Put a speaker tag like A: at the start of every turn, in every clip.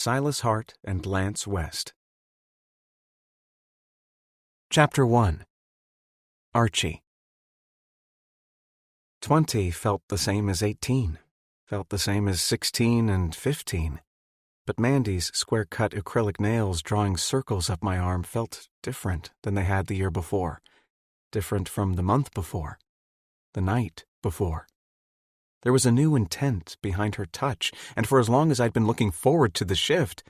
A: Silas Hart and Lance West. Chapter 1. Archie. 20 felt the same as 18, felt the same as 16 and 15. But Mandy's square-cut acrylic nails drawing circles up my arm felt different than they had the year before, different from the month before, the night before. There was a new intent behind her touch, and for as long as I'd been looking forward to the shift,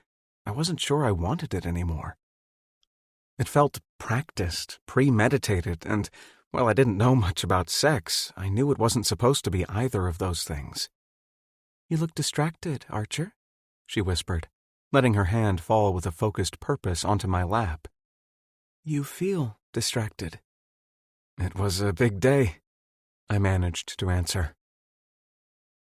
A: I wasn't sure I wanted it anymore. It felt practiced, premeditated, and, while I didn't know much about sex, I knew it wasn't supposed to be either of those things. "You look distracted, Archer," she whispered, letting her hand fall with a focused purpose onto my lap. "You feel distracted." "It was a big day," I managed to answer.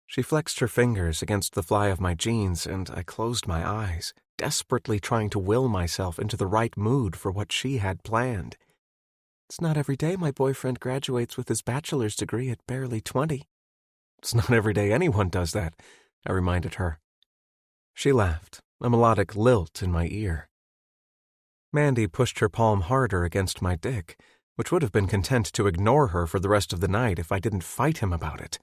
A: She flexed her fingers against the fly of my jeans, and I closed my eyes, desperately trying to will myself into the right mood for what she had planned. "It's not every day my boyfriend graduates with his bachelor's degree at barely 20. "It's not every day anyone does that," I reminded her. She laughed, a melodic lilt in my ear. Mandy pushed her palm harder against my dick, which would have been content to ignore her for the rest of the night if I didn't fight him about it.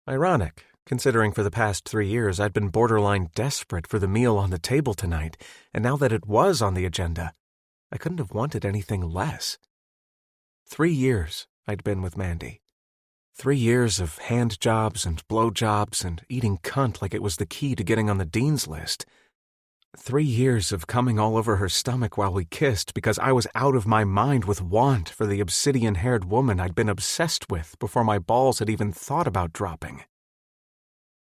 A: Ironic, considering for the past 3 years I'd been borderline desperate for the meal on the table tonight, and now that it was on the agenda, I couldn't have wanted anything less. 3 years I'd been with Mandy. 3 years of hand jobs and blow jobs and eating cunt like it was the key to getting on the dean's list. 3 years of coming all over her stomach while we kissed because I was out of my mind with want for the obsidian-haired woman I'd been obsessed with before my balls had even thought about dropping.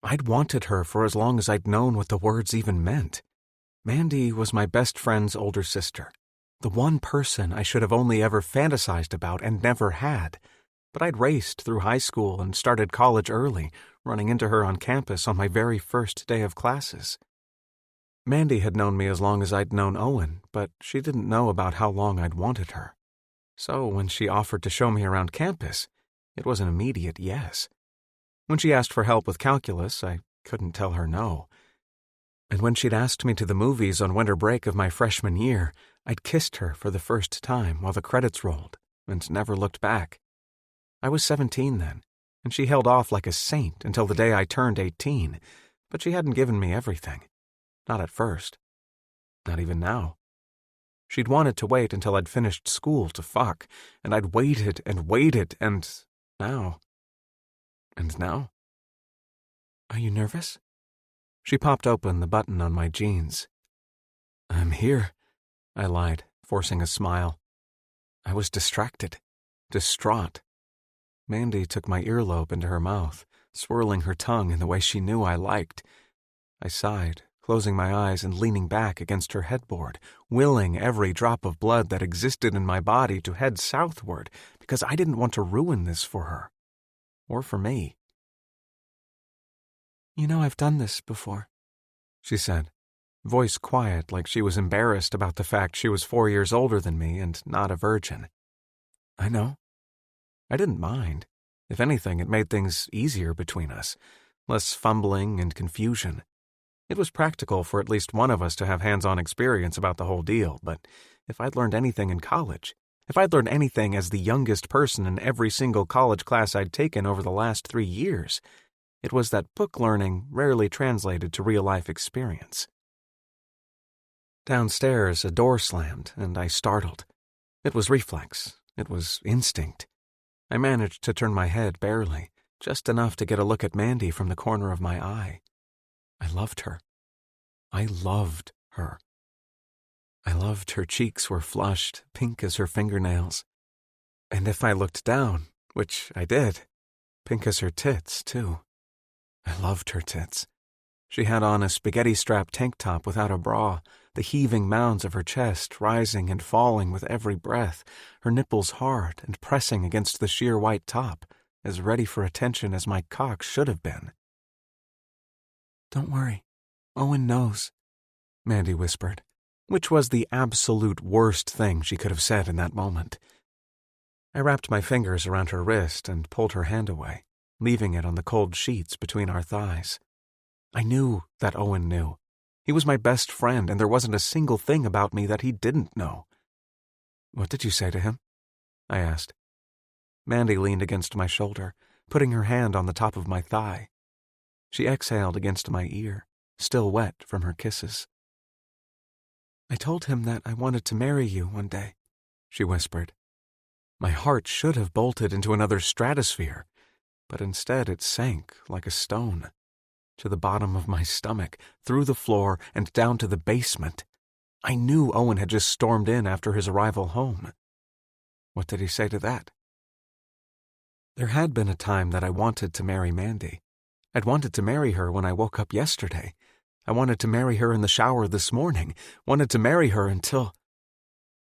A: I'd wanted her for as long as I'd known what the words even meant. Mandy was my best friend's older sister, the one person I should have only ever fantasized about and never had. But I'd raced through high school and started college early, running into her on campus on my very first day of classes. Mandy had known me as long as I'd known Owen, but she didn't know about how long I'd wanted her. So when she offered to show me around campus, it was an immediate yes. When she asked for help with calculus, I couldn't tell her no. And when she'd asked me to the movies on winter break of my freshman year, I'd kissed her for the first time while the credits rolled, and never looked back. I was 17 then, and she held off like a saint until the day I turned 18, but she hadn't given me everything. Not at first. Not even now. She'd wanted to wait until I'd finished school to fuck, and I'd waited and waited, and now. And now? "Are you nervous?" She popped open the button on my jeans. "I'm here," I lied, forcing a smile. I was distracted, distraught. Mandy took my earlobe into her mouth, swirling her tongue in the way she knew I liked. I sighed, closing my eyes and leaning back against her headboard, willing every drop of blood that existed in my body to head southward, because I didn't want to ruin this for her. Or for me. "You know I've done this before," she said, voice quiet like she was embarrassed about the fact she was 4 years older than me and not a virgin. "I know." I didn't mind. If anything, it made things easier between us, less fumbling and confusion. It was practical for at least one of us to have hands-on experience about the whole deal, but if I'd learned anything in college, if I'd learned anything as the youngest person in every single college class I'd taken over the last 3 years, it was that book learning rarely translated to real-life experience. Downstairs, a door slammed, and I startled. It was reflex. It was instinct. I managed to turn my head barely, just enough to get a look at Mandy from the corner of my eye. I loved her. I loved her. I loved her cheeks were flushed, pink as her fingernails. And if I looked down, which I did, pink as her tits, too. I loved her tits. She had on a spaghetti-strap tank top without a bra, the heaving mounds of her chest rising and falling with every breath, her nipples hard and pressing against the sheer white top, as ready for attention as my cock should have been. "Don't worry. Owen knows," Mandy whispered, which was the absolute worst thing she could have said in that moment. I wrapped my fingers around her wrist and pulled her hand away, leaving it on the cold sheets between our thighs. I knew that Owen knew. He was my best friend, and there wasn't a single thing about me that he didn't know. What did you say to him? I asked. Mandy leaned against my shoulder, putting her hand on the top of my thigh. She exhaled against my ear, still wet from her kisses. I told him that I wanted to marry you one day, she whispered. My heart should have bolted into another stratosphere, but instead it sank like a stone, to the bottom of my stomach, through the floor, and down to the basement. I knew Owen had just stormed in after his arrival home. What did he say to that? There had been a time that I wanted to marry Mandy. I'd wanted to marry her when I woke up yesterday. I wanted to marry her in the shower this morning, wanted to marry her until...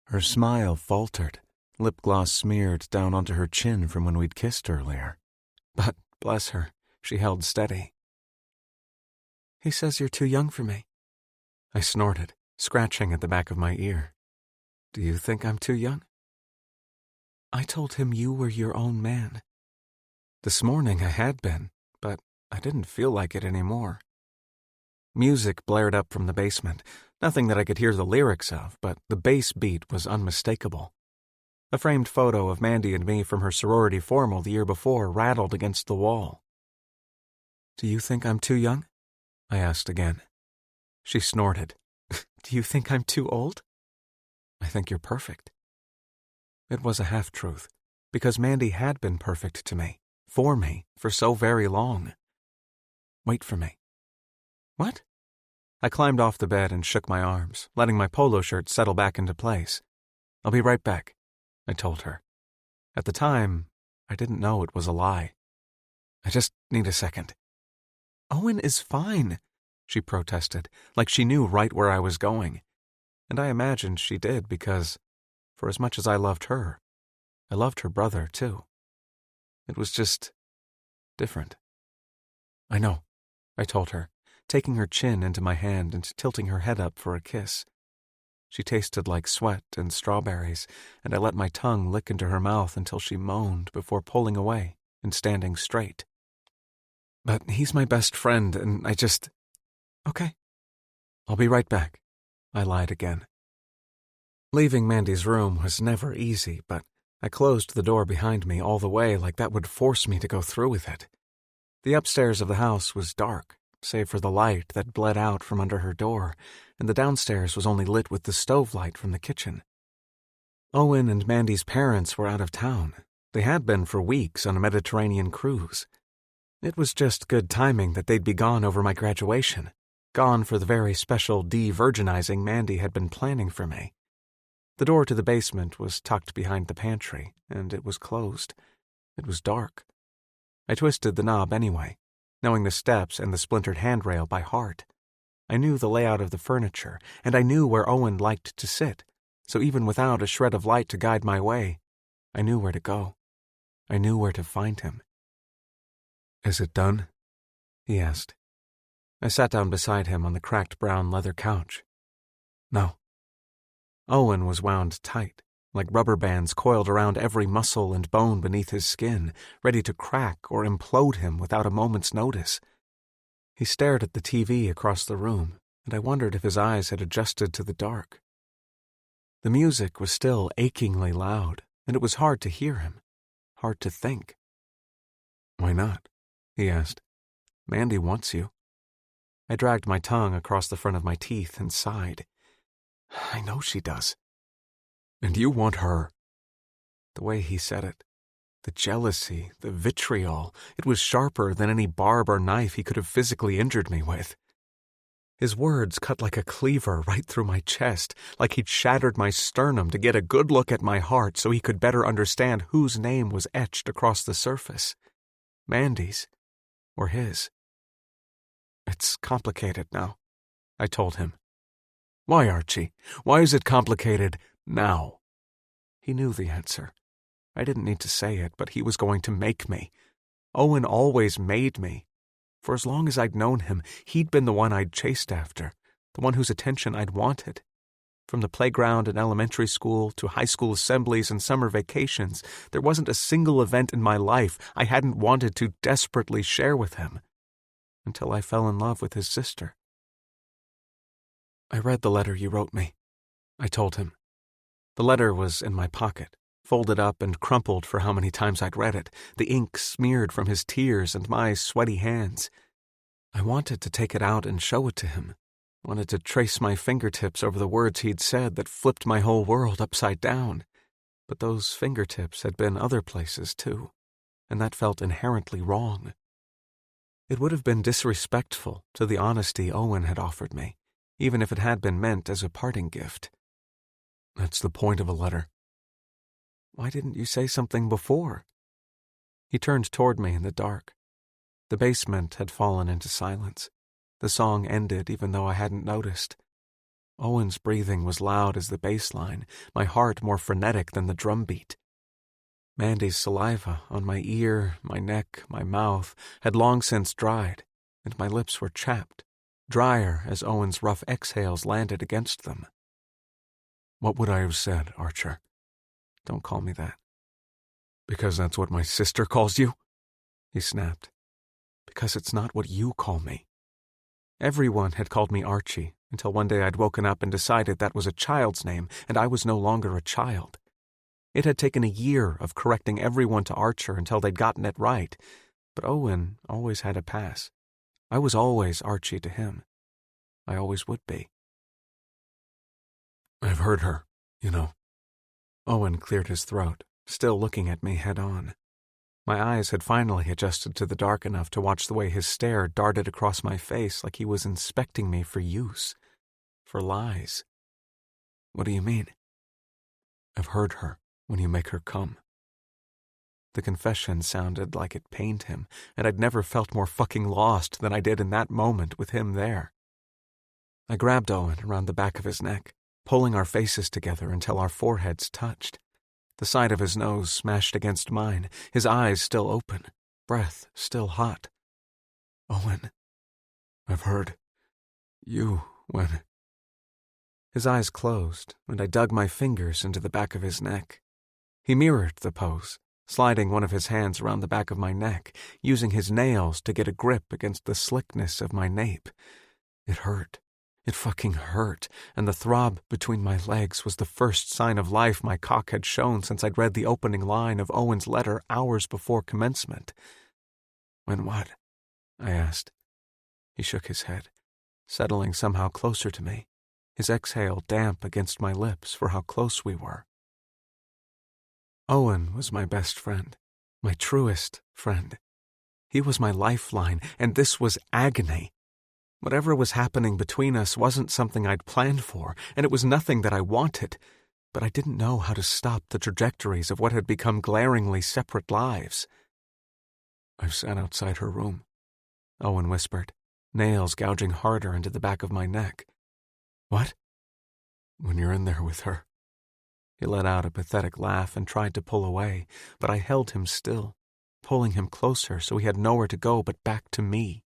A: Her smile faltered, lip gloss smeared down onto her chin from when we'd kissed earlier. But, bless her, she held steady. He says you're too young for me. I snorted, scratching at the back of my ear. Do you think I'm too young? I told him you were your own man. This morning I had been, but I didn't feel like it anymore. Music blared up from the basement, nothing that I could hear the lyrics of, but the bass beat was unmistakable. A framed photo of Mandy and me from her sorority formal the year before rattled against the wall. Do you think I'm too young? I asked again. She snorted. Do you think I'm too old? I think you're perfect. It was a half-truth, because Mandy had been perfect to me, for so very long. Wait for me. What? I climbed off the bed and shook my arms, letting my polo shirt settle back into place. I'll be right back, I told her. At the time, I didn't know it was a lie. I just need a second. Owen is fine, she protested, like she knew right where I was going. And I imagined she did because, for as much as I loved her brother too. It was just different. I know, I told her, taking her chin into my hand and tilting her head up for a kiss. She tasted like sweat and strawberries, and I let my tongue lick into her mouth until she moaned before pulling away and standing straight. But he's my best friend, and I just... Okay. I'll be right back, I lied again. Leaving Mandy's room was never easy, but I closed the door behind me all the way like that would force me to go through with it. The upstairs of the house was dark, save for the light that bled out from under her door, and the downstairs was only lit with the stove light from the kitchen. Owen and Mandy's parents were out of town. They had been for weeks on a Mediterranean cruise. It was just good timing that they'd be gone over my graduation, gone for the very special de-virginizing Mandy had been planning for me. The door to the basement was tucked behind the pantry, and it was closed. It was dark. I twisted the knob anyway, knowing the steps and the splintered handrail by heart. I knew the layout of the furniture, and I knew where Owen liked to sit, so even without a shred of light to guide my way, I knew where to go. I knew where to find him. Is it done? He asked. I sat down beside him on the cracked brown leather couch. No. Owen was wound tight, like rubber bands coiled around every muscle and bone beneath his skin, ready to crack or implode him without a moment's notice. He stared at the TV across the room, and I wondered if his eyes had adjusted to the dark. The music was still achingly loud, and it was hard to hear him, hard to think. Why not? He asked. Mandy wants you. I dragged my tongue across the front of my teeth and sighed. I know she does. And you want her. The way he said it, the jealousy, the vitriol, it was sharper than any barb or knife he could have physically injured me with. His words cut like a cleaver right through my chest, like he'd shattered my sternum to get a good look at my heart so he could better understand whose name was etched across the surface. Mandy's, or his. It's complicated now, I told him. Why, Archie? Why is it complicated now? He knew the answer. I didn't need to say it, but he was going to make me. Owen always made me. For as long as I'd known him, he'd been the one I'd chased after, the one whose attention I'd wanted. From the playground in elementary school to high school assemblies and summer vacations, there wasn't a single event in my life I hadn't wanted to desperately share with him. Until I fell in love with his sister. I read the letter you wrote me, I told him. The letter was in my pocket, folded up and crumpled for how many times I'd read it, the ink smeared from his tears and my sweaty hands. I wanted to take it out and show it to him, wanted to trace my fingertips over the words he'd said that flipped my whole world upside down. But those fingertips had been other places, too, and that felt inherently wrong. It would have been disrespectful to the honesty Owen had offered me, even if it had been meant as a parting gift. That's the point of a letter. Why didn't you say something before? He turned toward me in the dark. The basement had fallen into silence. The song ended even though I hadn't noticed. Owen's breathing was loud as the bass line, my heart more frenetic than the drum beat. Mandy's saliva on my ear, my neck, my mouth had long since dried, and my lips were chapped, drier as Owen's rough exhales landed against them. What would I have said, Archer? Don't call me that. Because that's what my sister calls you? He snapped. Because it's not what you call me. Everyone had called me Archie, until one day I'd woken up and decided that was a child's name, and I was no longer a child. It had taken a year of correcting everyone to Archer until they'd gotten it right, but Owen always had a pass. I was always Archie to him. I always would be. I've heard her, you know. Owen cleared his throat, still looking at me head-on. My eyes had finally adjusted to the dark enough to watch the way his stare darted across my face like he was inspecting me for use, for lies. What do you mean? I've heard her when you make her come. The confession sounded like it pained him, and I'd never felt more fucking lost than I did in that moment with him there. I grabbed Owen around the back of his neck, pulling our faces together until our foreheads touched. The side of his nose smashed against mine, his eyes still open, breath still hot. Owen, I've heard you when... His eyes closed, and I dug my fingers into the back of his neck. He mirrored the pose, sliding one of his hands around the back of my neck, using his nails to get a grip against the slickness of my nape. It hurt. It fucking hurt, and the throb between my legs was the first sign of life my cock had shown since I'd read the opening line of Owen's letter hours before commencement. When what? I asked. He shook his head, settling somehow closer to me, his exhale damp against my lips for how close we were. Owen was my best friend, my truest friend. He was my lifeline, and this was agony. Whatever was happening between us wasn't something I'd planned for, and it was nothing that I wanted, but I didn't know how to stop the trajectories of what had become glaringly separate lives. I've sat outside her room, Owen whispered, nails gouging harder into the back of my neck. What? When you're in there with her. He let out a pathetic laugh and tried to pull away, but I held him still, pulling him closer so he had nowhere to go but back to me.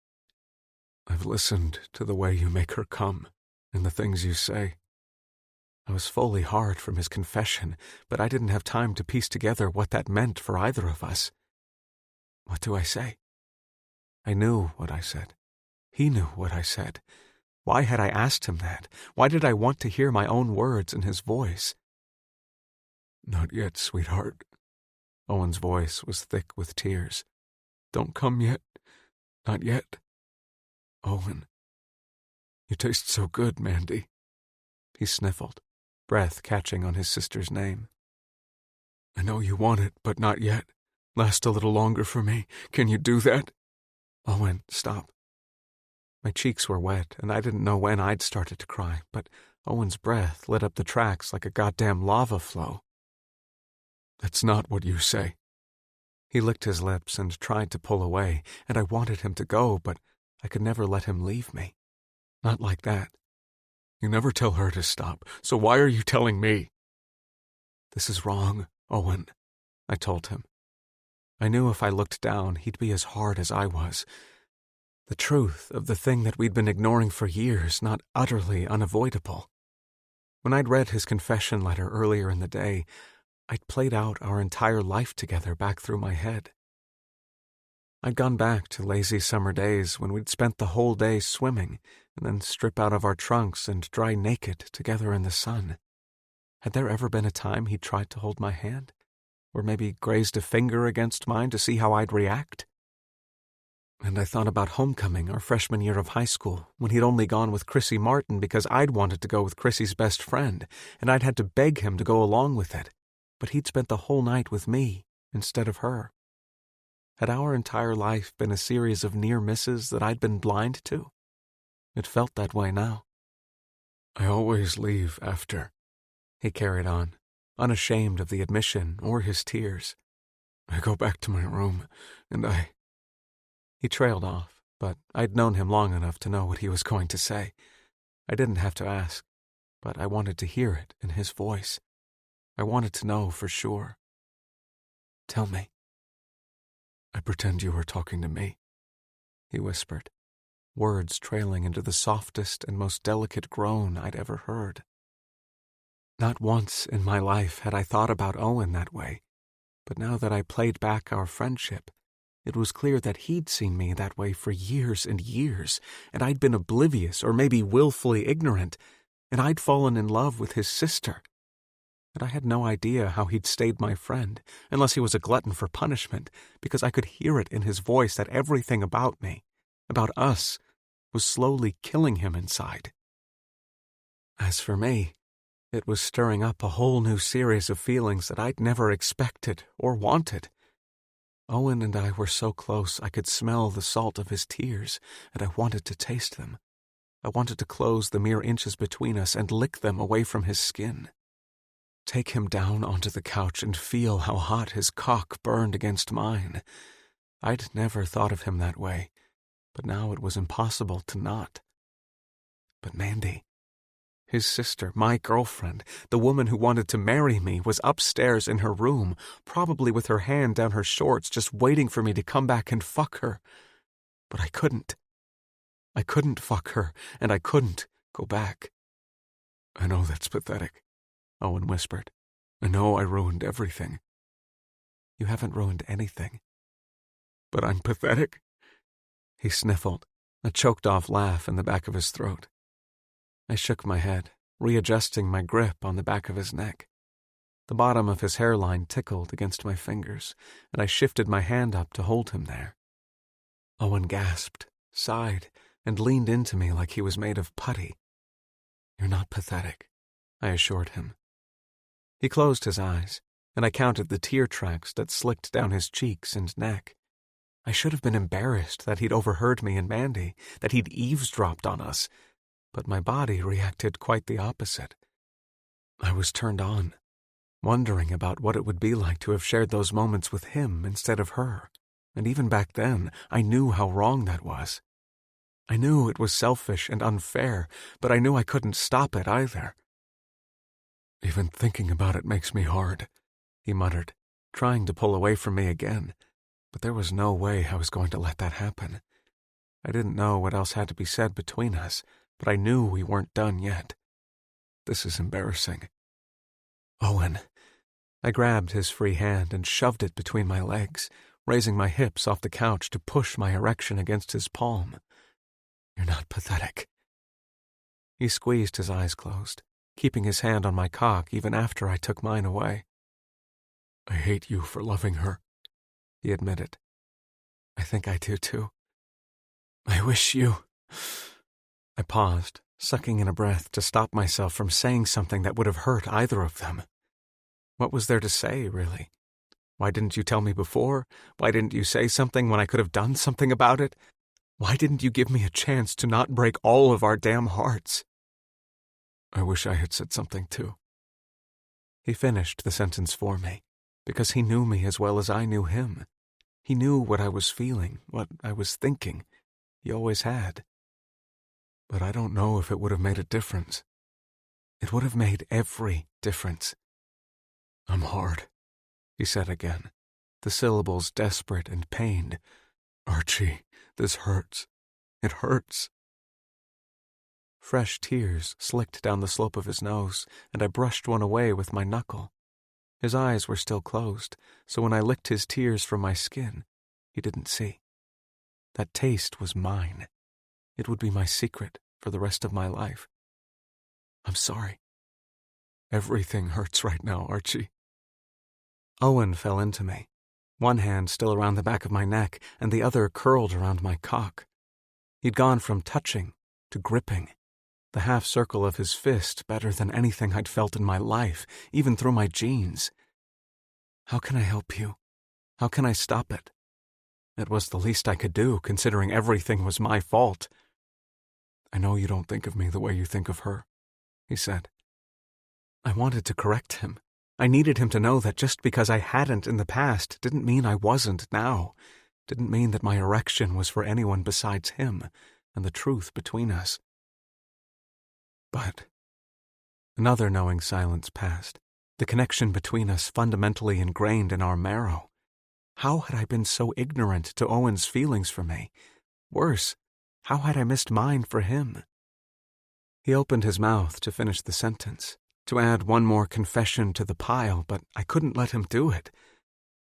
A: I've listened to the way you make her come, and the things you say. I was fully hard from his confession, but I didn't have time to piece together what that meant for either of us. What do I say? I knew what I said. He knew what I said. Why had I asked him that? Why did I want to hear my own words in his voice? Not yet, sweetheart. Owen's voice was thick with tears. Don't come yet. Not yet. Owen, you taste so good, Mandy. He sniffled, breath catching on his sister's name. I know you want it, but not yet. Last a little longer for me. Can you do that? Owen, stop. My cheeks were wet, and I didn't know when I'd started to cry, but Owen's breath lit up the tracks like a goddamn lava flow. That's not what you say. He licked his lips and tried to pull away, and I wanted him to go, but I could never let him leave me. Not like that. You never tell her to stop, so why are you telling me? This is wrong, Owen, I told him. I knew if I looked down, he'd be as hard as I was. The truth of the thing that we'd been ignoring for years, not utterly unavoidable. When I'd read his confession letter earlier in the day, I'd played out our entire life together back through my head. I'd gone back to lazy summer days when we'd spent the whole day swimming and then strip out of our trunks and dry naked together in the sun. Had there ever been a time he'd tried to hold my hand? Or maybe grazed a finger against mine to see how I'd react? And I thought about homecoming our freshman year of high school, when he'd only gone with Chrissy Martin because I'd wanted to go with Chrissy's best friend, and I'd had to beg him to go along with it. But he'd spent the whole night with me instead of her. Had our entire life been a series of near misses that I'd been blind to? It felt that way now. I always leave after, he carried on, unashamed of the admission or his tears. I go back to my room, and He trailed off, but I'd known him long enough to know what he was going to say. I didn't have to ask, but I wanted to hear it in his voice. I wanted to know for sure. Tell me. I pretend you were talking to me, he whispered, words trailing into the softest and most delicate groan I'd ever heard. Not once in my life had I thought about Owen that way, but now that I played back our friendship, it was clear that he'd seen me that way for years and years, and I'd been oblivious or maybe willfully ignorant, and I'd fallen in love with his sister. And I had no idea how he'd stayed my friend, unless he was a glutton for punishment, because I could hear it in his voice that everything about me, about us, was slowly killing him inside. As for me, it was stirring up a whole new series of feelings that I'd never expected or wanted. Owen and I were so close I could smell the salt of his tears, and I wanted to taste them. I wanted to close the mere inches between us and lick them away from his skin. Take him down onto the couch and feel how hot his cock burned against mine. I'd never thought of him that way, but now it was impossible to not. But Mandy, his sister, my girlfriend, the woman who wanted to marry me, was upstairs in her room, probably with her hand down her shorts, just waiting for me to come back and fuck her. But I couldn't. I couldn't fuck her, and I couldn't go back. I know that's pathetic, Owen whispered. I know I ruined everything. You haven't ruined anything. But I'm pathetic? He sniffled, a choked-off laugh in the back of his throat. I shook my head, readjusting my grip on the back of his neck. The bottom of his hairline tickled against my fingers, and I shifted my hand up to hold him there. Owen gasped, sighed, and leaned into me like he was made of putty. You're not pathetic, I assured him. He closed his eyes, and I counted the tear tracks that slicked down his cheeks and neck. I should have been embarrassed that he'd overheard me and Mandy, that he'd eavesdropped on us, but my body reacted quite the opposite. I was turned on, wondering about what it would be like to have shared those moments with him instead of her, and even back then I knew how wrong that was. I knew it was selfish and unfair, but I knew I couldn't stop it either. Even thinking about it makes me hard, he muttered, trying to pull away from me again, but there was no way I was going to let that happen. I didn't know what else had to be said between us, but I knew we weren't done yet. This is embarrassing. Owen. I grabbed his free hand and shoved it between my legs, raising my hips off the couch to push my erection against his palm. You're not pathetic. He squeezed his eyes closed, keeping his hand on my cock even after I took mine away. I hate you for loving her, he admitted. I think I do too. I wish you... I paused, sucking in a breath to stop myself from saying something that would have hurt either of them. What was there to say, really? Why didn't you tell me before? Why didn't you say something when I could have done something about it? Why didn't you give me a chance to not break all of our damn hearts? I wish I had said something too. He finished the sentence for me, because he knew me as well as I knew him. He knew what I was feeling, what I was thinking. He always had. But I don't know if it would have made a difference. It would have made every difference. I'm hard, he said again, the syllables desperate and pained. Archie, this hurts. It hurts. Fresh tears slicked down the slope of his nose, and I brushed one away with my knuckle. His eyes were still closed, so when I licked his tears from my skin, he didn't see. That taste was mine. It would be my secret for the rest of my life. I'm sorry. Everything hurts right now, Archie. Owen fell into me, one hand still around the back of my neck and the other curled around my cock. He'd gone from touching to gripping, the half-circle of his fist better than anything I'd felt in my life, even through my jeans. How can I help you? How can I stop it? It was the least I could do, considering everything was my fault. I know you don't think of me the way you think of her, he said. I wanted to correct him. I needed him to know that just because I hadn't in the past didn't mean I wasn't now, didn't mean that my erection was for anyone besides him and the truth between us. But another knowing silence passed, the connection between us fundamentally ingrained in our marrow. How had I been so ignorant to Owen's feelings for me? Worse, how had I missed mine for him? He opened his mouth to finish the sentence, to add one more confession to the pile, but I couldn't let him do it.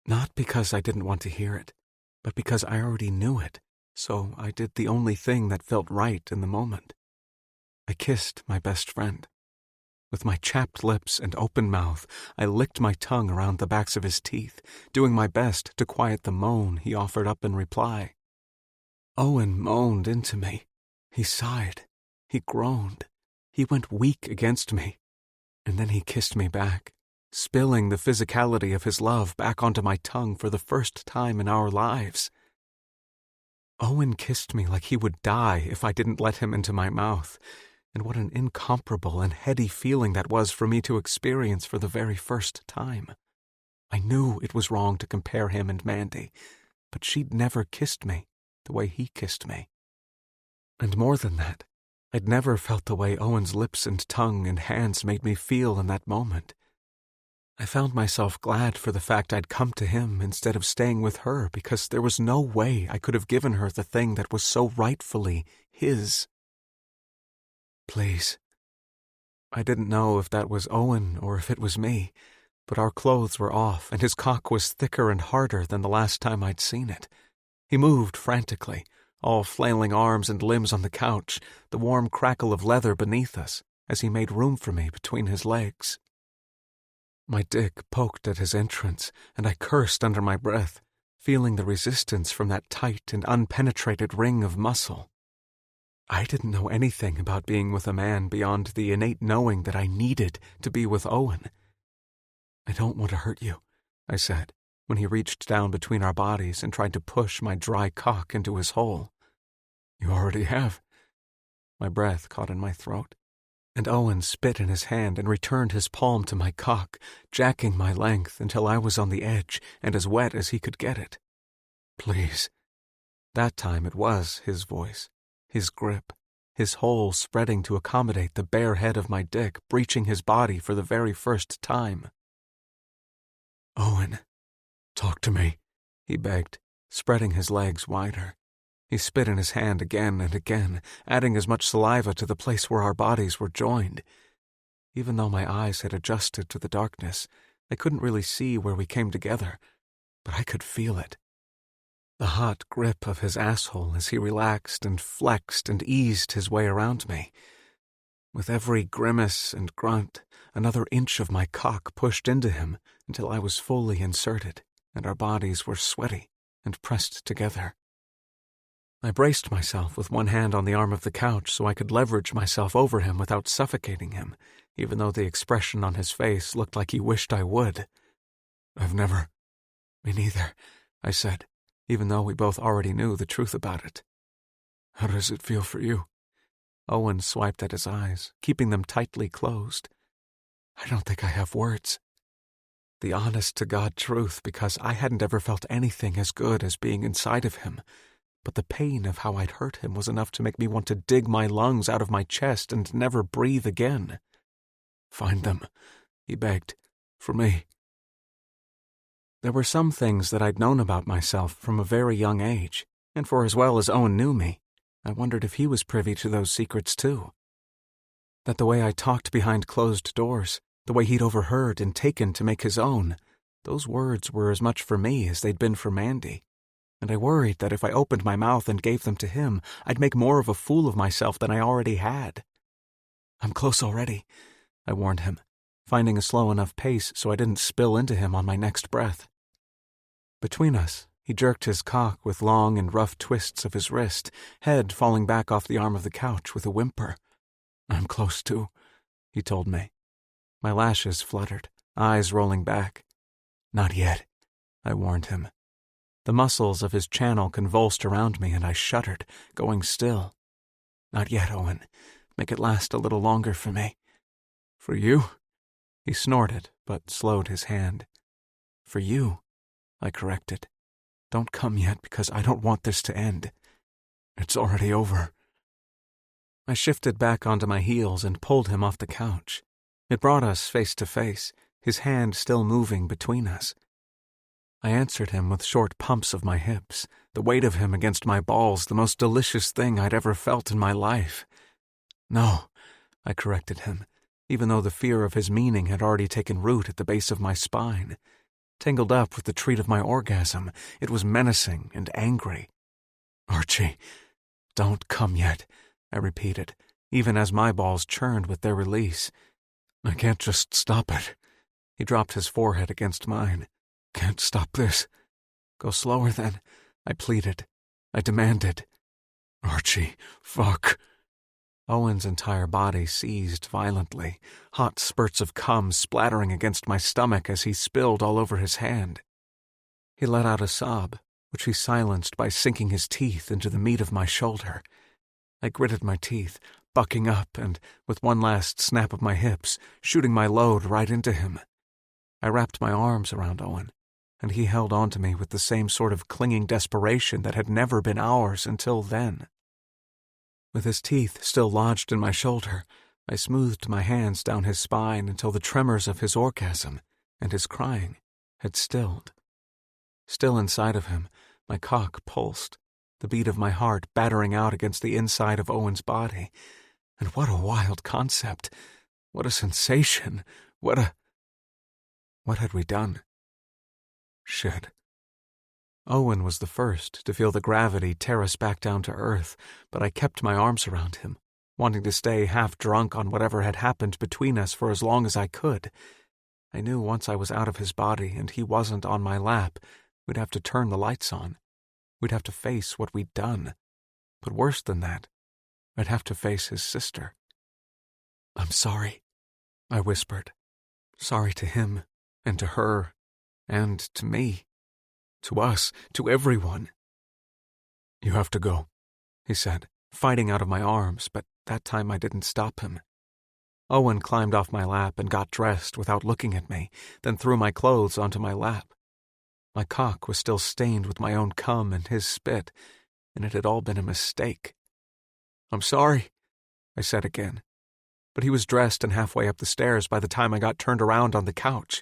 A: Not because I didn't want to hear it, but because I already knew it, so I did the only thing that felt right in the moment. I kissed my best friend. With my chapped lips and open mouth, I licked my tongue around the backs of his teeth, doing my best to quiet the moan he offered up in reply. Owen moaned into me. He sighed. He groaned. He went weak against me. And then he kissed me back, spilling the physicality of his love back onto my tongue for the first time in our lives. Owen kissed me like he would die if I didn't let him into my mouth, and what an incomparable and heady feeling that was for me to experience for the very first time. I knew it was wrong to compare him and Mandy, but she'd never kissed me the way he kissed me. And more than that, I'd never felt the way Owen's lips and tongue and hands made me feel in that moment. I found myself glad for the fact I'd come to him instead of staying with her, because there was no way I could have given her the thing that was so rightfully his. Please. I didn't know if that was Owen or if it was me, but our clothes were off and his cock was thicker and harder than the last time I'd seen it. He moved frantically, all flailing arms and limbs on the couch, the warm crackle of leather beneath us, as he made room for me between his legs. My dick poked at his entrance, and I cursed under my breath, feeling the resistance from that tight and unpenetrated ring of muscle. I didn't know anything about being with a man beyond the innate knowing that I needed to be with Owen. I don't want to hurt you, I said, when he reached down between our bodies and tried to push my dry cock into his hole. You already have. My breath caught in my throat, and Owen spit in his hand and returned his palm to my cock, jacking my length until I was on the edge and as wet as he could get it. Please. That time it was his voice, his grip, his hole spreading to accommodate the bare head of my dick breaching his body for the very first time. Owen, talk to me, he begged, spreading his legs wider. He spit in his hand again and again, adding as much saliva to the place where our bodies were joined. Even though my eyes had adjusted to the darkness, I couldn't really see where we came together, but I could feel it. The hot grip of his asshole as he relaxed and flexed and eased his way around me. With every grimace and grunt, another inch of my cock pushed into him until I was fully inserted and our bodies were sweaty and pressed together. I braced myself with one hand on the arm of the couch so I could leverage myself over him without suffocating him, even though the expression on his face looked like he wished I would. Me neither, I said, even though we both already knew the truth about it. How does it feel for you? Owen swiped at his eyes, keeping them tightly closed. I don't think I have words. The honest-to-God truth, because I hadn't ever felt anything as good as being inside of him. But the pain of how I'd hurt him was enough to make me want to dig my lungs out of my chest and never breathe again. Find them, he begged, for me. There were some things that I'd known about myself from a very young age, and for as well as Owen knew me, I wondered if he was privy to those secrets too. That the way I talked behind closed doors, the way he'd overheard and taken to make his own, those words were as much for me as they'd been for Mandy. and I worried that if I opened my mouth and gave them to him, I'd make more of a fool of myself than I already had. "I'm close already," I warned him, finding a slow enough pace so I didn't spill into him on my next breath. Between us, he jerked his cock with long and rough twists of his wrist, head falling back off the arm of the couch with a whimper. "I'm close too," he told me. My lashes fluttered, eyes rolling back. "Not yet," I warned him. The muscles of his channel convulsed around me and I shuddered, going still. "Not yet, Owen. Make it last a little longer for me." "For you?" He snorted, but slowed his hand. "For you," I corrected. "Don't come yet because I don't want this to end." "It's already over." I shifted back onto my heels and pulled him off the couch. It brought us face to face, his hand still moving between us. I answered him with short pumps of my hips, the weight of him against my balls the most delicious thing I'd ever felt in my life. "No," I corrected him, even though the fear of his meaning had already taken root at the base of my spine. Tangled up with the treat of my orgasm, it was menacing and angry. "Archie, don't come yet," I repeated, even as my balls churned with their release. "I can't just stop it." He dropped his forehead against mine. "Can't stop this." "Go slower then," I pleaded. I demanded. "Archie, fuck." Owen's entire body seized violently, hot spurts of cum splattering against my stomach as he spilled all over his hand. He let out a sob, which he silenced by sinking his teeth into the meat of my shoulder. I gritted my teeth, bucking up and, with one last snap of my hips, shooting my load right into him. I wrapped my arms around Owen, and he held on to me with the same sort of clinging desperation that had never been ours until then. With his teeth still lodged in my shoulder, I smoothed my hands down his spine until the tremors of his orgasm and his crying had stilled. Still inside of him, my cock pulsed, the beat of my heart battering out against the inside of Owen's body. And what a wild concept! What a sensation! What had we done? Shit. Owen was the first to feel the gravity tear us back down to earth, but I kept my arms around him, wanting to stay half drunk on whatever had happened between us for as long as I could. I knew once I was out of his body and he wasn't on my lap, we'd have to turn the lights on. We'd have to face what we'd done. But worse than that, I'd have to face his sister. "I'm sorry," I whispered. Sorry to him, and to her, and to me. To us, to everyone. "You have to go," he said, fighting out of my arms, but that time I didn't stop him. Owen climbed off my lap and got dressed without looking at me, then threw my clothes onto my lap. My cock was still stained with my own cum and his spit, and it had all been a mistake. "I'm sorry," I said again. But he was dressed and halfway up the stairs by the time I got turned around on the couch.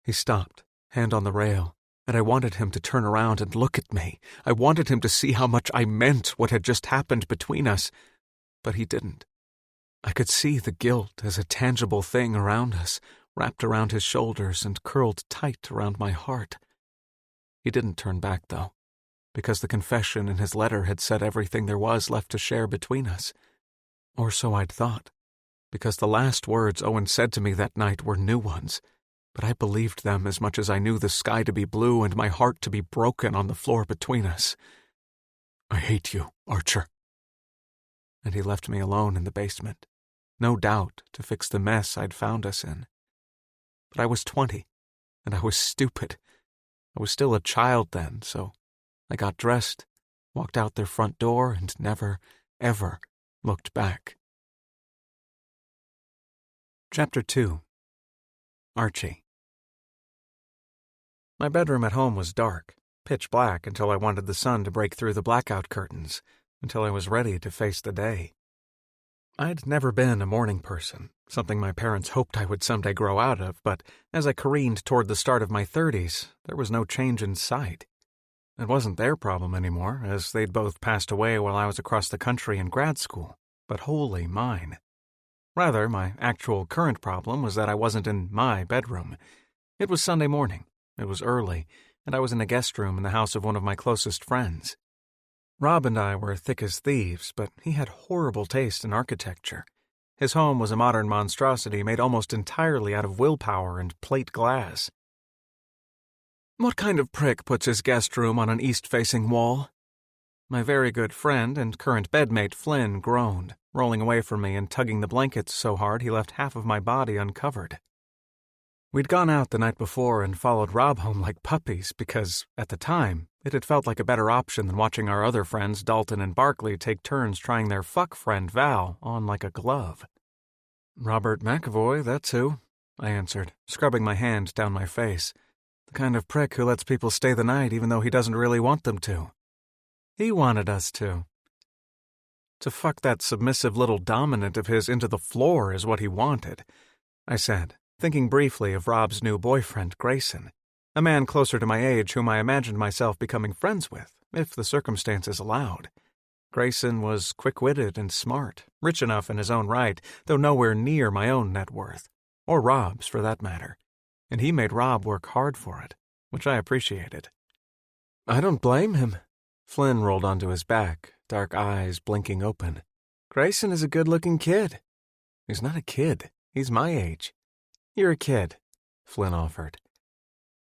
A: He stopped, hand on the rail, and I wanted him to turn around and look at me. I wanted him to see how much I meant what had just happened between us, but he didn't. I could see the guilt as a tangible thing around us, wrapped around his shoulders and curled tight around my heart. He didn't turn back, though, because the confession in his letter had said everything there was left to share between us. Or so I'd thought, because the last words Owen said to me that night were new ones, but I believed them as much as I knew the sky to be blue and my heart to be broken on the floor between us. "I hate you, Archer." And he left me alone in the basement, no doubt to fix the mess I'd found us in. But I was 20, and I was stupid. I was still a child then, so I got dressed, walked out their front door, and never, ever looked back. Chapter 2. Archie. My bedroom at home was dark, pitch black until I wanted the sun to break through the blackout curtains, until I was ready to face the day. I'd never been a morning person, something my parents hoped I would someday grow out of, but as I careened toward the start of my 30s, there was no change in sight. It wasn't their problem anymore, as they'd both passed away while I was across the country in grad school, but wholly mine. Rather, my actual current problem was that I wasn't in my bedroom. It was Sunday morning. It was early, and I was in a guest room in the house of one of my closest friends. Rob and I were thick as thieves, but he had horrible taste in architecture. His home was a modern monstrosity made almost entirely out of willpower and plate glass. "What kind of prick puts his guest room on an east-facing wall?" My very good friend and current bedmate Flynn groaned, rolling away from me and tugging the blankets so hard he left half of my body uncovered. We'd gone out the night before and followed Rob home like puppies because, at the time, it had felt like a better option than watching our other friends Dalton and Barkley take turns trying their fuck friend Val on like a glove. "Robert McAvoy, that's who," I answered, scrubbing my hand down my face. "The kind of prick who lets people stay the night even though he doesn't really want them to." "He wanted us to." "To fuck that submissive little dominant of his into the floor is what he wanted," I said, thinking briefly of Rob's new boyfriend, Grayson, a man closer to my age whom I imagined myself becoming friends with, if the circumstances allowed. Grayson was quick-witted and smart, rich enough in his own right, though nowhere near my own net worth, or Rob's for that matter, and he made Rob work hard for it, which I appreciated. "I don't blame him." Flynn rolled onto his back, dark eyes blinking open. "Grayson is a good-looking kid." "He's not a kid. He's my age." "You're a kid," Flynn offered.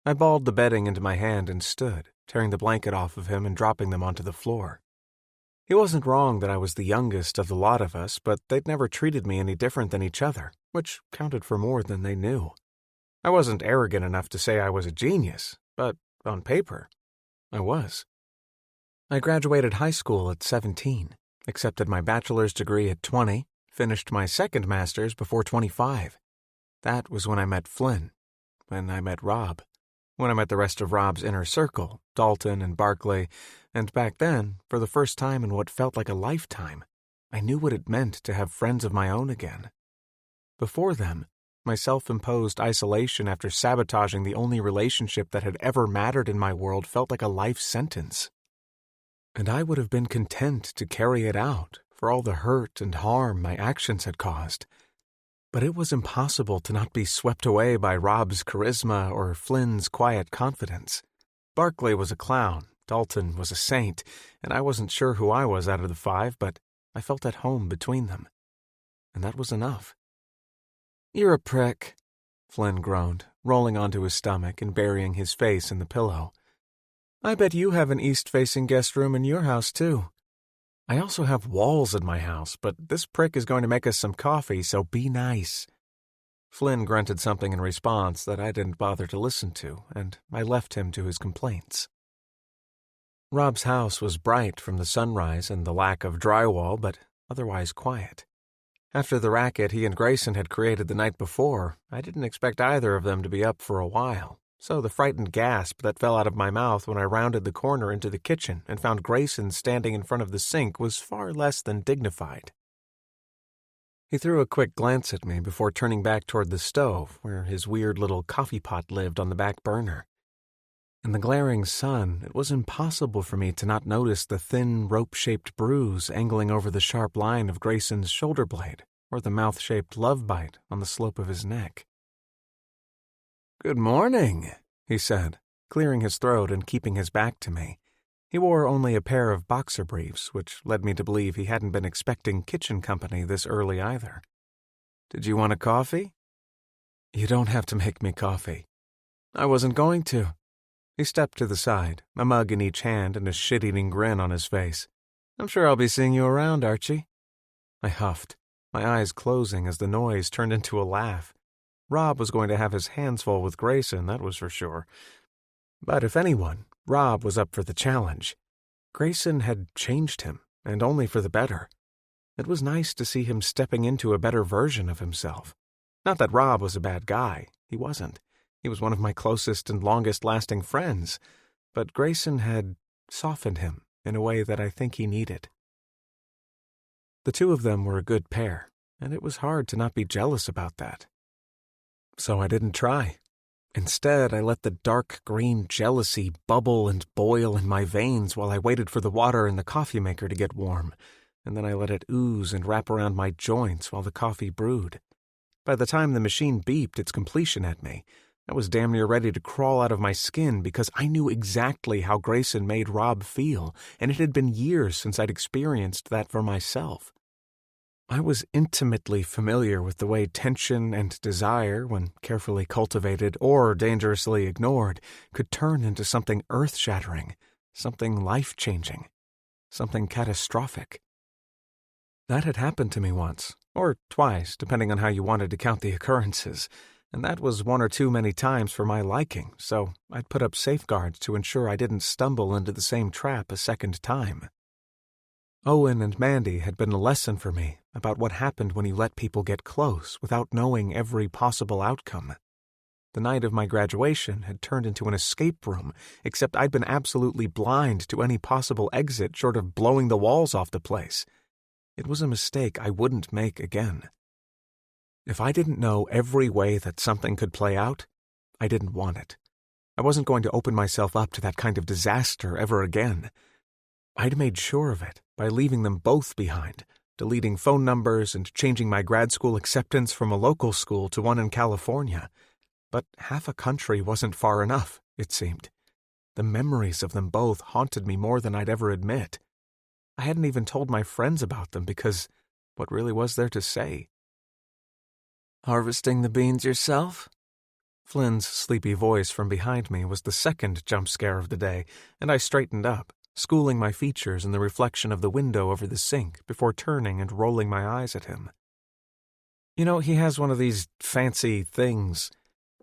A: I balled the bedding into my hand and stood, tearing the blanket off of him and dropping them onto the floor. He wasn't wrong that I was the youngest of the lot of us, but they'd never treated me any different than each other, which counted for more than they knew. I wasn't arrogant enough to say I was a genius, but on paper, I was. I graduated high school at 17, accepted my bachelor's degree at 20, finished my second master's before 25. That was when I met Flynn, when I met Rob, when I met the rest of Rob's inner circle, Dalton and Barkley, and back then, for the first time in what felt like a lifetime, I knew what it meant to have friends of my own again. Before them, my self-imposed isolation after sabotaging the only relationship that had ever mattered in my world felt like a life sentence. And I would have been content to carry it out for all the hurt and harm my actions had caused. But it was impossible to not be swept away by Rob's charisma or Flynn's quiet confidence. Barkley was a clown, Dalton was a saint, and I wasn't sure who I was out of the five, but I felt at home between them. And that was enough. "You're a prick," Flynn groaned, rolling onto his stomach and burying his face in the pillow. "I bet you have an east-facing guest room in your house, too." "I also have walls in my house, but this prick is going to make us some coffee, so be nice." Flynn grunted something in response that I didn't bother to listen to, and I left him to his complaints. Rob's house was bright from the sunrise and the lack of drywall, but otherwise quiet. After the racket he and Grayson had created the night before, I didn't expect either of them to be up for a while. So the frightened gasp that fell out of my mouth when I rounded the corner into the kitchen and found Grayson standing in front of the sink was far less than dignified. He threw a quick glance at me before turning back toward the stove, where his weird little coffee pot lived on the back burner. In the glaring sun, it was impossible for me to not notice the thin, rope-shaped bruise angling over the sharp line of Grayson's shoulder blade, or the mouth-shaped love bite on the slope of his neck. "Good morning," he said, clearing his throat and keeping his back to me. He wore only a pair of boxer briefs, which led me to believe he hadn't been expecting kitchen company this early either. "Did you want a coffee?" "You don't have to make me coffee." "I wasn't going to." He stepped to the side, a mug in each hand and a shit-eating grin on his face. "I'm sure I'll be seeing you around, Archie." I huffed, my eyes closing as the noise turned into a laugh. Rob was going to have his hands full with Grayson, that was for sure. But if anyone, Rob was up for the challenge. Grayson had changed him, and only for the better. It was nice to see him stepping into a better version of himself. Not that Rob was a bad guy. He wasn't. He was one of my closest and longest-lasting friends. But Grayson had softened him in a way that I think he needed. The two of them were a good pair, and it was hard to not be jealous about that. So I didn't try. Instead, I let the dark green jealousy bubble and boil in my veins while I waited for the water in the coffee maker to get warm, and then I let it ooze and wrap around my joints while the coffee brewed. By the time the machine beeped its completion at me, I was damn near ready to crawl out of my skin because I knew exactly how Grayson made Rob feel, and it had been years since I'd experienced that for myself. I was intimately familiar with the way tension and desire, when carefully cultivated or dangerously ignored, could turn into something earth-shattering, something life-changing, something catastrophic. That had happened to me once, or twice, depending on how you wanted to count the occurrences, and that was one or too many times for my liking, so I'd put up safeguards to ensure I didn't stumble into the same trap a second time. Owen and Mandy had been a lesson for me about what happened when you let people get close without knowing every possible outcome. The night of my graduation had turned into an escape room, except I'd been absolutely blind to any possible exit short of blowing the walls off the place. It was a mistake I wouldn't make again. If I didn't know every way that something could play out, I didn't want it. I wasn't going to open myself up to that kind of disaster ever again. I'd made sure of it by leaving them both behind, deleting phone numbers and changing my grad school acceptance from a local school to one in California. But half a country wasn't far enough, it seemed. The memories of them both haunted me more than I'd ever admit. I hadn't even told my friends about them because what really was there to say? "Harvesting the beans yourself?" Flynn's sleepy voice from behind me was the second jump scare of the day, and I straightened up, schooling my features in the reflection of the window over the sink before turning and rolling my eyes at him. "You know, he has one of these fancy things."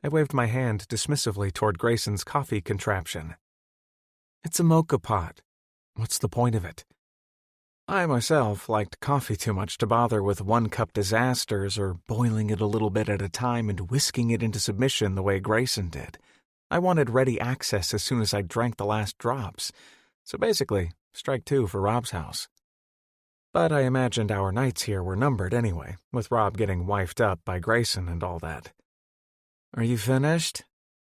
A: I waved my hand dismissively toward Grayson's coffee contraption. "It's a mocha pot. What's the point of it?" I myself liked coffee too much to bother with one-cup disasters or boiling it a little bit at a time and whisking it into submission the way Grayson did. I wanted ready access as soon as I drank the last drops. So basically, strike two for Rob's house. But I imagined our nights here were numbered anyway, with Rob getting wifed up by Grayson and all that. "Are you finished?"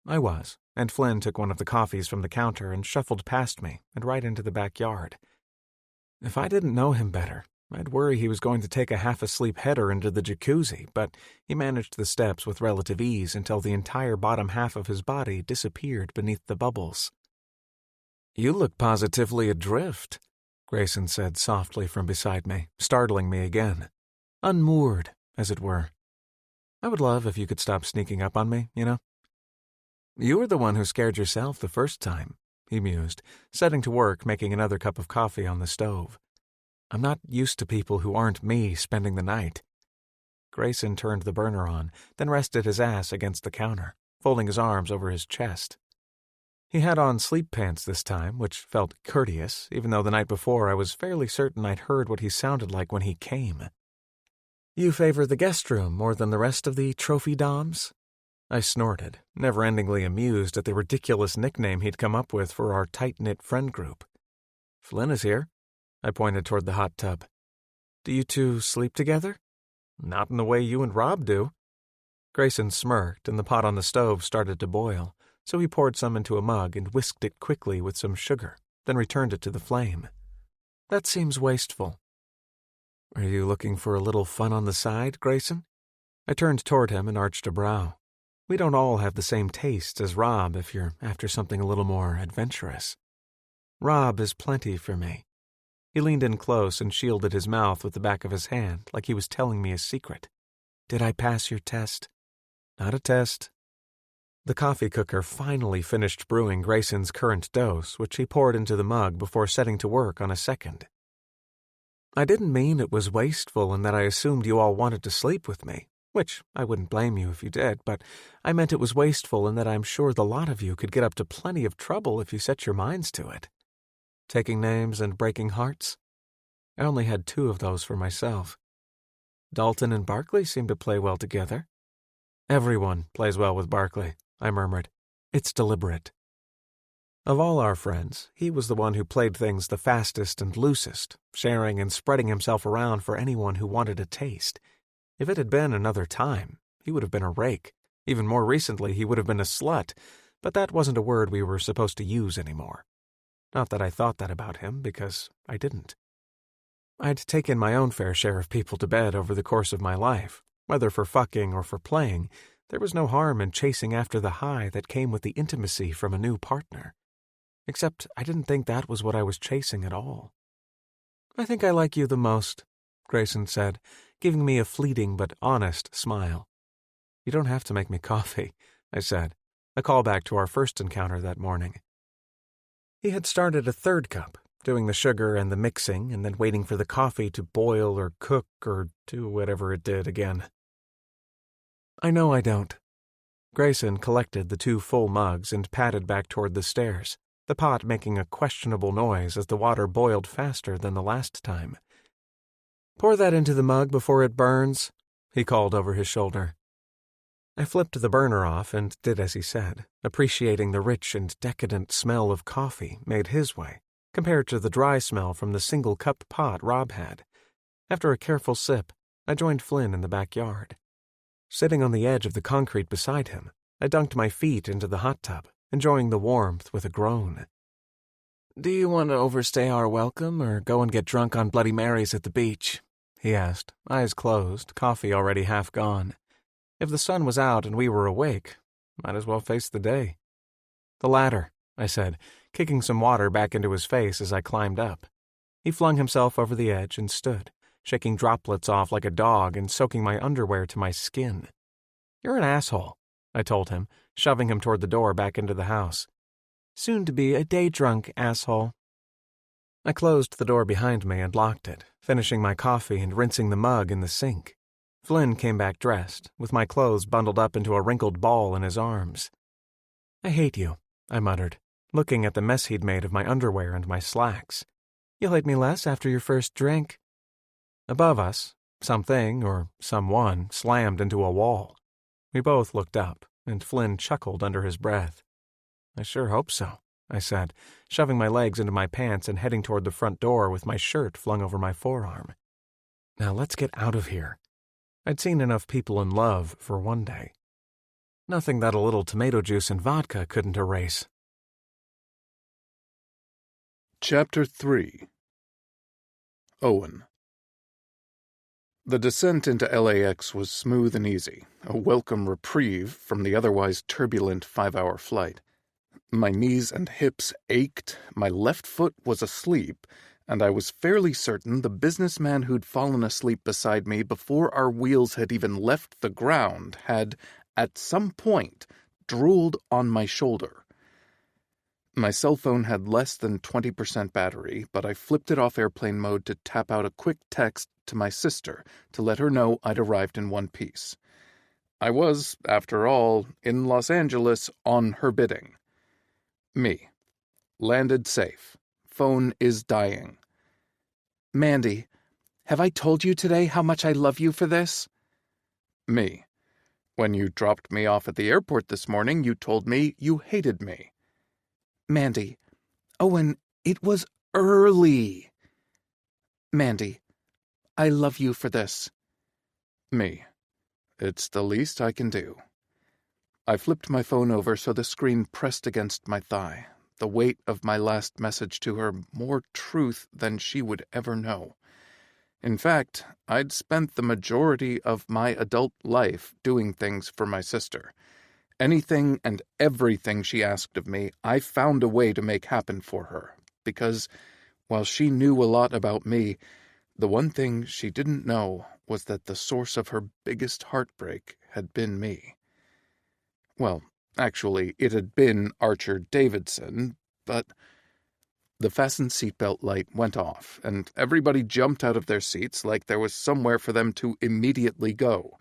A: I was, and Flynn took one of the coffees from the counter and shuffled past me and right into the backyard. If I didn't know him better, I'd worry he was going to take a half-asleep header into the jacuzzi, but he managed the steps with relative ease until the entire bottom half of his body disappeared beneath the bubbles. "You look positively adrift," Grayson said softly from beside me, startling me again. Unmoored, as it were. I would love if you could stop sneaking up on me, you know? "You were the one who scared yourself the first time," he mused, setting to work making another cup of coffee on the stove. "I'm not used to people who aren't me spending the night." Grayson turned the burner on, then rested his ass against the counter, folding his arms over his chest. He had on sleep pants this time, which felt courteous, even though the night before I was fairly certain I'd heard what he sounded like when he came. "You favor the guest room more than the rest of the trophy doms?" I snorted, never-endingly amused at the ridiculous nickname he'd come up with for our tight-knit friend group. "Flynn is here." I pointed toward the hot tub. "Do you two sleep together?" "Not in the way you and Rob do." Grayson smirked, and the pot on the stove started to boil, so he poured some into a mug and whisked it quickly with some sugar, then returned it to the flame. "That seems wasteful." "Are you looking for a little fun on the side, Grayson?" I turned toward him and arched a brow. We don't all have the same tastes as Rob if you're after something a little more adventurous. Rob is plenty for me. He leaned in close and shielded his mouth with the back of his hand like he was telling me a secret. "Did I pass your test?" "Not a test." The coffee cooker finally finished brewing Grayson's current dose, which he poured into the mug before setting to work on a second. "I didn't mean it was wasteful in that I assumed you all wanted to sleep with me, which I wouldn't blame you if you did, but I meant it was wasteful in that I'm sure the lot of you could get up to plenty of trouble if you set your minds to it. Taking names and breaking hearts? I only had 2 of those for myself. Dalton and Barkley seem to play well together." "Everyone plays well with Barkley," I murmured. "It's deliberate." Of all our friends, he was the one who played things the fastest and loosest, sharing and spreading himself around for anyone who wanted a taste. If it had been another time, he would have been a rake. Even more recently, he would have been a slut, but that wasn't a word we were supposed to use anymore. Not that I thought that about him, because I didn't. I'd taken my own fair share of people to bed over the course of my life, whether for fucking or for playing. There was no harm in chasing after the high that came with the intimacy from a new partner. Except I didn't think that was what I was chasing at all. "I think I like you the most," Grayson said, giving me a fleeting but honest smile. "You don't have to make me coffee," I said, a callback to our first encounter that morning. He had started a third cup, doing the sugar and the mixing and then waiting for the coffee to boil or cook or do whatever it did again. "I know I don't." Grayson collected the 2 full mugs and padded back toward the stairs, the pot making a questionable noise as the water boiled faster than the last time. "Pour that into the mug before it burns," he called over his shoulder. I flipped the burner off and did as he said, appreciating the rich and decadent smell of coffee made his way, compared to the dry smell from the single-cup pot Rob had. After a careful sip, I joined Flynn in the backyard. Sitting on the edge of the concrete beside him, I dunked my feet into the hot tub, enjoying the warmth with a groan. "Do you want to overstay our welcome or go and get drunk on Bloody Marys at the beach?" he asked, eyes closed, coffee already half gone. If the sun was out and we were awake, might as well face the day. "The latter," I said, kicking some water back into his face as I climbed up. He flung himself over the edge and stood, shaking droplets off like a dog and soaking my underwear to my skin. "You're an asshole," I told him, shoving him toward the door back into the house. "Soon to be a day-drunk asshole." I closed the door behind me and locked it, finishing my coffee and rinsing the mug in the sink. Flynn came back dressed, with my clothes bundled up into a wrinkled ball in his arms. "I hate you," I muttered, looking at the mess he'd made of my underwear and my slacks. "You'll hate me less after your first drink." Above us, something or someone slammed into a wall. We both looked up, and Flynn chuckled under his breath. "I sure hope so," I said, shoving my legs into my pants and heading toward the front door with my shirt flung over my forearm. "Now let's get out of here." I'd seen enough people in love for one day. Nothing that a little tomato juice and vodka couldn't erase.
B: Chapter 3. Owen. The descent into LAX was smooth and easy, a welcome reprieve from the otherwise turbulent 5-hour flight. My knees and hips ached, my left foot was asleep, and I was fairly certain the businessman who'd fallen asleep beside me before our wheels had even left the ground had, at some point, drooled on my shoulder. My cell phone had less than 20% battery, but I flipped it off airplane mode to tap out a quick text to my sister to let her know I'd arrived in one piece. I was, after all, in Los Angeles on her bidding. Me. Landed safe. Phone is dying. Mandy, have I told you today how much I love you for this? Me. When you dropped me off at the airport this morning, you told me you hated me. Mandy. Owen, it was early. Mandy. I love you for this. Me. It's the least I can do. I flipped my phone over so the screen pressed against my thigh. The weight of my last message to her more truth than she would ever know. In fact, I'd spent the majority of my adult life doing things for my sister. Anything and everything she asked of me, I found a way to make happen for her, because, while she knew a lot about me, the one thing she didn't know was that the source of her biggest heartbreak had been me. Well, actually, it had been Archer Davidson, but the fastened seatbelt light went off, and everybody jumped out of their seats like there was somewhere for them to immediately go.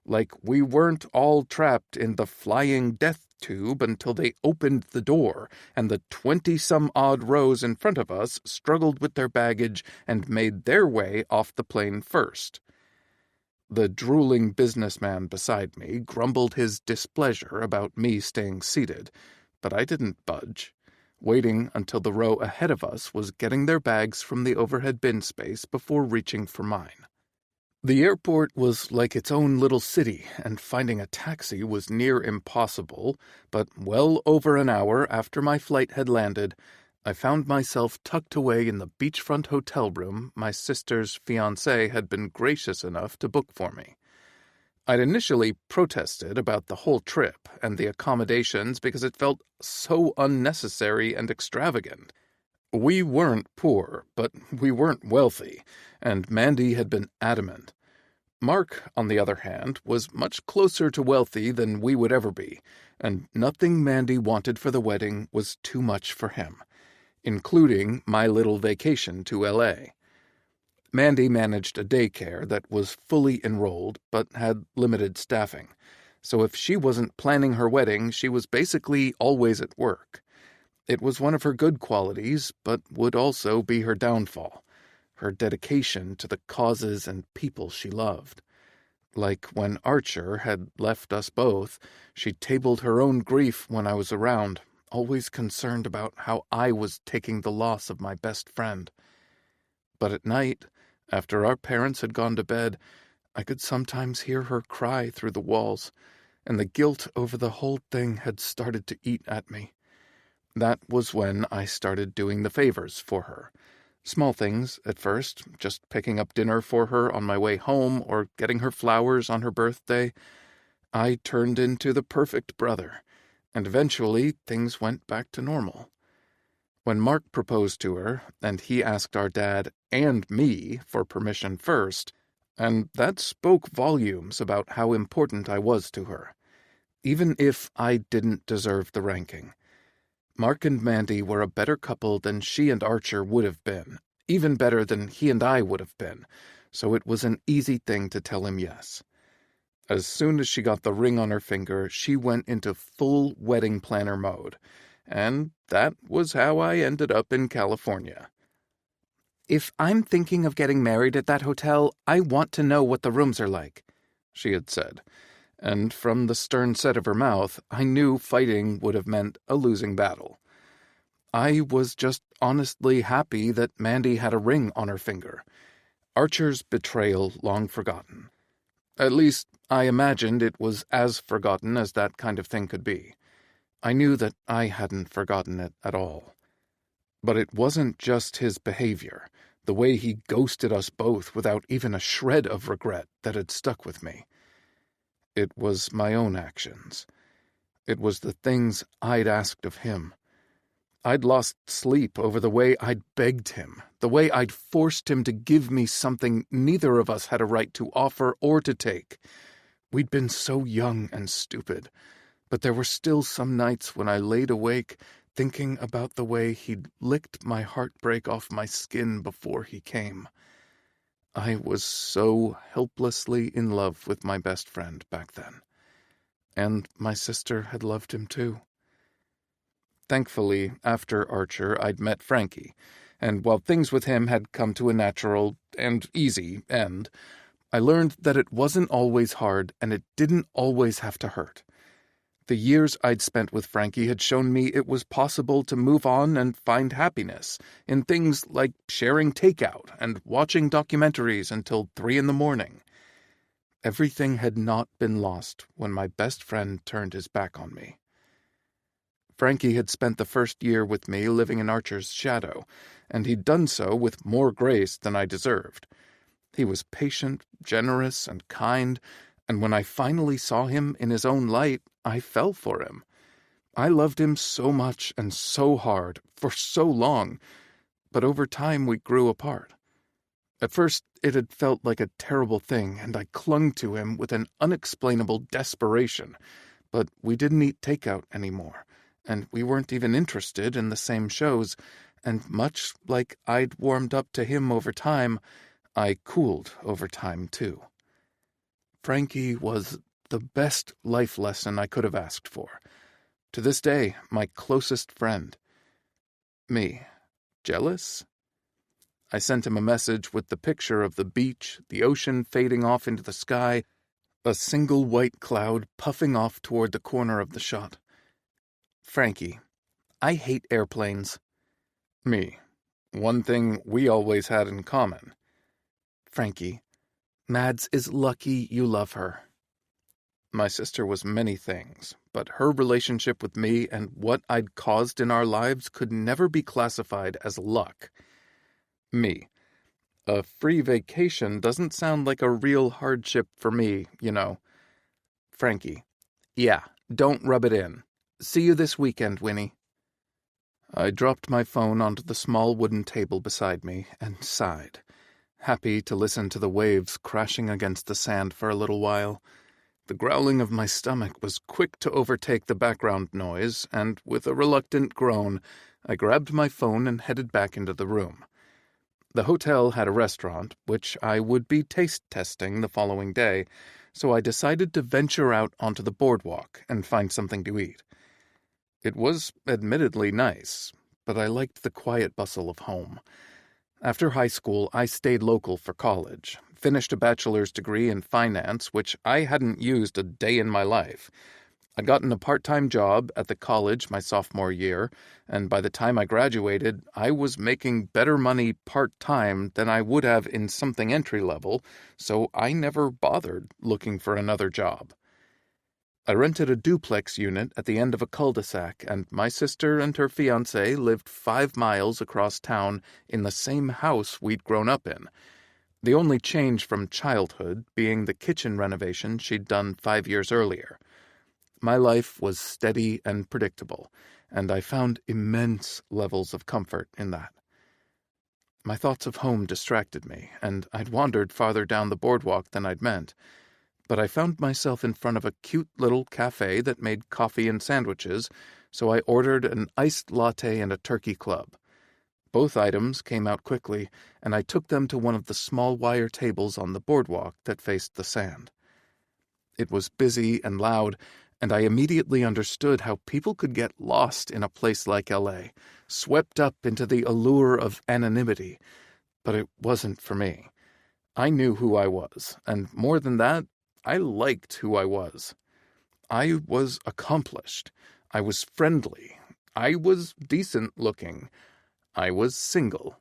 B: Like we weren't all trapped in the flying death tube until they opened the door, and the 20-some-odd rows in front of us struggled with their baggage and made their way off the plane first. The drooling businessman beside me grumbled his displeasure about me staying seated, but I didn't budge, waiting until the row ahead of us was getting their bags from the overhead bin space before reaching for mine. The airport was like its own little city, and finding a taxi was near impossible, but well over an hour after my flight had landed, I found myself tucked away in the beachfront hotel room my sister's fiancé had been gracious enough to book for me. I'd initially protested about the whole trip and the accommodations because it felt so unnecessary and extravagant. We weren't poor, but we weren't wealthy, and Mandy had been adamant. Mark, on the other hand, was much closer to wealthy than we would ever be, and nothing Mandy wanted for the wedding was too much for him, including my little vacation to L.A. Mandy managed a daycare that was fully enrolled but had limited staffing, so if she wasn't planning her wedding, she was basically always at work. It was one of her good qualities, but would also be her downfall. Her dedication to the causes and people she loved. Like when Archer had left us both, she tabled her own grief when I was around, always concerned about how I was taking the loss of my best friend. But at night, after our parents had gone to bed, I could sometimes hear her cry through the walls, and the guilt over the whole thing had started to eat at me. That was when I started doing the favors for her. Small things at first, just picking up dinner for her on my way home or getting her flowers on her birthday. I turned into the perfect brother, and eventually things went back to normal. When Mark proposed to her, and he asked our dad and me for permission first, and that spoke volumes about how important I was to her, even if I didn't deserve the ranking. Mark and Mandy were a better couple than she and Archer would have been, even better than he and I would have been, so it was an easy thing to tell him yes. As soon as she got the ring on her finger, she went into full wedding planner mode, and that was how I ended up in California. "If I'm thinking of getting married at that hotel, I want to know what the rooms are like," she had said. And from the stern set of her mouth, I knew fighting would have meant a losing battle. I was just honestly happy that Mandy had a ring on her finger. Archer's betrayal long forgotten. At least, I imagined it was as forgotten as that kind of thing could be. I knew that I hadn't forgotten it at all. But it wasn't just his behavior, the way he ghosted us both without even a shred of regret, that had stuck with me. It was my own actions. It was the things I'd asked of him. I'd lost sleep over the way I'd begged him, the way I'd forced him to give me something neither of us had a right to offer or to take. We'd been so young and stupid, but there were still some nights when I laid awake thinking about the way he'd licked my heartbreak off my skin before he came. I was so helplessly in love with my best friend back then. And my sister had loved him too. Thankfully, after Archer, I'd met Frankie, and while things with him had come to a natural and easy end, I learned that it wasn't always hard and it didn't always have to hurt. The years I'd spent with Frankie had shown me it was possible to move on and find happiness in things like sharing takeout and watching documentaries until 3 a.m. Everything had not been lost when my best friend turned his back on me. Frankie had spent the first year with me living in Archer's shadow, and he'd done so with more grace than I deserved. He was patient, generous, and kind, and when I finally saw him in his own light, I fell for him. I loved him so much and so hard, for so long, but over time we grew apart. At first, it had felt like a terrible thing, and I clung to him with an unexplainable desperation, but we didn't eat takeout anymore, and we weren't even interested in the same shows, and much like I'd warmed up to him over time, I cooled over time too. Frankie was the best life lesson I could have asked for. To this day, my closest friend. Me. Jealous? I sent him a message with the picture of the beach, the ocean fading off into the sky, a single white cloud puffing off toward the corner of the shot. Frankie, I hate airplanes. Me. One thing we always had in common. Frankie, Mads is lucky you love her. My sister was many things, but her relationship with me and what I'd caused in our lives could never be classified as luck. Me. A free vacation doesn't sound like a real hardship for me, you know. Frankie. Yeah, don't rub it in. See you this weekend, Winnie. I dropped my phone onto the small wooden table beside me and sighed, happy to listen to the waves crashing against the sand for a little while. The growling of my stomach was quick to overtake the background noise, and with a reluctant groan, I grabbed my phone and headed back into the room. The hotel had a restaurant, which I would be taste testing the following day, so I decided to venture out onto the boardwalk and find something to eat. It was admittedly nice, but I liked the quiet bustle of home. After high school, I stayed local for college, finished a bachelor's degree in finance, which I hadn't used a day in my life. I'd gotten a part-time job at the college my sophomore year, and by the time I graduated, I was making better money part-time than I would have in something entry-level, so I never bothered looking for another job. I rented a duplex unit at the end of a cul-de-sac, and my sister and her fiancé lived 5 miles across town in the same house we'd grown up in. The only change from childhood being the kitchen renovation she'd done 5 years earlier. My life was steady and predictable, and I found immense levels of comfort in that. My thoughts of home distracted me, and I'd wandered farther down the boardwalk than I'd meant. But I found myself in front of a cute little cafe that made coffee and sandwiches, so I ordered an iced latte and a turkey club. Both items came out quickly, and I took them to one of the small wire tables on the boardwalk that faced the sand. It was busy and loud, and I immediately understood how people could get lost in a place like L.A., swept up into the allure of anonymity. But it wasn't for me. I knew who I was, and more than that, I liked who I was. I was accomplished. I was friendly. I was decent-looking. I was single.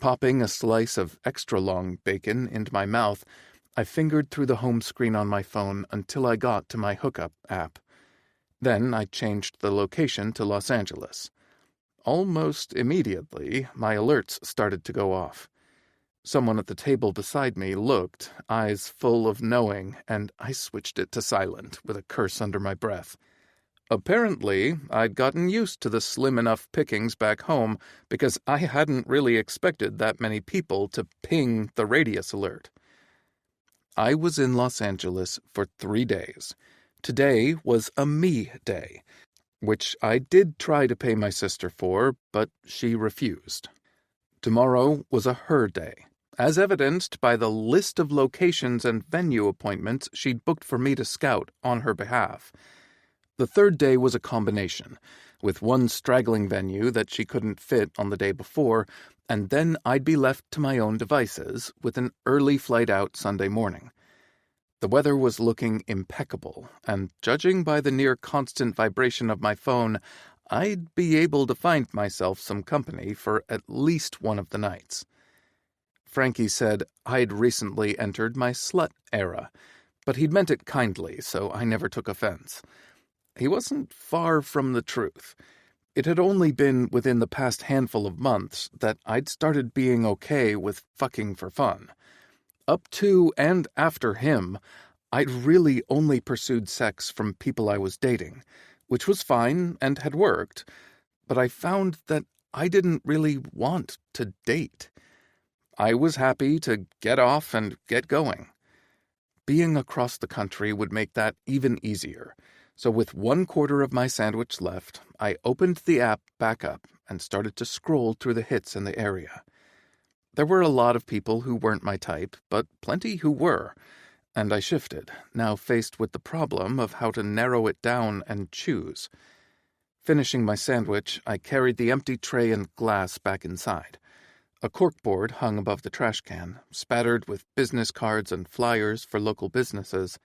B: Popping a slice of extra-long bacon into my mouth, I fingered through the home screen on my phone until I got to my hookup app. Then I changed the location to Los Angeles. Almost immediately, my alerts started to go off. Someone at the table beside me looked, eyes full of knowing, and I switched it to silent with a curse under my breath. Apparently, I'd gotten used to the slim enough pickings back home because I hadn't really expected that many people to ping the radius alert. I was in Los Angeles for 3 days. Today was a me day, which I did try to pay my sister for, but she refused. Tomorrow was a her day, as evidenced by the list of locations and venue appointments she'd booked for me to scout on her behalf. The third day was a combination, with one straggling venue that she couldn't fit on the day before, and then I'd be left to my own devices with an early flight out Sunday morning. The weather was looking impeccable, and judging by the near-constant vibration of my phone, I'd be able to find myself some company for at least one of the nights. Frankie said I'd recently entered my slut era, but he'd meant it kindly, so I never took offense. He wasn't far from the truth. It had only been within the past handful of months that I'd started being okay with fucking for fun. Up to and after him, I'd really only pursued sex from people I was dating, which was fine and had worked, but I found that I didn't really want to date. I was happy to get off and get going. Being across the country would make that even easier. So with 1/4 of my sandwich left, I opened the app back up and started to scroll through the hits in the area. There were a lot of people who weren't my type, but plenty who were, and I shifted, now faced with the problem of how to narrow it down and choose. Finishing my sandwich, I carried the empty tray and glass back inside. A corkboard hung above the trash can, spattered with business cards and flyers for local businesses.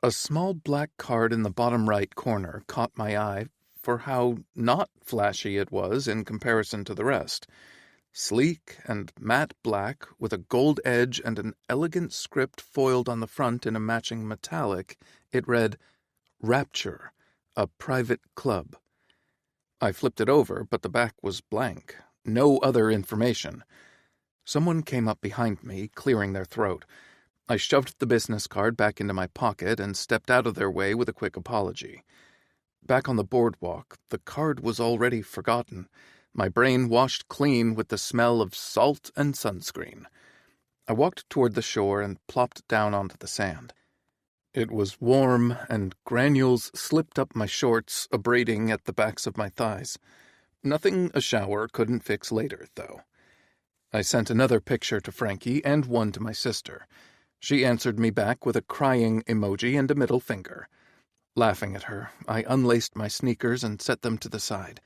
B: A small black card in the bottom right corner caught my eye for how not flashy it was in comparison to the rest. Sleek and matte black, with a gold edge and an elegant script foiled on the front in a matching metallic, it read, "Rapture, a private club." I flipped it over, but the back was blank. No other information. Someone came up behind me, clearing their throat. I shoved the business card back into my pocket and stepped out of their way with a quick apology. Back on the boardwalk, the card was already forgotten, my brain washed clean with the smell of salt and sunscreen. I walked toward the shore and plopped down onto the sand. It was warm, and granules slipped up my shorts, abrading at the backs of my thighs. Nothing a shower couldn't fix later, though. I sent another picture to Frankie and one to my sister. She answered me back with a crying emoji and a middle finger. Laughing at her, I unlaced my sneakers and set them to the side,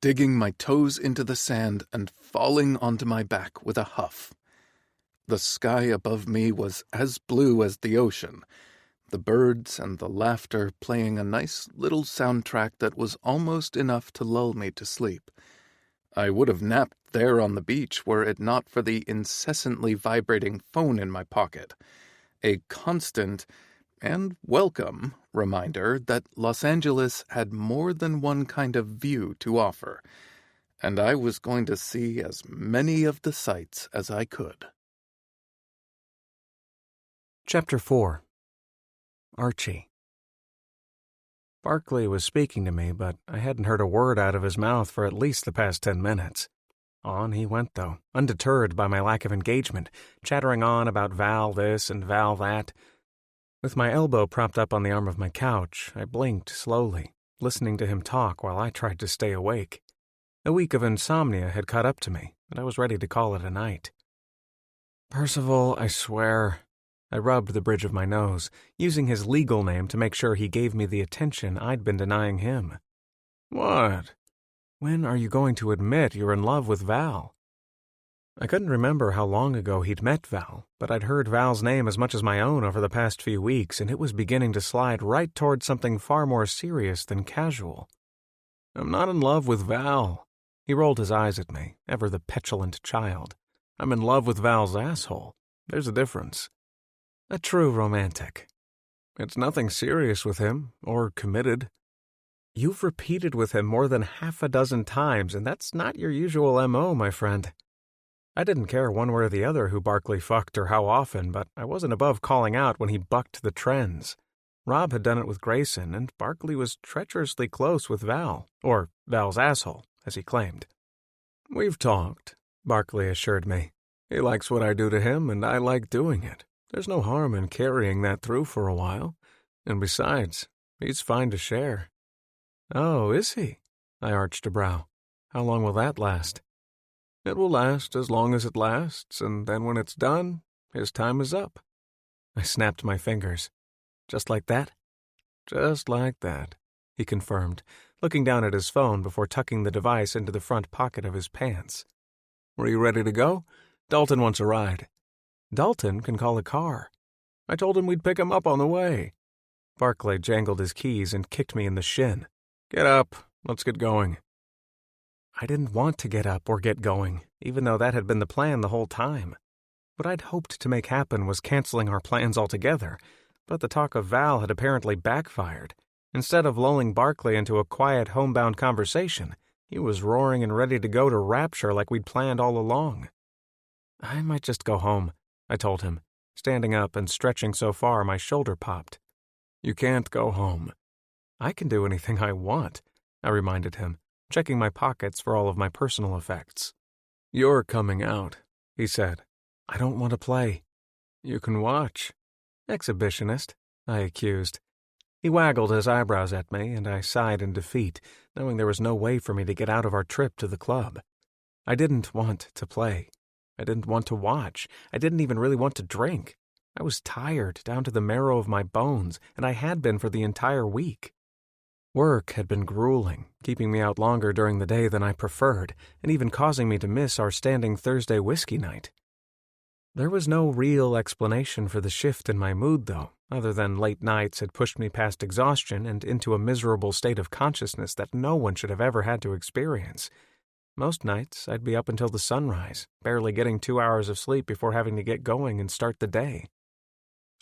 B: digging my toes into the sand and falling onto my back with a huff. The sky above me was as blue as the ocean, the birds and the laughter playing a nice little soundtrack that was almost enough to lull me to sleep. I would have napped there on the beach were it not for the incessantly vibrating phone in my pocket, a constant and welcome reminder that Los Angeles had more than one kind of view to offer, and I was going to see as many of the sights as I could.
A: Chapter 4. Archie. Barkley was speaking to me, but I hadn't heard a word out of his mouth for at least the past 10 minutes. On he went, though, undeterred by my lack of engagement, chattering on about Val this and Val that. With my elbow propped up on the arm of my couch, I blinked slowly, listening to him talk while I tried to stay awake. A week of insomnia had caught up to me, and I was ready to call it a night. Percival, I swear. I rubbed the bridge of my nose, using his legal name to make sure he gave me the attention I'd been denying him. What? When are you going to admit you're in love with Val? I couldn't remember how long ago he'd met Val, but I'd heard Val's name as much as my own over the past few weeks, and it was beginning to slide right toward something far more serious than casual. I'm not in love with Val. He rolled his eyes at me, ever the petulant child. I'm in love with Val's asshole. There's a difference. A true romantic. It's nothing serious with him, or committed. You've repeated with him more than half a dozen times, and that's not your usual M.O., my friend. I didn't care one way or the other who Barkley fucked or how often, but I wasn't above calling out when he bucked the trends. Rob had done it with Grayson, and Barkley was treacherously close with Val, or Val's asshole, as he claimed. We've talked, Barkley assured me. He likes what I do to him, and I like doing it. There's no harm in carrying that through for a while. And besides, he's fine to share. Oh, is he? I arched a brow. How long will that last? It will last as long as it lasts, and then when it's done, his time is up. I snapped my fingers. Just like that? Just like that, he confirmed, looking down at his phone before tucking the device into the front pocket of his pants. Were you ready to go? Dalton wants a ride. Dalton can call a car. I told him we'd pick him up on the way. Barkley jangled his keys and kicked me in the shin. Get up. Let's get going. I didn't want to get up or get going, even though that had been the plan the whole time. What I'd hoped to make happen was canceling our plans altogether, but the talk of Val had apparently backfired. Instead of lulling Barkley into a quiet, homebound conversation, he was roaring and ready to go to rapture like we'd planned all along. I might just go home, I told him, standing up and stretching so far my shoulder popped. You can't go home. I can do anything I want, I reminded him, checking my pockets for all of my personal effects. You're coming out, he said. I don't want to play. You can watch. Exhibitionist, I accused. He waggled his eyebrows at me, and I sighed in defeat, knowing there was no way for me to get out of our trip to the club. I didn't want to play. I didn't want to watch. I didn't even really want to drink. I was tired down to the marrow of my bones, and I had been for the entire week. Work had been grueling, keeping me out longer during the day than I preferred, and even causing me to miss our standing Thursday whiskey night. There was no real explanation for the shift in my mood, though, other than late nights had pushed me past exhaustion and into a miserable state of consciousness that no one should have ever had to experience. Most nights, I'd be up until the sunrise, barely getting 2 hours of sleep before having to get going and start the day.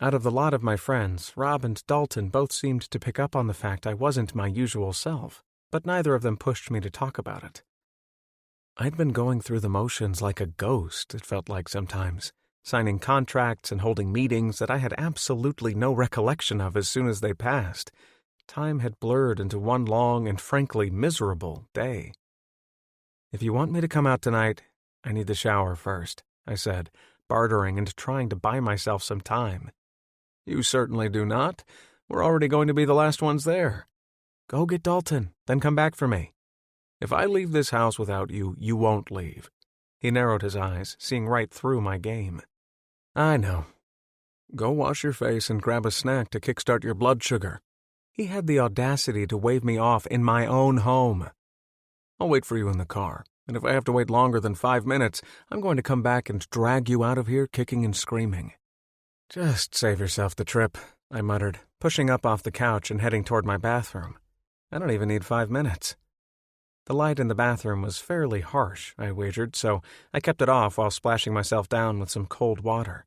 A: Out of the lot of my friends, Rob and Dalton both seemed to pick up on the fact I wasn't my usual self, but neither of them pushed me to talk about it. I'd been going through the motions like a ghost, it felt like sometimes, signing contracts and holding meetings that I had absolutely no recollection of as soon as they passed. Time had blurred into one long and frankly miserable day. "If you want me to come out tonight, I need the shower first," I said, bartering and trying to buy myself some time. "You certainly do not. We're already going to be the last ones there. Go get Dalton, then come back for me. If I leave this house without you, you won't leave." He narrowed his eyes, seeing right through my game. "I know. Go wash your face and grab a snack to kickstart your blood sugar." He had the audacity to wave me off in my own home. "I'll wait for you in the car, and if I have to wait longer than 5 minutes, I'm going to come back and drag you out of here kicking and screaming." "Just save yourself the trip," I muttered, pushing up off the couch and heading toward my bathroom. I don't even need 5 minutes. The light in the bathroom was fairly harsh, I wagered, so I kept it off while splashing myself down with some cold water.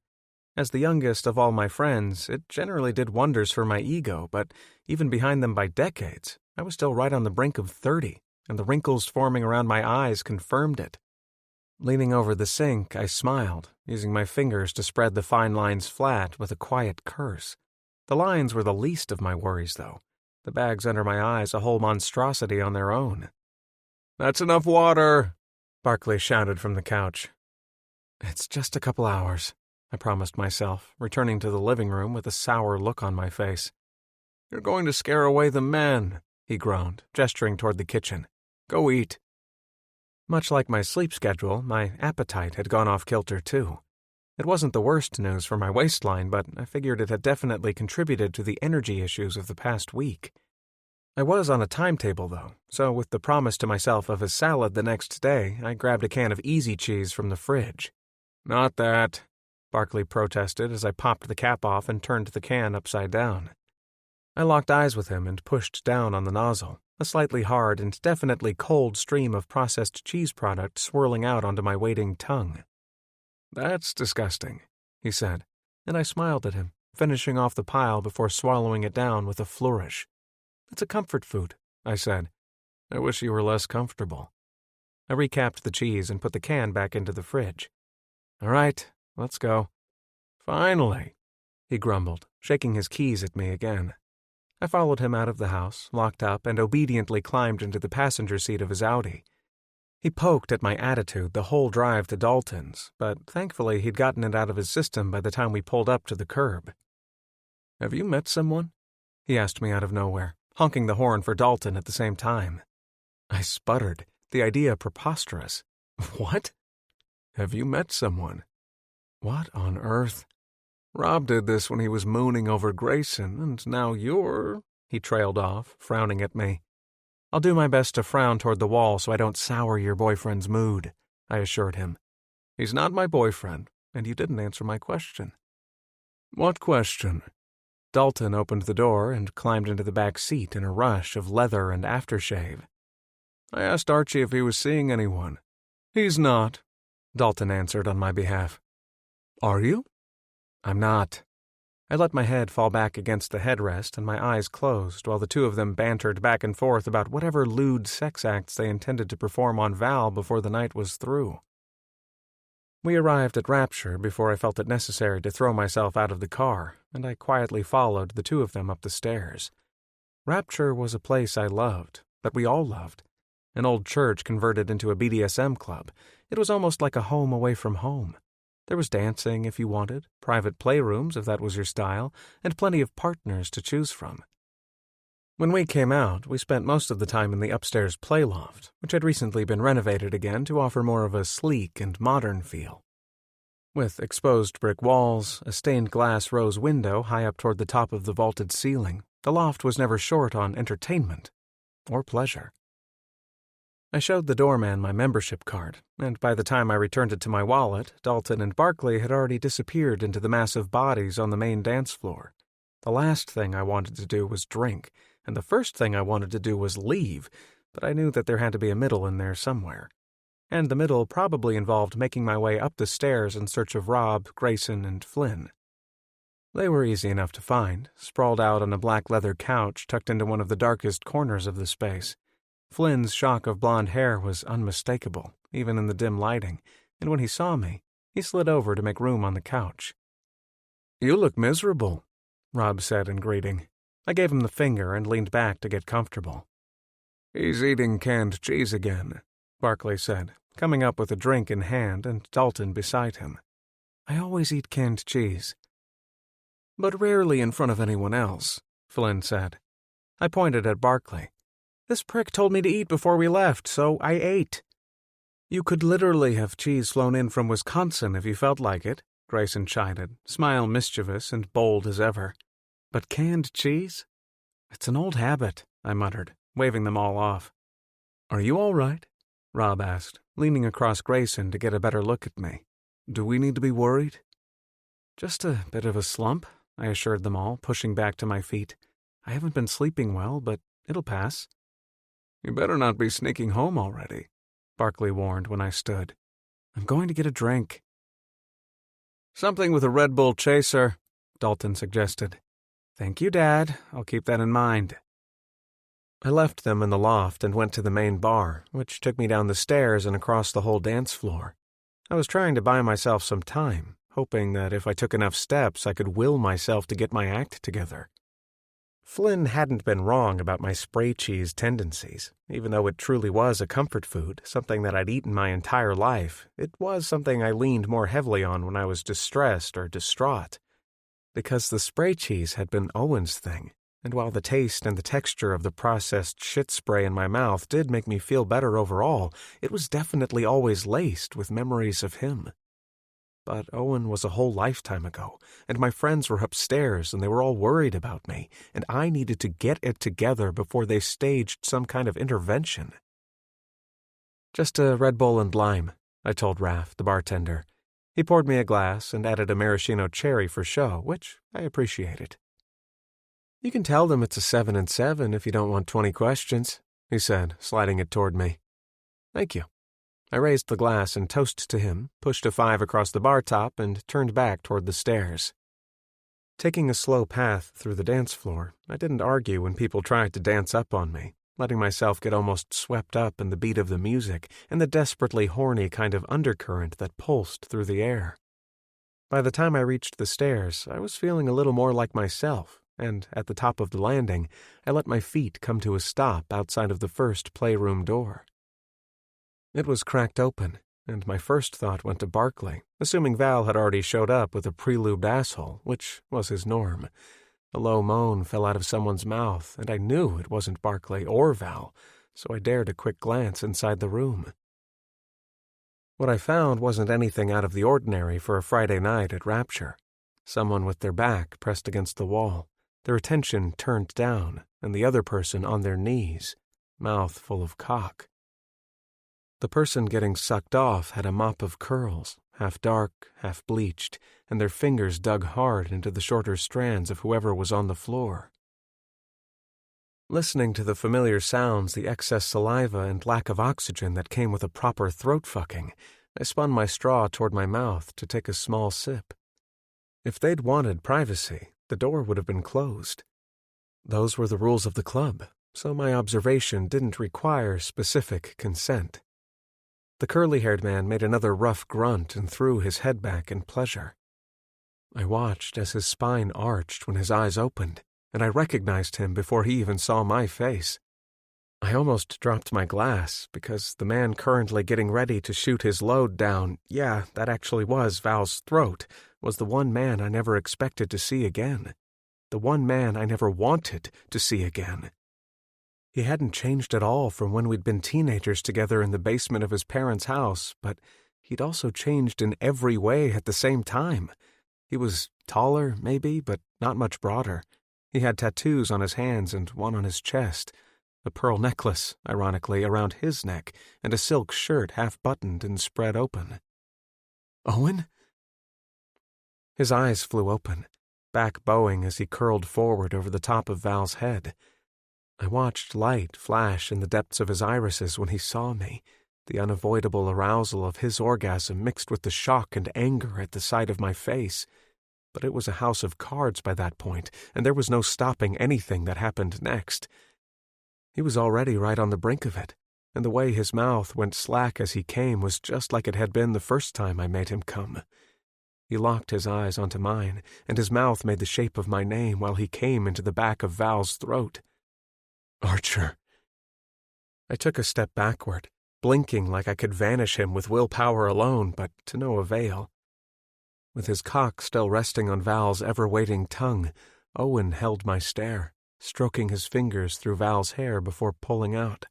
A: As the youngest of all my friends, it generally did wonders for my ego, but even behind them by decades, I was still right on the brink of 30, and the wrinkles forming around my eyes confirmed it. Leaning over the sink, I smiled, using my fingers to spread the fine lines flat with a quiet curse. The lines were the least of my worries, though. The bags under my eyes a whole monstrosity on their own. "That's enough water," Barkley shouted from the couch. "It's just a couple hours," I promised myself, returning to the living room with a sour look on my face. "You're going to scare away the men," he groaned, gesturing toward the kitchen. "Go eat." Much like my sleep schedule, my appetite had gone off kilter too. It wasn't the worst news for my waistline, but I figured it had definitely contributed to the energy issues of the past week. I was on a timetable, though, so with the promise to myself of a salad the next day, I grabbed a can of Easy Cheese from the fridge. "Not that," Barkley protested as I popped the cap off and turned the can upside down. I locked eyes with him and pushed down on the nozzle, a slightly hard and definitely cold stream of processed cheese product swirling out onto my waiting tongue. "That's disgusting," he said, and I smiled at him, finishing off the pile before swallowing it down with a flourish. "It's a comfort food," I said. "I wish you were less comfortable." I recapped the cheese and put the can back into the fridge. "All right, let's go." "Finally," he grumbled, shaking his keys at me again. I followed him out of the house, locked up, and obediently climbed into the passenger seat of his Audi. He poked at my attitude the whole drive to Dalton's, but thankfully he'd gotten it out of his system by the time we pulled up to the curb. "Have you met someone?" he asked me out of nowhere, honking the horn for Dalton at the same time. I sputtered, the idea preposterous. "What?" "Have you met someone?" "What on earth?" "Rob did this when he was mooning over Grayson, and now you're—" He trailed off, frowning at me. "I'll do my best to frown toward the wall so I don't sour your boyfriend's mood," I assured him. "He's not my boyfriend, and you didn't answer my question." "What question?" Dalton opened the door and climbed into the back seat in a rush of leather and aftershave. "I asked Archie if he was seeing anyone." "He's not," Dalton answered on my behalf. "Are you?" "I'm not." I let my head fall back against the headrest and my eyes closed while the two of them bantered back and forth about whatever lewd sex acts they intended to perform on Val before the night was through. We arrived at Rapture before I felt it necessary to throw myself out of the car, and I quietly followed the two of them up the stairs. Rapture was a place I loved, that we all loved. An old church converted into a BDSM club. It was almost like a home away from home. There was dancing if you wanted, private playrooms if that was your style, and plenty of partners to choose from. When we came out, we spent most of the time in the upstairs playloft, which had recently been renovated again to offer more of a sleek and modern feel. With exposed brick walls, a stained glass rose window high up toward the top of the vaulted ceiling, the loft was never short on entertainment or pleasure. I showed the doorman my membership card, and by the time I returned it to my wallet, Dalton and Barkley had already disappeared into the massive bodies on the main dance floor. The last thing I wanted to do was drink, and the first thing I wanted to do was leave, but I knew that there had to be a middle in there somewhere. And the middle probably involved making my way up the stairs in search of Rob, Grayson, and Flynn. They were easy enough to find, sprawled out on a black leather couch tucked into one of the darkest corners of the space. Flynn's shock of blonde hair was unmistakable, even in the dim lighting, and when he saw me, He slid over to make room on the couch. "You look miserable," Rob said in greeting. I gave him the finger and leaned back to get comfortable. "He's eating canned cheese again," Barclay said, coming up with a drink in hand and Dalton beside him. "I always eat canned cheese." "But rarely in front of anyone else," Flynn said. I pointed at Barclay. "This prick told me to eat before we left, so I ate." "You could literally have cheese flown in from Wisconsin if you felt like it," Grayson chided, smile mischievous and bold as ever. "But canned cheese? It's an old habit," I muttered, waving them all off. "Are you all right?" Rob asked, leaning across Grayson to get a better look at me. "Do we need to be worried?" "Just a bit of a slump," I assured them all, pushing back to my feet. "I haven't been sleeping well, but it'll pass." "You better not be sneaking home already," Barclay warned when I stood. "I'm going to get a drink." "Something with a Red Bull chaser," Dalton suggested. "Thank you, Dad. I'll keep that in mind." I left them in the loft and went to the main bar, which took me down the stairs and across the whole dance floor. I was trying to buy myself some time, hoping that if I took enough steps I could will myself to get my act together. Flynn hadn't been wrong about my spray cheese tendencies. Even though it truly was a comfort food, something that I'd eaten my entire life, it was something I leaned more heavily on when I was distressed or distraught. Because the spray cheese had been Owen's thing, and while the taste and the texture of the processed shit spray in my mouth did make me feel better overall, it was definitely always laced with memories of him. But Owen was a whole lifetime ago, and my friends were upstairs and they were all worried about me, and I needed to get it together before they staged some kind of intervention. "Just a Red Bull and lime," I told Raph, the bartender. He poured me a glass and added a maraschino cherry for show, which I appreciated. "You can tell them it's a 7 and 7 if you don't want 20 questions," he said, sliding it toward me. "Thank you." I raised the glass and toast to him, pushed a 5 across the bar top, and turned back toward the stairs. Taking a slow path through the dance floor, I didn't argue when people tried to dance up on me, letting myself get almost swept up in the beat of the music and the desperately horny kind of undercurrent that pulsed through the air. By the time I reached the stairs, I was feeling a little more like myself, and at the top of the landing, I let my feet come to a stop outside of the first playroom door. It was cracked open, and my first thought went to Barclay, assuming Val had already showed up with a pre-lubed asshole, which was his norm. A low moan fell out of someone's mouth, and I knew it wasn't Barclay or Val, so I dared a quick glance inside the room. What I found wasn't anything out of the ordinary for a Friday night at Rapture. Someone with their back pressed against the wall, their attention turned down, and the other person on their knees, mouth full of cock. The person getting sucked off had a mop of curls, half dark, half bleached, and their fingers dug hard into the shorter strands of whoever was on the floor. Listening to the familiar sounds, the excess saliva and lack of oxygen that came with a proper throat fucking, I spun my straw toward my mouth to take a small sip. If they'd wanted privacy, the door would have been closed. Those were the rules of the club, so my observation didn't require specific consent. The curly-haired man made another rough grunt and threw his head back in pleasure. I watched as his spine arched when his eyes opened, and I recognized him before he even saw my face. I almost dropped my glass, because the man currently getting ready to shoot his load down, yeah, that actually was Val's throat, was the one man I never expected to see again. The one man I never wanted to see again. He hadn't changed at all from when we'd been teenagers together in the basement of his parents' house, but he'd also changed in every way at the same time. He was taller, maybe, but not much broader. He had tattoos on his hands and one on his chest, a pearl necklace, ironically, around his neck, and a silk shirt half-buttoned and spread open. "Owen?" His eyes flew open, back bowing as he curled forward over the top of Val's head. I watched light flash in the depths of his irises when he saw me, the unavoidable arousal of his orgasm mixed with the shock and anger at the sight of my face. But it was a house of cards by that point, and there was no stopping anything that happened next. He was already right on the brink of it, and the way his mouth went slack as he came was just like it had been the first time I made him come. He locked his eyes onto mine, and his mouth made the shape of my name while he came into the back of Val's throat. Archer. I took a step backward, blinking like I could vanish him with willpower alone, but to no avail. With his cock still resting on Val's ever-waiting tongue, Owen held my stare, stroking his fingers through Val's hair before pulling out.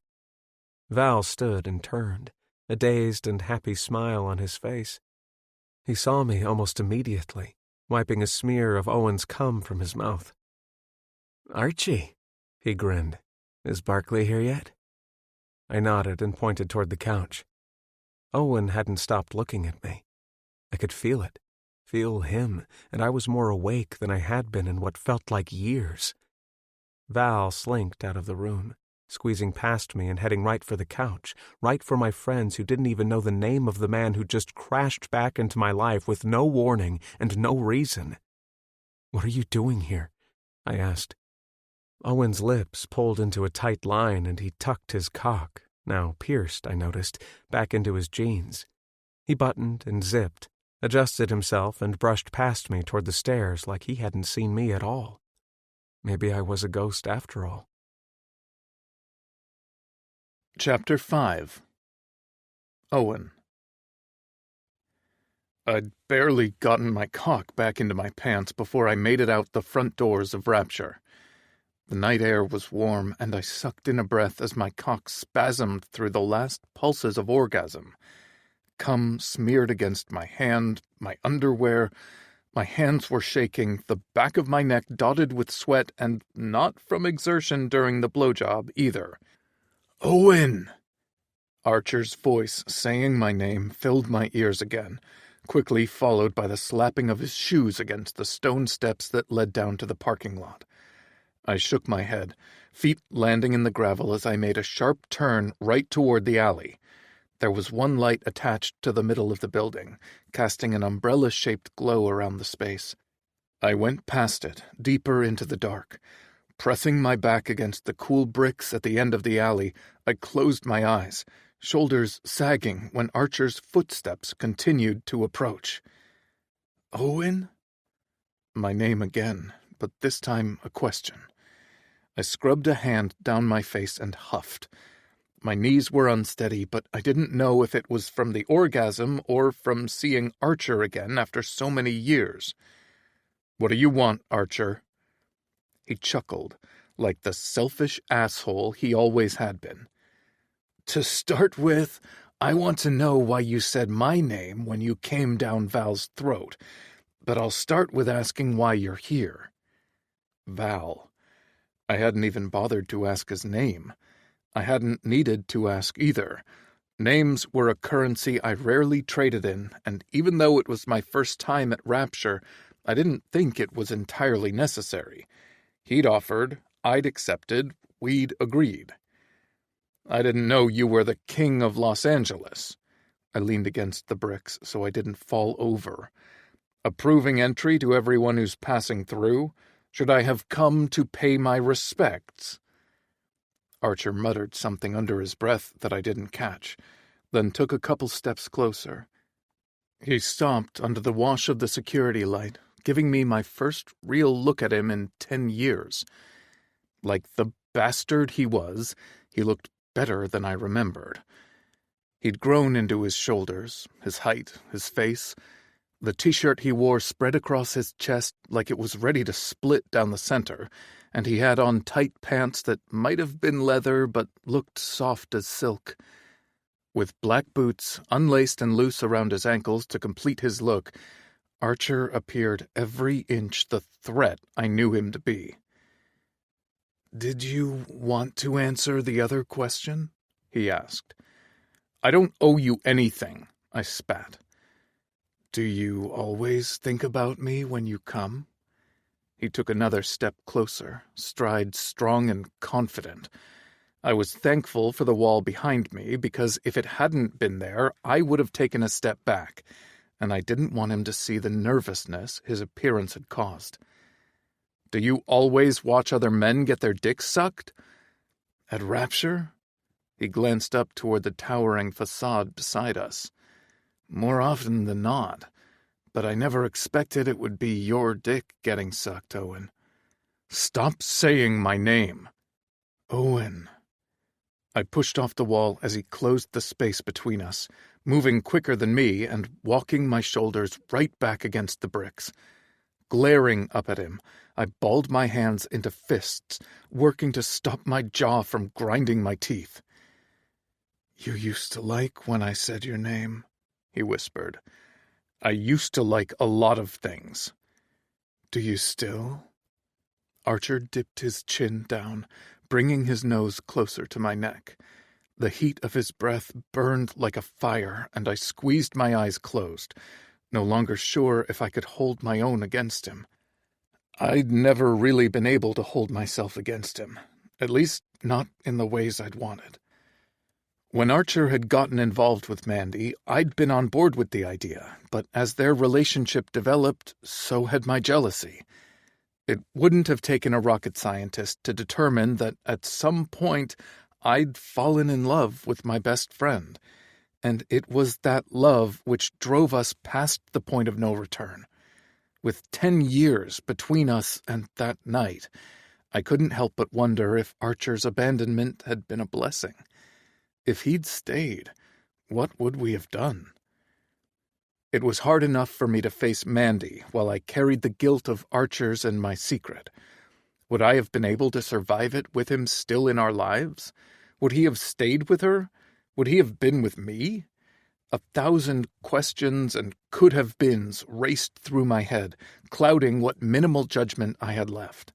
A: Val stood and turned, a dazed and happy smile on his face. He saw me almost immediately, wiping a smear of Owen's cum from his mouth. "Archie," he grinned. "Is Barkley here yet?" I nodded and pointed toward the couch. Owen hadn't stopped looking at me. I could feel it, feel him, and I was more awake than I had been in what felt like years. Val slinked out of the room, squeezing past me and heading right for the couch, right for my friends who didn't even know the name of the man who just crashed back into my life with no warning and no reason. "What are you doing here?" I asked. Owen's lips pulled into a tight line and he tucked his cock, now pierced, I noticed, back into his jeans. He buttoned and zipped, adjusted himself and brushed past me toward the stairs like he hadn't seen me at all. Maybe I was a ghost after all.
B: Chapter 5. Owen. I'd barely gotten my cock back into my pants before I made it out the front doors of Rapture. The night air was warm, and I sucked in a breath as my cock spasmed through the last pulses of orgasm. Cum smeared against my hand, my underwear. My hands were shaking, the back of my neck dotted with sweat, and not from exertion during the blowjob either. "Owen!" Archer's voice saying my name filled my ears again, quickly followed by the slapping of his shoes against the stone steps that led down to the parking lot. I shook my head, feet landing in the gravel as I made a sharp turn right toward the alley. There was one light attached to the middle of the building, casting an umbrella-shaped glow around the space. I went past it, deeper into the dark. Pressing my back against the cool bricks at the end of the alley, I closed my eyes, shoulders sagging when Archer's footsteps continued to approach. "Owen?" My name again, but this time a question. I scrubbed a hand down my face and huffed. My knees were unsteady, but I didn't know if it was from the orgasm or from seeing Archer again after so many years. "What do you want, Archer?" He chuckled, like the selfish asshole he always had been. "To start with, I want to know why you said my name when you came down Val's throat, but I'll start with asking why you're here." Val. I hadn't even bothered to ask his name. I hadn't needed to ask either. Names were a currency I rarely traded in, and even though it was my first time at Rapture, I didn't think it was entirely necessary. He'd offered, I'd accepted, we'd agreed. "I didn't know you were the king of Los Angeles." I leaned against the bricks so I didn't fall over. "Approving entry to everyone who's passing through? Should I have come to pay my respects?" Archer muttered something under his breath that I didn't catch, then took a couple steps closer. He stopped under the wash of the security light, giving me my first real look at him in 10 years. Like the bastard he was, he looked better than I remembered. He'd grown into his shoulders, his height, his face. The t-shirt he wore spread across his chest like it was ready to split down the center, and he had on tight pants that might have been leather but looked soft as silk. With black boots, unlaced and loose around his ankles to complete his look, Archer appeared every inch the threat I knew him to be. "Did you want to answer the other question?" he asked. "I don't owe you anything," I spat. "Do you always think about me when you come?" He took another step closer, stride strong and confident. I was thankful for the wall behind me, because if it hadn't been there, I would have taken a step back, and I didn't want him to see the nervousness his appearance had caused. "Do you always watch other men get their dicks sucked?" "At Rapture?" He glanced up toward the towering facade beside us. "More often than not. But I never expected it would be your dick getting sucked, Owen." "Stop saying my name." "Owen." I pushed off the wall as he closed the space between us, moving quicker than me and walking my shoulders right back against the bricks. Glaring up at him, I balled my hands into fists, working to stop my jaw from grinding my teeth. "You used to like when I said your name," he whispered. "I used to like a lot of things." "Do you still?" Archer dipped his chin down, bringing his nose closer to my neck. The heat of his breath burned like a fire, and I squeezed my eyes closed, no longer sure if I could hold my own against him. I'd never really been able to hold myself against him, at least not in the ways I'd wanted. When Archer had gotten involved with Mandy, I'd been on board with the idea, but as their relationship developed, so had my jealousy. It wouldn't have taken a rocket scientist to determine that at some point I'd fallen in love with my best friend, and it was that love which drove us past the point of no return. With 10 years between us and that night, I couldn't help but wonder if Archer's abandonment had been a blessing. If he'd stayed, what would we have done? It was hard enough for me to face Mandy while I carried the guilt of Archer's and my secret. Would I have been able to survive it with him still in our lives? Would he have stayed with her? Would he have been with me? 1,000 questions and could-have-beens raced through my head, clouding what minimal judgment I had left.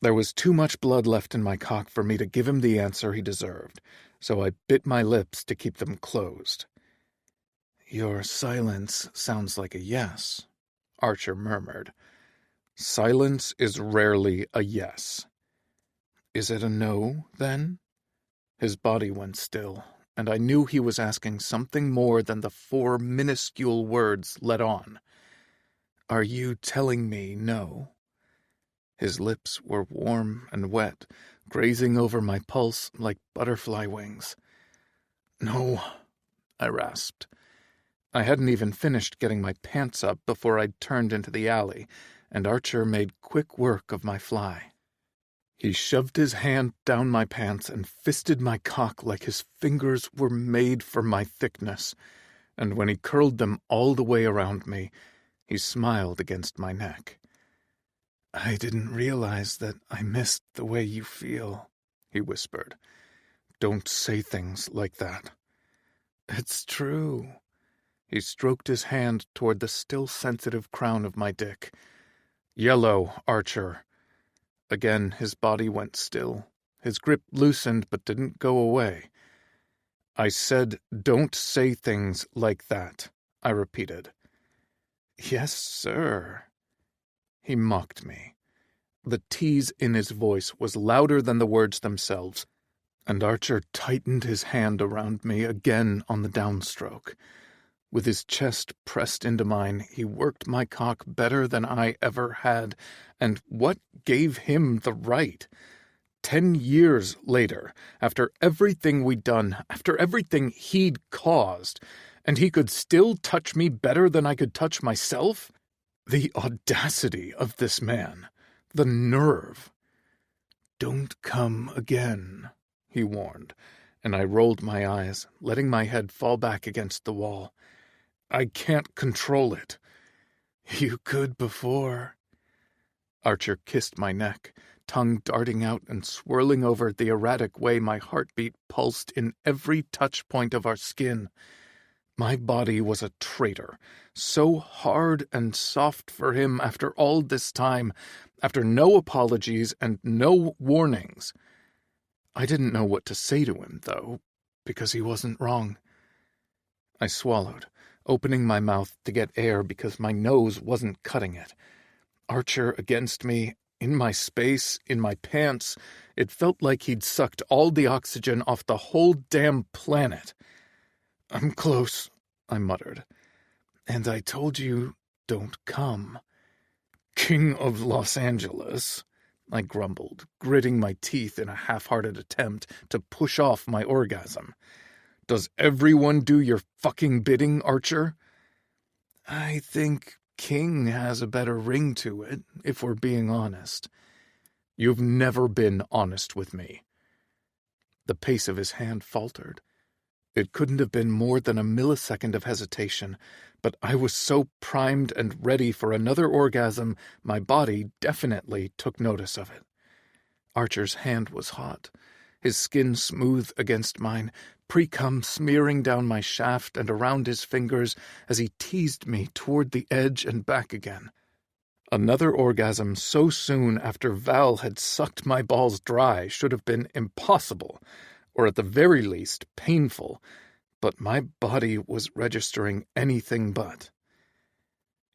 B: There was too much blood left in my cock for me to give him the answer he deserved, so I bit my lips to keep them closed. "Your silence sounds like a yes," Archer murmured. "Silence is rarely a yes." "Is it a no, then?" His body went still, and I knew he was asking something more than the 4 minuscule words let on. "Are you telling me no?" His lips were warm and wet, grazing over my pulse like butterfly wings. "No," I rasped. I hadn't even finished getting my pants up before I'd turned into the alley, and Archer made quick work of my fly. He shoved his hand down my pants and fisted my cock like his fingers were made for my thickness, and when he curled them all the way around me, he smiled against my neck. "I didn't realize that I missed the way you feel," he whispered. "Don't say things like that." "It's true." He stroked his hand toward the still sensitive crown of my dick. "Yellow, Archer." Again his body went still. His grip loosened but didn't go away. "I said, don't say things like that," I repeated. "Yes, sir." He mocked me. The tease in his voice was louder than the words themselves, and Archer tightened his hand around me again on the downstroke. With his chest pressed into mine, he worked my cock better than I ever had, and what gave him the right? 10 years later, after everything we'd done, after everything he'd caused, and he could still touch me better than I could touch myself? The audacity of this man. The nerve. "Don't come again," he warned, and I rolled my eyes, letting my head fall back against the wall. "I can't control it." "You could before." Archer kissed my neck, tongue darting out and swirling over the erratic way my heartbeat pulsed in every touch point of our skin. My body was a traitor, so hard and soft for him after all this time, after no apologies and no warnings. I didn't know what to say to him, though, because he wasn't wrong. I swallowed, opening my mouth to get air because my nose wasn't cutting it. Archer against me, in my space, in my pants, it felt like he'd sucked all the oxygen off the whole damn planet. "I'm close," I muttered. "And I told you, don't come." "King of Los Angeles," I grumbled, gritting my teeth in a half-hearted attempt to push off my orgasm. "Does everyone do your fucking bidding, Archer?" "I think King has a better ring to it, if we're being honest." "You've never been honest with me." The pace of his hand faltered. It couldn't have been more than a millisecond of hesitation, but I was so primed and ready for another orgasm, my body definitely took notice of it. Archer's hand was hot, his skin smooth against mine, pre-cum smearing down my shaft and around his fingers as he teased me toward the edge and back again. Another orgasm so soon after Val had sucked my balls dry should have been impossible, or at the very least painful, but my body was registering anything but.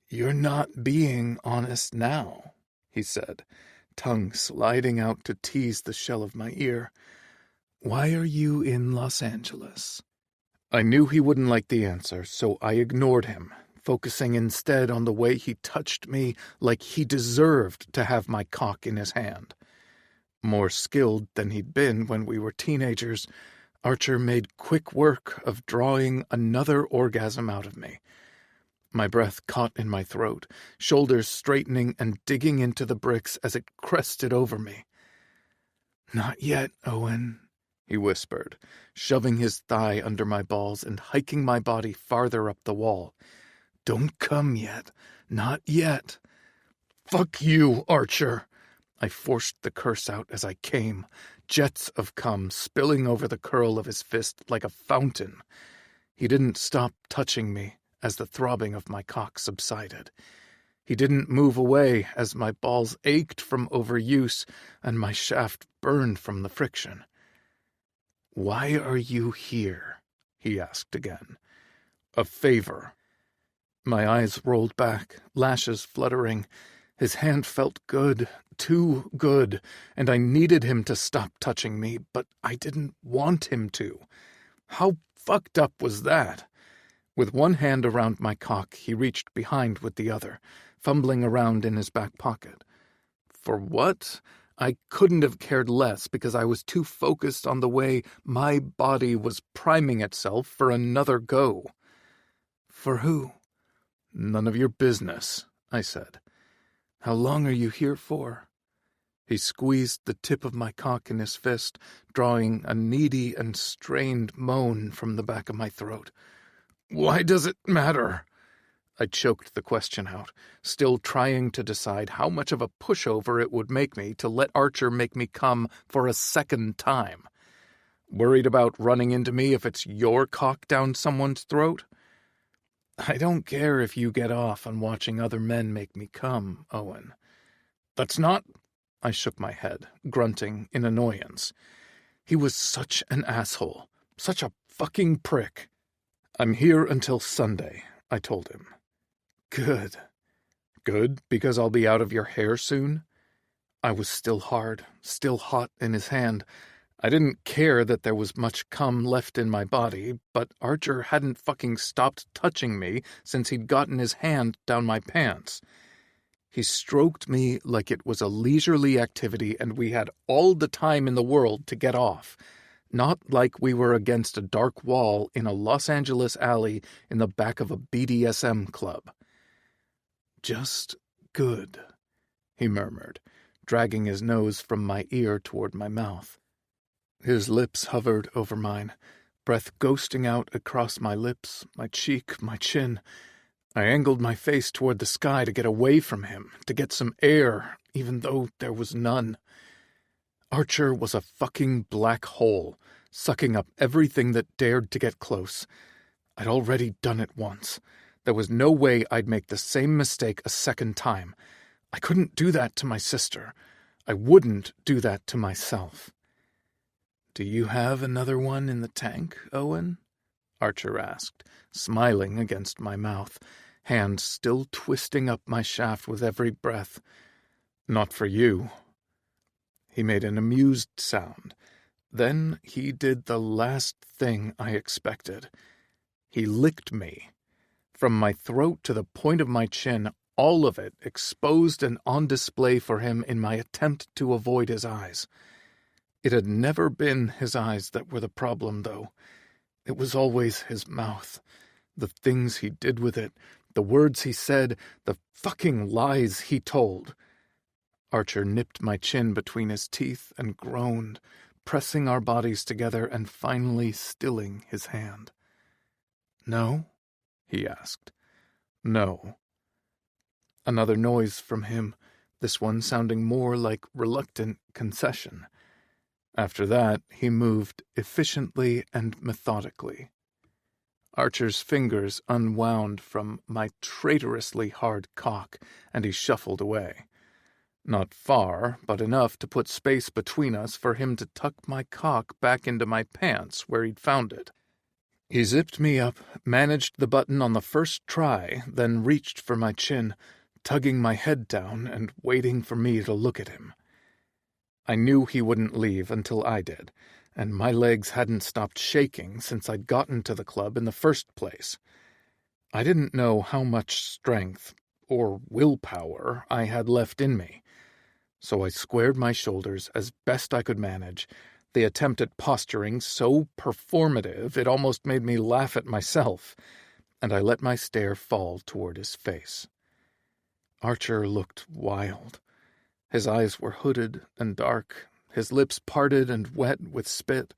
B: "You're not being honest now," he said, tongue sliding out to tease the shell of my ear. "Why are you in Los Angeles?" I knew he wouldn't like the answer, so I ignored him, focusing instead on the way he touched me like he deserved to have my cock in his hand. More skilled than he'd been when we were teenagers, Archer made quick work of drawing another orgasm out of me. My breath caught in my throat, shoulders straightening and digging into the bricks as it crested over me. "Not yet, Owen," he whispered, shoving his thigh under my balls and hiking my body farther up the wall. "Don't come yet. Not yet." "Fuck you, Archer." I forced the curse out as I came, jets of cum spilling over the curl of his fist like a fountain. He didn't stop touching me as the throbbing of my cock subsided. He didn't move away as my balls ached from overuse and my shaft burned from the friction. "Why are you here?" he asked again. "A favor." My eyes rolled back, lashes fluttering. His hand felt good, too good, and I needed him to stop touching me, but I didn't want him to. How fucked up was that? With one hand around my cock, he reached behind with the other, fumbling around in his back pocket. For what? I couldn't have cared less because I was too focused on the way my body was priming itself for another go. "For who?" "None of your business," I said. "How long are you here for?" He squeezed the tip of my cock in his fist, drawing a needy and strained moan from the back of my throat. "Why does it matter?" I choked the question out, still trying to decide how much of a pushover it would make me to let Archer make me come for a second time. Worried about running into me if it's your cock down someone's throat? "I don't care if you get off on watching other men make me come, Owen." "That's not—" I shook my head, grunting in annoyance. He was such an asshole, such a fucking prick. "I'm here until Sunday," I told him. "Good." "Good, because I'll be out of your hair soon?" I was still hard, still hot in his hand. I didn't care that there was much cum left in my body, but Archer hadn't fucking stopped touching me since he'd gotten his hand down my pants. He stroked me like it was a leisurely activity and we had all the time in the world to get off, not like we were against a dark wall in a Los Angeles alley in the back of a BDSM club. "Just good," he murmured, dragging his nose from my ear toward my mouth. His lips hovered over mine, breath ghosting out across my lips, my cheek, my chin. I angled my face toward the sky to get away from him, to get some air, even though there was none. Archer was a fucking black hole, sucking up everything that dared to get close. I'd already done it once. There was no way I'd make the same mistake a second time. I couldn't do that to my sister. I wouldn't do that to myself. "Do you have another one in the tank, Owen?" Archer asked, smiling against my mouth, hand still twisting up my shaft with every breath. "Not for you." He made an amused sound. Then he did the last thing I expected. He licked me. From my throat to the point of my chin, all of it exposed and on display for him in my attempt to avoid his eyes. It had never been his eyes that were the problem, though. It was always his mouth. The things he did with it, the words he said, the fucking lies he told. Archer nipped my chin between his teeth and groaned, pressing our bodies together and finally stilling his hand. "No?" he asked. "No." Another noise from him, this one sounding more like reluctant concession. After that, he moved efficiently and methodically. Archer's fingers unwound from my traitorously hard cock, and he shuffled away. Not far, but enough to put space between us for him to tuck my cock back into my pants where he'd found it. He zipped me up, managed the button on the first try, then reached for my chin, tugging my head down and waiting for me to look at him. I knew he wouldn't leave until I did, and my legs hadn't stopped shaking since I'd gotten to the club in the first place. I didn't know how much strength, or willpower, I had left in me, so I squared my shoulders as best I could manage, the attempt at posturing so performative it almost made me laugh at myself, and I let my stare fall toward his face. Archer looked wild. His eyes were hooded and dark, his lips parted and wet with spit.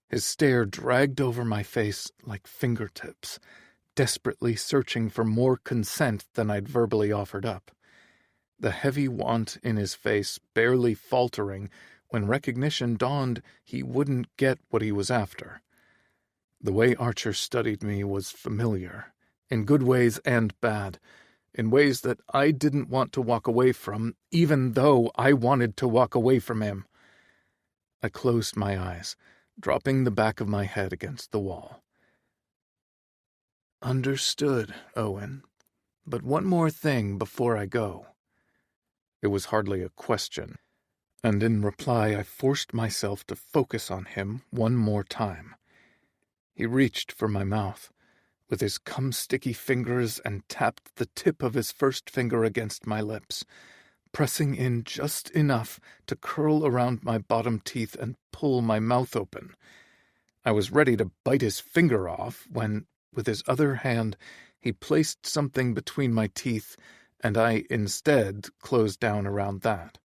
B: His stare dragged over my face like fingertips, desperately searching for more consent than I'd verbally offered up. The heavy want in his face barely faltering when recognition dawned he wouldn't get what he was after. The way Archer studied me was familiar, in good ways and bad, in ways that I didn't want to walk away from, even though I wanted to walk away from him. I closed my eyes, dropping the back of my head against the wall. "Understood, Owen. But one more thing before I go." It was hardly a question, and in reply I forced myself to focus on him one more time. He reached for my mouth with his cum-sticky fingers and tapped the tip of his first finger against my lips, pressing in just enough to curl around my bottom teeth and pull my mouth open. I was ready to bite his finger off when, with his other hand, he placed something between my teeth, and I instead closed down around that.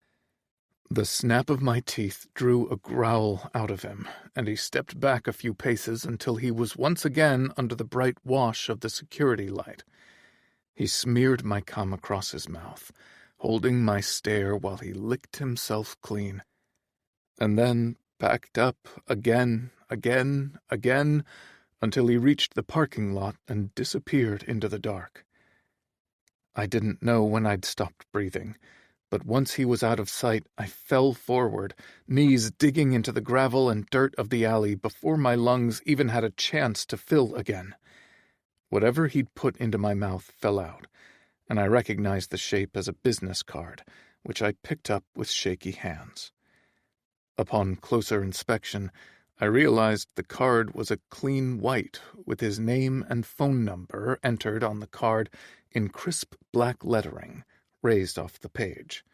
B: The snap of my teeth drew a growl out of him, and he stepped back a few paces until he was once again under the bright wash of the security light. He smeared my cum across his mouth, holding my stare while he licked himself clean, and then backed up again, until he reached the parking lot and disappeared into the dark. I didn't know when I'd stopped breathing, but once he was out of sight, I fell forward, knees digging into the gravel and dirt of the alley before my lungs even had a chance to fill again. Whatever he'd put into my mouth fell out, and I recognized the shape as a business card, which I picked up with shaky hands. Upon closer inspection, I realized the card was a clean white, with his name and phone number entered on the card in crisp black lettering, raised off the page.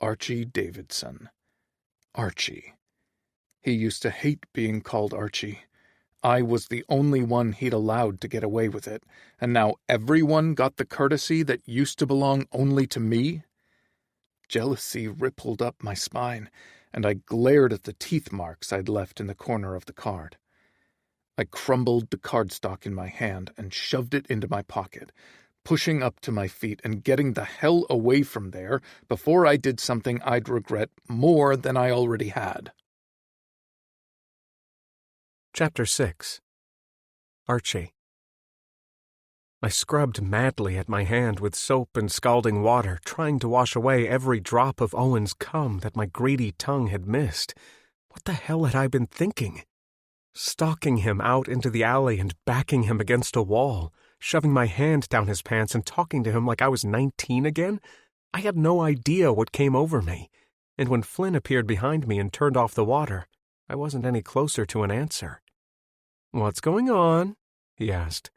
B: Archie Davidson. Archie. He used to hate being called Archie. I was the only one he'd allowed to get away with it, and now everyone got the courtesy that used to belong only to me? Jealousy rippled up my spine, and I glared at the teeth marks I'd left in the corner of the card. I crumbled the cardstock in my hand and shoved it into my pocket, pushing up to my feet and getting the hell away from there before I did something I'd regret more than I already had.
A: Chapter 6. Archie. I scrubbed madly at my hand with soap and scalding water, trying to wash away every drop of Owen's cum that my greedy tongue had missed. What the hell had I been thinking? Stalking him out into the alley and backing him against a wall, shoving my hand down his pants and talking to him like I was 19 again? I had no idea what came over me, and when Flynn appeared behind me and turned off the water, I wasn't any closer to an answer. "What's going on?" he asked.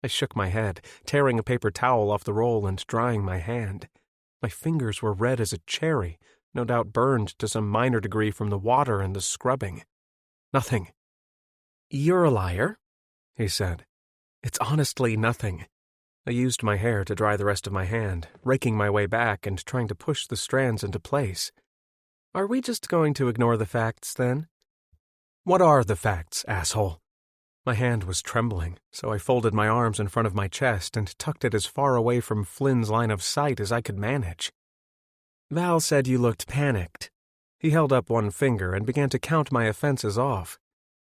A: I shook my head, tearing a paper towel off the roll and drying my hand. My fingers were red as a cherry, no doubt burned to some minor degree from the water and the scrubbing. Nothing. "You're a liar," he said. "It's honestly nothing." I used my hair to dry the rest of my hand, raking my way back and trying to push the strands into place. "Are we just going to ignore the facts, then?" "What are the facts, asshole?" My hand was trembling, so I folded my arms in front of my chest and tucked it as far away from Flynn's line of sight as I could manage. "Val said you looked panicked." He held up one finger and began to count my offenses off.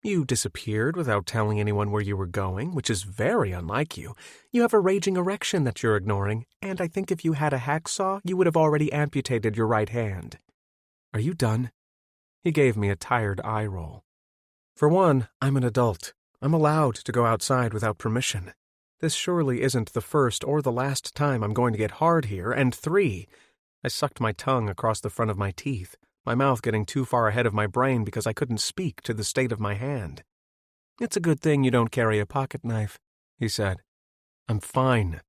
A: "You disappeared without telling anyone where you were going, which is very unlike you. You have a raging erection that you're ignoring, and I think if you had a hacksaw, you would have already amputated your right hand. Are you done?" He gave me a tired eye roll. "For one, I'm an adult. I'm allowed to go outside without permission. This surely isn't the first or the last time I'm going to get hard here, and 3, I sucked my tongue across the front of my teeth, my mouth getting too far ahead of my brain because I couldn't speak to the state of my hand. "It's a good thing you don't carry a pocket knife," he said. "I'm fine,"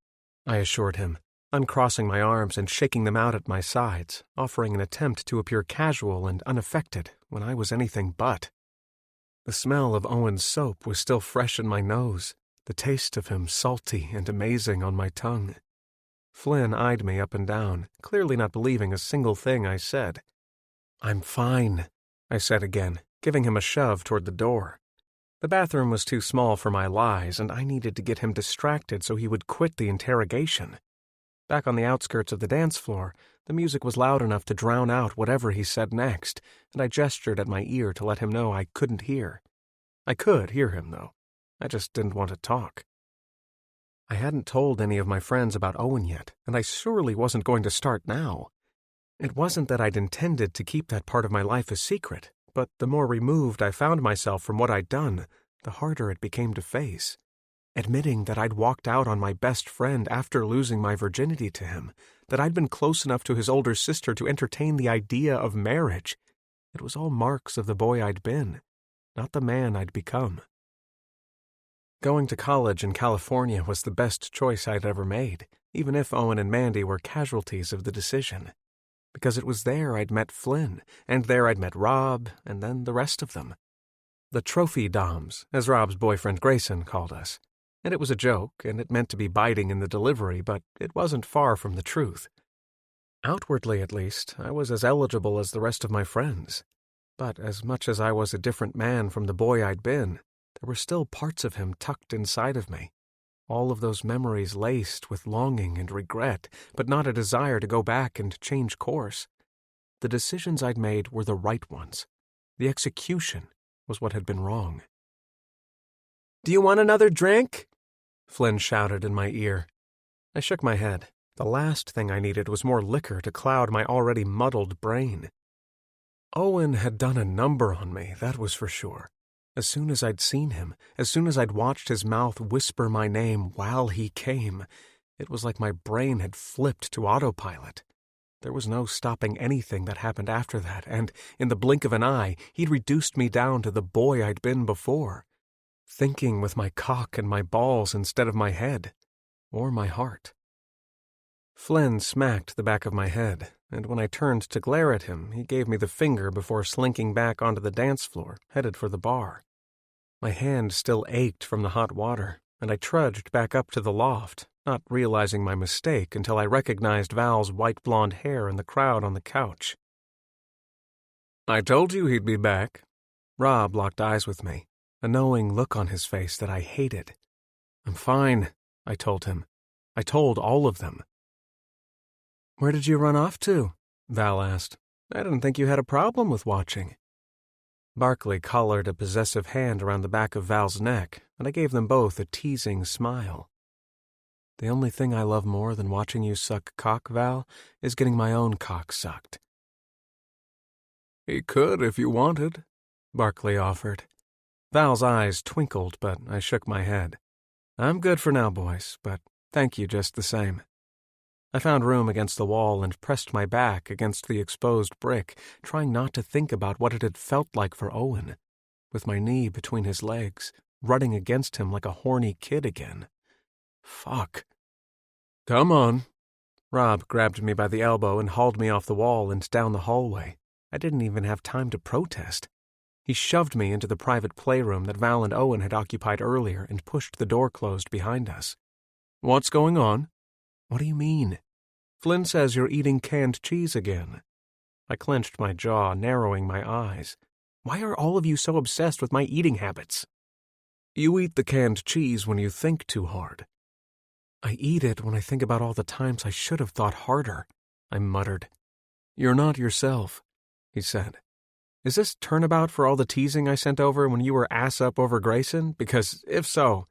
A: I assured him, uncrossing my arms and shaking them out at my sides, offering an attempt to appear casual and unaffected when I was anything but. The smell of Owen's soap was still fresh in my nose, the taste of him salty and amazing on my tongue. Flynn eyed me up and down, clearly not believing a single thing I said. "I'm fine," I said again, giving him a shove toward the door. The bathroom was too small for my lies, and I needed to get him distracted so he would quit the interrogation. Back on the outskirts of the dance floor, the music was loud enough to drown out whatever he said next, and I gestured at my ear to let him know I couldn't hear. I could hear him, though. I just didn't want to talk. I hadn't told any of my friends about Owen yet, and I surely wasn't going to start now. It wasn't that I'd intended to keep that part of my life a secret, but the more removed I found myself from what I'd done, the harder it became to face. Admitting that I'd walked out on my best friend after losing my virginity to him, that I'd been close enough to his older sister to entertain the idea of marriage, it was all marks of the boy I'd been, not the man I'd become. Going to college in California was the best choice I'd ever made, even if Owen and Mandy were casualties of the decision. Because it was there I'd met Flynn, and there I'd met Rob, and then the rest of them. The trophy doms, as Rob's boyfriend Grayson called us. And it was a joke, and it meant to be biting in the delivery, but it wasn't far from the truth. Outwardly, at least, I was as eligible as the rest of my friends. But as much as I was a different man from the boy I'd been, there were still parts of him tucked inside of me. All of those memories laced with longing and regret, but not a desire to go back and change course. The decisions I'd made were the right ones. The execution was what had been wrong. "Do you want another drink?" Flynn shouted in my ear. I shook my head. The last thing I needed was more liquor to cloud my already muddled brain. Owen had done a number on me, that was for sure. As soon as I'd seen him, as soon as I'd watched his mouth whisper my name while he came, it was like my brain had flipped to autopilot. There was no stopping anything that happened after that, and in the blink of an eye, he'd reduced me down to the boy I'd been before. Thinking with my cock and my balls instead of my head, or my heart. Flynn smacked the back of my head, and when I turned to glare at him, he gave me the finger before slinking back onto the dance floor, headed for the bar. My hand still ached from the hot water, and I trudged back up to the loft, not realizing my mistake until I recognized Val's white blonde hair in the crowd on the couch. "I told you he'd be back." Rob locked eyes with me, a knowing look on his face that I hated. "I'm fine," I told him. I told all of them. "Where did you run off to?" Val asked. "I didn't think you had a problem with watching." Barkley collared a possessive hand around the back of Val's neck, and I gave them both a teasing smile. "The only thing I love more than watching you suck cock, Val, is getting my own cock sucked." "He could if you wanted," Barkley offered. Val's eyes twinkled, but I shook my head. "I'm good for now, boys, but thank you just the same." I found room against the wall and pressed my back against the exposed brick, trying not to think about what it had felt like for Owen, with my knee between his legs, running against him like a horny kid again. Fuck. Come on. Rob grabbed me by the elbow and hauled me off the wall and down the hallway. I didn't even have time to protest. He shoved me into the private playroom that Val and Owen had occupied earlier and pushed the door closed behind us. What's going on? What do you mean? Flynn says you're eating canned cheese again. I clenched my jaw, narrowing my eyes. Why are all of you so obsessed with my eating habits? You eat the canned cheese when you think too hard. I eat it when I think about all the times I should have thought harder, I muttered. You're not yourself, he said. Is this turnabout for all the teasing I sent over when you were ass up over Grayson? Because if so...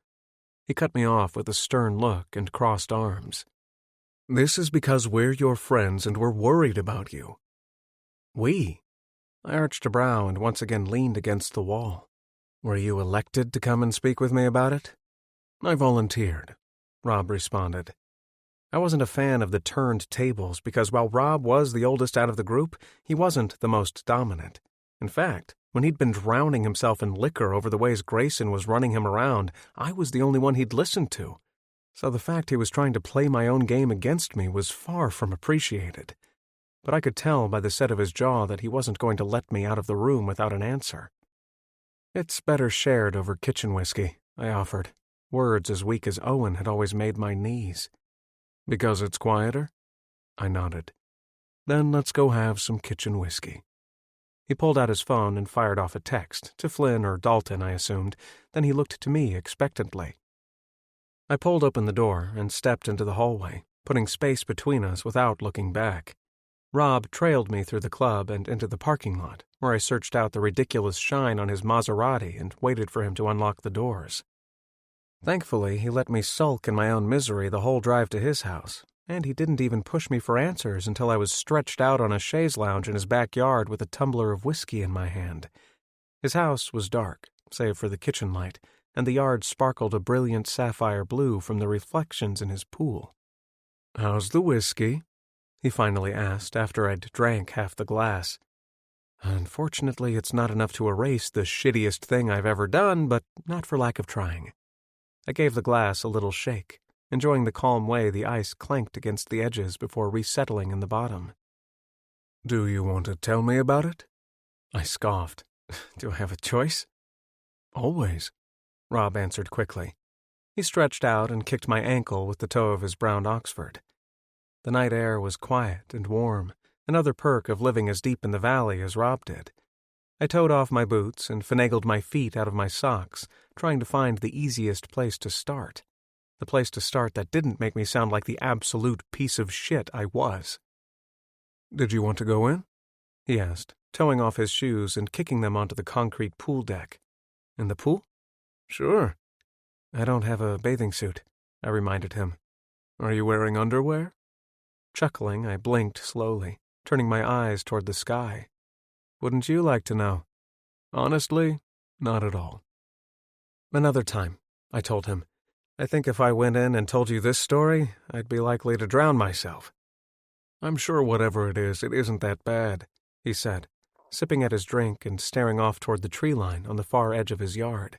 A: He cut me off with a stern look and crossed arms. This is because we're your friends and we're worried about you. We? I arched a brow and once again leaned against the wall. Were you elected to come and speak with me about it? I volunteered, Rob responded. I wasn't a fan of the turned tables because while Rob was the oldest out of the group, he wasn't the most dominant. In fact, when he'd been drowning himself in liquor over the ways Grayson was running him around, I was the only one he'd listened to. So the fact he was trying to play my own game against me was far from appreciated. But I could tell by the set of his jaw that he wasn't going to let me out of the room without an answer. It's better shared over kitchen whiskey, I offered, words as weak as Owen had always made my knees. Because it's quieter? I nodded. Then let's go have some kitchen whiskey. He pulled out his phone and fired off a text, to Flynn or Dalton, I assumed. Then he looked to me expectantly. I pulled open the door and stepped into the hallway, putting space between us without looking back. Rob trailed me through the club and into the parking lot, where I searched out the ridiculous shine on his Maserati and waited for him to unlock the doors. Thankfully, he let me sulk in my own misery the whole drive to his house, and he didn't even push me for answers until I was stretched out on a chaise lounge in his backyard with a tumbler of whiskey in my hand. His house was dark, save for the kitchen light, and the yard sparkled a brilliant sapphire blue from the reflections in his pool. "How's the whiskey?" he finally asked after I'd drank half the glass. Unfortunately, it's not enough to erase the shittiest thing I've ever done, but not for lack of trying. I gave the glass a little shake, enjoying the calm way the ice clanked against the edges before resettling in the bottom. "Do you want to tell me about it?" I scoffed. "Do I have a choice?" "Always," Rob answered quickly. He stretched out and kicked my ankle with the toe of his brown Oxford. The night air was quiet and warm, another perk of living as deep in the valley as Rob did. I toed off my boots and finagled my feet out of my socks, trying to find the easiest place to start. The place to start that didn't make me sound like the absolute piece of shit I was. "Did you want to go in?" he asked, toeing off his shoes and kicking them onto the concrete pool deck. "In the pool?" "Sure." "I don't have a bathing suit," I reminded him. "Are you wearing underwear?" Chuckling, I blinked slowly, turning my eyes toward the sky. "Wouldn't you like to know?" "Honestly, not at all." "Another time," I told him. "I think if I went in and told you this story, I'd be likely to drown myself." "I'm sure whatever it isn't that bad," he said, sipping at his drink and staring off toward the tree line on the far edge of his yard.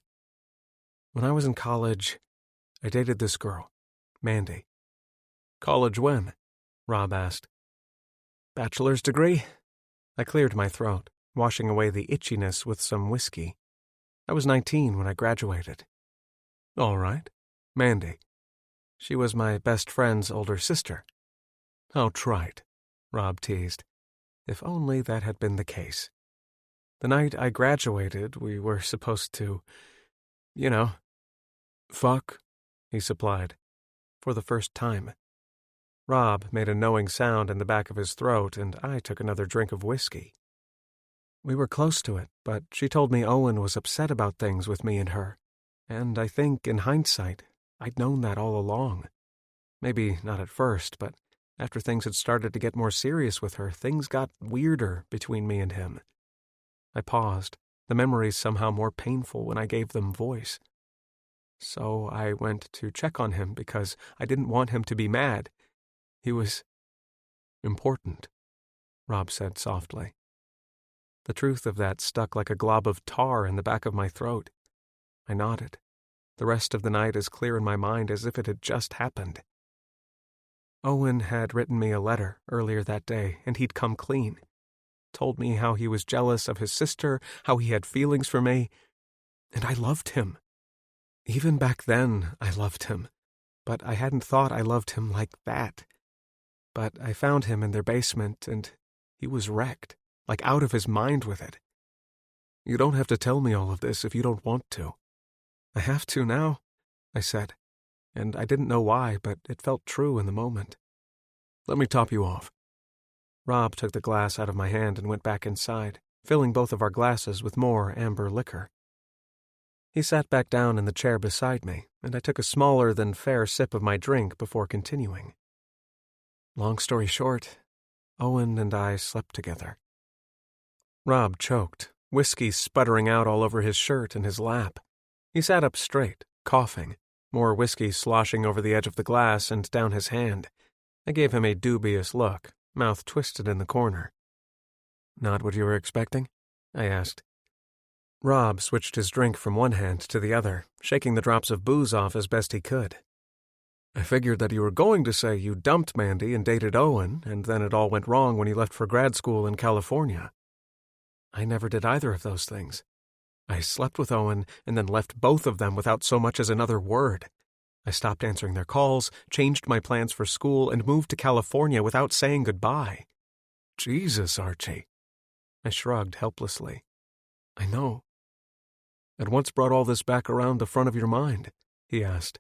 A: "When I was in college, I dated this girl, Mandy." "College when?" Rob asked. "Bachelor's degree?" I cleared my throat, washing away the itchiness with some whiskey. "I was 19 when I graduated." "All right. Mandy." "She was my best friend's older sister." "How trite," Rob teased. If only that had been the case. The night I graduated, we were supposed to, "Fuck," he supplied, for the first time. Rob made a knowing sound in the back of his throat, and I took another drink of whiskey. We were close to it, but she told me Owen was upset about things with me and her, and I think, in hindsight, I'd known that all along. Maybe not at first, but after things had started to get more serious with her, things got weirder between me and him. I paused, the memories somehow more painful when I gave them voice. So I went to check on him because I didn't want him to be mad. He was important, Rob said softly. The truth of that stuck like a glob of tar in the back of my throat. I nodded. the rest of the night as clear in my mind as if it had just happened. Owen had written me a letter earlier that day, and he'd come clean. Told me how he was jealous of his sister, how he had feelings for me, and I loved him. Even back then, I loved him, but I hadn't thought I loved him like that. But I found him in their basement, and he was wrecked, like out of his mind with it. You don't have to tell me all of this if you don't want to. I have to now, I said, and I didn't know why, but it felt true in the moment. Let me top you off. Rob took the glass out of my hand and went back inside, filling both of our glasses with more amber liquor. He sat back down in the chair beside me, and I took a smaller-than-fair sip of my drink before continuing. Long story short, Owen and I slept together. Rob choked, whiskey sputtering out all over his shirt and his lap. He sat up straight, coughing, more whiskey sloshing over the edge of the glass and down his hand. I gave him a dubious look, mouth twisted in the corner. Not what you were expecting? I asked. Rob switched his drink from one hand to the other, shaking the drops of booze off as best he could. I figured that you were going to say you dumped Mandy and dated Owen, and then it all went wrong when you left for grad school in California. I never did either of those things. I slept with Owen and then left both of them without so much as another word. I stopped answering their calls, changed my plans for school, and moved to California without saying goodbye. Jesus, Archie. I shrugged helplessly. I know. And what's brought all this back around the front of your mind? He asked.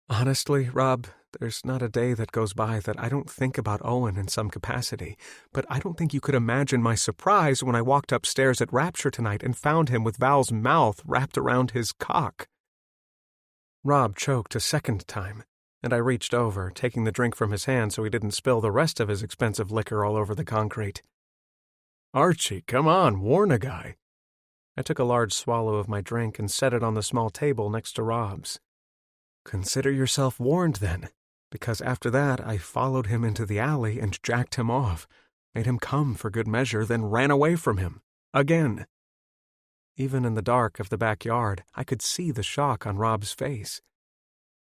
A: Honestly, Rob, there's not a day that goes by that I don't think about Owen in some capacity, but I don't think you could imagine my surprise when I walked upstairs at Rapture tonight and found him with Val's mouth wrapped around his cock. Rob choked a second time, and I reached over, taking the drink from his hand so he didn't spill the rest of his expensive liquor all over the concrete. Archie, come on, warn a guy. I took a large swallow of my drink and set it on the small table next to Rob's. Consider yourself warned, then, because after that I followed him into the alley and jacked him off, made him come for good measure, then ran away from him. Again. Even in the dark of the backyard, I could see the shock on Rob's face.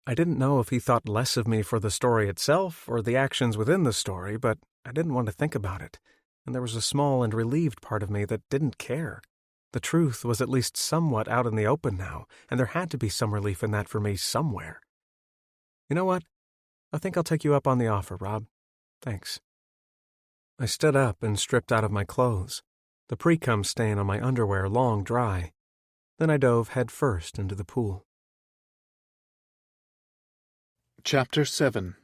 A: I didn't know if he thought less of me for the story itself or the actions within the story, but I didn't want to think about it, and there was a small and relieved part of me that didn't care. The truth was at least somewhat out in the open now, and there had to be some relief in that for me somewhere. You know what? I think I'll take you up on the offer, Rob. Thanks. I stood up and stripped out of my clothes, the pre-cum stain on my underwear long dry. Then I dove head first into the pool.
B: Chapter 7.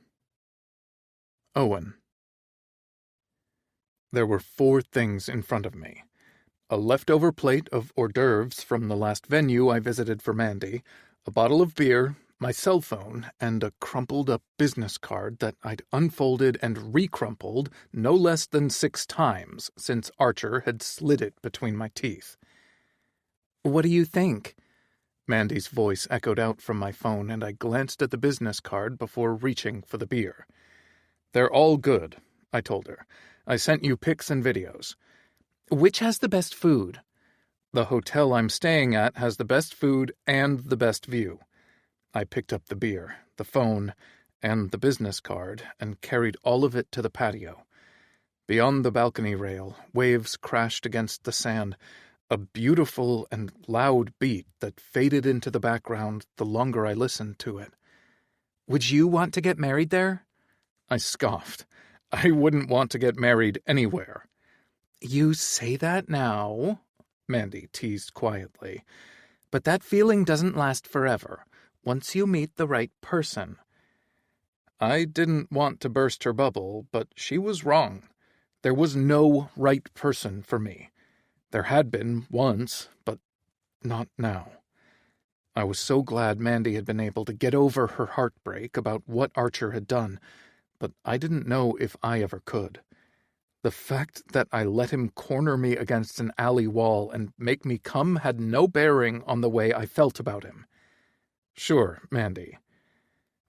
B: Owen. There were 4 things in front of me. A leftover plate of hors d'oeuvres from the last venue I visited for Mandy, a bottle of beer, my cell phone, and a crumpled-up business card that I'd unfolded and recrumpled no less than 6 times since Archer had slid it between my teeth. "What do you think?" Mandy's voice echoed out from my phone, and I glanced at the business card before reaching for the beer. "They're all good," I told her. "I sent you pics and videos." "Which has the best food?" "The hotel I'm staying at has the best food and the best view." I picked up the beer, the phone, and the business card, and carried all of it to the patio. Beyond the balcony rail, waves crashed against the sand, a beautiful and loud beat that faded into the background the longer I listened to it. "Would you want to get married there?" I scoffed. I wouldn't want to get married anywhere. "You say that now," Mandy teased quietly, "but that feeling doesn't last forever. Once you meet the right person." I didn't want to burst her bubble, but she was wrong. There was no right person for me. There had been once, but not now. I was so glad Mandy had been able to get over her heartbreak about what Archer had done, but I didn't know if I ever could. The fact that I let him corner me against an alley wall and make me come had no bearing on the way I felt about him. Sure, Mandy.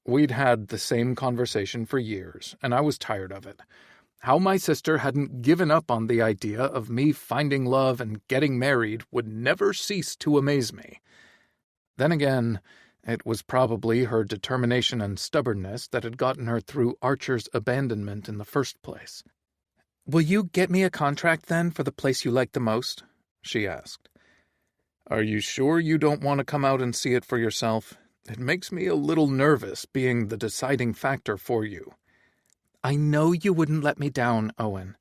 B: We'd had the same conversation for years, and I was tired of it. How my sister hadn't given up on the idea of me finding love and getting married would never cease to amaze me. Then again, It was probably her determination and stubbornness that had gotten her through Archer's abandonment in the first place. "Will you get me a contract, then, for the place you like the most?" she asked. "Are you sure you don't want to come out and see it for yourself? It makes me a little nervous being the deciding factor for you." "I know you wouldn't let me down, Owen."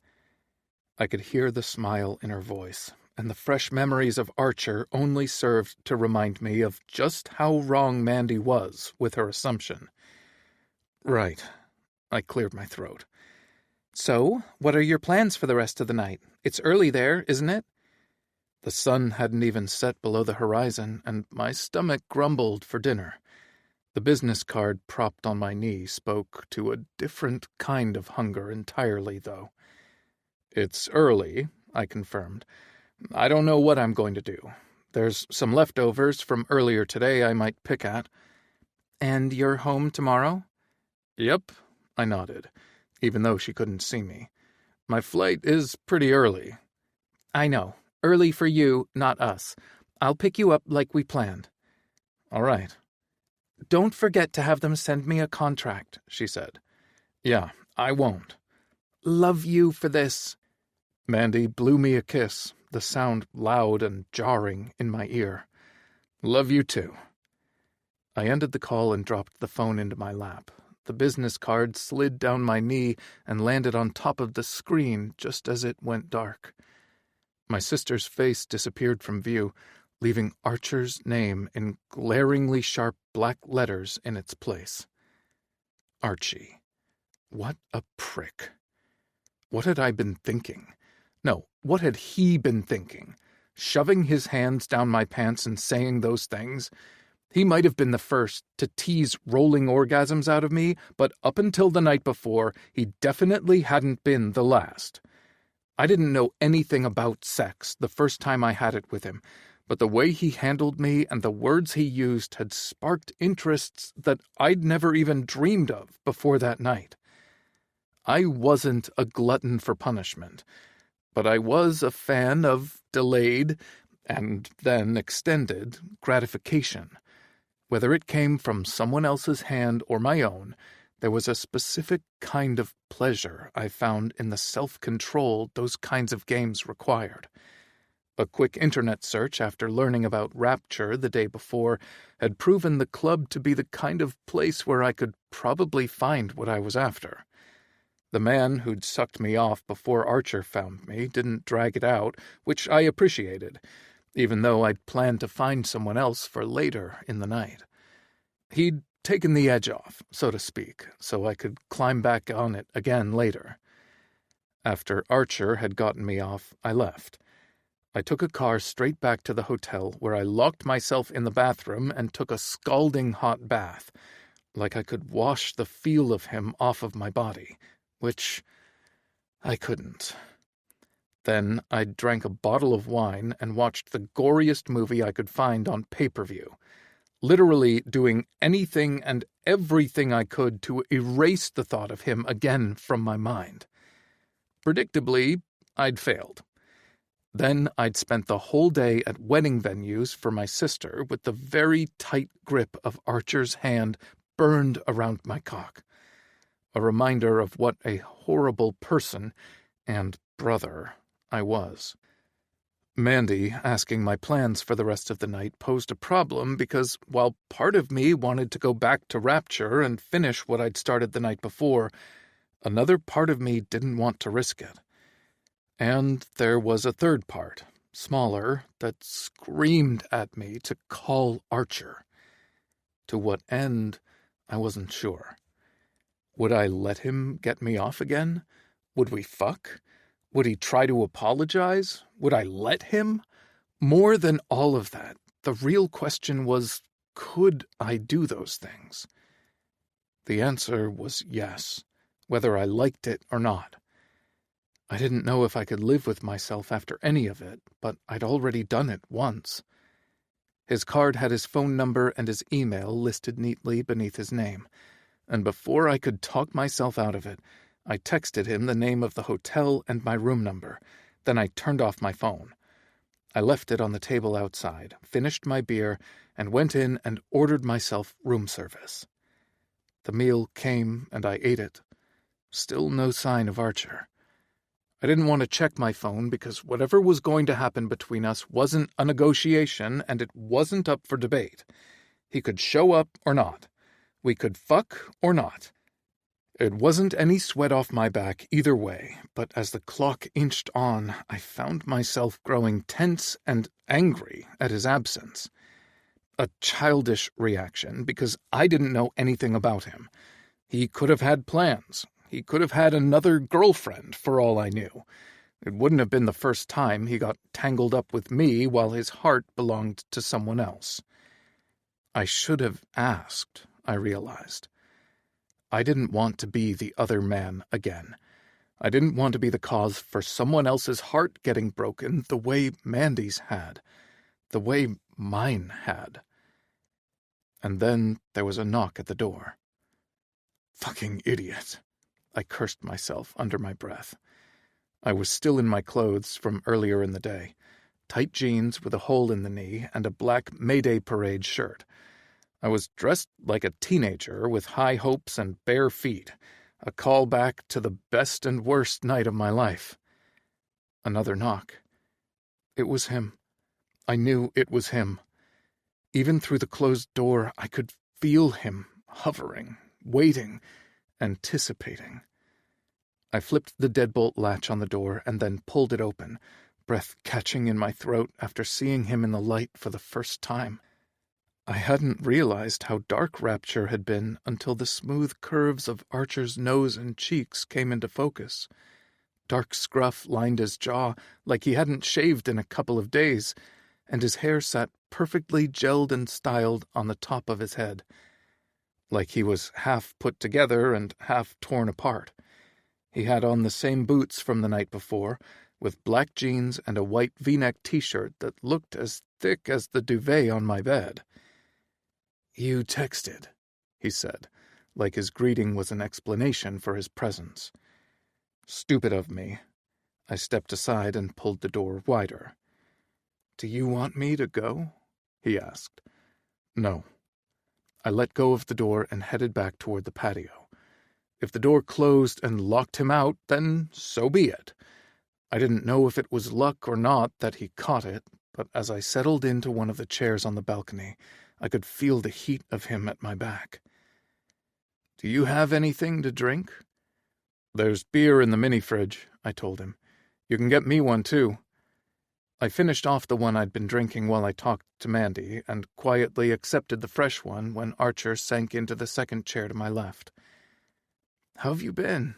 B: I could hear the smile in her voice, and the fresh memories of Archer only served to remind me of just how wrong Mandy was with her assumption. "Right." I cleared my throat. "So, what are your plans for the rest of the night? It's early there, isn't it?" The sun hadn't even set below the horizon, and my stomach grumbled for dinner. The business card propped on my knee spoke to a different kind of hunger entirely, though. "It's early," I confirmed. "I don't know what I'm going to do. There's some leftovers from earlier today I might pick at." "And you're home tomorrow?" "Yep," I nodded, even though she couldn't see me. "My flight is pretty early." "I know. Early for you, not us. I'll pick you up like we planned." "All right." "Don't forget to have them send me a contract," she said. "Yeah, I won't." "Love you for this." Mandy blew me a kiss, the sound loud and jarring in my ear. "Love you too." I ended the call and dropped the phone into my lap. The business card slid down my knee and landed on top of the screen just as it went dark. My sister's face disappeared from view, leaving Archer's name in glaringly sharp black letters in its place. Archie. What a prick. What had I been thinking? No, what had he been thinking? Shoving his hands down my pants and saying those things? He might have been the first to tease rolling orgasms out of me, but up until the night before, he definitely hadn't been the last. I didn't know anything about sex the first time I had it with him, but the way he handled me and the words he used had sparked interests that I'd never even dreamed of before that night. I wasn't a glutton for punishment, but I was a fan of delayed, and then extended, gratification. Whether it came from someone else's hand or my own, there was a specific kind of pleasure I found in the self-control those kinds of games required. A quick internet search after learning about Rapture the day before had proven the club to be the kind of place where I could probably find what I was after. The man who'd sucked me off before Archer found me didn't drag it out, which I appreciated, even though I'd planned to find someone else for later in the night. He'd taken the edge off, so to speak, so I could climb back on it again later. After Archer had gotten me off, I left. I took a car straight back to the hotel, where I locked myself in the bathroom and took a scalding hot bath, like I could wash the feel of him off of my body, which I couldn't. Then I drank a bottle of wine and watched the goriest movie I could find on pay-per-view, literally doing anything and everything I could to erase the thought of him again from my mind. Predictably, I'd failed. Then I'd spent the whole day at wedding venues for my sister with the very tight grip of Archer's hand burned around my cock. A reminder of what a horrible person and brother I was. Mandy asking my plans for the rest of the night posed a problem because while part of me wanted to go back to Rapture and finish what I'd started the night before, another part of me didn't want to risk it. And there was a third part, smaller, that screamed at me to call Archer. To what end, I wasn't sure. Would I let him get me off again? Would we fuck? Would he try to apologize? Would I let him? More than all of that, the real question was, could I do those things? The answer was yes, whether I liked it or not. I didn't know if I could live with myself after any of it, but I'd already done it once. His card had his phone number and his email listed neatly beneath his name, and before I could talk myself out of it, I texted him the name of the hotel and my room number. Then I turned off my phone. I left it on the table outside, finished my beer, and went in and ordered myself room service. The meal came, and I ate it. Still no sign of Archer. I didn't want to check my phone because whatever was going to happen between us wasn't a negotiation, and it wasn't up for debate. He could show up or not. We could fuck or not. It wasn't any sweat off my back either way, but as the clock inched on, I found myself growing tense and angry at his absence. A childish reaction, because I didn't know anything about him. He could have had plans. He could have had another girlfriend, for all I knew. It wouldn't have been the first time he got tangled up with me while his heart belonged to someone else. I should have asked, I realized. I didn't want to be the other man again. I didn't want to be the cause for someone else's heart getting broken the way Mandy's had, the way mine had. And then there was a knock at the door. Fucking idiot. I cursed myself under my breath. I was still in my clothes from earlier in the day, tight jeans with a hole in the knee and a black Mayday Parade shirt. I was dressed like a teenager with high hopes and bare feet, a callback to the best and worst night of my life. Another knock. It was him. I knew it was him. Even through the closed door, I could feel him hovering, waiting, anticipating. I flipped the deadbolt latch on the door and then pulled it open, breath catching in my throat after seeing him in the light for the first time. I hadn't realized how dark Rapture had been until the smooth curves of Archer's nose and cheeks came into focus. Dark scruff lined his jaw like he hadn't shaved in a couple of days, and his hair sat perfectly gelled and styled on the top of his head, like he was half put together and half torn apart. He had on the same boots from the night before, with black jeans and a white V-neck t-shirt that looked as thick as the duvet on my bed. "You texted," he said, like his greeting was an explanation for his presence. Stupid of me. I stepped aside and pulled the door wider. "Do you want me to go?" he asked. No. I let go of the door and headed back toward the patio. If the door closed and locked him out, then so be it. I didn't know if it was luck or not that he caught it, but as I settled into one of the chairs on the balcony, I could feel the heat of him at my back. "Do you have anything to drink?" "There's beer in the mini-fridge," I told him. "You can get me one, too." I finished off the one I'd been drinking while I talked to Mandy, and quietly accepted the fresh one when Archer sank into the second chair to my left. "How have you been?"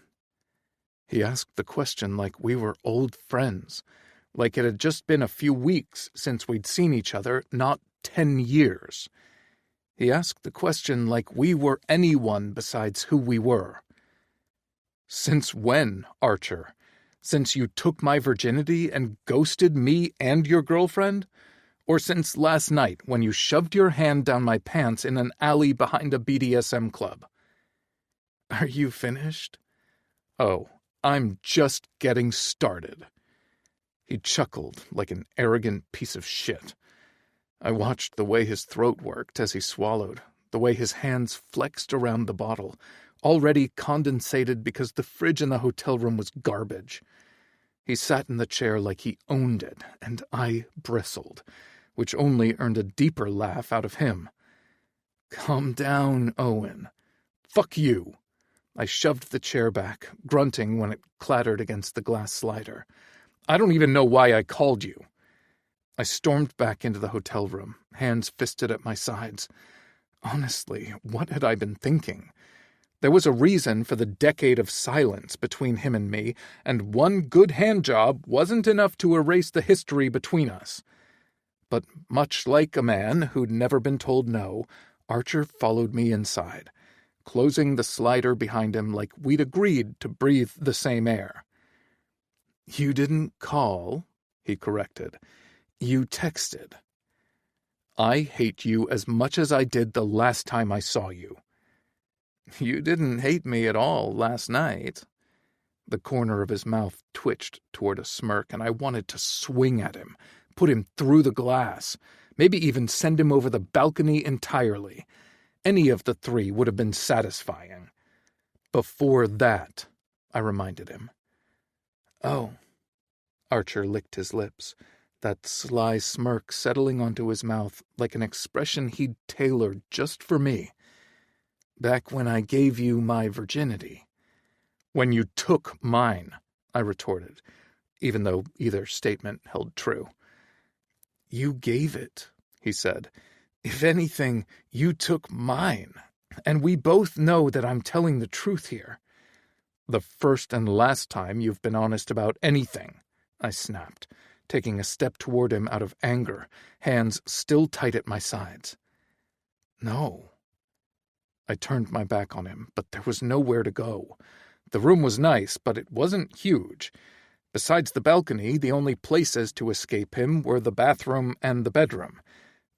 B: He asked the question like we were old friends, like it had just been a few weeks since we'd seen each other, not 10 years. He asked the question like we were anyone besides who we were. "Since when, Archer? Since you took my virginity and ghosted me and your girlfriend? Or since last night when you shoved your hand down my pants in an alley behind a BDSM club?" "Are you finished?" "Oh, I'm just getting started." He chuckled like an arrogant piece of shit. I watched the way his throat worked as he swallowed, the way his hands flexed around the bottle, already condensated because the fridge in the hotel room was garbage. He sat in the chair like he owned it, and I bristled, which only earned a deeper laugh out of him. "Calm down, Owen. Fuck you." I shoved the chair back, grunting when it clattered against the glass slider. "I don't even know why I called you." I stormed back into the hotel room, hands fisted at my sides. Honestly, what had I been thinking? There was a reason for the decade of silence between him and me, and one good handjob wasn't enough to erase the history between us. But much like a man who'd never been told no, Archer followed me inside, closing the slider behind him like we'd agreed to breathe the same air. "You didn't call," he corrected. "You texted." "I hate you as much as I did the last time I saw you." "You didn't hate me at all last night." The corner of his mouth twitched toward a smirk, and I wanted to swing at him, put him through the glass, maybe even send him over the balcony entirely. Any of the three would have been satisfying. Before that, I reminded him. Oh. Archer licked his lips, that sly smirk settling onto his mouth like an expression he'd tailored just for me. Back when I gave you my virginity. When you took mine, I retorted, even though either statement held true. You gave it, he said. If anything, you took mine. And we both know that I'm telling the truth here. The first and last time you've been honest about anything, I snapped, taking a step toward him out of anger, hands still tight at my sides. No. I turned my back on him, but there was nowhere to go. The room was nice, but it wasn't huge. Besides the balcony, the only places to escape him were the bathroom and the bedroom,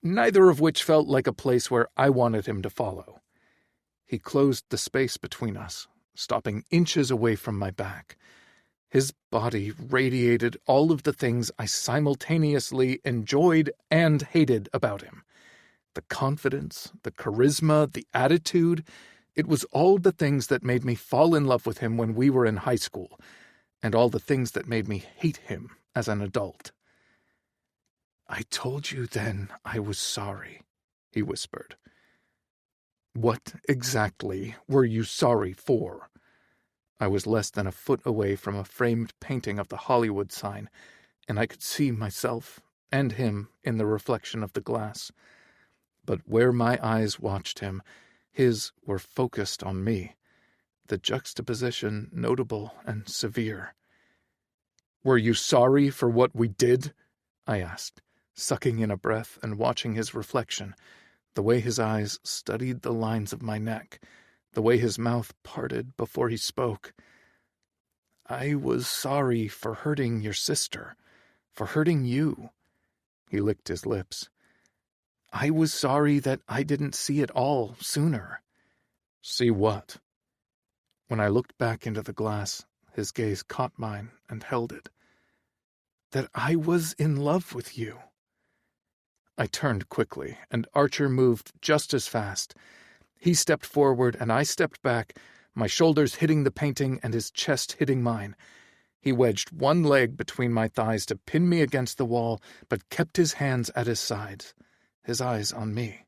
B: neither of which felt like a place where I wanted him to follow. He closed the space between us, stopping inches away from my back. His body radiated all of the things I simultaneously enjoyed and hated about him. The confidence, the charisma, the attitude, it was all the things that made me fall in love with him when we were in high school, and all the things that made me hate him as an adult. I told you then I was sorry, he whispered. What exactly were you sorry for? I was less than a foot away from a framed painting of the Hollywood sign, and I could see myself and him in the reflection of the glass. But where my eyes watched him, his were focused on me, the juxtaposition notable and severe. Were you sorry for what we did? I asked, sucking in a breath and watching his reflection, the way his eyes studied the lines of my neck, the way his mouth parted before he spoke. I was sorry for hurting your sister, for hurting you. He licked his lips. I was sorry that I didn't see it all sooner. See what? When I looked back into the glass, his gaze caught mine and held it. That I was in love with you. I turned quickly, and Archer moved just as fast. He stepped forward, and I stepped back, my shoulders hitting the painting and his chest hitting mine. He wedged one leg between my thighs to pin me against the wall, but kept his hands at his sides, his eyes on me.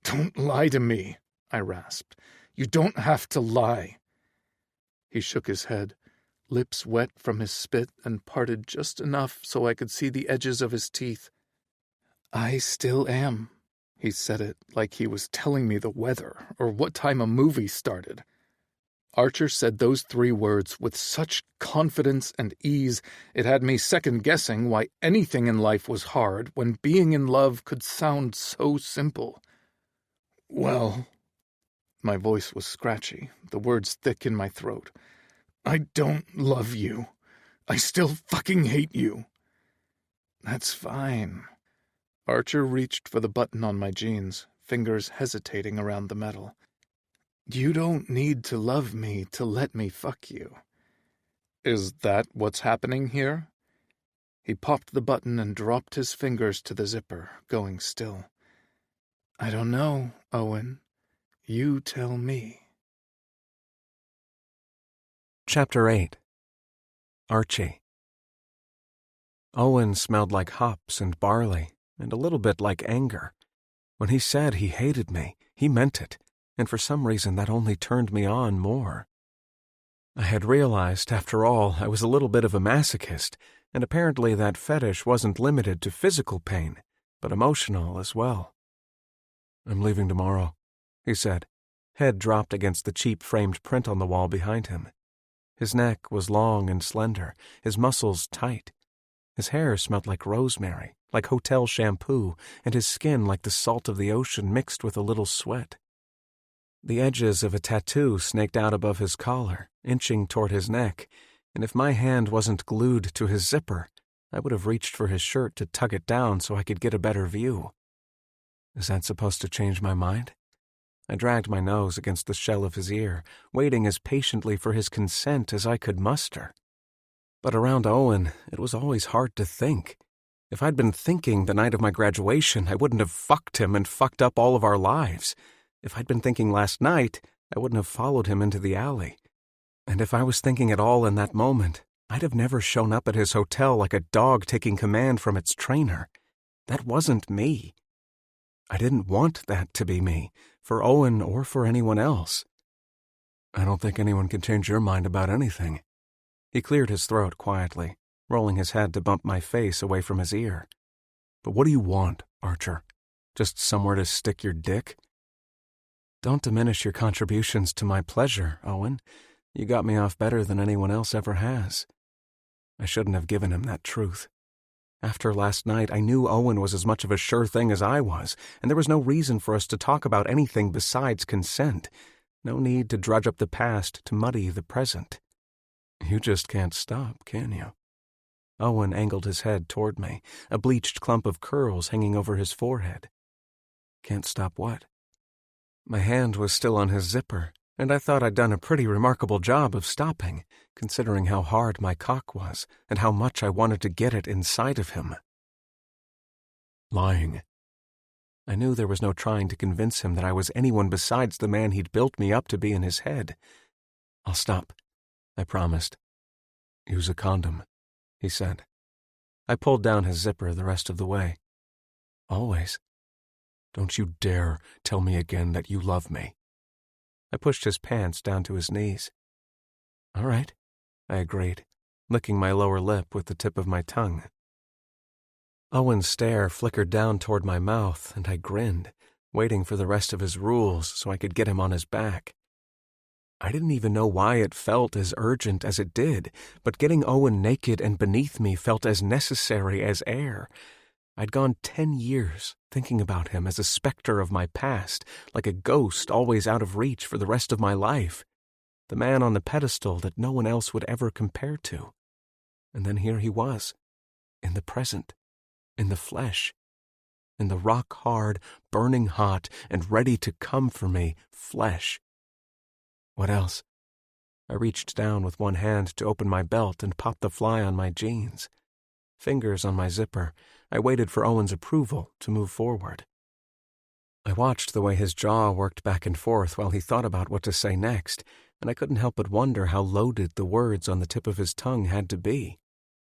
B: Don't lie to me, I rasped. You don't have to lie. He shook his head, lips wet from his spit and parted just enough so I could see the edges of his teeth. I still am. He said it like he was telling me the weather or what time a movie started. Archer said those 3 words with such confidence and ease it had me second-guessing why anything in life was hard when being in love could sound so simple. Well, my voice was scratchy, the words thick in my throat. I don't love you. I still fucking hate you. That's fine. Archer reached for the button on my jeans, fingers hesitating around the metal. You don't need to love me to let me fuck you. Is that what's happening here? He popped the button and dropped his fingers to the zipper, going still. I don't know, Owen. You tell me.
A: Chapter 8. Archie. Owen smelled like hops and barley, and a little bit like anger. When he said he hated me, he meant it, and for some reason that only turned me on more. I had realized, after all, I was a little bit of a masochist, and apparently that fetish wasn't limited to physical pain, but emotional as well. I'm leaving tomorrow, he said, head dropped against the cheap framed print on the wall behind him. His neck was long and slender, his muscles tight. His hair smelled like rosemary, like hotel shampoo, and his skin like the salt of the ocean mixed with a little sweat. The edges of a tattoo snaked out above his collar, inching toward his neck, and if my hand wasn't glued to his zipper, I would have reached for his shirt to tug it down so I could get a better view. Is that supposed to change my mind? I dragged my nose against the shell of his ear, waiting as patiently for his consent as I could muster. But around Owen, it was always hard to think. If I'd been thinking the night of my graduation, I wouldn't have fucked him and fucked up all of our lives. If I'd been thinking last night, I wouldn't have followed him into the alley. And if I was thinking at all in that moment, I'd have never shown up at his hotel like a dog taking command from its trainer. That wasn't me. I didn't want that to be me, for Owen or for anyone else. I don't think anyone can change your mind about anything. He cleared his throat quietly, rolling his head to bump my face away from his ear. But what do you want, Archer? Just somewhere to stick your dick? Don't diminish your contributions to my pleasure, Owen. You got me off better than anyone else ever has. I shouldn't have given him that truth. After last night, I knew Owen was as much of a sure thing as I was, and there was no reason for us to talk about anything besides consent. No need to drudge up the past to muddy the present. You just can't stop, can you? Owen angled his head toward me, a bleached clump of curls hanging over his forehead. Can't stop what? My hand was still on his zipper, and I thought I'd done a pretty remarkable job of stopping, considering how hard my cock was and how much I wanted to get it inside of him. Lying. I knew there was no trying to convince him that I was anyone besides the man he'd built me up to be in his head. I'll stop, I promised. Use a condom, he said. I pulled down his zipper the rest of the way. Always. Don't you dare tell me again that you love me. I pushed his pants down to his knees. All right, I agreed, licking my lower lip with the tip of my tongue. Owen's stare flickered down toward my mouth, and I grinned, waiting for the rest of his rules so I could get him on his back. I didn't even know why it felt as urgent as it did, but getting Owen naked and beneath me felt as necessary as air. I'd gone 10 years thinking about him as a specter of my past, like a ghost always out of reach for the rest of my life. The man on the pedestal that no one else would ever compare to. And then here he was, in the present, in the flesh, in the rock-hard, burning hot, and ready to come for me flesh. What else? I reached down with one hand to open my belt and pop the fly on my jeans. Fingers on my zipper, I waited for Owen's approval to move forward. I watched the way his jaw worked back and forth while he thought about what to say next, and I couldn't help but wonder how loaded the words on the tip of his tongue had to be.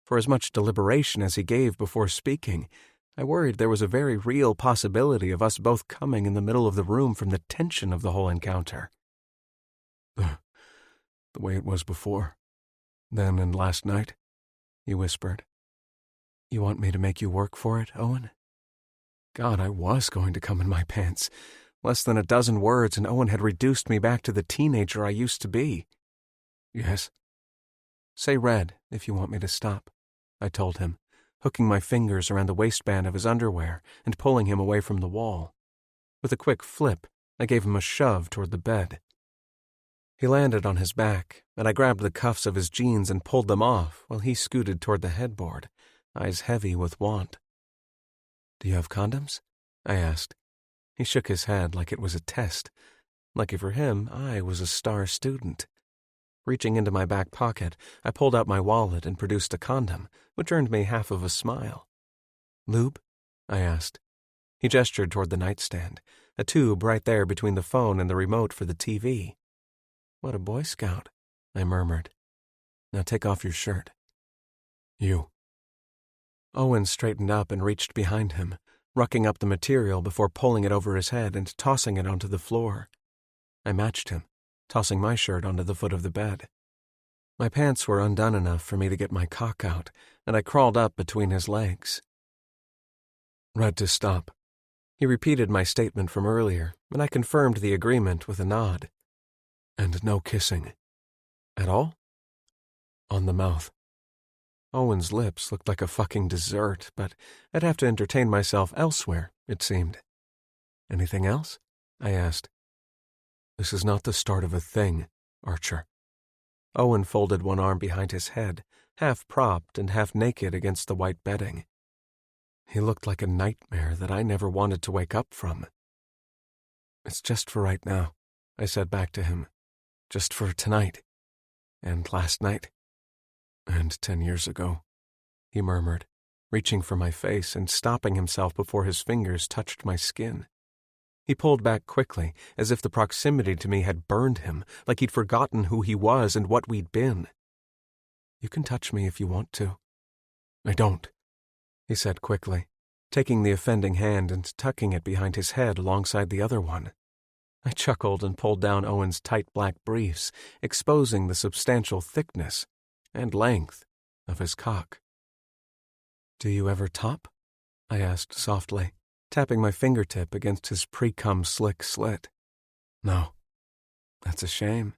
A: For as much deliberation as he gave before speaking, I worried there was a very real possibility of us both coming in the middle of the room from the tension of the whole encounter. The way it was before, then and last night, he whispered. You want me to make you work for it, Owen? God, I was going to come in my pants. Less than a dozen words, and Owen had reduced me back to the teenager I used to be. Yes. Say red if you want me to stop, I told him, hooking my fingers around the waistband of his underwear and pulling him away from the wall. With a quick flip, I gave him a shove toward the bed. He landed on his back, and I grabbed the cuffs of his jeans and pulled them off while he scooted toward the headboard, eyes heavy with want. Do you have condoms? I asked. He shook his head like it was a test. Lucky for him, I was a star student. Reaching into my back pocket, I pulled out my wallet and produced a condom, which earned me half of a smile. Lube? I asked. He gestured toward the nightstand, a tube right there between the phone and the remote for the TV. What a Boy Scout, I murmured. Now take off your shirt. You. Owen straightened up and reached behind him, rucking up the material before pulling it over his head and tossing it onto the floor. I matched him, tossing my shirt onto the foot of the bed. My pants were undone enough for me to get my cock out, and I crawled up between his legs. Red to stop. He repeated my statement from earlier, and I confirmed the agreement with a nod. And no kissing. At all? On the mouth. Owen's lips looked like a fucking dessert, but I'd have to entertain myself elsewhere, it seemed. Anything else? I asked. This is not the start of a thing, Archer. Owen folded one arm behind his head, half propped and half naked against the white bedding. He looked like a nightmare that I never wanted to wake up from. It's just for right now, I said back to him. Just for tonight. And last night. And 10 years ago, he murmured. reaching for my face and stopping himself before his fingers touched my skin. He pulled back quickly, as if the proximity to me had burned him, like he'd forgotten who he was and what we'd been. "You can touch me if you want to." "I don't," he said quickly, taking the offending hand and tucking it behind his head alongside the other one. I chuckled and pulled down Owen's tight black briefs, exposing the substantial thickness and length of his cock. "Do you ever top?" I asked softly, tapping my fingertip against his pre-cum slick slit. "No." "That's a shame."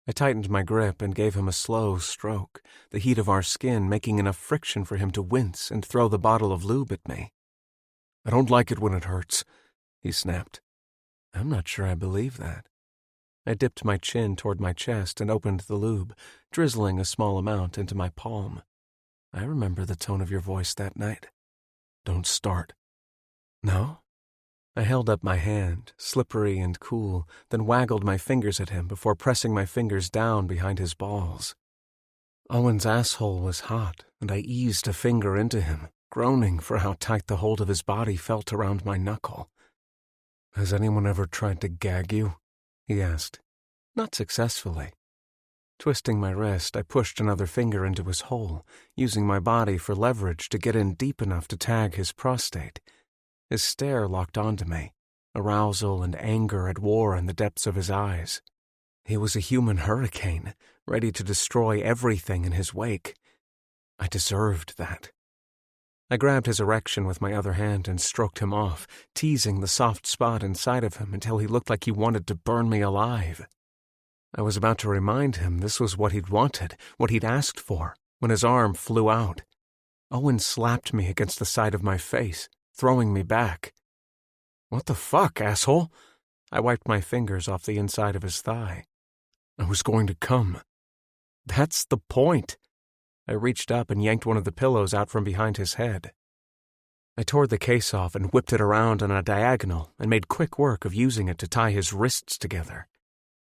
A: I tightened my grip and gave him a slow stroke, the heat of our skin making enough friction for him to wince and throw the bottle of lube at me. "I don't like it when it hurts," he snapped. I'm not sure I believe that. I dipped my chin toward my chest and opened the lube, drizzling a small amount into my palm. "I remember the tone of your voice that night." "Don't start." "No?" I held up my hand, slippery and cool, then waggled my fingers at him before pressing my fingers down behind his balls. Owen's asshole was hot, and I eased a finger into him, groaning for how tight the hold of his body felt around my knuckle. "Has anyone ever tried to gag you?" he asked. Not successfully. Twisting my wrist, I pushed another finger into his hole, using my body for leverage to get in deep enough to tag his prostate. His stare locked onto me, arousal and anger at war in the depths of his eyes. He was a human hurricane, ready to destroy everything in his wake. I deserved that. I grabbed his erection with my other hand and stroked him off, teasing the soft spot inside of him until he looked like he wanted to burn me alive. I was about to remind him this was what he'd wanted, what he'd asked for, when his arm flew out. Owen slapped me against the side of my face, throwing me back. "What the fuck, asshole?" I wiped my fingers off the inside of his thigh. "I was going to come." "That's the point." I reached up and yanked one of the pillows out from behind his head. I tore the case off and whipped it around on a diagonal and made quick work of using it to tie his wrists together.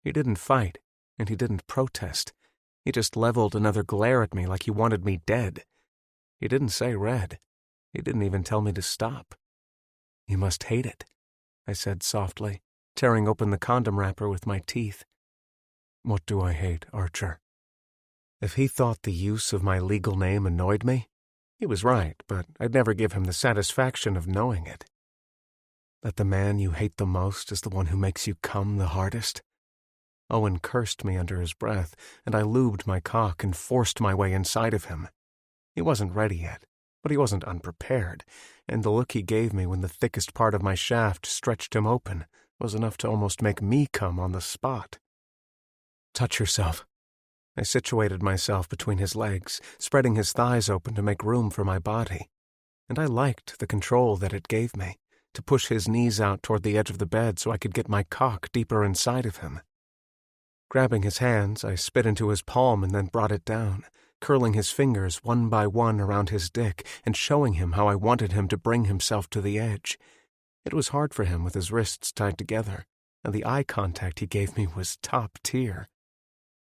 A: He didn't fight, and he didn't protest. He just leveled another glare at me like he wanted me dead. He didn't say red. He didn't even tell me to stop. "You must hate it," I said softly, tearing open the condom wrapper with my teeth. "What do I hate, Archer?" If he thought the use of my legal name annoyed me, he was right, but I'd never give him the satisfaction of knowing it. "That the man you hate the most is the one who makes you come the hardest?" Owen cursed me under his breath, and I lubed my cock and forced my way inside of him. He wasn't ready yet, but he wasn't unprepared, and the look he gave me when the thickest part of my shaft stretched him open was enough to almost make me come on the spot. "Touch yourself." I situated myself between his legs, spreading his thighs open to make room for my body. And I liked the control that it gave me, to push his knees out toward the edge of the bed so I could get my cock deeper inside of him. Grabbing his hands, I spit into his palm and then brought it down, curling his fingers one by one around his dick and showing him how I wanted him to bring himself to the edge. It was hard for him with his wrists tied together, and the eye contact he gave me was top tier.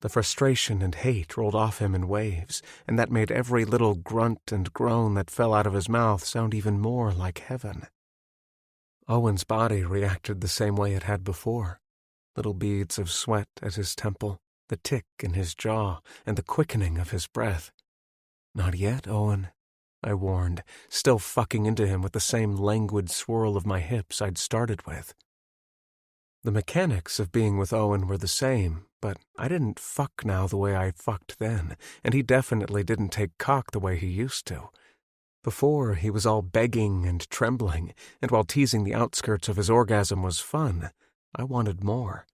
A: The frustration and hate rolled off him in waves, and that made every little grunt and groan that fell out of his mouth sound even more like heaven. Owen's body reacted the same way it had before. Little beads of sweat at his temple, the tick in his jaw, and the quickening of his breath. "Not yet, Owen," I warned, still fucking into him with the same languid swirl of my hips I'd started with. The mechanics of being with Owen were the same, but I didn't fuck now the way I fucked then, and he definitely didn't take cock the way he used to. Before, he was all begging and trembling, and while teasing the outskirts of his orgasm was fun, I wanted more.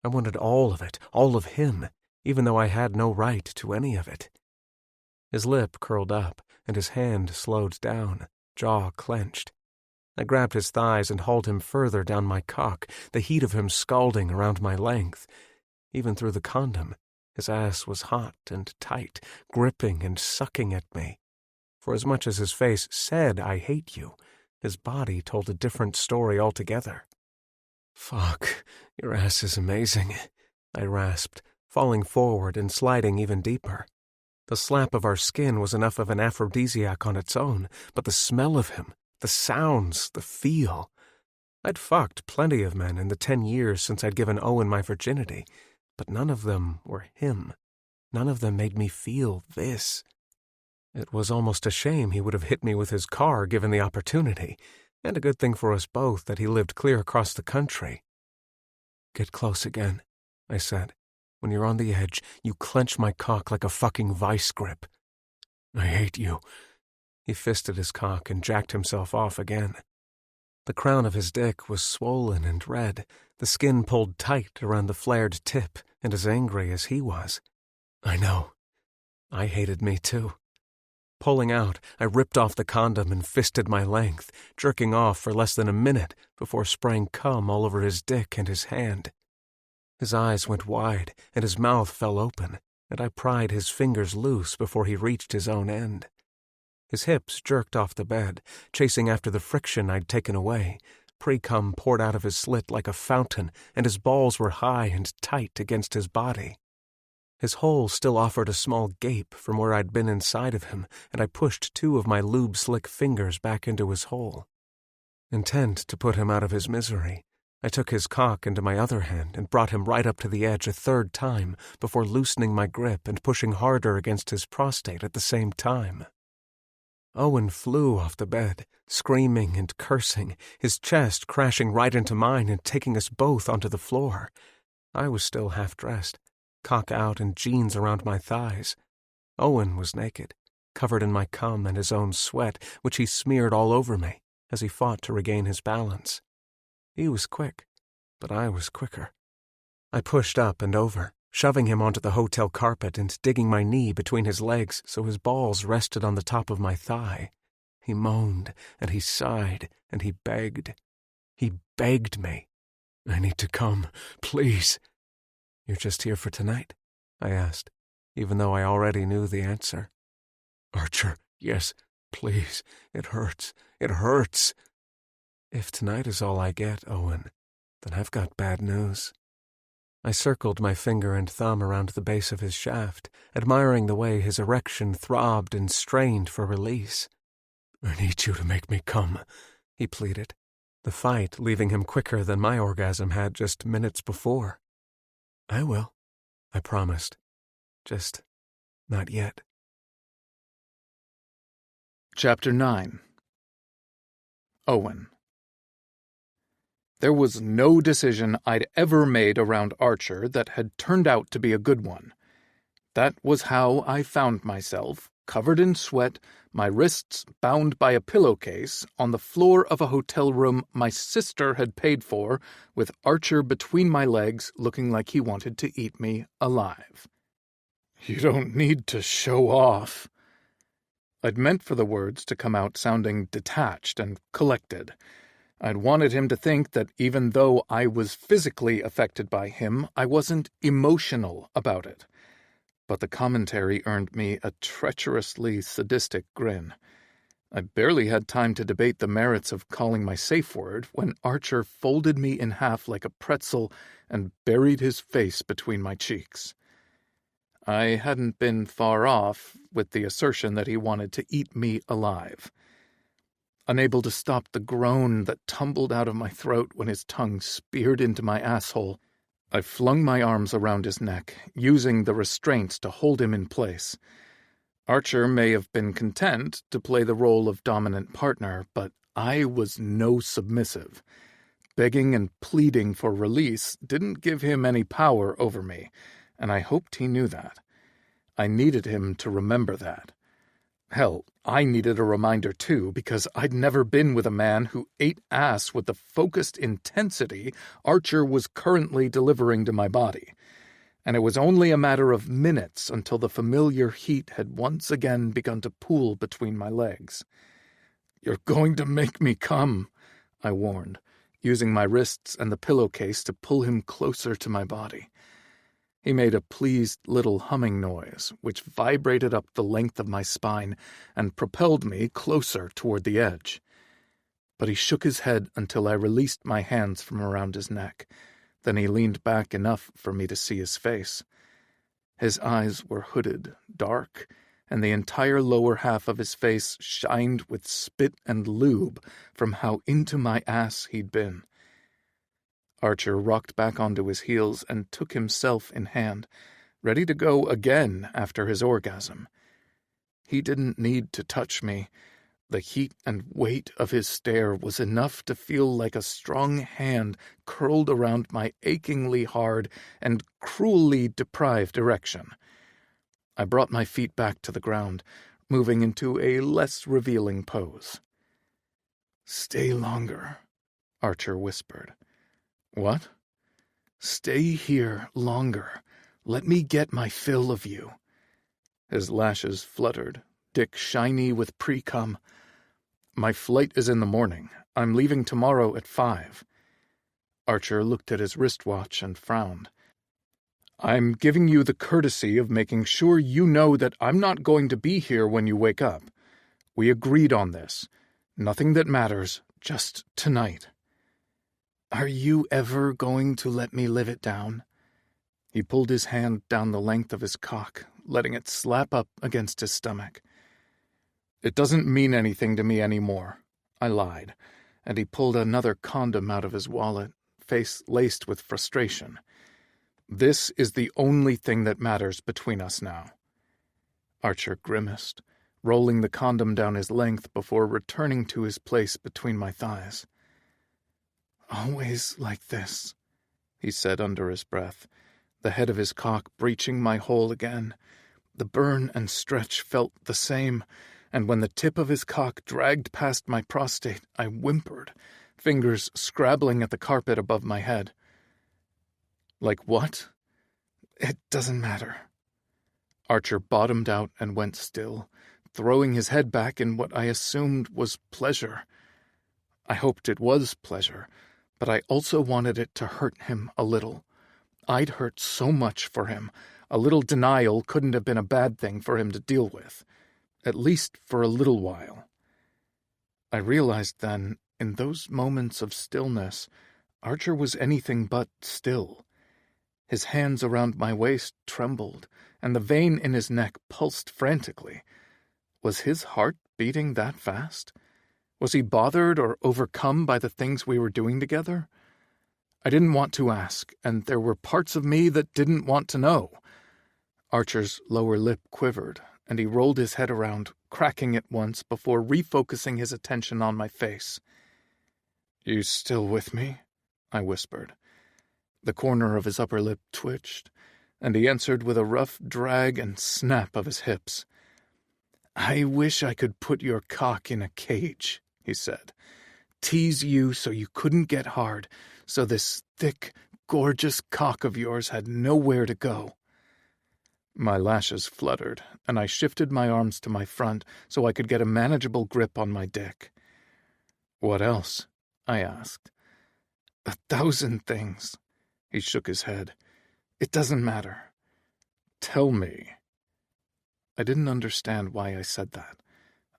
A: I wanted all of it, all of him, even though I had no right to any of it. His lip curled up, and his hand slowed down, jaw clenched. I grabbed his thighs and hauled him further down my cock, the heat of him scalding around my length. Even through the condom, his ass was hot and tight, gripping and sucking at me. For as much as his face said, "I hate you," his body told a different story altogether. "Fuck, your ass is amazing," I rasped, falling forward and sliding even deeper. The slap of our skin was enough of an aphrodisiac on its own, but the smell of him, the sounds, the feel. I'd fucked plenty of men in the 10 years since I'd given Owen my virginity, but none of them were him. None of them made me feel this. It was almost a shame he would have hit me with his car given the opportunity, and a good thing for us both that he lived clear across the country. "Get close again," I said. "When you're on the edge, you clench my cock like a fucking vice grip." "I hate you." He fisted his cock and jacked himself off again. The crown of his dick was swollen and red, the skin pulled tight around the flared tip, and as angry as he was. I know. I hated me too. Pulling out, I ripped off the condom and fisted my length, jerking off for less than a minute before spraying cum all over his dick and his hand. His eyes went wide, and his mouth fell open, and I pried his fingers loose before he reached his own end. His hips jerked off the bed, chasing after the friction I'd taken away. Pre-cum poured out of his slit like a fountain, and his balls were high and tight against his body. His hole still offered a small gape from where I'd been inside of him, and I pushed 2 of my lube-slick fingers back into his hole. Intent to put him out of his misery, I took his cock into my other hand and brought him right up to the edge a 3rd time before loosening my grip and pushing harder against his prostate at the same time. Owen flew off the bed, screaming and cursing, his chest crashing right into mine and taking us both onto the floor. I was still half-dressed, cock out and jeans around my thighs. Owen was naked, covered in my cum and his own sweat, which he smeared all over me as he fought to regain his balance. He was quick, but I was quicker. I pushed up and over, shoving him onto the hotel carpet and digging my knee between his legs so his balls rested on the top of my thigh. He moaned, and he sighed, and he begged. He begged me. "I need to come, please." "You're just here for tonight?" I asked, even though I already knew the answer. "Archer, yes, please. It hurts. It hurts." "If tonight is all I get, Owen, then I've got bad news." I circled my finger and thumb around the base of his shaft, admiring the way his erection throbbed and strained for release. "I need you to make me come," he pleaded, the fight leaving him quicker than my orgasm had just minutes before. "I will," I promised. "Just not yet."
B: Chapter 9. Owen. There was no decision I'd ever made around Archer that had turned out to be a good one. That was how I found myself, covered in sweat, my wrists bound by a pillowcase, on the floor of a hotel room my sister had paid for, with Archer between my legs looking like he wanted to eat me alive. "You don't need to show off." I'd meant for the words to come out sounding detached and collected. I'd wanted him to think that even though I was physically affected by him, I wasn't emotional about it. But the commentary earned me a treacherously sadistic grin. I barely had time to debate the merits of calling my safe word when Archer folded me in half like a pretzel and buried his face between my cheeks. I hadn't been far off with the assertion that he wanted to eat me alive. Unable to stop the groan that tumbled out of my throat when his tongue speared into my asshole, I flung my arms around his neck, using the restraints to hold him in place. Archer may have been content to play the role of dominant partner, but I was no submissive. Begging and pleading for release didn't give him any power over me, and I hoped he knew that. I needed him to remember that. Hell, I needed a reminder too, because I'd never been with a man who ate ass with the focused intensity Archer was currently delivering to my body. And it was only a matter of minutes until the familiar heat had once again begun to pool between my legs. "You're going to make me come," I warned, using my wrists and the pillowcase to pull him closer to my body. He made a pleased little humming noise, which vibrated up the length of my spine and propelled me closer toward the edge. But he shook his head until I released my hands from around his neck. Then he leaned back enough for me to see his face. His eyes were hooded, dark, and the entire lower half of his face shined with spit and lube from how into my ass he'd been. Archer rocked back onto his heels and took himself in hand, ready to go again after his orgasm. He didn't need to touch me. The heat and weight of his stare was enough to feel like a strong hand curled around my achingly hard and cruelly deprived erection. I brought my feet back to the ground, moving into a less revealing pose. "Stay longer," Archer whispered. "What?" "Stay here longer. Let me get my fill of you." His lashes fluttered, dick shiny with pre-cum. "My flight is in the morning. I'm leaving tomorrow at 5. Archer looked at his wristwatch and frowned. "I'm giving you the courtesy of making sure you know that I'm not going to be here when you wake up. We agreed on this. Nothing that matters, just tonight." "Are you ever going to let me live it down?" He pulled his hand down the length of his cock, letting it slap up against his stomach. "It doesn't mean anything to me anymore," I lied, and he pulled another condom out of his wallet, face laced with frustration. "This is the only thing that matters between us now." Archer grimaced, rolling the condom down his length before returning to his place between my thighs. "Always like this," he said under his breath, the head of his cock breaching my hole again. The burn and stretch felt the same, and when the tip of his cock dragged past my prostate, I whimpered, fingers scrabbling at the carpet above my head. "Like what?" "It doesn't matter." Archer bottomed out and went still, throwing his head back in what I assumed was pleasure. I hoped it was pleasure, but I also wanted it to hurt him a little. I'd hurt so much for him. A little denial couldn't have been a bad thing for him to deal with, at least for a little while. I realized then, in those moments of stillness, Archer was anything but still. His hands around my waist trembled, and the vein in his neck pulsed frantically. Was his heart beating that fast? Was he bothered or overcome by the things we were doing together? I didn't want to ask, and there were parts of me that didn't want to know. Archer's lower lip quivered, and he rolled his head around, cracking it once before refocusing his attention on my face. "You still with me?" I whispered. The corner of his upper lip twitched, and he answered with a rough drag and snap of his hips. "I wish I could put your cock in a cage," he said. "Tease you so you couldn't get hard, so this thick, gorgeous cock of yours had nowhere to go." My lashes fluttered, and I shifted my arms to my front so I could get a manageable grip on my dick. "What else?" I asked. "1,000 things." He shook his head. "It doesn't matter." "Tell me." I didn't understand why I said that.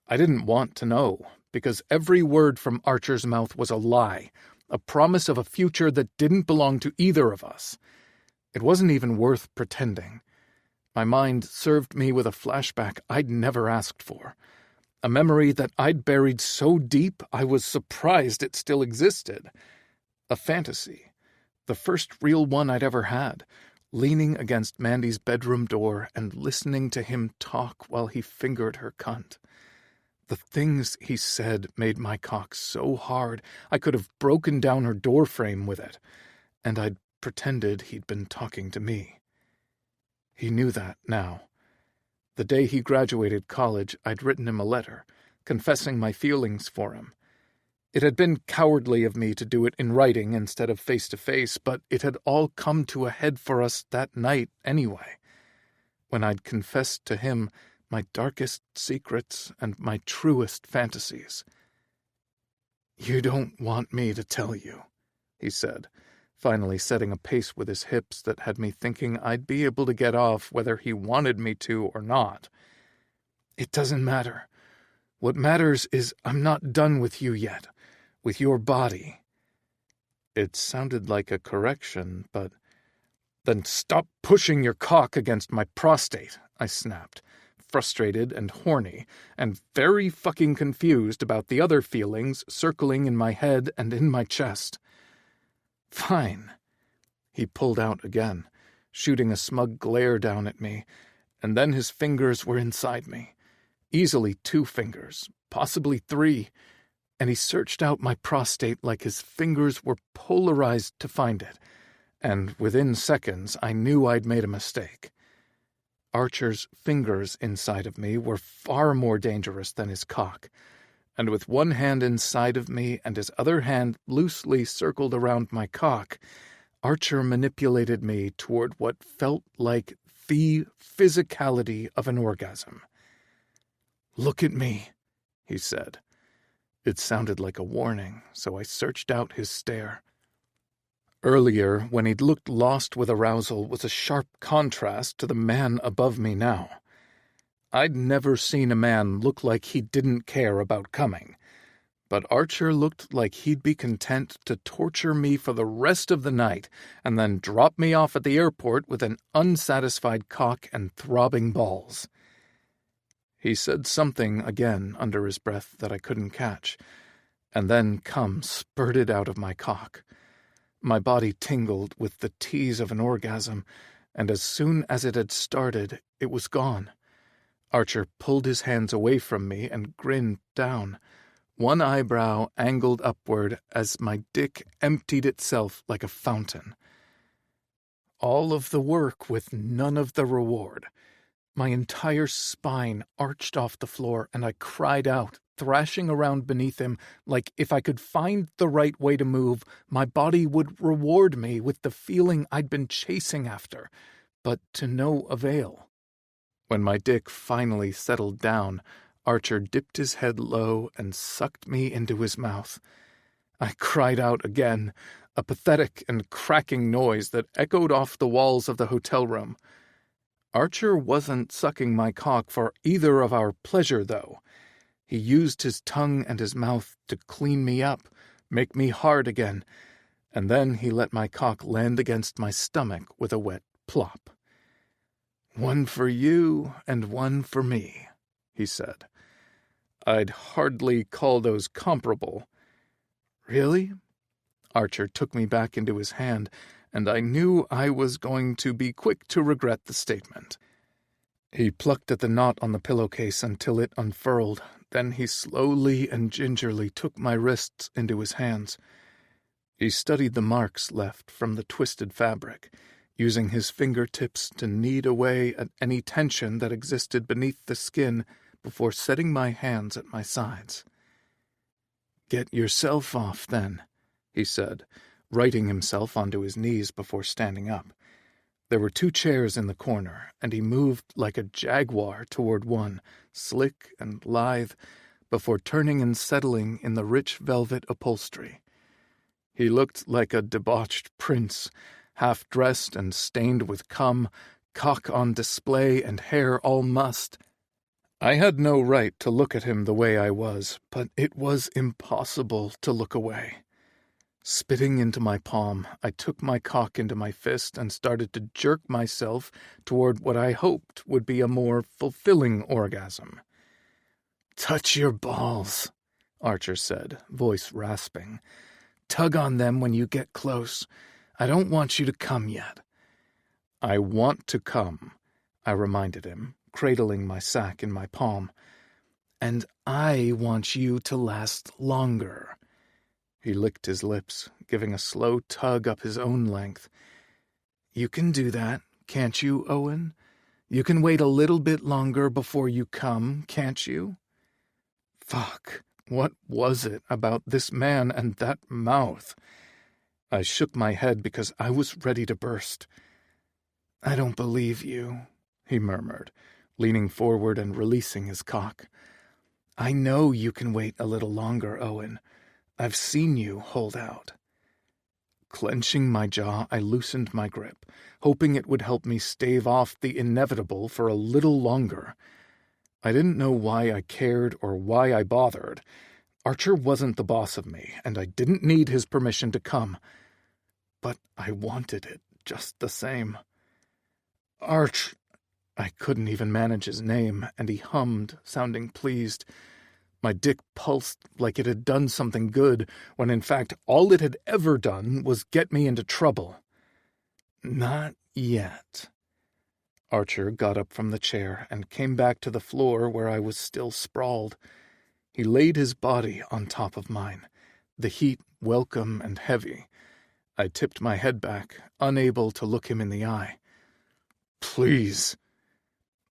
B: I didn't want to know, because every word from Archer's mouth was a lie, a promise of a future that didn't belong to either of us. It wasn't even worth pretending. My mind served me with a flashback I'd never asked for, a memory that I'd buried so deep I was surprised it still existed. A fantasy, the first real one I'd ever had, leaning against Mandy's bedroom door and listening to him talk while he fingered her cunt. The things he said made my cock so hard I could have broken down her doorframe with it, and I'd pretended he'd been talking to me. He knew that now. The day he graduated college, I'd written him a letter, confessing my feelings for him. It had been cowardly of me to do it in writing instead of face-to-face, but it had all come to a head for us that night anyway, when I'd confessed to him my darkest secrets and my truest fantasies. "You don't want me to tell you," he said, finally setting a pace with his hips that had me thinking I'd be able to get off whether he wanted me to or not. "It doesn't matter. What matters is I'm not done with you yet, with your body." It sounded like a correction, but "Then stop pushing your cock against my prostate," I snapped, frustrated and horny, and very fucking confused about the other feelings circling in my head and in my chest. "Fine." He pulled out again, shooting a smug glare down at me, and then his fingers were inside me. Easily 2 fingers, possibly 3, and he searched out my prostate like his fingers were polarized to find it, and within seconds I knew I'd made a mistake. Archer's fingers inside of me were far more dangerous than his cock, and with one hand inside of me and his other hand loosely circled around my cock, Archer manipulated me toward what felt like the physicality of an orgasm. "Look at me," he said. It sounded like a warning, so I searched out his stare. Earlier, when he'd looked lost with arousal, was a sharp contrast to the man above me now. I'd never seen a man look like he didn't care about coming, but Archer looked like he'd be content to torture me for the rest of the night and then drop me off at the airport with an unsatisfied cock and throbbing balls. He said something again under his breath that I couldn't catch, and then cum spurted out of my cock. My body tingled with the tease of an orgasm, and as soon as it had started, it was gone. Archer pulled his hands away from me and grinned down, one eyebrow angled upward as my dick emptied itself like a fountain. All of the work with none of the reward. My entire spine arched off the floor, and I cried out, thrashing around beneath him like if I could find the right way to move, my body would reward me with the feeling I'd been chasing after, but to no avail. When my dick finally settled down, Archer dipped his head low and sucked me into his mouth. I cried out again, a pathetic and cracking noise that echoed off the walls of the hotel room. Archer wasn't sucking my cock for either of our pleasure, though. He used his tongue and his mouth to clean me up, make me hard again, and then he let my cock land against my stomach with a wet plop. "One for you and one for me," he said. "I'd hardly call those comparable." "Really?" Archer took me back into his hand, and I knew I was going to be quick to regret the statement. He plucked at the knot on the pillowcase until it unfurled. Then he slowly and gingerly took my wrists into his hands. He studied the marks left from the twisted fabric, using his fingertips to knead away at any tension that existed beneath the skin before setting my hands at my sides. "Get yourself off, then," he said, righting himself onto his knees before standing up. There were 2 chairs in the corner, and he moved like a jaguar toward one, slick and lithe, before turning and settling in the rich velvet upholstery. He looked like a debauched prince, half-dressed and stained with cum, cock on display and hair all mussed. I had no right to look at him the way I was, but it was impossible to look away. Spitting into my palm, I took my cock into my fist and started to jerk myself toward what I hoped would be a more fulfilling orgasm. "Touch your balls," Archer said, voice rasping. "Tug on them when you get close. I don't want you to come yet." "I want to come," I reminded him, cradling my sack in my palm. "And I want you to last longer." He licked his lips, giving a slow tug up his own length. "You can do that, can't you, Owen? You can wait a little bit longer before you come, can't you?" Fuck, what was it about this man and that mouth? I shook my head because I was ready to burst. "I don't believe you," he murmured, leaning forward and releasing his cock. "I know you can wait a little longer, Owen. I've seen you hold out." Clenching my jaw, I loosened my grip, hoping it would help me stave off the inevitable for a little longer. I didn't know why I cared or why I bothered. Archer wasn't the boss of me, and I didn't need his permission to come. But I wanted it just the same. Arch, I couldn't even manage his name, and he hummed, sounding pleased. My dick pulsed like it had done something good, when in fact all it had ever done was get me into trouble. Not yet. Archer got up from the chair and came back to the floor where I was still sprawled. He laid his body on top of mine, the heat welcome and heavy. I tipped my head back, unable to look him in the eye. Please.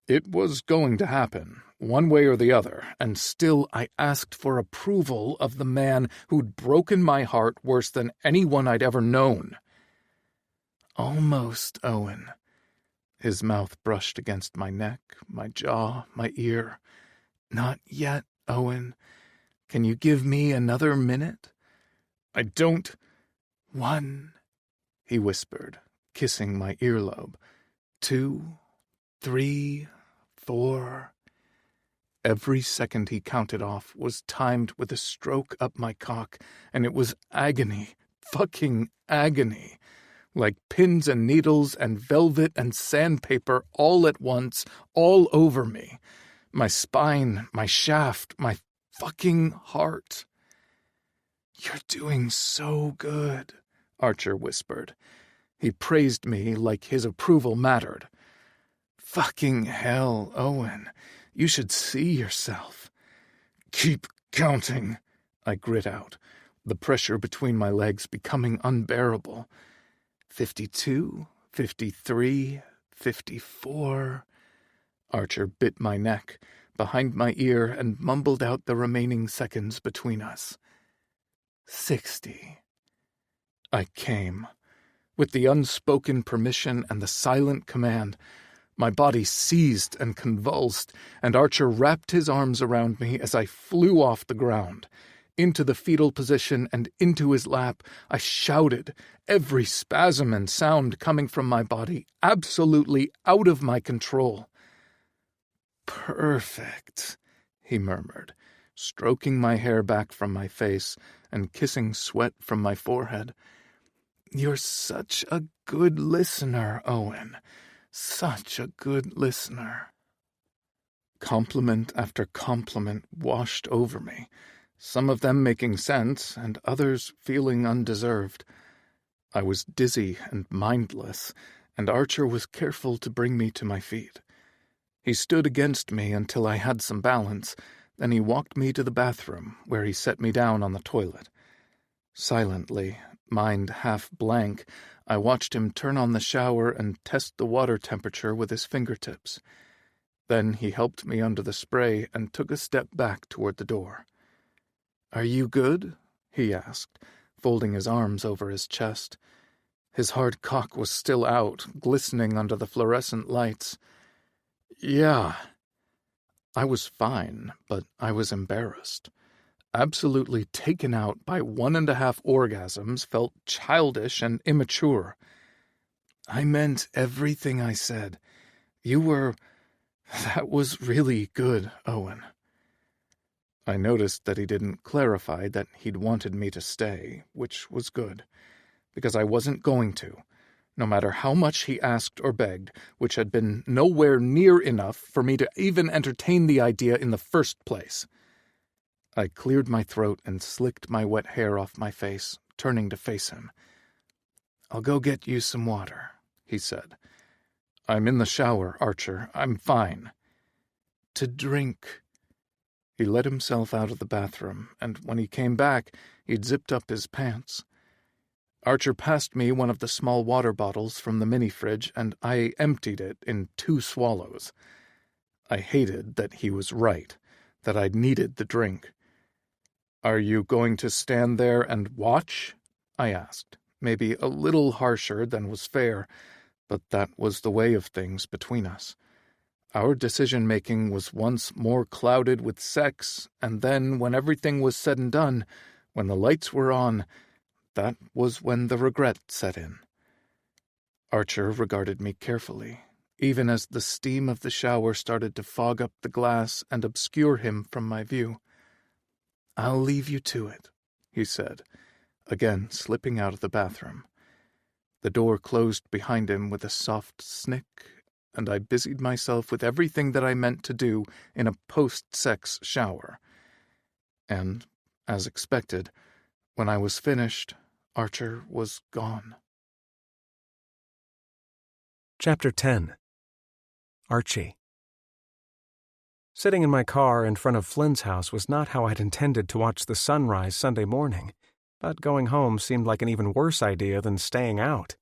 B: It was going to happen, one way or the other, and still I asked for approval of the man who'd broken my heart worse than anyone I'd ever known. Almost, Owen. His mouth brushed against my neck, my jaw, my ear. Not yet, Owen. Can you give me another minute? I don't. 1, he whispered, kissing my earlobe. 2, 3, 4. Every second he counted off was timed with a stroke up my cock, and it was agony, fucking agony. Like pins and needles and velvet and sandpaper all at once, all over me. My spine, my shaft, my fucking heart. You're doing so good, Archer whispered. He praised me like his approval mattered. Fucking hell, Owen. You should see yourself. Keep counting, I grit out, the pressure between my legs becoming unbearable. 52, 53, 54. Archer bit my neck, behind my ear, and mumbled out the remaining seconds between us. 60. I came. With the unspoken permission and the silent command, my body seized and convulsed, and Archer wrapped his arms around me as I flew off the ground. Into the fetal position and into his lap, I shouted, every spasm and sound coming from my body absolutely out of my control. Perfect, he murmured, stroking my hair back from my face and kissing sweat from my forehead. You're such a good listener, Owen. Such a good listener. Compliment after compliment washed over me, some of them making sense and others feeling undeserved. I was dizzy and mindless, and Archer was careful to bring me to my feet. He stood against me until I had some balance, then he walked me to the bathroom, where he set me down on the toilet. Silently, mind half blank, I watched him turn on the shower and test the water temperature with his fingertips. Then he helped me under the spray and took a step back toward the door. "Are you good?" he asked, folding his arms over his chest. His hard cock was still out, glistening under the fluorescent lights. "Yeah." I was fine, but I was embarrassed. Absolutely taken out by 1.5 orgasms, felt childish and immature. "I meant everything I said. That was really good, Owen." I noticed that he didn't clarify that he'd wanted me to stay, which was good, because I wasn't going to, no matter how much he asked or begged, which had been nowhere near enough for me to even entertain the idea in the first place. I cleared my throat and slicked my wet hair off my face, turning to face him. "I'll go get you some water," he said. "I'm in the shower, Archer. I'm fine." "To drink." He let himself out of the bathroom, and when he came back, he'd zipped up his pants. Archer passed me one of the small water bottles from the mini-fridge, and I emptied it in 2 swallows. I hated that he was right, that I'd needed the drink. "Are you going to stand there and watch?" I asked, maybe a little harsher than was fair, but that was the way of things between us. Our decision-making was once more clouded with sex, and then, when everything was said and done, when the lights were on, that was when the regret set in. Archer regarded me carefully, even as the steam of the shower started to fog up the glass and obscure him from my view. "I'll leave you to it," he said, again slipping out of the bathroom. The door closed behind him with a soft snick, and I busied myself with everything that I meant to do in a post-sex shower. And, as expected, when I was finished, Archer was gone.
A: Chapter 10. Archie. Sitting in my car in front of Flynn's house was not how I'd intended to watch the sunrise Sunday morning, but going home seemed like an even worse idea than staying out.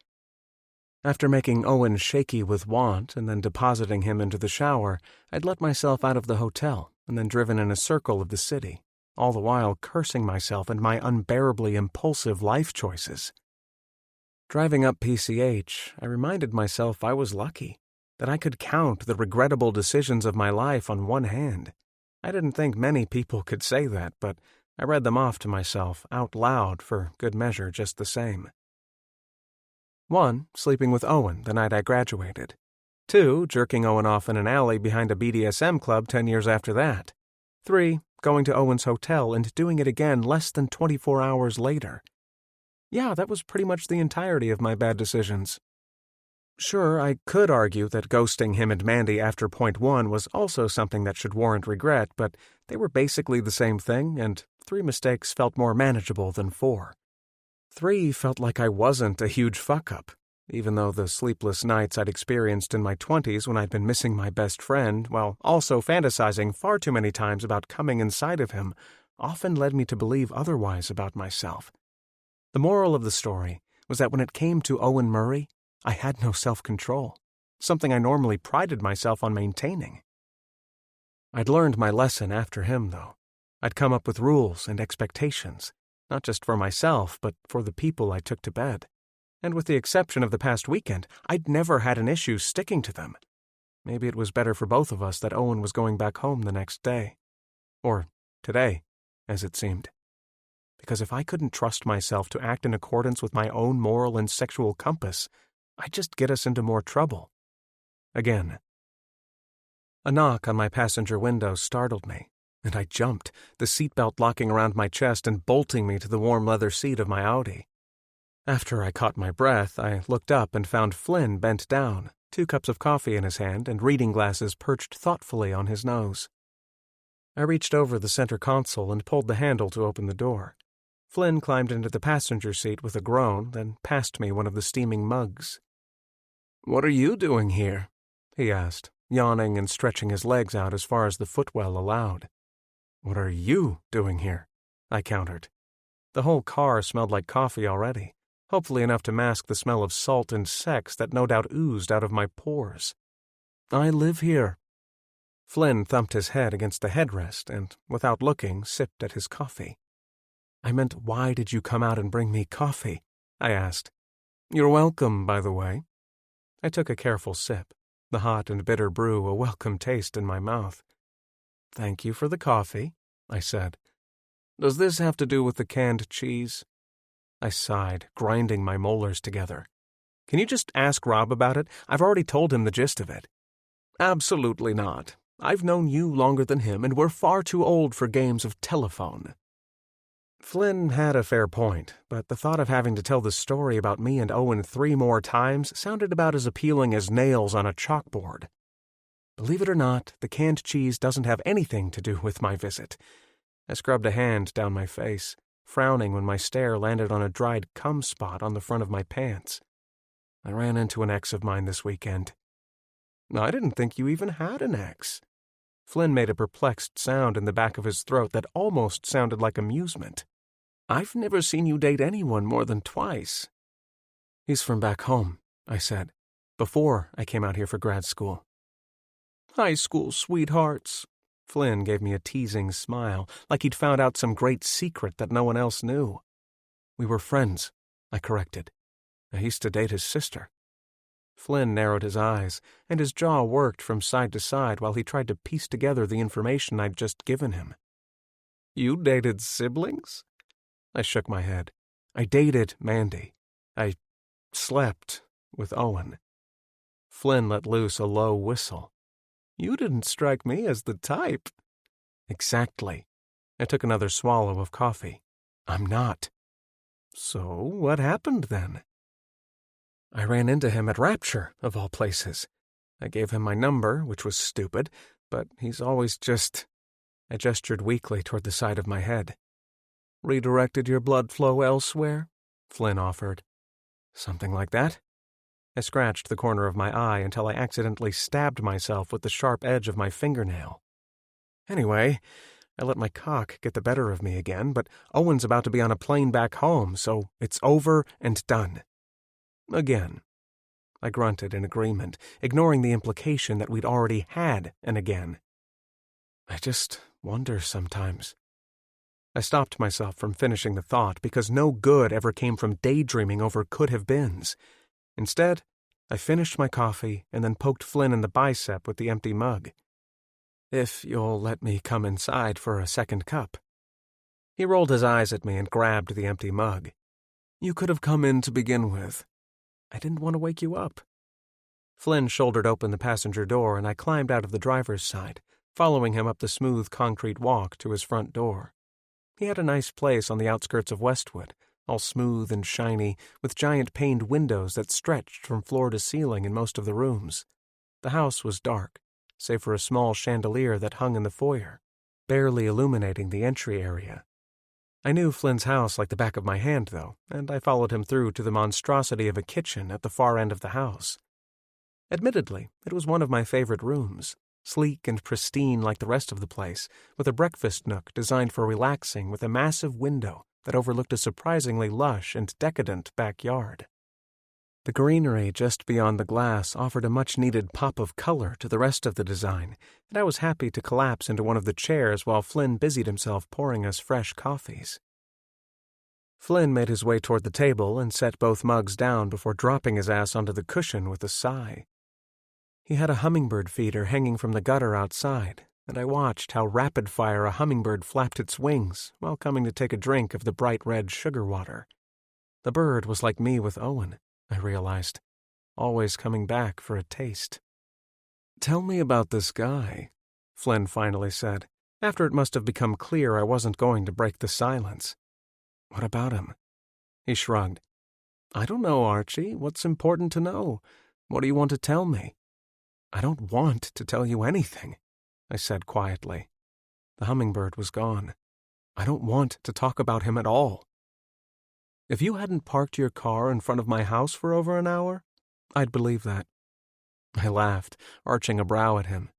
A: After making Owen shaky with want and then depositing him into the shower, I'd let myself out of the hotel and then driven in a circle of the city, all the while cursing myself and my unbearably impulsive life choices. Driving up PCH, I reminded myself I was lucky, that I could count the regrettable decisions of my life on one hand. I didn't think many people could say that, but I read them off to myself, out loud, for good measure just the same. 1, sleeping with Owen the night I graduated. 2, jerking Owen off in an alley behind a BDSM club 10 years after that. 3, going to Owen's hotel and doing it again less than 24 hours later. Yeah, that was pretty much the entirety of my bad decisions. Sure, I could argue that ghosting him and Mandy after point 1 was also something that should warrant regret, but they were basically the same thing, and 3 mistakes felt more manageable than 4. 3 felt like I wasn't a huge fuck-up, even though the sleepless nights I'd experienced in my 20s when I'd been missing my best friend, while also fantasizing far too many times about coming inside of him, often led me to believe otherwise about myself. The moral of the story was that when it came to Owen Murray, I had no self-control, something I normally prided myself on maintaining. I'd learned my lesson after him, though. I'd come up with rules and expectations, not just for myself, but for the people I took to bed. And with the exception of the past weekend, I'd never had an issue sticking to them. Maybe it was better for both of us that Owen was going back home the next day. Or today, as it seemed. Because if I couldn't trust myself to act in accordance with my own moral and sexual compass, I'd just get us into more trouble. Again. A knock on my passenger window startled me, and I jumped, the seatbelt locking around my chest and bolting me to the warm leather seat of my Audi. After I caught my breath, I looked up and found Flynn bent down, 2 cups of coffee in his hand and reading glasses perched thoughtfully on his nose. I reached over the center console and pulled the handle to open the door. Flynn climbed into the passenger seat with a groan, then passed me one of the steaming mugs. "What are you doing here?" he asked, yawning and stretching his legs out as far as the footwell allowed. "What are you doing here?" I countered. The whole car smelled like coffee already, hopefully enough to mask the smell of salt and sex that no doubt oozed out of my pores. "I live here." Flynn thumped his head against the headrest and, without looking, sipped at his coffee. "I meant, why did you come out and bring me coffee?" I asked. "You're welcome, by the way." I took a careful sip, the hot and bitter brew a welcome taste in my mouth. "Thank you for the coffee," I said. "Does this have to do with the canned cheese?" I sighed, grinding my molars together. "Can you just ask Rob about it? I've already told him the gist of it." "Absolutely not. I've known you longer than him, and we're far too old for games of telephone." Flynn had a fair point, but the thought of having to tell the story about me and Owen 3 more times sounded about as appealing as nails on a chalkboard. Believe it or not, the canned cheese doesn't have anything to do with my visit. I scrubbed a hand down my face, frowning when my stare landed on a dried cum spot on the front of my pants. I ran into an ex of mine this weekend. "I didn't think you even had an ex." Flynn made a perplexed sound in the back of his throat that almost sounded like amusement. "I've never seen you date anyone more than twice." "He's from back home," I said, "before I came out here for grad school." "High school sweethearts." Flynn gave me a teasing smile, like he'd found out some great secret that no one else knew. "We were friends," I corrected. "I used to date his sister." Flynn narrowed his eyes, and his jaw worked from side to side while he tried to piece together the information I'd just given him. "You dated siblings?" I shook my head. "I dated Mandy. I slept with Owen." Flynn let loose a low whistle. "You didn't strike me as the type." "Exactly." I took another swallow of coffee. "I'm not." "So what happened then?" I ran into him at Rapture, of all places. I gave him my number, which was stupid, but he's always just... I gestured weakly toward the side of my head. Redirected your blood flow elsewhere? Flynn offered. Something like that. I scratched the corner of my eye until I accidentally stabbed myself with the sharp edge of my fingernail. Anyway, I let my cock get the better of me again, but Owen's about to be on a plane back home, so it's over and done. Again. I grunted in agreement, ignoring the implication that we'd already had an again. I just wonder sometimes. I stopped myself from finishing the thought because no good ever came from daydreaming over could-have-beens. Instead, I finished my coffee and then poked Flynn in the bicep with the empty mug. If you'll let me come inside for a second cup. He rolled his eyes at me and grabbed the empty mug. You could have come in to begin with. I didn't want to wake you up. Flynn shouldered open the passenger door and I climbed out of the driver's side, following him up the smooth concrete walk to his front door. He had a nice place on the outskirts of Westwood, all smooth and shiny, with giant paned windows that stretched from floor to ceiling in most of the rooms. The house was dark, save for a small chandelier that hung in the foyer, barely illuminating the entry area. I knew Flynn's house like the back of my hand, though, and I followed him through to the monstrosity of a kitchen at the far end of the house. Admittedly, it was one of my favorite rooms, sleek and pristine like the rest of the place, with a breakfast nook designed for relaxing with a massive window that overlooked a surprisingly lush and decadent backyard. The greenery just beyond the glass offered a much-needed pop of color to the rest of the design, and I was happy to collapse into one of the chairs while Flynn busied himself pouring us fresh coffees. Flynn made his way toward the table and set both mugs down before dropping his ass onto the cushion with a sigh. He had a hummingbird feeder hanging from the gutter outside, and I watched how rapid-fire a hummingbird flapped its wings while coming to take a drink of the bright red sugar water. The bird was like me with Owen, I realized, always coming back for a taste. Tell me about this guy, Flynn finally said, after it must have become clear I wasn't going to break the silence. What about him? He shrugged. I don't know, Archie. What's important to know? What do you want to tell me? I don't want to tell you anything, I said quietly. The hummingbird was gone. I don't want to talk about him at all. If you hadn't parked your car in front of my house for over an hour, I'd believe that. I laughed, arching a brow at him.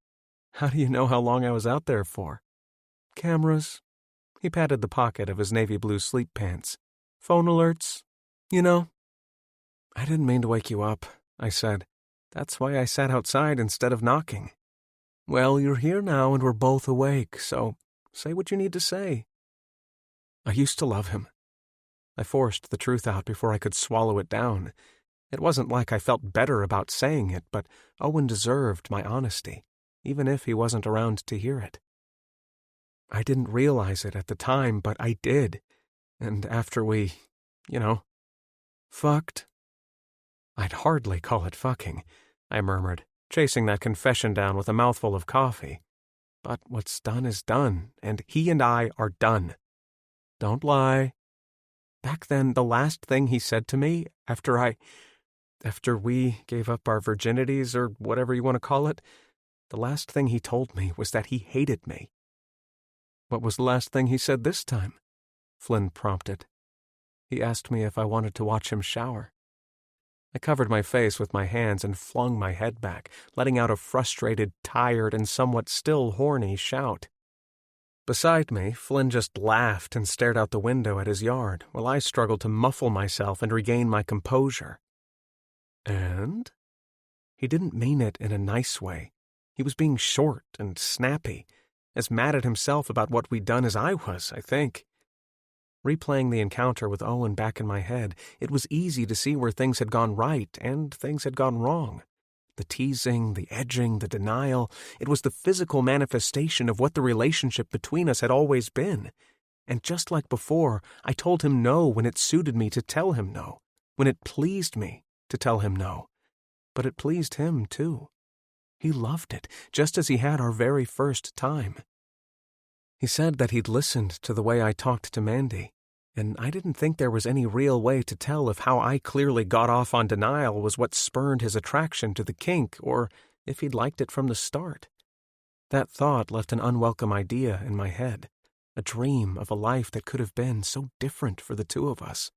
A: How do you know how long I was out there for? Cameras. He patted the pocket of his navy blue sleep pants. Phone alerts. You know. I didn't mean to wake you up, I said. That's why I sat outside instead of knocking. Well, you're here now and we're both awake, so say what you need to say. I used to love him. I forced the truth out before I could swallow it down. It wasn't like I felt better about saying it, but Owen deserved my honesty, even if he wasn't around to hear it. I didn't realize it at the time, but I did. And after we, fucked. I'd hardly call it fucking, I murmured, chasing that confession down with a mouthful of coffee. But what's done is done, and he and I are done. Don't lie. Back then, the last thing he said to me, after we gave up our virginities, or whatever you want to call it, the last thing he told me was that he hated me. What was the last thing he said this time? Flynn prompted. He asked me if I wanted to watch him shower. I covered my face with my hands and flung my head back, letting out a frustrated, tired, and somewhat still horny shout. Beside me, Flynn just laughed and stared out the window at his yard, while I struggled to muffle myself and regain my composure. And? He didn't mean it in a nice way. He was being short and snappy, as mad at himself about what we'd done as I was, I think. Replaying the encounter with Owen back in my head, it was easy to see where things had gone right and things had gone wrong. The teasing, the edging, the denial, it was the physical manifestation of what the relationship between us had always been. And just like before, I told him no when it suited me to tell him no, when it pleased me to tell him no. But it pleased him, too. He loved it, just as he had our very first time. He said that he'd listened to the way I talked to Mandy, and I didn't think there was any real way to tell if how I clearly got off on denial was what spurned his attraction to the kink, or if he'd liked it from the start. That thought left an unwelcome idea in my head, a dream of a life that could have been so different for the two of us,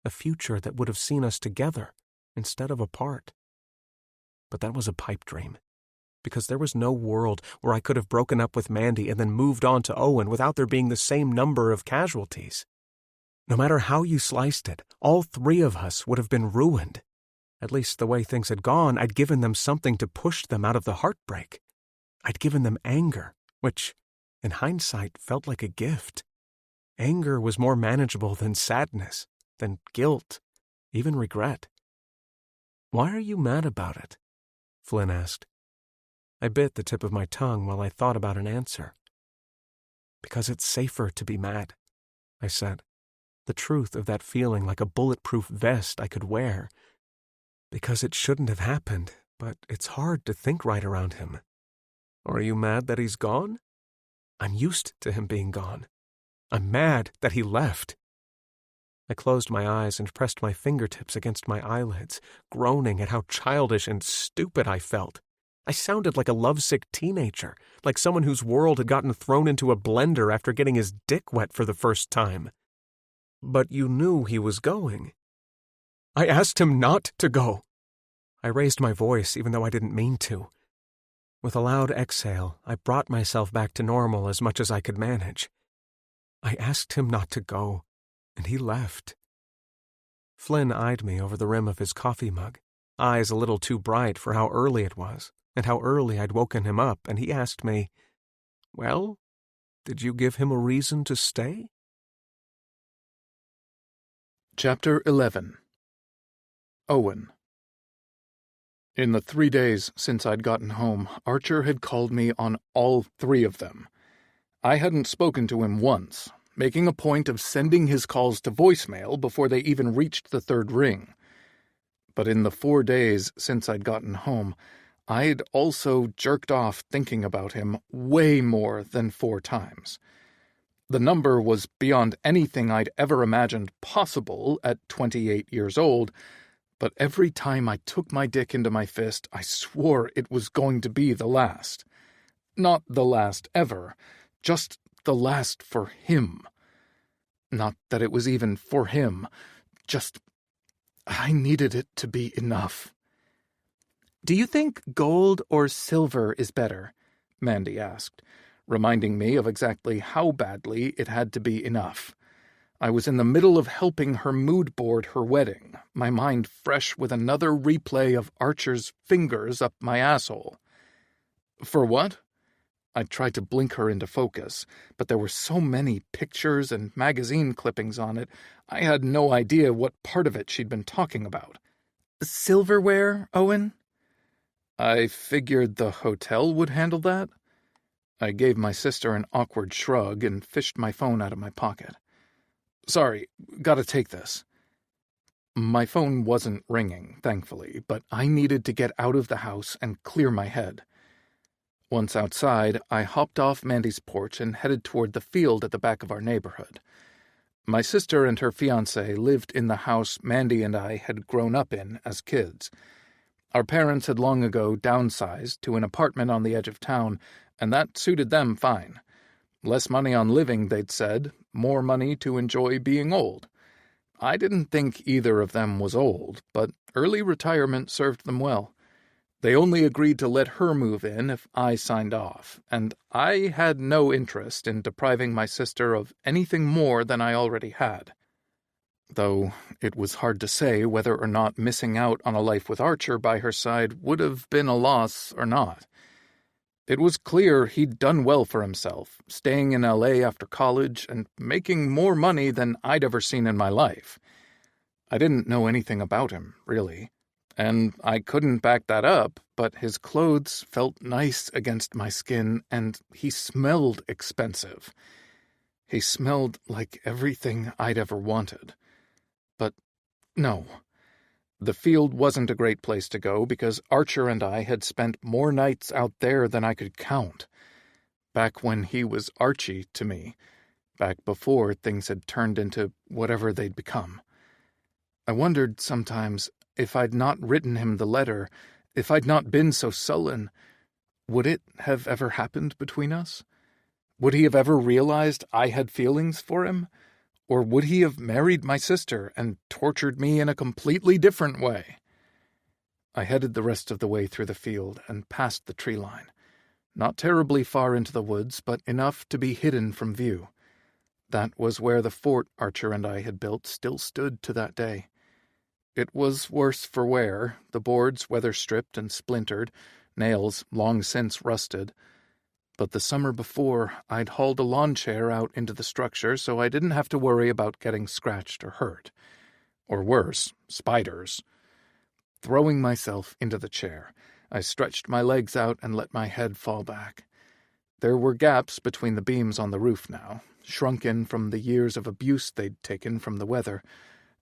A: a future that would have seen us together instead of apart. But that was a pipe dream, because there was no world where I could have broken up with Mandy and then moved on to Owen without there being the same number of casualties. No matter how you sliced it, all three of us would have been ruined. At least the way things had gone, I'd given them something to push them out of the heartbreak. I'd given them anger, which, in hindsight, felt like a gift. Anger was more manageable than sadness, than guilt, even regret. "Why are you mad about it?" Flynn asked. I bit the tip of my tongue while I thought about an answer. "Because it's safer to be mad," I said, the truth of that feeling like a bulletproof vest I could wear. "Because it shouldn't have happened, but it's hard to think right around him." "Are you mad that he's gone?" "I'm used to him being gone. I'm mad that he left." I closed my eyes and pressed my fingertips against my eyelids, groaning at how childish and stupid I felt. I sounded like a lovesick teenager, like someone whose world had gotten thrown into a blender after getting his dick wet for the first time. "But you knew he was going." "I asked him not to go." I raised my voice even though I didn't mean to. With a loud exhale, I brought myself back to normal as much as I could manage. "I asked him not to go, and he left." Flynn eyed me over the rim of his coffee mug, eyes a little too bright for how early it was, and how early I'd woken him up, and he asked me, "Well, did you give him a reason to stay?"
B: Chapter 11. Owen. In the 3 days since I'd gotten home, Archer had called me on all 3 of them. I hadn't spoken to him once, making a point of sending his calls to voicemail before they even reached the 3rd ring. But in the 4 days since I'd gotten home, I'd also jerked off thinking about him way more than 4 times. The number was beyond anything I'd ever imagined possible at 28 years old, but every time I took my dick into my fist, I swore it was going to be the last. Not the last ever, just the last for him. Not that it was even for him, just I needed it to be enough. "Do you think gold or silver is better?" Mandy asked, reminding me of exactly how badly it had to be enough. I was in the middle of helping her mood board her wedding, my mind fresh with another replay of Archer's fingers up my asshole. "For what?" I tried to blink her into focus, but there were so many pictures and magazine clippings on it, I had no idea what part of it she'd been talking about. "Silverware, Owen?" "I figured the hotel would handle that." I gave my sister an awkward shrug and fished my phone out of my pocket. "Sorry, gotta take this." My phone wasn't ringing, thankfully, but I needed to get out of the house and clear my head. Once outside, I hopped off Mandy's porch and headed toward the field at the back of our neighborhood. My sister and her fiancé lived in the house Mandy and I had grown up in as kids. Our parents had long ago downsized to an apartment on the edge of town, and that suited them fine. Less money on living, they'd said, more money to enjoy being old. I didn't think either of them was old, but early retirement served them well. They only agreed to let her move in if I signed off, and I had no interest in depriving my sister of anything more than I already had. Though it was hard to say whether or not missing out on a life with Archer by her side would have been a loss or not. It was clear he'd done well for himself, staying in LA after college and making more money than I'd ever seen in my life. I didn't know anything about him, really, and I couldn't back that up, but his clothes felt nice against my skin, and he smelled expensive. He smelled like everything I'd ever wanted. But no. The field wasn't a great place to go because Archer and I had spent more nights out there than I could count. Back when he was Archie to me. back before things had turned into whatever they'd become. I wondered sometimes if I'd not written him the letter, if I'd not been so sullen, would it have ever happened between us? Would he have ever realized I had feelings for him? Or would he have married my sister and tortured me in a completely different way? I headed the rest of the way through the field and past the tree line. Not terribly far into the woods, but enough to be hidden from view. That was where the fort Archer and I had built still stood to that day. It was worse for wear, the boards weather-stripped and splintered, nails long since rusted. But the summer before, I'd hauled a lawn chair out into the structure so I didn't have to worry about getting scratched or hurt. Or worse, spiders. Throwing myself into the chair, I stretched my legs out and let my head fall back. There were gaps between the beams on the roof now, shrunken from the years of abuse they'd taken from the weather,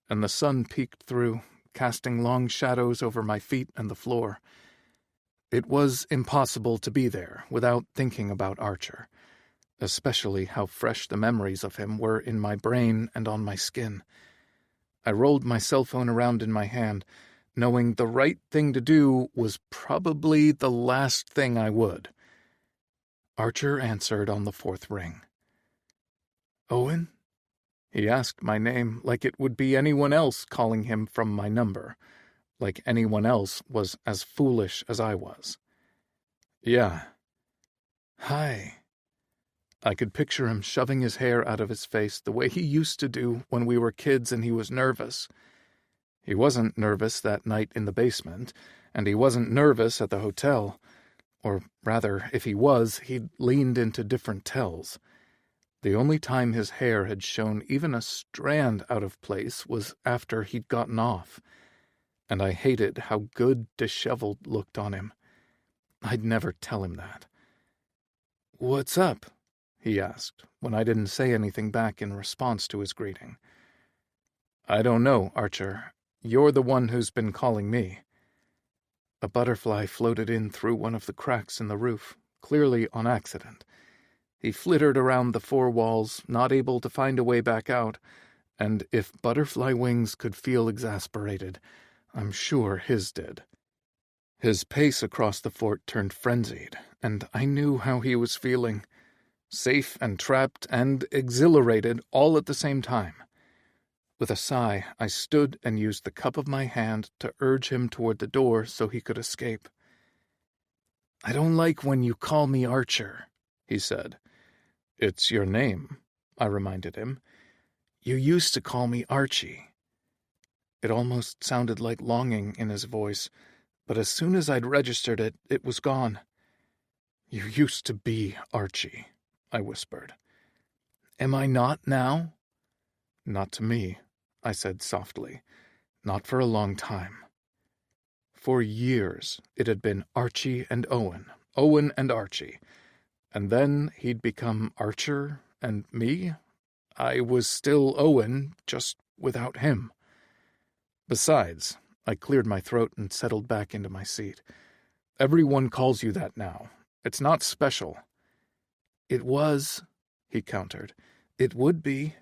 B: and the sun peeked through, casting long shadows over my feet and the floor. It was impossible to be there without thinking about Archer, especially how fresh the memories of him were in my brain and on my skin. I rolled my cell phone around in my hand, knowing the right thing to do was probably the last thing I would. Archer answered on the fourth ring. "Owen?" He asked my name like it would be anyone else calling him from my number, like anyone else was as foolish as I was. "Yeah." "Hi." I could picture him shoving his hair out of his face the way he used to do when we were kids and he was nervous. He wasn't nervous that night in the basement, and he wasn't nervous at the hotel. Or rather, if he was, he'd leaned into different tells. The only time his hair had shown even a strand out of place was after he'd gotten off. And I hated how good disheveled looked on him. I'd never tell him that. "What's up?" he asked, when I didn't say anything back in response to his greeting. "I don't know, Archer. You're the one who's been calling me." A butterfly floated in through one of the cracks in the roof, clearly on accident. He flittered around the four walls, not able to find a way back out, and if butterfly wings could feel exasperated, I'm sure his did. His pace across the fort turned frenzied, and I knew how he was feeling. Safe and trapped and exhilarated all at the same time. With a sigh, I stood and used the cup of my hand to urge him toward the door so he could escape. "I don't like when you call me Archer," he said. "It's your name," I reminded him. "You used to call me Archie." It almost sounded like longing in his voice, but as soon as I'd registered it, it was gone. "You used to be Archie," I whispered. "Am I not now?" "Not to me," I said softly. "Not for a long time." For years it had been Archie and Owen, Owen and Archie. And then he'd become Archer and me. I was still Owen, just without him. Besides, I cleared my throat and settled back into my seat. "Everyone calls you that now. It's not special." "It was," he countered. "It would be."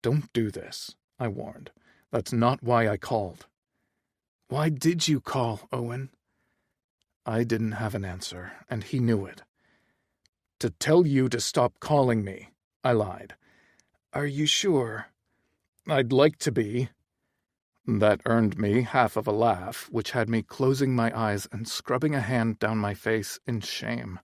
B: "Don't do this," I warned. "That's not why I called." "Why did you call, Owen?" I didn't have an answer, and he knew it. "To tell you to stop calling me," I lied. "Are you sure?" "I'd like to be." That earned me half of a laugh, which had me closing my eyes and scrubbing a hand down my face in shame.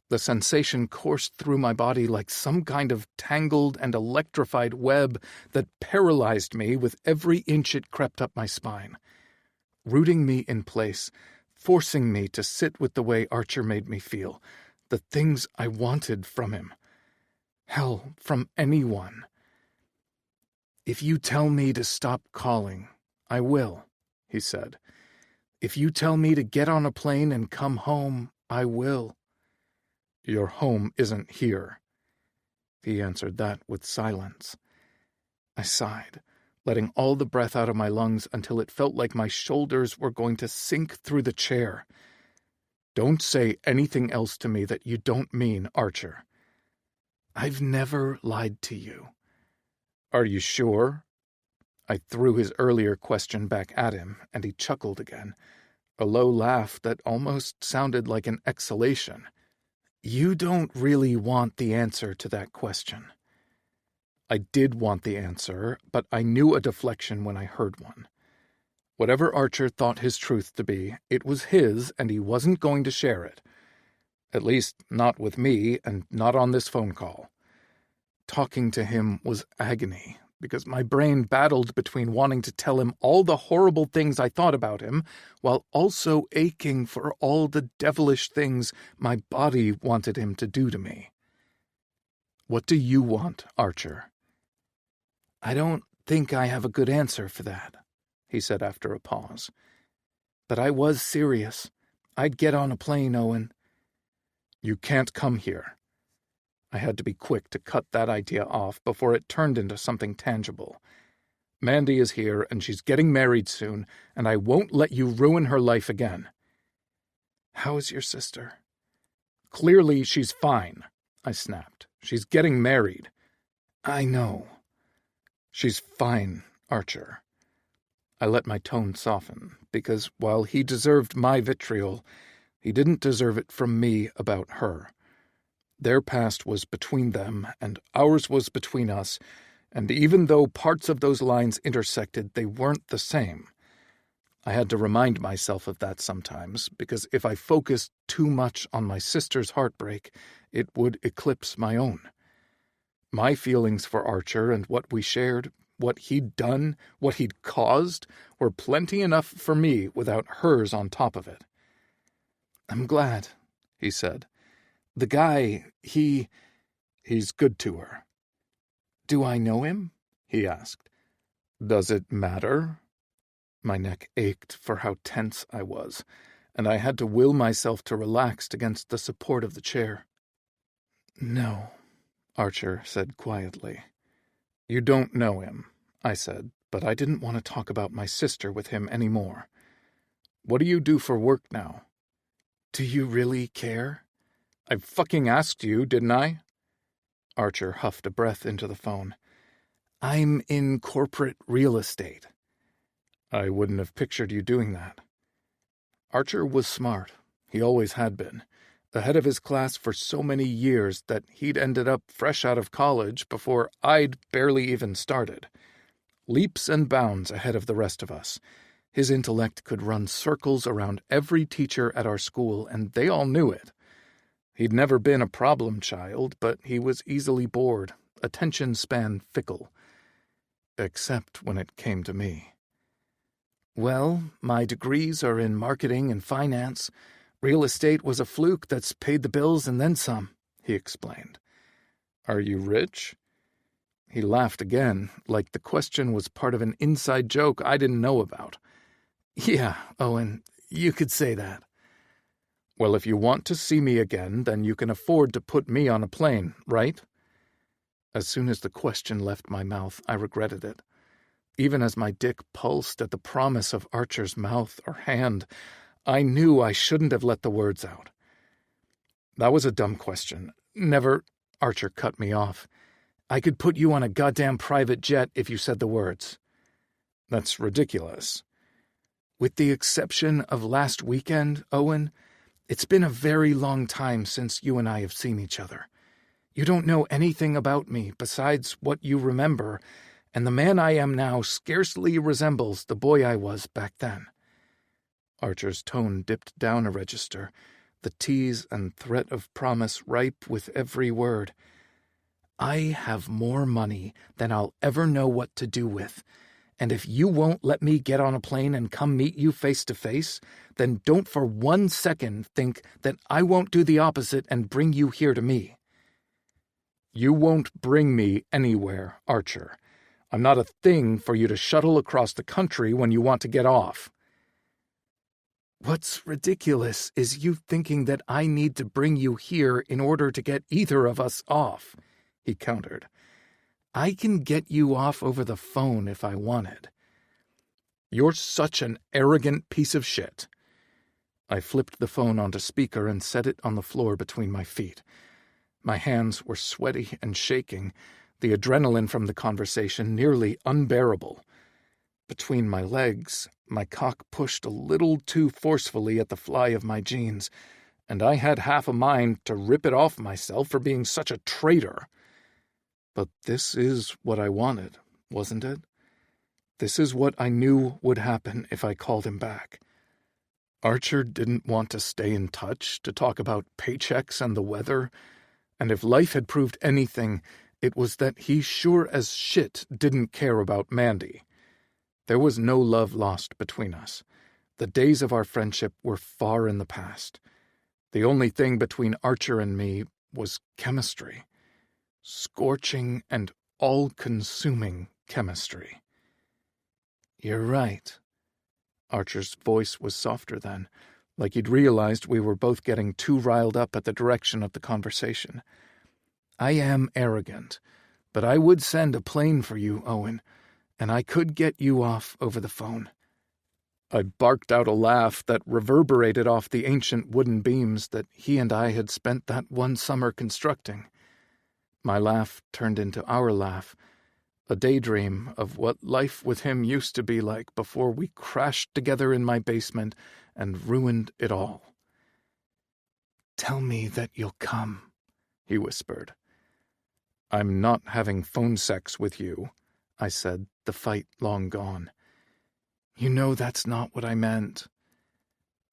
B: The sensation coursed through my body like some kind of tangled and electrified web that paralyzed me with every inch it crept up my spine, rooting me in place, forcing me to sit with the way Archer made me feel, the things I wanted from him. Hell, from anyone. "If you tell me to stop calling, I will," he said. "If you tell me to get on a plane and come home, I will." "Your home isn't here." He answered that with silence. I sighed, letting all the breath out of my lungs until it felt like my shoulders were going to sink through the chair. "Don't say anything else to me that you don't mean, Archer." I've never lied to you." "Are you sure?" I threw his earlier question back at him, and he chuckled again, a low laugh that almost sounded like an exhalation. "You don't really want the answer to that question." I did want the answer, but I knew a deflection when I heard one. Whatever Archer thought his truth to be, it was his, and he wasn't going to share it. At least, not with me, and not on this phone call. Talking to him was agony, because my brain battled between wanting to tell him all the horrible things I thought about him, while also aching for all the devilish things my body wanted him to do to me. "What do you want, Archer?" "I don't think I have a good answer for that," he said after a pause. "But I was serious. I'd get on a plane, Owen." "You can't come here." I had to be quick to cut that idea off before it turned into something tangible. "Mandy is here, and she's getting married soon, and I won't let you ruin her life again." "How is your sister?" "Clearly she's fine," I snapped. "She's getting married." "I know." "She's fine, Archer." I let my tone soften, because while he deserved my vitriol, he didn't deserve it from me about her. Their past was between them, and ours was between us, and even though parts of those lines intersected, they weren't the same. I had to remind myself of that sometimes, because if I focused too much on my sister's heartbreak, it would eclipse my own. My feelings for Archer and what we shared, what he'd done, what he'd caused, were plenty enough for me without hers on top of it. "I'm glad," he said. "The guy, he's good to her." "Do I know him?" he asked. "Does it matter?" My neck ached for how tense I was, and I had to will myself to relax against the support of the chair. "No," Archer said quietly. "You don't know him," I said, but I didn't want to talk about my sister with him anymore. "What do you do for work now?" "Do you really care?" "I fucking asked you, didn't I?" Archer huffed a breath into the phone. "I'm in corporate real estate." "I wouldn't have pictured you doing that." Archer was smart. He always had been. Ahead of his class for so many years that he'd ended up fresh out of college before I'd barely even started. Leaps and bounds ahead of the rest of us. His intellect could run circles around every teacher at our school, and they all knew it. He'd never been a problem child, but he was easily bored, attention span fickle. Except when it came to me. "Well, my degrees are in marketing and finance. Real estate was a fluke that's paid the bills and then some," he explained. "Are you rich?" He laughed again, like the question was part of an inside joke I didn't know about. "Yeah, Owen, you could say that." "Well, if you want to see me again, then you can afford to put me on a plane, right?" As soon as the question left my mouth, I regretted it. Even as my dick pulsed at the promise of Archer's mouth or hand, I knew I shouldn't have let the words out. "That was a dumb question. Never—" Archer cut me off. "I could put you on a goddamn private jet if you said the words." "That's ridiculous." "With the exception of last weekend, Owen, it's been a very long time since you and I have seen each other. You don't know anything about me besides what you remember, and the man I am now scarcely resembles the boy I was back then." Archer's tone dipped down a register, the tease and threat of promise ripe with every word. "I have more money than I'll ever know what to do with, and if you won't let me get on a plane and come meet you face to face, then don't for 1 second think that I won't do the opposite and bring you here to me." "You won't bring me anywhere, Archer. I'm not a thing for you to shuttle across the country when you want to get off." "What's ridiculous is you thinking that I need to bring you here in order to get either of us off," he countered. "I can get you off over the phone if I wanted." "You're such an arrogant piece of shit." I flipped the phone onto speaker and set it on the floor between my feet. My hands were sweaty and shaking, the adrenaline from the conversation nearly unbearable. Between my legs, my cock pushed a little too forcefully at the fly of my jeans, and I had half a mind to rip it off myself for being such a traitor. But this is what I wanted, wasn't it? This is what I knew would happen if I called him back. Archer didn't want to stay in touch, to talk about paychecks and the weather, and if life had proved anything, it was that he sure as shit didn't care about Mandy. There was no love lost between us. The days of our friendship were far in the past. The only thing between Archer and me was chemistry. Scorching and all-consuming chemistry. You're right. Archer's voice was softer then, like he'd realized we were both getting too riled up at the direction of the conversation. I am arrogant, but I would send a plane for you, Owen, and I could get you off over the phone. I barked out a laugh that reverberated off the ancient wooden beams that he and I had spent that one summer constructing. My laugh turned into our laugh, a daydream of what life with him used to be like before we crashed together in my basement and ruined it all. "Tell me that you'll come," he whispered. "I'm not having phone sex with you," I said, the fight long gone. "You know that's not what I meant."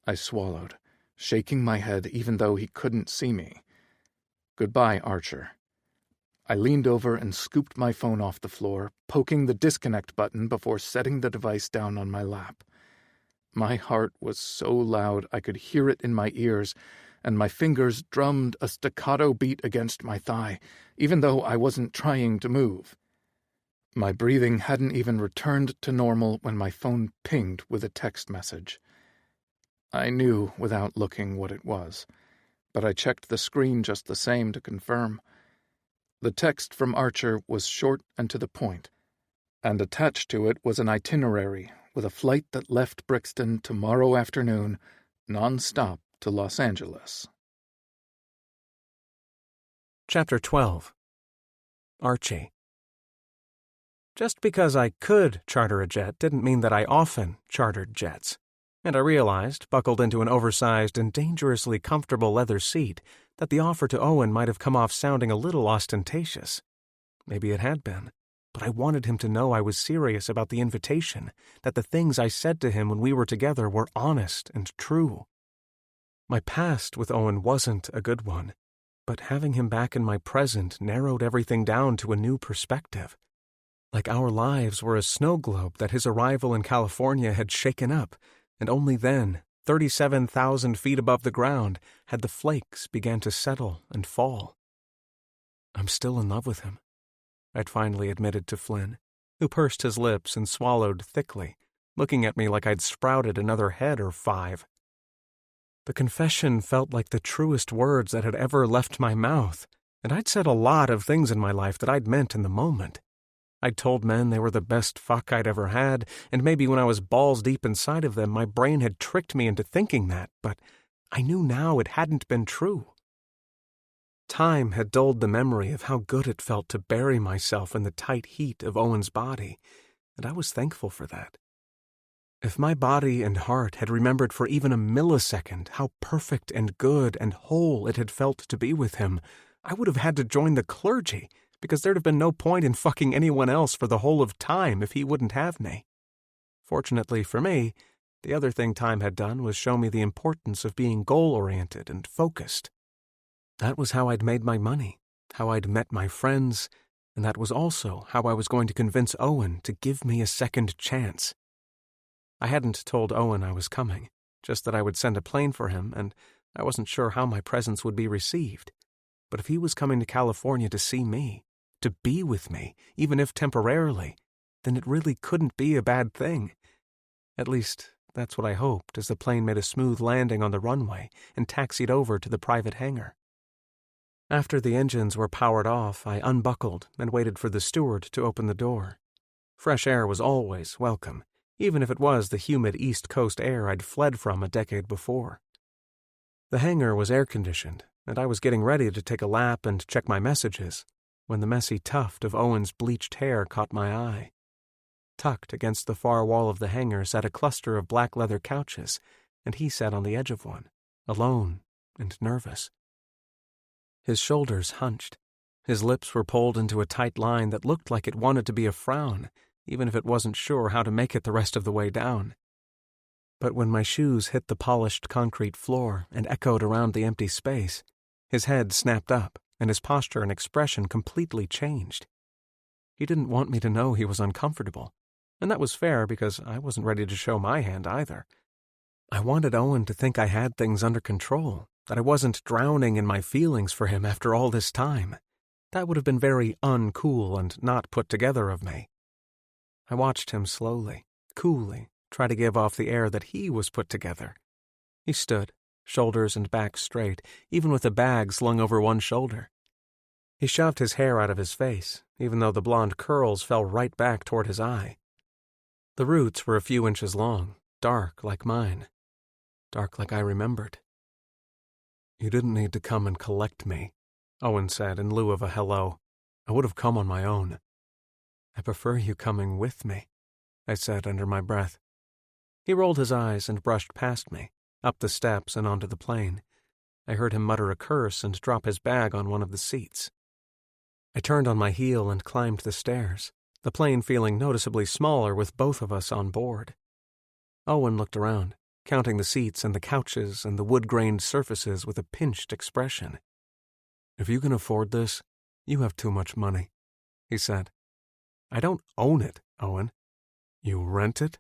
B: I swallowed, shaking my head even though he couldn't see me. "Goodbye, Archer." I leaned over and scooped my phone off the floor, poking the disconnect button before setting the device down on my lap. My heart was so loud I could hear it in my ears, and my fingers drummed a staccato beat against my thigh, even though I wasn't trying to move. My breathing hadn't even returned to normal when my phone pinged with a text message. I knew without looking what it was, but I checked the screen just the same to confirm. The text from Archer was short and to the point, and attached to it was an itinerary with a flight that left Brixton tomorrow afternoon, non-stop to Los Angeles.
A: Chapter 12. Archie. Just because I could charter a jet didn't mean that I often chartered jets, and I realized, buckled into an oversized and dangerously comfortable leather seat, that the offer to Owen might have come off sounding a little ostentatious. Maybe it had been, but I wanted him to know I was serious about the invitation, that the things I said to him when we were together were honest and true. My past with Owen wasn't a good one, but having him back in my present narrowed everything down to a new perspective. Like our lives were a snow globe that his arrival in California had shaken up, and only then, 37,000 feet above the ground, had the flakes began to settle and fall. I'm still in love with him, I'd finally admitted to Flynn, who pursed his lips and swallowed thickly, looking at me like I'd sprouted another head or 5. The confession felt like the truest words that had ever left my mouth, and I'd said a lot of things in my life that I'd meant in the moment. I'd told men they were the best fuck I'd ever had, and maybe when I was balls deep inside of them, my brain had tricked me into thinking that, but I knew now it hadn't been true. Time had dulled the memory of how good it felt to bury myself in the tight heat of Owen's body, and I was thankful for that. If my body and heart had remembered for even a millisecond how perfect and good and whole it had felt to be with him, I would have had to join the clergy, because there'd have been no point in fucking anyone else for the whole of time if he wouldn't have me. Fortunately for me, the other thing time had done was show me the importance of being goal-oriented and focused. That was how I'd made my money, how I'd met my friends, and that was also how I was going to convince Owen to give me a second chance. I hadn't told Owen I was coming, just that I would send a plane for him, and I wasn't sure how my presence would be received. But if he was coming to California to see me, to be with me, even if temporarily, then it really couldn't be a bad thing. At least, that's what I hoped as the plane made a smooth landing on the runway and taxied over to the private hangar. After the engines were powered off, I unbuckled and waited for the steward to open the door. Fresh air was always welcome, even if it was the humid East Coast air I'd fled from a decade before. The hangar was air-conditioned, and I was getting ready to take a lap and check my messages when the messy tuft of Owen's bleached hair caught my eye. Tucked against the far wall of the hangar sat a cluster of black leather couches, and he sat on the edge of one, alone and nervous. His shoulders hunched. His lips were pulled into a tight line that looked like it wanted to be a frown, even if it wasn't sure how to make it the rest of the way down. But when my shoes hit the polished concrete floor and echoed around the empty space, his head snapped up and his posture and expression completely changed. He didn't want me to know he was uncomfortable, and that was fair because I wasn't ready to show my hand either. I wanted Owen to think I had things under control, that I wasn't drowning in my feelings for him after all this time. That would have been very uncool and not put together of me. I watched him slowly, coolly, try to give off the air that he was put together. He stood, shoulders and back straight, even with a bag slung over one shoulder. He shoved his hair out of his face, even though the blonde curls fell right back toward his eye. The roots were a few inches long, dark like mine. Dark like I remembered. "You didn't need to come and collect me," Owen said in lieu of a hello. "I would have come on my own." "I prefer you coming with me," I said under my breath. He rolled his eyes and brushed past me, up the steps and onto the plane. I heard him mutter a curse and drop his bag on one of the seats. I turned on my heel and climbed the stairs, the plane feeling noticeably smaller with both of us on board. Owen looked around, counting the seats and the couches and the wood-grained surfaces with a pinched expression. "If you can afford this, you have too much money," he said. "I don't own it, Owen." "You rent it?"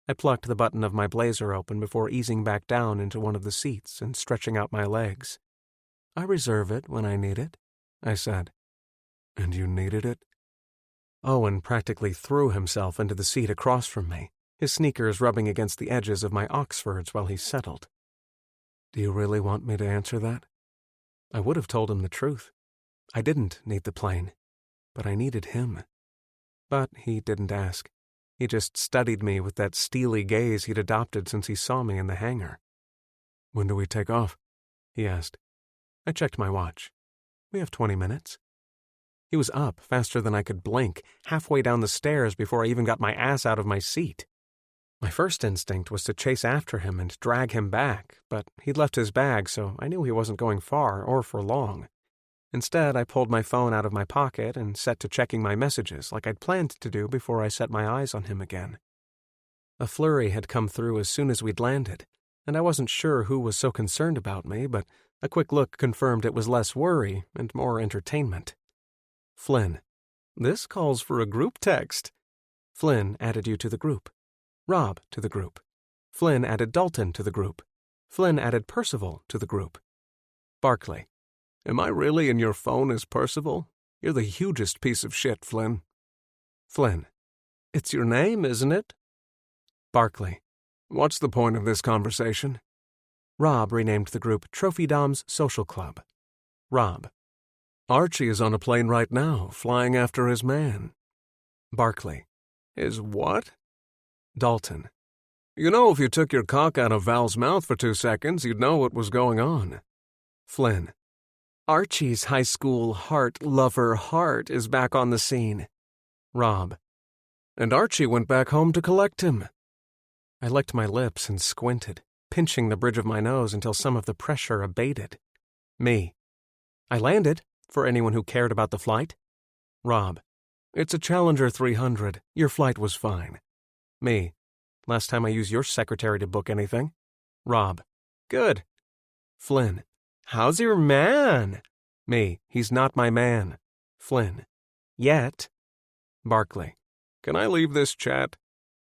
A: I plucked the button of my blazer open before easing back down into one of the seats and stretching out my legs. "I reserve it when I need it," I said. "And you needed it?" Owen practically threw himself into the seat across from me, his sneakers rubbing against the edges of my Oxfords while he settled. "Do you really want me to answer that?" I would have told him the truth. I didn't need the plane, but I needed him. But he didn't ask. He just studied me with that steely gaze he'd adopted since he saw me in the hangar. "When do we take off?" he asked. I checked my watch. "We have 20 minutes. He was up faster than I could blink, halfway down the stairs before I even got my ass out of my seat. My first instinct was to chase after him and drag him back, but he'd left his bag, so I knew he wasn't going far or for long. Instead, I pulled my phone out of my pocket and set to checking my messages like I'd planned to do before I set my eyes on him again. A flurry had come through as soon as we'd landed, and I wasn't sure who was so concerned about me, but a quick look confirmed it was less worry and more entertainment. Flynn. "This calls for a group text." Flynn added you to the group. Rob to the group. Flynn added Dalton to the group. Flynn added Percival to the group. Barclay. "Am I really in your phone as Percival? You're the hugest piece of shit, Flynn." Flynn. "It's your name, isn't it?" Barclay. "What's the point of this conversation?" Rob renamed the group Trophy Dom's Social Club. Rob. "Archie is on a plane right now, flying after his man." Barclay. "His what?" Dalton. "You know, if you took your cock out of Val's mouth for 2 seconds, you'd know what was going on." Flynn. "Archie's high school lover heart is back on the scene." Rob. "And Archie went back home to collect him." I licked my lips and squinted, pinching the bridge of my nose until some of the pressure abated. Me. "I landed, for anyone who cared about the flight." Rob. "It's a Challenger 300. Your flight was fine." Me. "Last time I used your secretary to book anything." Rob. "Good." Flynn. "How's your man?" Me. "He's not my man." Flynn. "Yet." Barclay. "Can I leave this chat?"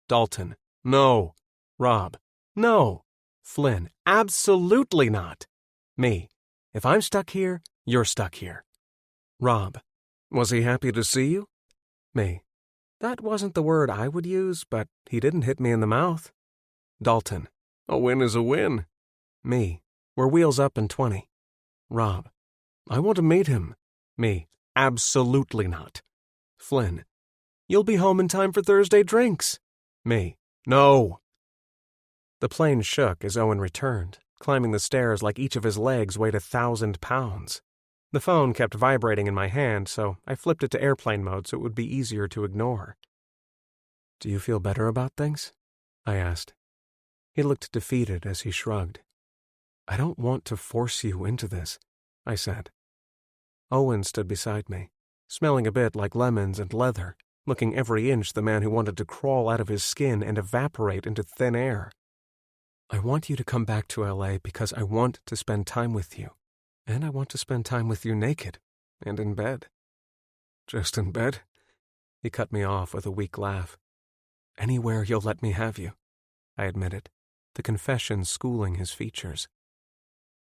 A: Dalton. "No." Rob. "No." Flynn. "Absolutely not." Me. "If I'm stuck here, you're stuck here." Rob. "Was he happy to see you?" Me. "That wasn't the word I would use, but he didn't hit me in the mouth." Dalton. "A win is a win." Me. "We're wheels up in 20. Rob. "I want to meet him." Me. "Absolutely not." Flynn. "You'll be home in time for Thursday drinks." Me. "No." The plane shook as Owen returned, climbing the stairs like each of his legs weighed 1,000 pounds. The phone kept vibrating in my hand, so I flipped it to airplane mode so it would be easier to ignore. "Do you feel better about things?" I asked. He looked defeated as he shrugged. "I don't want to force you into this," I said. Owen stood beside me, smelling a bit like lemons and leather, looking every inch the man who wanted to crawl out of his skin and evaporate into thin air. "I want you to come back to LA because I want to spend time with you. And I want to spend time with you naked and in bed." "Just in bed?" He cut me off with a weak laugh. "Anywhere you'll let me have you," I admitted, the confession schooling his features.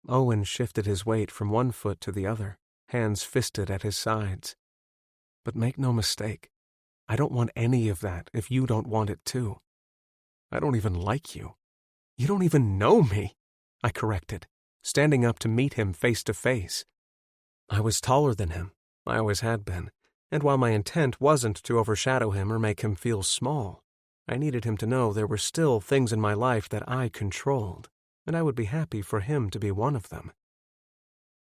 A: Owen shifted his weight from one foot to the other, hands fisted at his sides. "But make no mistake, I don't want any of that if you don't want it too. I don't even like you. You don't even know me," I corrected, standing up to meet him face to face. I was taller than him, I always had been, and while my intent wasn't to overshadow him or make him feel small, I needed him to know there were still things in my life that I controlled, and I would be happy for him to be one of them.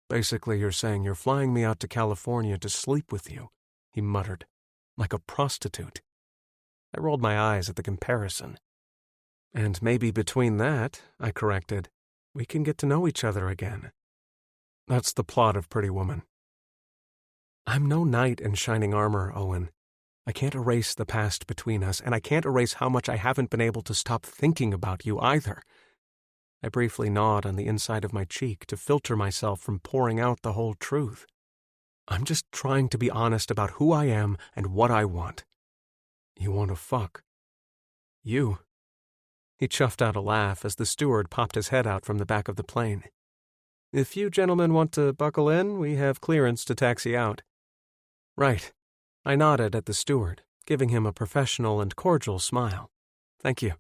A: "Basically, you're saying you're flying me out to California to sleep with you," he muttered, "like a prostitute." I rolled my eyes at the comparison. "And maybe between that," I corrected, "we can get to know each other again." That's the plot of Pretty Woman. I'm no knight in shining armor, Owen. I can't erase the past between us, and I can't erase how much I haven't been able to stop thinking about you either. I briefly gnawed on the inside of my cheek to filter myself from pouring out the whole truth. I'm just trying to be honest about who I am and what I want. You want to fuck. You. He chuffed out a laugh as the steward popped his head out from the back of the plane. If you gentlemen want to buckle in, we have clearance to taxi out. Right. I nodded at the steward, giving him a professional and cordial smile. Thank you.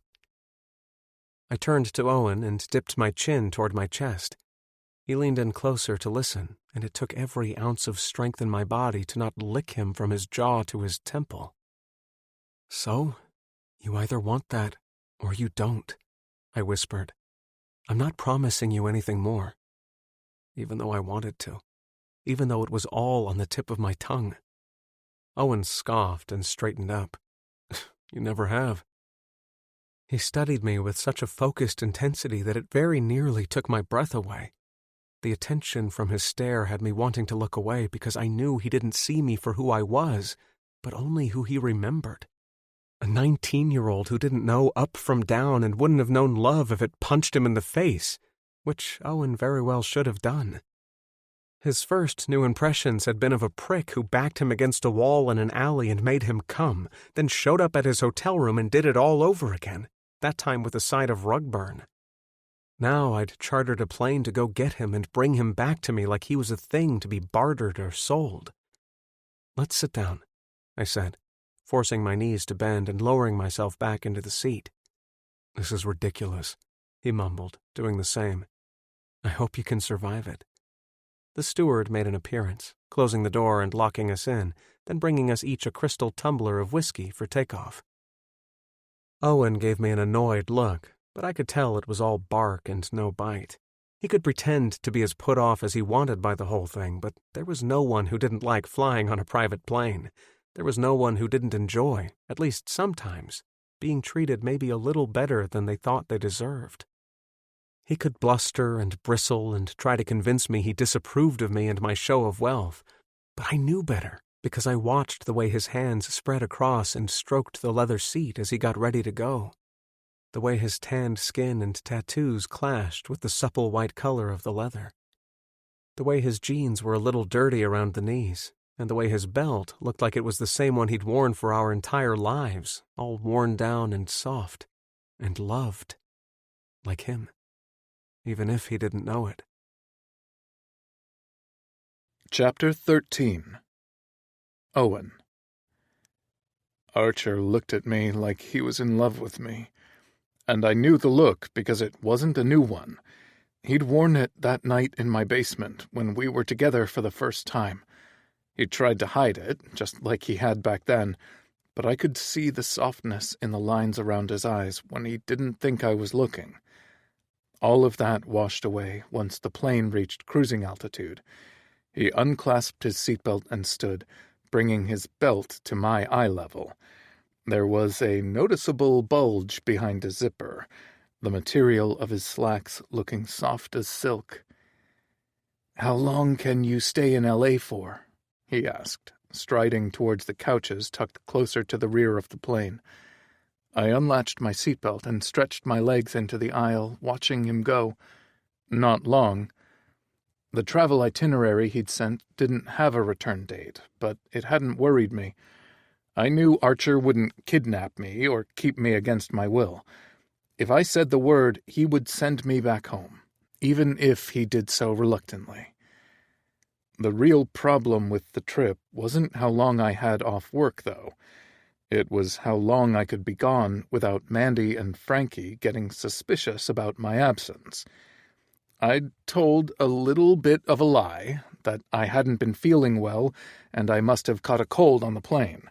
A: I turned to Owen and dipped my chin toward my chest. He leaned in closer to listen, and it took every ounce of strength in my body to not lick him from his jaw to his temple. So, you either want that or you don't, I whispered. I'm not promising you anything more. Even though I wanted to. Even though it was all on the tip of my tongue. Owen scoffed and straightened up. You never have. He studied me with such a focused intensity that it very nearly took my breath away. The attention from his stare had me wanting to look away because I knew he didn't see me for who I was, but only who he remembered. A 19-year-old who didn't know up from down and wouldn't have known love if it punched him in the face, which Owen very well should have done. His first new impressions had been of a prick who backed him against a wall in an alley and made him come, then showed up at his hotel room and did it all over again, that time with a side of rug burn. Now I'd chartered a plane to go get him and bring him back to me like he was a thing to be bartered or sold. Let's sit down, I said, forcing my knees to bend and lowering myself back into the seat. This is ridiculous, he mumbled, doing the same. I hope you can survive it. The steward made an appearance, closing the door and locking us in, then bringing us each a crystal tumbler of whiskey for takeoff. Owen gave me an annoyed look, but I could tell it was all bark and no bite. He could pretend to be as put off as he wanted by the whole thing, but there was no one who didn't like flying on a private plane. There was no one who didn't enjoy, at least sometimes, being treated maybe a little better than they thought they deserved. He could bluster and bristle and try to convince me he disapproved of me and my show of wealth, but I knew better because I watched the way his hands spread across and stroked the leather seat as he got ready to go, the way his tanned skin and tattoos clashed with the supple white color of the leather, the way his jeans were a little dirty around the knees, and the way his belt looked like it was the same one he'd worn for our entire lives, all worn down and soft, and loved, like him. Even if he didn't know it.
B: Chapter 13. Owen. Archer looked at me like he was in love with me, and I knew the look because it wasn't a new one. He'd worn it that night in my basement when we were together for the first time. He tried to hide it, just like he had back then, but I could see the softness in the lines around his eyes when he didn't think I was looking. All of that washed away once the plane reached cruising altitude. He unclasped his seatbelt and stood, bringing his belt to my eye level. There was a noticeable bulge behind his zipper, the material of his slacks looking soft as silk. "How long can you stay in L.A. for?" he asked, striding towards the couches tucked closer to the rear of the plane. I unlatched my seatbelt and stretched my legs into the aisle, watching him go. Not long. The travel itinerary he'd sent didn't have a return date, but it hadn't worried me. I knew Archer wouldn't kidnap me or keep me against my will. If I said the word, he would send me back home, even if he did so reluctantly. The real problem with the trip wasn't how long I had off work, though. It was how long I could be gone without Mandy and Frankie getting suspicious about my absence. I'd told a little bit of a lie, that I hadn't been feeling well and I must have caught a cold on the plane.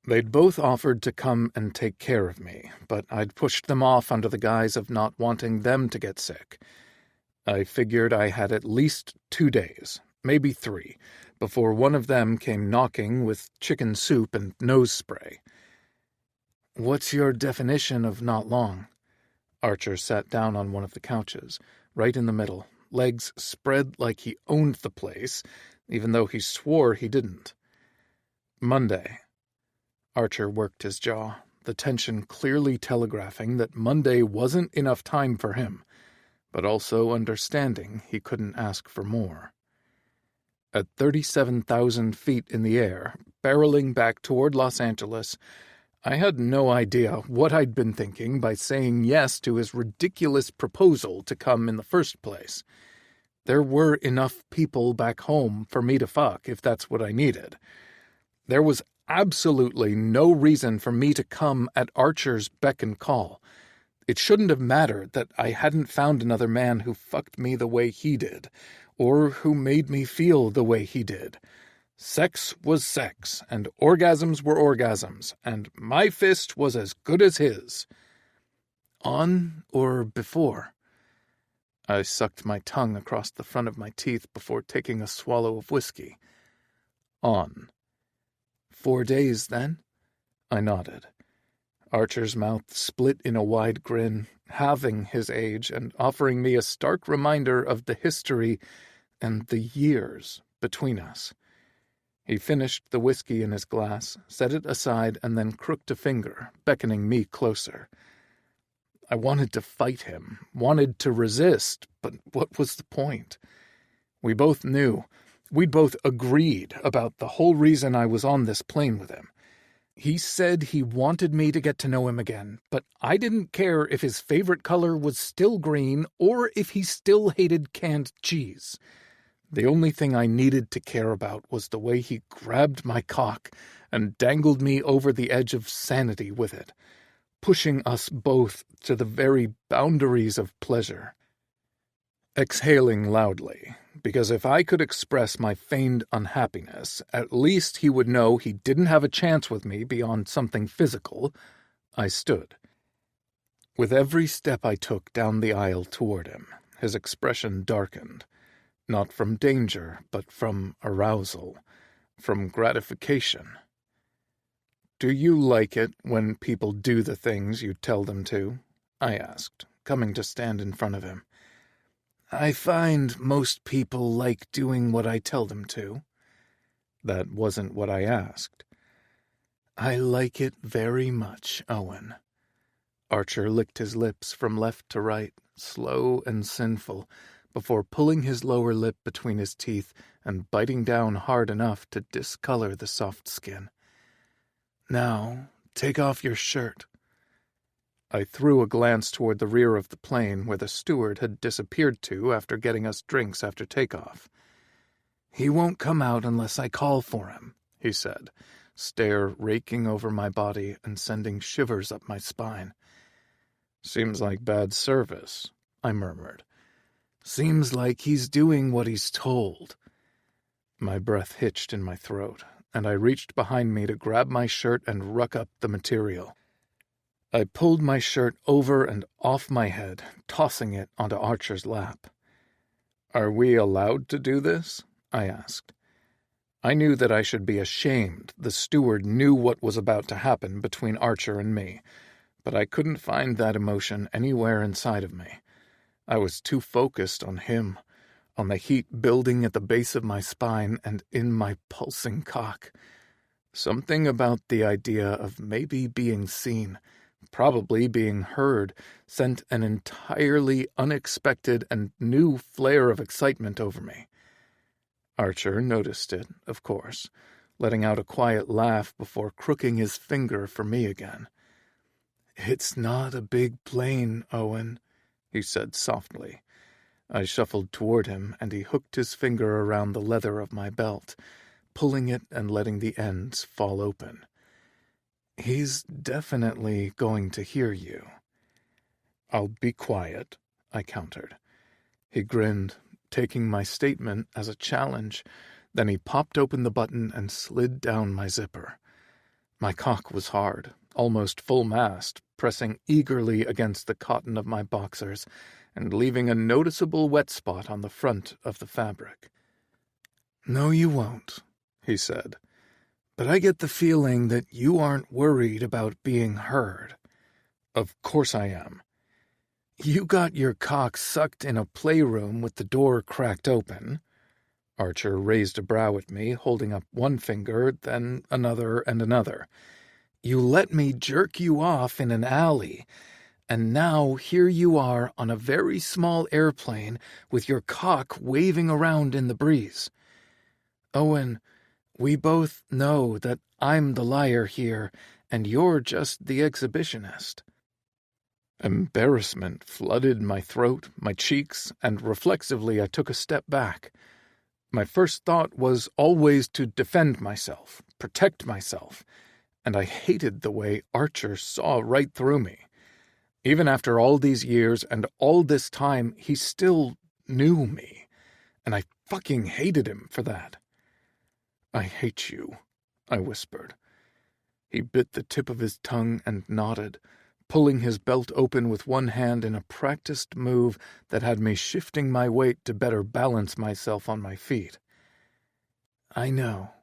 B: They'd both offered to come and take care of me, but I'd pushed them off under the guise of not wanting them to get sick. I figured I had at least 2 days, maybe 3, before one of them came knocking with chicken soup and nose spray. "What's your definition of not long?" Archer sat down on one of the couches, right in the middle, legs spread like he owned the place, even though he swore he didn't. "Monday." Archer worked his jaw, the tension clearly telegraphing that Monday wasn't enough time for him, but also understanding he couldn't ask for more. At 37,000 feet in the air, barreling back toward Los Angeles, I had no idea what I'd been thinking by saying yes to his ridiculous proposal to come in the first place. There were enough people back home for me to fuck if that's what I needed. There was absolutely no reason for me to come at Archer's beck and call. It shouldn't have mattered that I hadn't found another man who fucked me the way he did, or who made me feel the way he did. Sex was sex, and orgasms were orgasms, and my fist was as good as his. On or before? I sucked my tongue across the front of my teeth before taking a swallow of whiskey. On. 4 days, then? I nodded. Archer's mouth split in a wide grin, halving his age and offering me a stark reminder of the history and the years between us. He finished the whiskey in his glass, set it aside, and then crooked a finger, beckoning me closer. I wanted to fight him, wanted to resist, but what was the point? We both knew. We'd both agreed about the whole reason I was on this plane with him. He said he wanted me to get to know him again, but I didn't care if his favorite color was still green or if he still hated canned cheese. The only thing I needed to care about was the way he grabbed my cock and dangled me over the edge of sanity with it, pushing us both to the very boundaries of pleasure. Exhaling loudly, because if I could express my feigned unhappiness, at least he would know he didn't have a chance with me beyond something physical, I stood. With every step I took down the aisle toward him, his expression darkened. Not from danger, but from arousal, from gratification. "Do you like it when people do the things you tell them to?" I asked, coming to stand in front of him. "I find most people like doing what I tell them to." That wasn't what I asked. "I like it very much, Owen." Archer licked his lips from left to right, slow and sinful, before pulling his lower lip between his teeth and biting down hard enough to discolor the soft skin. "Now, take off your shirt." I threw a glance toward the rear of the plane where the steward had disappeared to after getting us drinks after takeoff. "He won't come out unless I call for him," he said, stare raking over my body and sending shivers up my spine. "Seems like bad service," I murmured. "Seems like he's doing what he's told." My breath hitched in my throat, and I reached behind me to grab my shirt and ruck up the material. I pulled my shirt over and off my head, tossing it onto Archer's lap. "Are we allowed to do this?" I asked. I knew that I should be ashamed. The steward knew what was about to happen between Archer and me, but I couldn't find that emotion anywhere inside of me. I was too focused on him, on the heat building at the base of my spine and in my pulsing cock. Something about the idea of maybe being seen, probably being heard, sent an entirely unexpected and new flare of excitement over me. Archer noticed it, of course, letting out a quiet laugh before crooking his finger for me again. "It's not a big plane, Owen," he said softly. I shuffled toward him, and he hooked his finger around the leather of my belt, pulling it and letting the ends fall open. "He's definitely going to hear you." "I'll be quiet," I countered. He grinned, taking my statement as a challenge. Then he popped open the button and slid down my zipper. My cock was hard, almost full mast, pressing eagerly against the cotton of my boxers and leaving a noticeable wet spot on the front of the fabric. "No, you won't," he said. "But I get the feeling that you aren't worried about being heard." "Of course I am." "You got your cock sucked in a playroom with the door cracked open." Archer raised a brow at me, holding up one finger, then another and another. "You let me jerk you off in an alley, and now here you are on a very small airplane with your cock waving around in the breeze. Owen, we both know that I'm the liar here, and you're just the exhibitionist." Embarrassment flooded my throat, my cheeks, and reflexively I took a step back. My first thought was always to defend myself, protect myself, and I hated the way Archer saw right through me. Even after all these years and all this time, he still knew me, and I fucking hated him for that. "I hate you," I whispered. He bit the tip of his tongue and nodded, pulling his belt open with one hand in a practiced move that had me shifting my weight to better balance myself on my feet. "I know."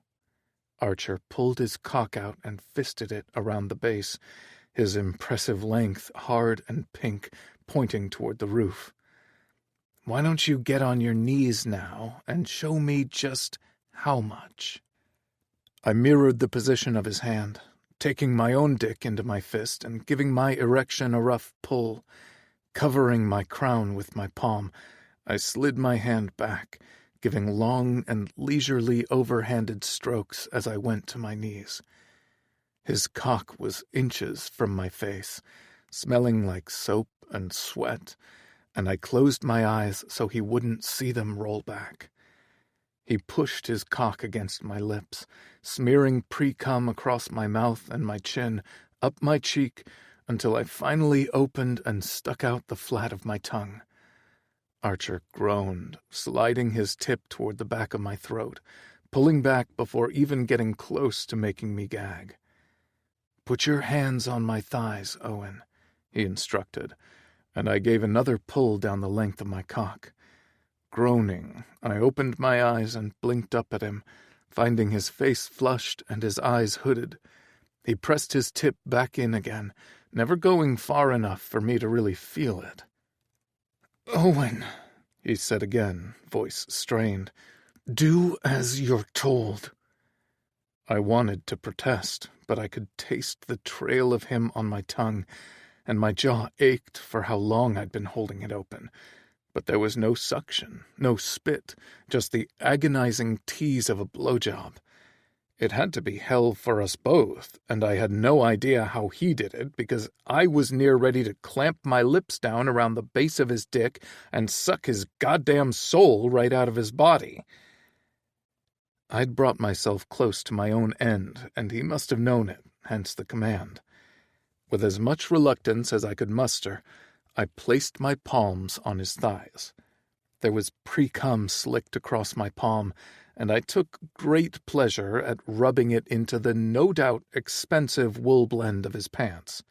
B: Archer pulled his cock out and fisted it around the base, his impressive length hard and pink, pointing toward the roof. "Why don't you get on your knees now and show me just how much?" I mirrored the position of his hand, taking my own dick into my fist and giving my erection a rough pull. Covering my crown with my palm, I slid my hand back, giving long and leisurely overhanded strokes as I went to my knees. His cock was inches from my face, smelling like soap and sweat, and I closed my eyes so he wouldn't see them roll back. He pushed his cock against my lips, smearing pre-cum across my mouth and my chin, up my cheek, until I finally opened and stuck out the flat of my tongue. Archer groaned, sliding his tip toward the back of my throat, pulling back before even getting close to making me gag. "Put your hands on my thighs, Owen," he instructed, and I gave another pull down the length of my cock. Groaning, I opened my eyes and blinked up at him, finding his face flushed and his eyes hooded. He pressed his tip back in again, never going far enough for me to really feel it. "Owen," he said again, voice strained, "do as you're told." I wanted to protest, but I could taste the trail of him on my tongue, and my jaw ached for how long I'd been holding it open. But there was no suction, no spit, just the agonizing tease of a blowjob. It had to be hell for us both, and I had no idea how he did it because I was near ready to clamp my lips down around the base of his dick and suck his goddamn soul right out of his body. I'd brought myself close to my own end, and he must have known it, hence the command. With as much reluctance as I could muster, I placed my palms on his thighs. There was pre-cum slicked across my palm, and I took great pleasure at rubbing it into the no doubt expensive wool blend of his pants.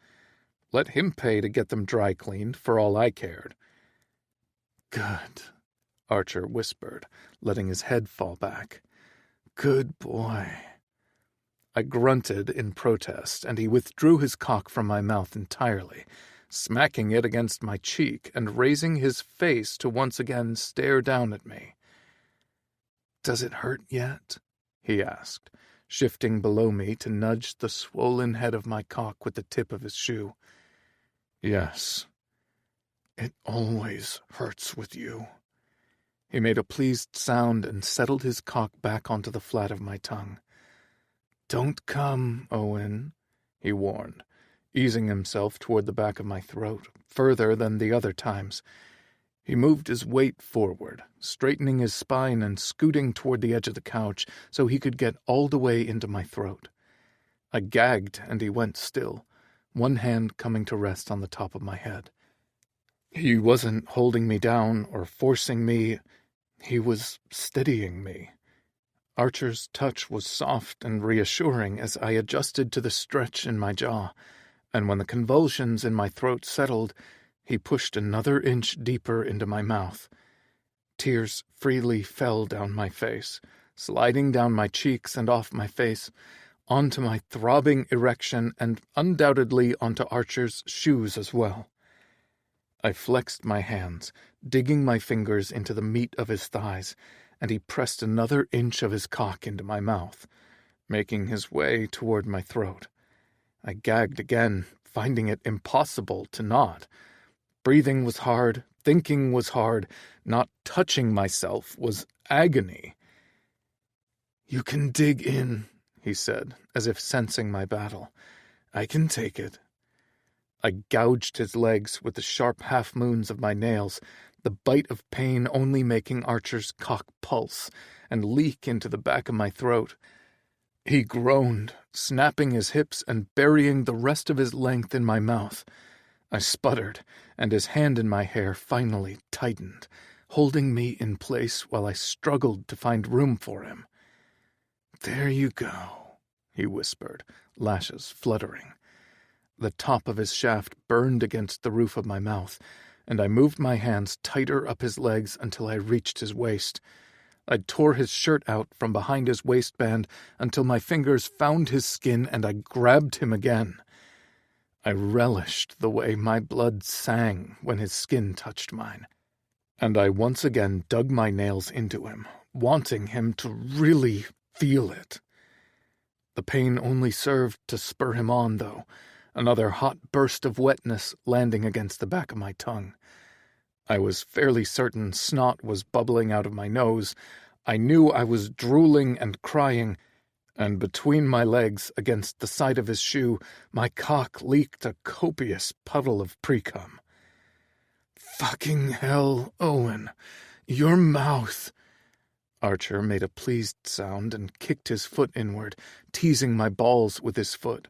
B: Let him pay to get them dry cleaned, for all I cared. Good, Archer whispered, letting his head fall back. Good boy. I grunted in protest, and he withdrew his cock from my mouth entirely, smacking it against my cheek and raising his face to once again stare down at me. Does it hurt yet? He asked, shifting below me to nudge the swollen head of my cock with the tip of his shoe. Yes. It always hurts with you. He made a pleased sound and settled his cock back onto the flat of my tongue. Don't come, Owen, he warned, easing himself toward the back of my throat, further than the other times. He moved his weight forward, straightening his spine and scooting toward the edge of the couch so he could get all the way into my throat. I gagged, and he went still, one hand coming to rest on the top of my head. He wasn't holding me down or forcing me. He was steadying me. Archer's touch was soft and reassuring as I adjusted to the stretch in my jaw, and when the convulsions in my throat settled, he pushed another inch deeper into my mouth. Tears freely fell down my face, sliding down my cheeks and off my face, onto my throbbing erection and undoubtedly onto Archer's shoes as well. I flexed my hands, digging my fingers into the meat of his thighs, and he pressed another inch of his cock into my mouth, making his way toward my throat. I gagged again, finding it impossible to not. Breathing was hard, thinking was hard, not touching myself was agony. You can dig in, he said, as if sensing my battle. I can take it. I gouged his legs with the sharp half-moons of my nails, the bite of pain only making Archer's cock pulse and leak into the back of my throat. He groaned, snapping his hips and burying the rest of his length in my mouth. I sputtered, and his hand in my hair finally tightened, holding me in place while I struggled to find room for him. There you go, he whispered, lashes fluttering. The top of his shaft burned against the roof of my mouth, and I moved my hands tighter up his legs until I reached his waist. I tore his shirt out from behind his waistband until my fingers found his skin, and I grabbed him again. I relished the way my blood sang when his skin touched mine, and I once again dug my nails into him, wanting him to really feel it. The pain only served to spur him on, though, another hot burst of wetness landing against the back of my tongue. I was fairly certain snot was bubbling out of my nose. I knew I was drooling and crying, and between my legs, against the side of his shoe, my cock leaked a copious puddle of pre-cum. Fucking hell, Owen, your mouth. Archer made a pleased sound and kicked his foot inward, teasing my balls with his foot.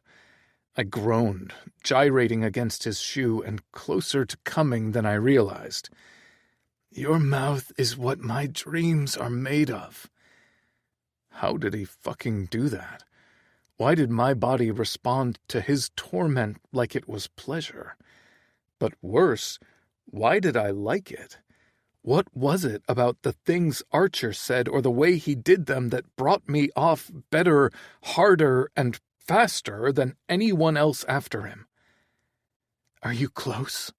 B: I groaned, gyrating against his shoe and closer to coming than I realized. Your mouth is what my dreams are made of. How did he fucking do that? Why did my body respond to his torment like it was pleasure? But worse, why did I like it? What was it about the things Archer said or the way he did them that brought me off better, harder, and faster than anyone else after him? Are you close?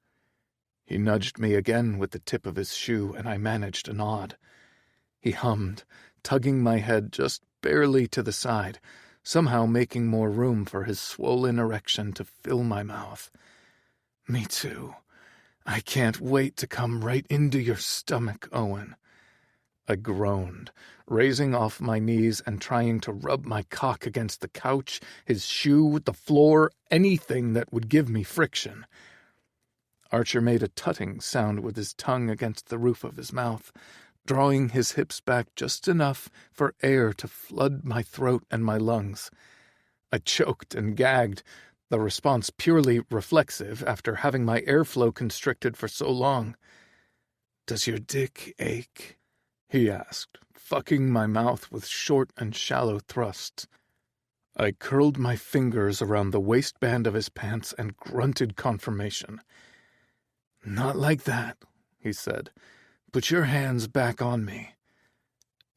B: He nudged me again with the tip of his shoe, and I managed a nod. He hummed, tugging my head just barely to the side, somehow making more room for his swollen erection to fill my mouth. Me too. I can't wait to come right into your stomach, Owen. I groaned, raising off my knees and trying to rub my cock against the couch, his shoe, the floor, anything that would give me friction. Archer made a tutting sound with his tongue against the roof of his mouth, drawing his hips back just enough for air to flood my throat and my lungs. I choked and gagged, the response purely reflexive after having my airflow constricted for so long. Does your dick ache? He asked, fucking my mouth with short and shallow thrusts. I curled my fingers around the waistband of his pants and grunted confirmation. "Not like that," he said. "Put your hands back on me."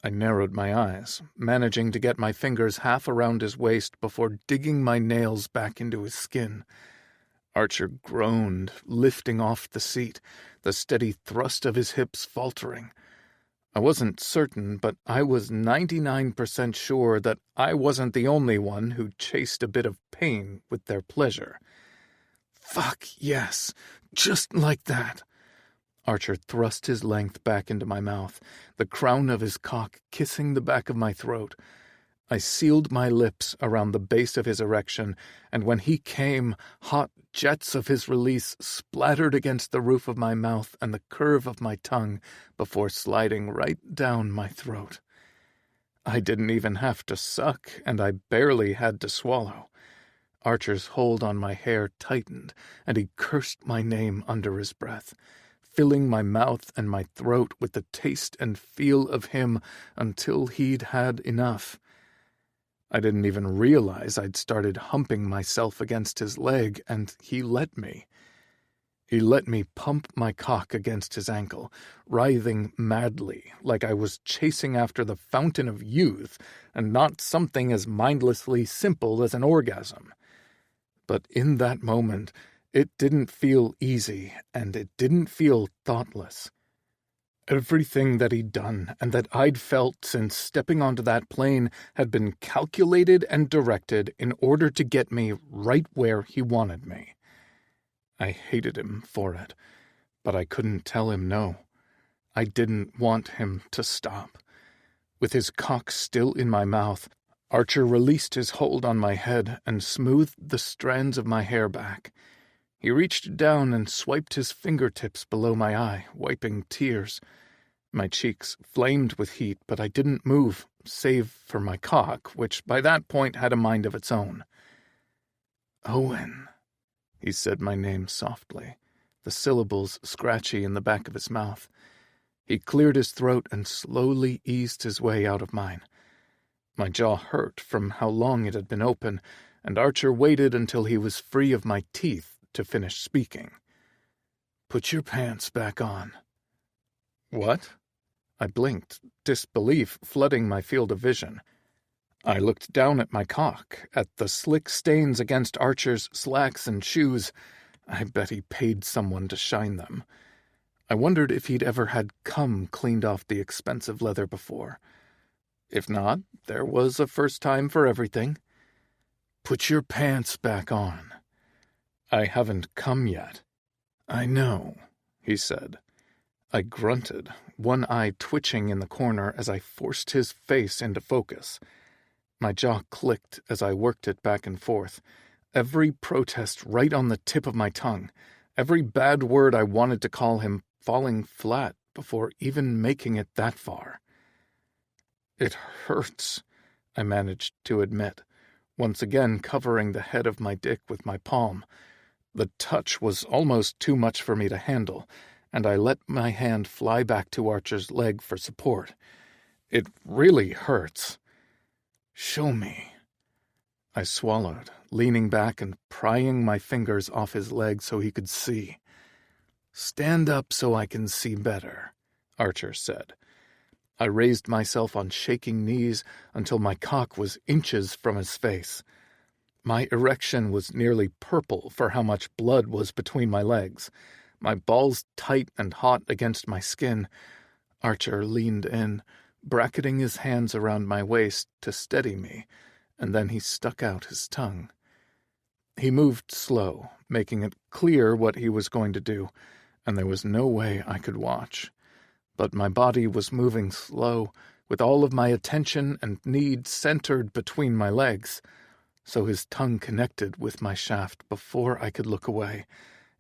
B: I narrowed my eyes, managing to get my fingers half around his waist before digging my nails back into his skin. Archer groaned, lifting off the seat, the steady thrust of his hips faltering. I wasn't certain, but I was 99% sure that I wasn't the only one who chased a bit of pain with their pleasure. "Fuck, yes, just like that." Archer thrust his length back into my mouth, the crown of his cock kissing the back of my throat. I sealed my lips around the base of his erection, and when he came, hot jets of his release splattered against the roof of my mouth and the curve of my tongue before sliding right down my throat. I didn't even have to suck, and I barely had to swallow. Archer's hold on my hair tightened, and he cursed my name under his breath, filling my mouth and my throat with the taste and feel of him until he'd had enough. I didn't even realize I'd started humping myself against his leg, and he let me. He let me pump my cock against his ankle, writhing madly like I was chasing after the fountain of youth and not something as mindlessly simple as an orgasm. But in that moment, it didn't feel easy, and it didn't feel thoughtless. Everything that he'd done and that I'd felt since stepping onto that plane had been calculated and directed in order to get me right where he wanted me. I hated him for it, but I couldn't tell him no. I didn't want him to stop. With his cock still in my mouth, Archer released his hold on my head and smoothed the strands of my hair back. He reached down and swiped his fingertips below my eye, wiping tears. My cheeks flamed with heat, but I didn't move, save for my cock, which by that point had a mind of its own. "Owen," he said my name softly, the syllables scratchy in the back of his mouth. He cleared his throat and slowly eased his way out of mine. My jaw hurt from how long it had been open, and Archer waited until he was free of my teeth to finish speaking. "Put your pants back on." "What?" I blinked, disbelief flooding my field of vision. I looked down at my cock, at the slick stains against Archer's slacks and shoes. I bet he paid someone to shine them. I wondered if he'd ever had cum cleaned off the expensive leather before. If not, there was a first time for everything. "Put your pants back on." "I haven't come yet." "I know," he said. I grunted, one eye twitching in the corner as I forced his face into focus. My jaw clicked as I worked it back and forth, every protest right on the tip of my tongue, every bad word I wanted to call him falling flat before even making it that far. "It hurts," I managed to admit, once again covering the head of my dick with my palm. The touch was almost too much for me to handle, and I let my hand fly back to Archer's leg for support. "It really hurts." "Show me." I swallowed, leaning back and prying my fingers off his leg so he could see. "Stand up so I can see better," Archer said. I raised myself on shaking knees until my cock was inches from his face. My erection was nearly purple for how much blood was between my legs, my balls tight and hot against my skin. Archer leaned in, bracketing his hands around my waist to steady me, and then he stuck out his tongue. He moved slow, making it clear what he was going to do, and there was no way I could watch. But my body was moving slow, with all of my attention and need centered between my legs, so his tongue connected with my shaft before I could look away,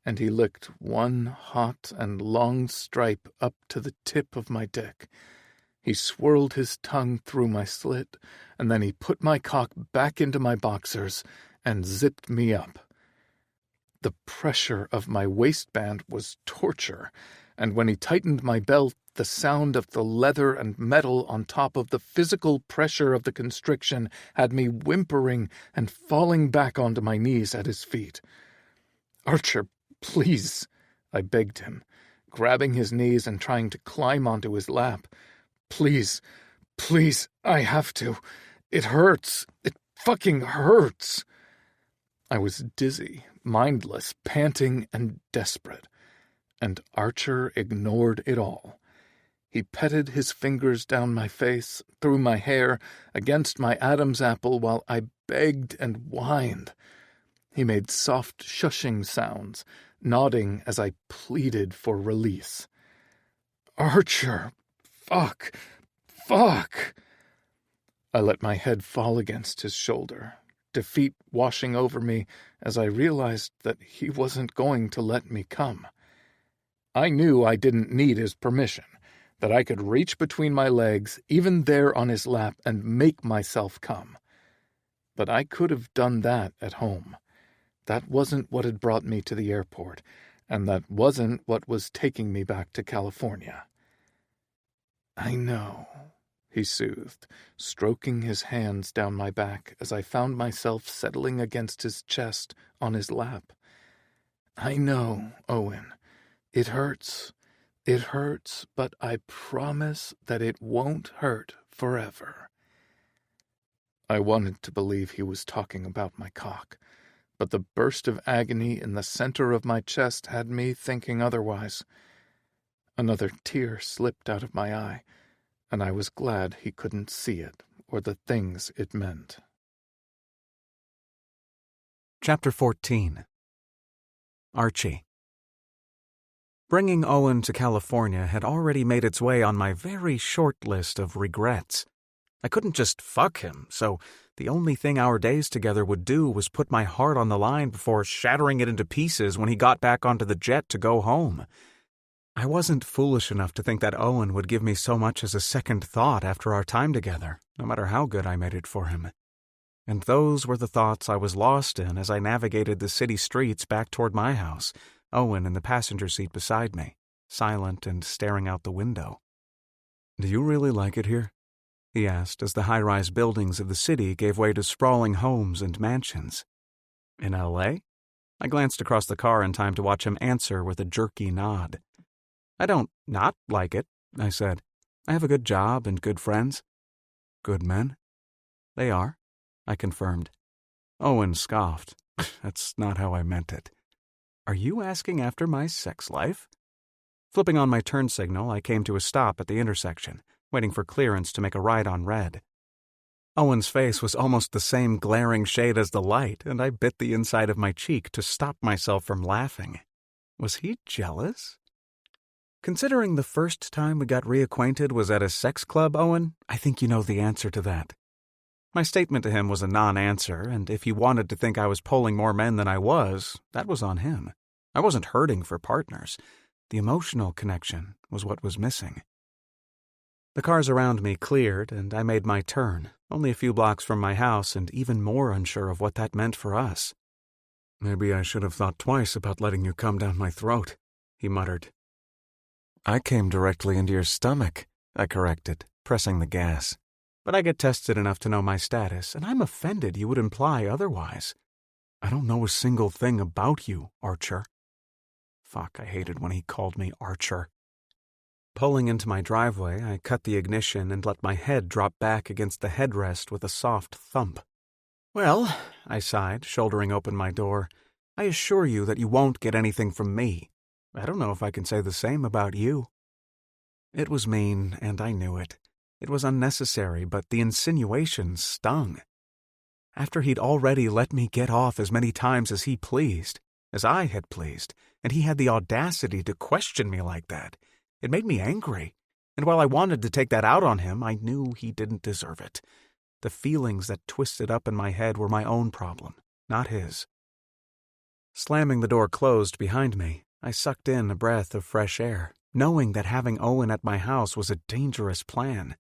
B: and he licked one hot and long stripe up to the tip of my dick. He swirled his tongue through my slit, and then he put my cock back into my boxers and zipped me up. The pressure of my waistband was torture, and when he tightened my belt, the sound of the leather and metal on top of the physical pressure of the constriction had me whimpering and falling back onto my knees at his feet. "Archer, please," I begged him, grabbing his knees and trying to climb onto his lap. "Please, please, I have to. It hurts. It fucking hurts." I was dizzy, mindless, panting, and desperate. And Archer ignored it all. He petted his fingers down my face, through my hair, against my Adam's apple while I begged and whined. He made soft shushing sounds, nodding as I pleaded for release. "Archer, fuck. I let my head fall against his shoulder, defeat washing over me as I realized that he wasn't going to let me come. I knew I didn't need his permission, that I could reach between my legs, even there on his lap, and make myself come. But I could have done that at home. That wasn't what had brought me to the airport, and that wasn't what was taking me back to California. "I know," he soothed, stroking his hands down my back as I found myself settling against his chest on his lap. "I know, Owen. It hurts, but I promise that it won't hurt forever." I wanted to believe he was talking about my cock, but the burst of agony in the center of my chest had me thinking otherwise. Another tear slipped out of my eye, and I was glad he couldn't see it or the things it meant.
A: Chapter 14. Archie. Bringing Owen to California had already made its way on my very short list of regrets. I couldn't just fuck him, so the only thing our days together would do was put my heart on the line before shattering it into pieces when he got back onto the jet to go home. I wasn't foolish enough to think that Owen would give me so much as a second thought after our time together, no matter how good I made it for him. And those were the thoughts I was lost in as I navigated the city streets back toward my house, Owen in the passenger seat beside me, silent and staring out the window. "Do you really like it here?" he asked as the high-rise buildings of the city gave way to sprawling homes and mansions. "In L.A.? I glanced across the car in time to watch him answer with a jerky nod. "I don't not like it," I said. "I have a good job and good friends." "Good men?" "They are," I confirmed. Owen scoffed. "That's not how I meant it." "Are you asking after my sex life?" Flipping on my turn signal, I came to a stop at the intersection, waiting for clearance to make a right on red. Owen's face was almost the same glaring shade as the light, and I bit the inside of my cheek to stop myself from laughing. Was he jealous? Considering the first time we got reacquainted was at a sex club, Owen, I think you know the answer to that. My statement to him was a non-answer, and if he wanted to think I was pulling more men than I was, that was on him. I wasn't hurting for partners. The emotional connection was what was missing. The cars around me cleared, and I made my turn, only a few blocks from my house and even more unsure of what that meant for us. "Maybe I should have thought twice about letting you come down my throat," he muttered. "I came directly into your stomach," I corrected, pressing the gas. "But I get tested enough to know my status, and I'm offended you would imply otherwise. I don't know a single thing about you, Archer." Fuck, I hated when he called me Archer. Pulling into my driveway, I cut the ignition and let my head drop back against the headrest with a soft thump. "Well," I sighed, shouldering open my door, "I assure you that you won't get anything from me. I don't know if I can say the same about you." It was mean, and I knew it. It was unnecessary, but the insinuation stung. After he'd already let me get off as many times as he pleased, as I had pleased, and he had the audacity to question me like that, it made me angry. And while I wanted to take that out on him, I knew he didn't deserve it. The feelings that twisted up in my head were my own problem, not his. Slamming the door closed behind me, I sucked in a breath of fresh air, knowing that having Owen at my house was a dangerous plan,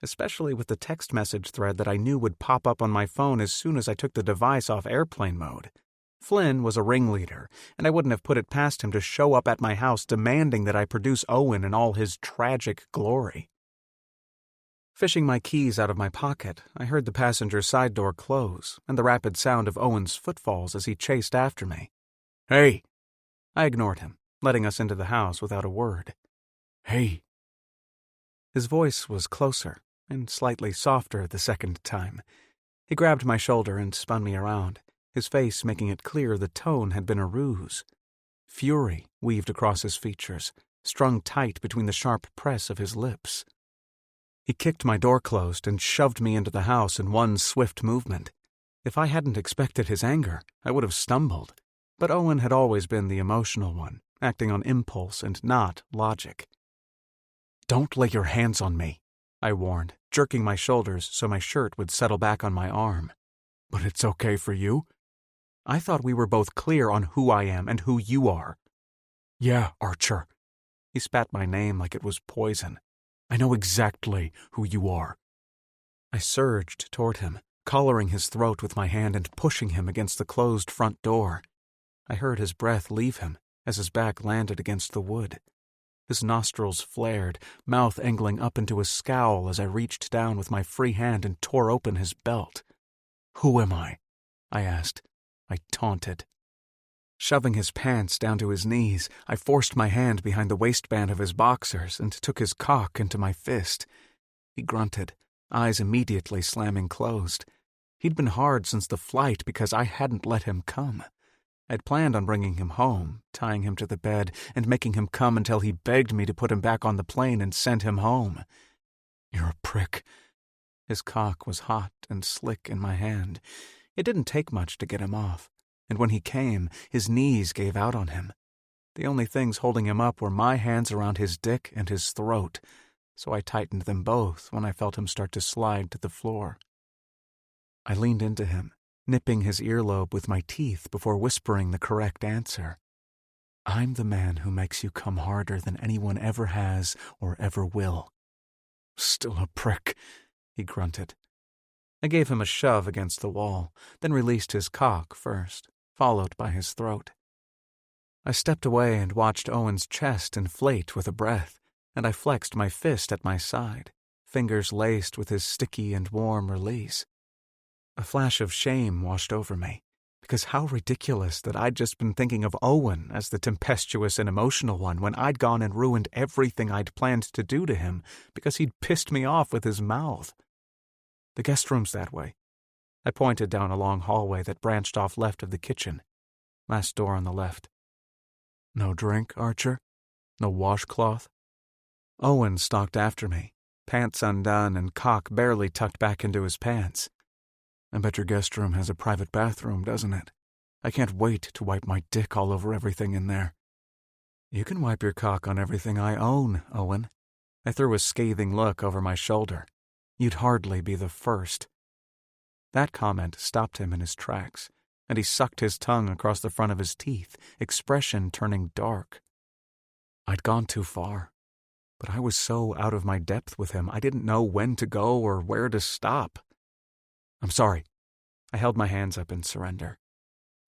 A: especially with the text message thread that I knew would pop up on my phone as soon as I took the device off airplane mode. Flynn was a ringleader, and I wouldn't have put it past him to show up at my house demanding that I produce Owen in all his tragic glory. Fishing my keys out of my pocket, I heard the passenger side door close and the rapid sound of Owen's footfalls as he chased after me. "Hey!" I ignored him, letting us into the house without a word. "Hey!" His voice was closer and slightly softer the second time. He grabbed my shoulder and spun me around, his face making it clear the tone had been a ruse. Fury weaved across his features, strung tight between the sharp press of his lips. He kicked my door closed and shoved me into the house in one swift movement. If I hadn't expected his anger, I would have stumbled. But Owen had always been the emotional one, acting on impulse and not logic. "Don't lay your hands on me," I warned, jerking my shoulders so my shirt would settle back on my arm. "But it's okay for you?" "I thought we were both clear on who I am and who you are." "Yeah, Archer." He spat my name like it was poison. "I know exactly who you are." I surged toward him, collaring his throat with my hand and pushing him against the closed front door. I heard his breath leave him as his back landed against the wood. His nostrils flared, mouth angling up into a scowl as I reached down with my free hand and tore open his belt. "Who am I?" I asked. I taunted. Shoving his pants down to his knees, I forced my hand behind the waistband of his boxers and took his cock into my fist. He grunted, eyes immediately slamming closed. He'd been hard since the flight because I hadn't let him come. I'd planned on bringing him home, tying him to the bed, and making him come until he begged me to put him back on the plane and send him home. "You're a prick." His cock was hot and slick in my hand. It didn't take much to get him off, and when he came, his knees gave out on him. The only things holding him up were my hands around his dick and his throat, so I tightened them both when I felt him start to slide to the floor. I leaned into him, nipping his earlobe with my teeth before whispering the correct answer. "I'm the man who makes you come harder than anyone ever has or ever will." "Still a prick," he grunted. I gave him a shove against the wall, then released his cock first, followed by his throat. I stepped away and watched Owen's chest inflate with a breath, and I flexed my fist at my side, fingers laced with his sticky and warm release. A flash of shame washed over me, because how ridiculous that I'd just been thinking of Owen as the tempestuous and emotional one when I'd gone and ruined everything I'd planned to do to him because he'd pissed me off with his mouth. "The guest room's that way." I pointed down a long hallway that branched off left of the kitchen. Last door on the left. "No drink, Archer? No washcloth?" Owen stalked after me, pants undone and cock barely tucked back into his pants. "I bet your guest room has a private bathroom, doesn't it? I can't wait to wipe my dick all over everything in there." "You can wipe your cock on everything I own, Owen." I threw a scathing look over my shoulder. "You'd hardly be the first." That comment stopped him in his tracks, and he sucked his tongue across the front of his teeth, expression turning dark. I'd gone too far, but I was so out of my depth with him I didn't know when to go or where to stop. "I'm sorry." I held my hands up in surrender.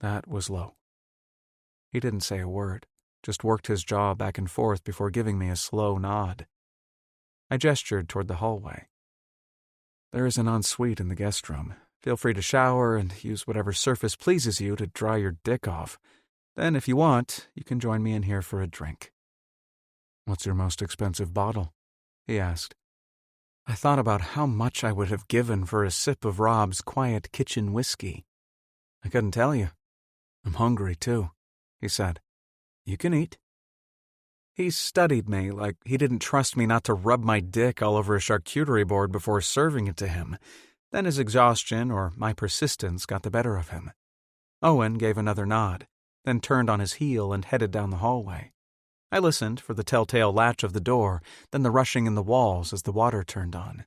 A: That was low. He didn't say a word, just worked his jaw back and forth before giving me a slow nod. I gestured toward the hallway. "There is an ensuite in the guest room. Feel free to shower and use whatever surface pleases you to dry your dick off. Then, if you want, you can join me in here for a drink." "What's your most expensive bottle?" he asked. I thought about how much I would have given for a sip of Rob's quiet kitchen whiskey. "I couldn't tell you. I'm hungry, too," he said. "You can eat." He studied me like he didn't trust me not to rub my dick all over a charcuterie board before serving it to him. Then his exhaustion or my persistence got the better of him. Owen gave another nod, then turned on his heel and headed down the hallway. I listened for the telltale latch of the door, then the rushing in the walls as the water turned on.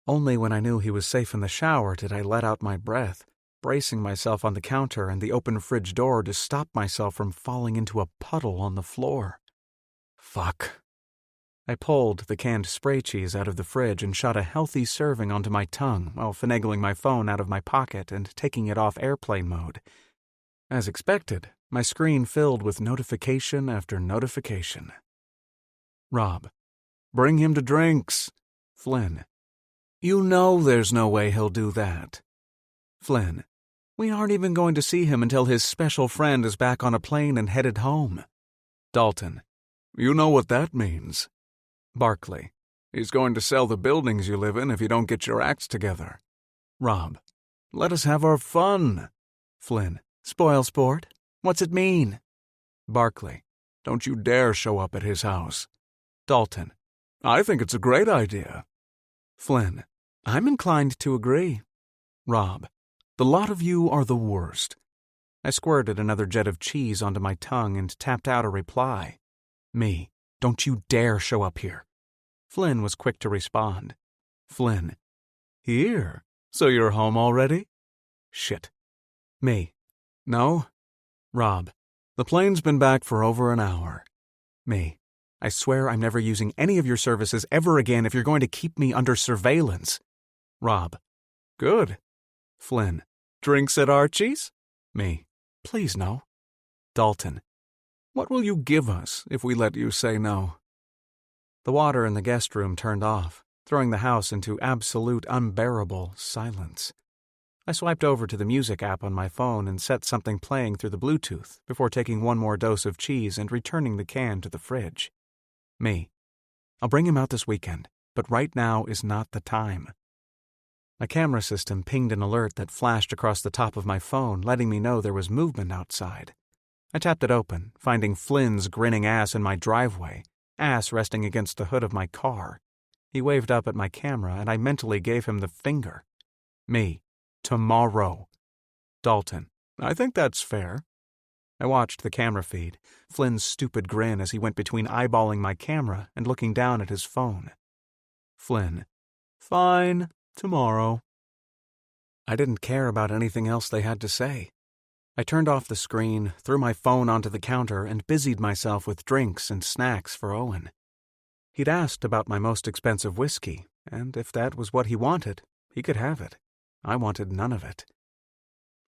A: Only when I knew he was safe in the shower did I let out my breath, bracing myself on the counter and the open fridge door to stop myself from falling into a puddle on the floor. Fuck. I pulled the canned spray cheese out of the fridge and shot a healthy serving onto my tongue while finagling my phone out of my pocket and taking it off airplane mode. As expected, my screen filled with notification after notification. Rob. Bring him to drinks. Flynn. You know there's no way he'll do that. Flynn. We aren't even going to see him until his special friend is back on a plane and headed home. Dalton. You know what that means. Barkley. He's going to sell the buildings you live in if you don't get your acts together. Rob. Let us have our fun. Flynn. Spoil sport? What's it mean? Barkley. Don't you dare show up at his house. Dalton. I think it's a great idea. Flynn. I'm inclined to agree. Rob. The lot of you are the worst. I squirted another jet of cheese onto my tongue and tapped out a reply. Me. Don't you dare show up here. Flynn was quick to respond. Flynn. Here? So you're home already? Shit. Me. No. Rob. The plane's been back for over an hour. Me. I swear I'm never using any of your services ever again if you're going to keep me under surveillance. Rob. Good. Flynn. Drinks at Archie's? Me. Please no. Dalton. What will you give us if we let you say no? The water in the guest room turned off, throwing the house into absolute unbearable silence. I swiped over to the music app on my phone and set something playing through the Bluetooth before taking one more dose of cheese and returning the can to the fridge. Me. I'll bring him out this weekend, but right now is not the time. My camera system pinged an alert that flashed across the top of my phone, letting me know there was movement outside. I tapped it open, finding Flynn's grinning ass in my driveway, ass resting against the hood of my car. He waved up at my camera, and I mentally gave him the finger. Me. Tomorrow. Dalton. I think that's fair. I watched the camera feed, Flynn's stupid grin as he went between eyeballing my camera and looking down at his phone. Flynn. Fine. Tomorrow. I didn't care about anything else they had to say. I turned off the screen, threw my phone onto the counter, and busied myself with drinks and snacks for Owen. He'd asked about my most expensive whiskey, and if that was what he wanted, he could have it. I wanted none of it.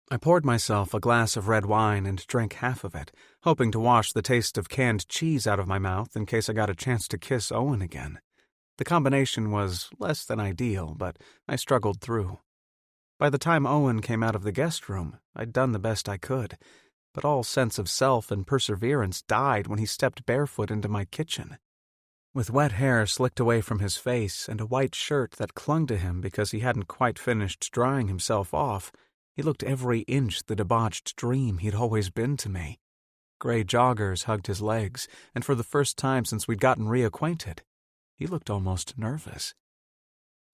A: I poured myself a glass of red wine and drank half of it, hoping to wash the taste of canned cheese out of my mouth in case I got a chance to kiss Owen again. The combination was less than ideal, but I struggled through. By the time Owen came out of the guest room, I'd done the best I could, but all sense of self and perseverance died when he stepped barefoot into my kitchen. With wet hair slicked away from his face and a white shirt that clung to him because he hadn't quite finished drying himself off, he looked every inch the debauched dream he'd always been to me. Gray joggers hugged his legs, and for the first time since we'd gotten reacquainted, he looked almost nervous.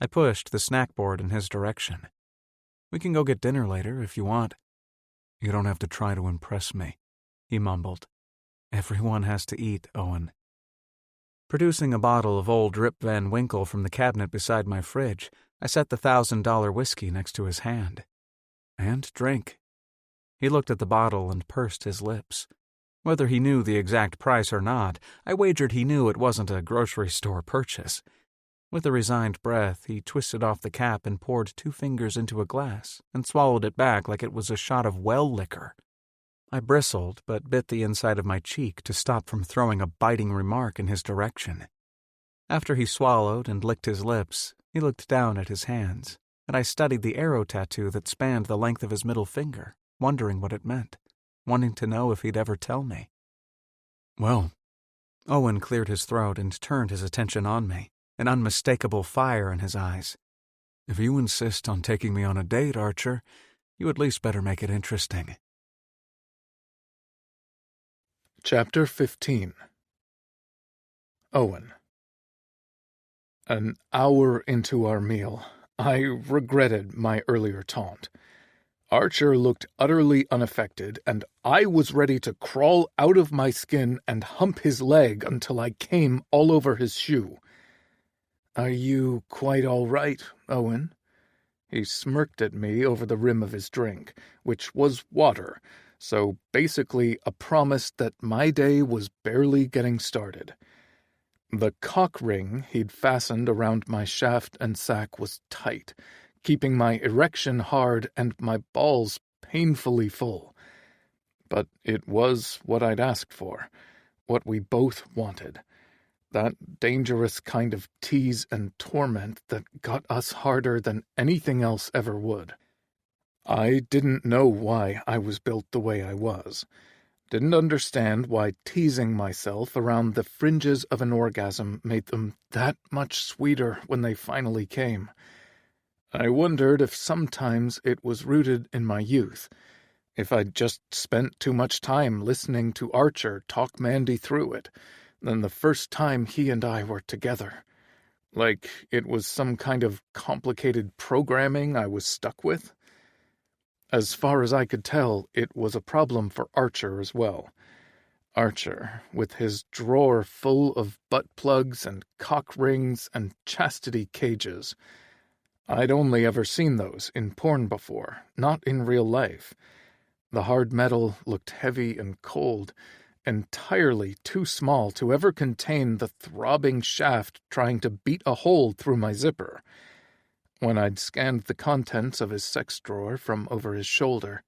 A: I pushed the snack board in his direction. We can go get dinner later if you want. You don't have to try to impress me, he mumbled. Everyone has to eat, Owen. Producing a bottle of old Rip Van Winkle from the cabinet beside my fridge, I set the $1,000 whiskey next to his hand. And drink. He looked at the bottle and pursed his lips. Whether he knew the exact price or not, I wagered he knew it wasn't a grocery store purchase. With a resigned breath, he twisted off the cap and poured 2 fingers into a glass and swallowed it back like it was a shot of well liquor. I bristled, but bit the inside of my cheek to stop from throwing a biting remark in his direction. After he swallowed and licked his lips, he looked down at his hands, and I studied the arrow tattoo that spanned the length of his middle finger, wondering what it meant, wanting to know if he'd ever tell me. Well, Owen cleared his throat and turned his attention on me, an unmistakable fire in his eyes. If you insist on taking me on a date, Archer, you at least better make it interesting.
B: Chapter 15. Owen. An hour into our meal, I regretted my earlier taunt. Archer looked utterly unaffected, and I was ready to crawl out of my skin and hump his leg until I came all over his shoe. Are you quite all right, Owen? He smirked at me over the rim of his drink, which was water, so basically a promise that my day was barely getting started. The cock ring he'd fastened around my shaft and sack was tight, keeping my erection hard and my balls painfully full. But it was what I'd asked for, what we both wanted. That dangerous kind of tease and torment that got us harder than anything else ever would. I didn't know why I was built the way I was. Didn't understand why teasing myself around the fringes of an orgasm made them that much sweeter when they finally came. I wondered if sometimes it was rooted in my youth, if I'd just spent too much time listening to Archer talk Mandy through it than the first time he and I were together. Like it was some kind of complicated programming I was stuck with. As far as I could tell, it was a problem for Archer as well. Archer, with his drawer full of butt plugs and cock rings and chastity cages. I'd only ever seen those in porn before, not in real life. The hard metal looked heavy and cold, entirely too small to ever contain the throbbing shaft trying to beat a hole through my zipper. When I'd scanned the contents of his sex drawer from over his shoulder,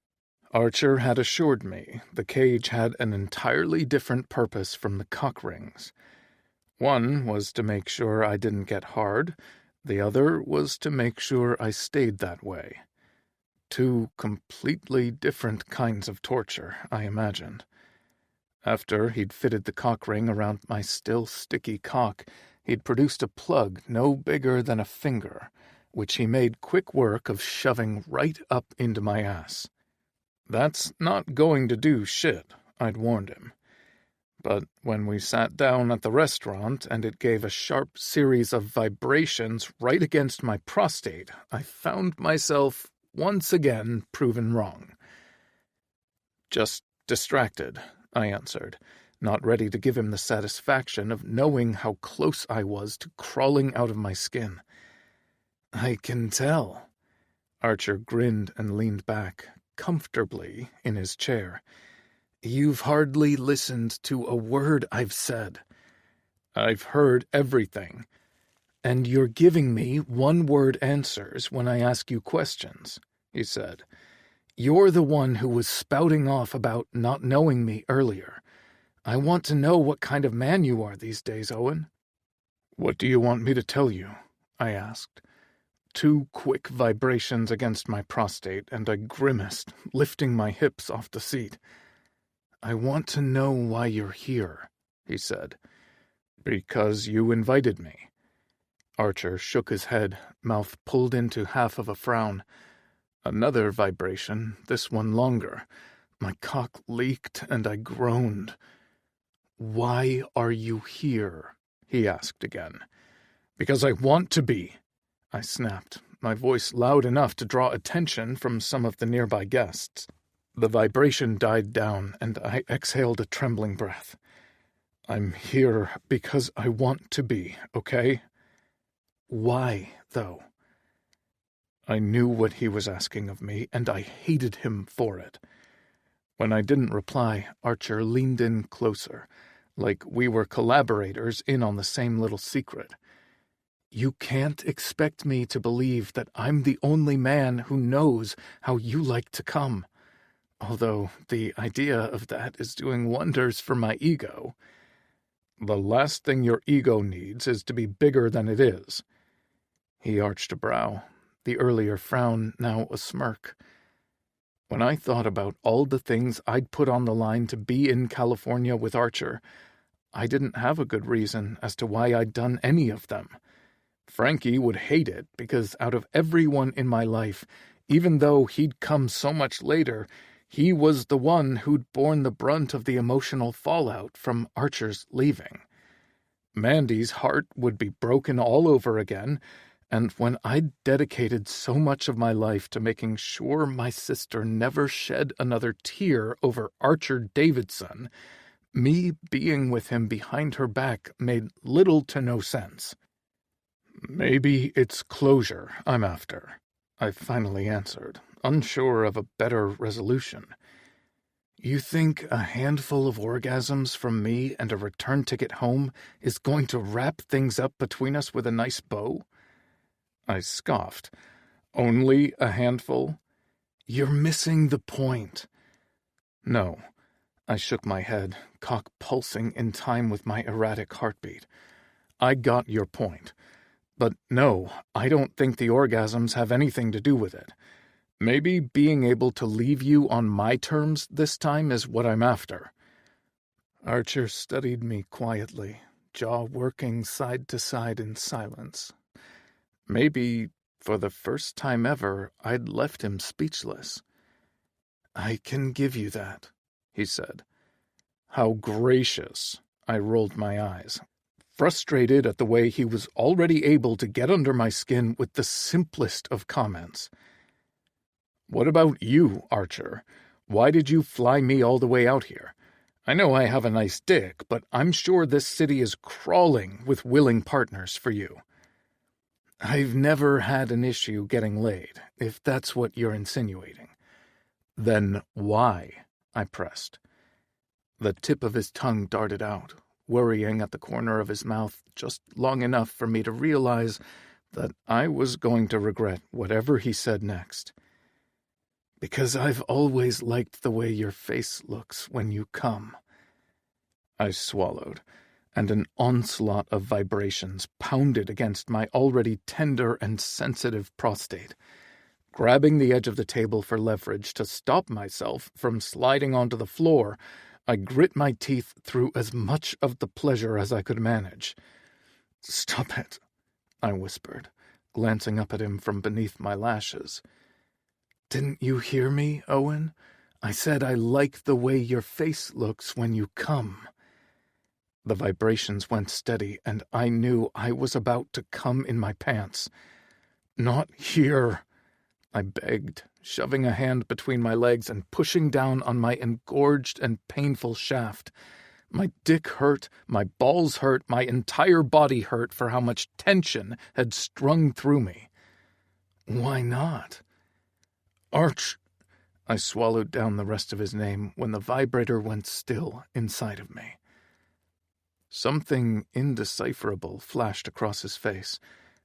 B: Archer had assured me the cage had an entirely different purpose from the cock rings. One was to make sure I didn't get hard, the other was to make sure I stayed that way. Two completely different kinds of torture, I imagined. After he'd fitted the cock ring around my still sticky cock, he'd produced a plug no bigger than a finger, which he made quick work of shoving right up into my ass. That's not going to do shit, I'd warned him. But when we sat down at the restaurant and it gave a sharp series of vibrations right against my prostate, I found myself once again proven wrong. Just distracted, I answered, not ready to give him the satisfaction of knowing how close I was to crawling out of my skin. I can tell. Archer grinned and leaned back, comfortably, in his chair. You've hardly listened to a word I've said. I've heard everything. And you're giving me one-word answers when I ask you questions, he said. You're the one who was spouting off about not knowing me earlier. I want to know what kind of man you are these days, Owen. What do you want me to tell you? I asked. Two quick vibrations against my prostate, and I grimaced, lifting my hips off the seat. I want to know why you're here, he said. Because you invited me. Archer shook his head, mouth pulled into half of a frown. Another vibration, this one longer. My cock leaked, and I groaned. Why are you here? He asked again. Because I want to be, I snapped, my voice loud enough to draw attention from some of the nearby guests. The vibration died down, and I exhaled a trembling breath. I'm here because I want to be, okay? Why, though? I knew what he was asking of me, and I hated him for it. When I didn't reply, Archer leaned in closer, like we were collaborators in on the same little secret. You can't expect me to believe that I'm the only man who knows how you like to come. Although the idea of that is doing wonders for my ego. The last thing your ego needs is to be bigger than it is. He arched a brow, the earlier frown now a smirk. When I thought about all the things I'd put on the line to be in California with Archer, I didn't have a good reason as to why I'd done any of them. Frankie would hate it because out of everyone in my life, even though he'd come so much later, he was the one who'd borne the brunt of the emotional fallout from Archer's leaving. Mandy's heart would be broken all over again, and when I'd dedicated so much of my life to making sure my sister never shed another tear over Archer Davidson, me being with him behind her back made little to no sense. Maybe it's closure I'm after, I finally answered, unsure of a better resolution. You think a handful of orgasms from me and a return ticket home is going to wrap things up between us with a nice bow? I scoffed. Only a handful? You're missing the point. No. I shook my head, cock pulsing in time with my erratic heartbeat. I got your point. But no, I don't think the orgasms have anything to do with it. Maybe being able to leave you on my terms this time is what I'm after. Archer studied me quietly, jaw working side to side in silence. Maybe, for the first time ever, I'd left him speechless. I can give you that, he said. How gracious. I rolled my eyes, frustrated at the way he was already able to get under my skin with the simplest of comments. What about you, Archer? Why did you fly me all the way out here? I know I have a nice dick, but I'm sure this city is crawling with willing partners for you. I've never had an issue getting laid, if that's what you're insinuating. Then why? I pressed. The tip of his tongue darted out, worrying at the corner of his mouth just long enough for me to realize that I was going to regret whatever he said next. Because I've always liked the way your face looks when you come. I swallowed, and an onslaught of vibrations pounded against my already tender and sensitive prostate. Grabbing the edge of the table for leverage to stop myself from sliding onto the floor, I grit my teeth through as much of the pleasure as I could manage. "Stop it," I whispered, glancing up at him from beneath my lashes. "Didn't you hear me, Owen? I said I like the way your face looks when you come." The vibrations went steady, and I knew I was about to come in my pants. "Not here," I begged, shoving a hand between my legs and pushing down on my engorged and painful shaft. My dick hurt, my balls hurt, my entire body hurt for how much tension had strung through me. "Why not?" "Arch..." I swallowed down the rest of his name when the vibrator went still inside of me. Something indecipherable flashed across his face,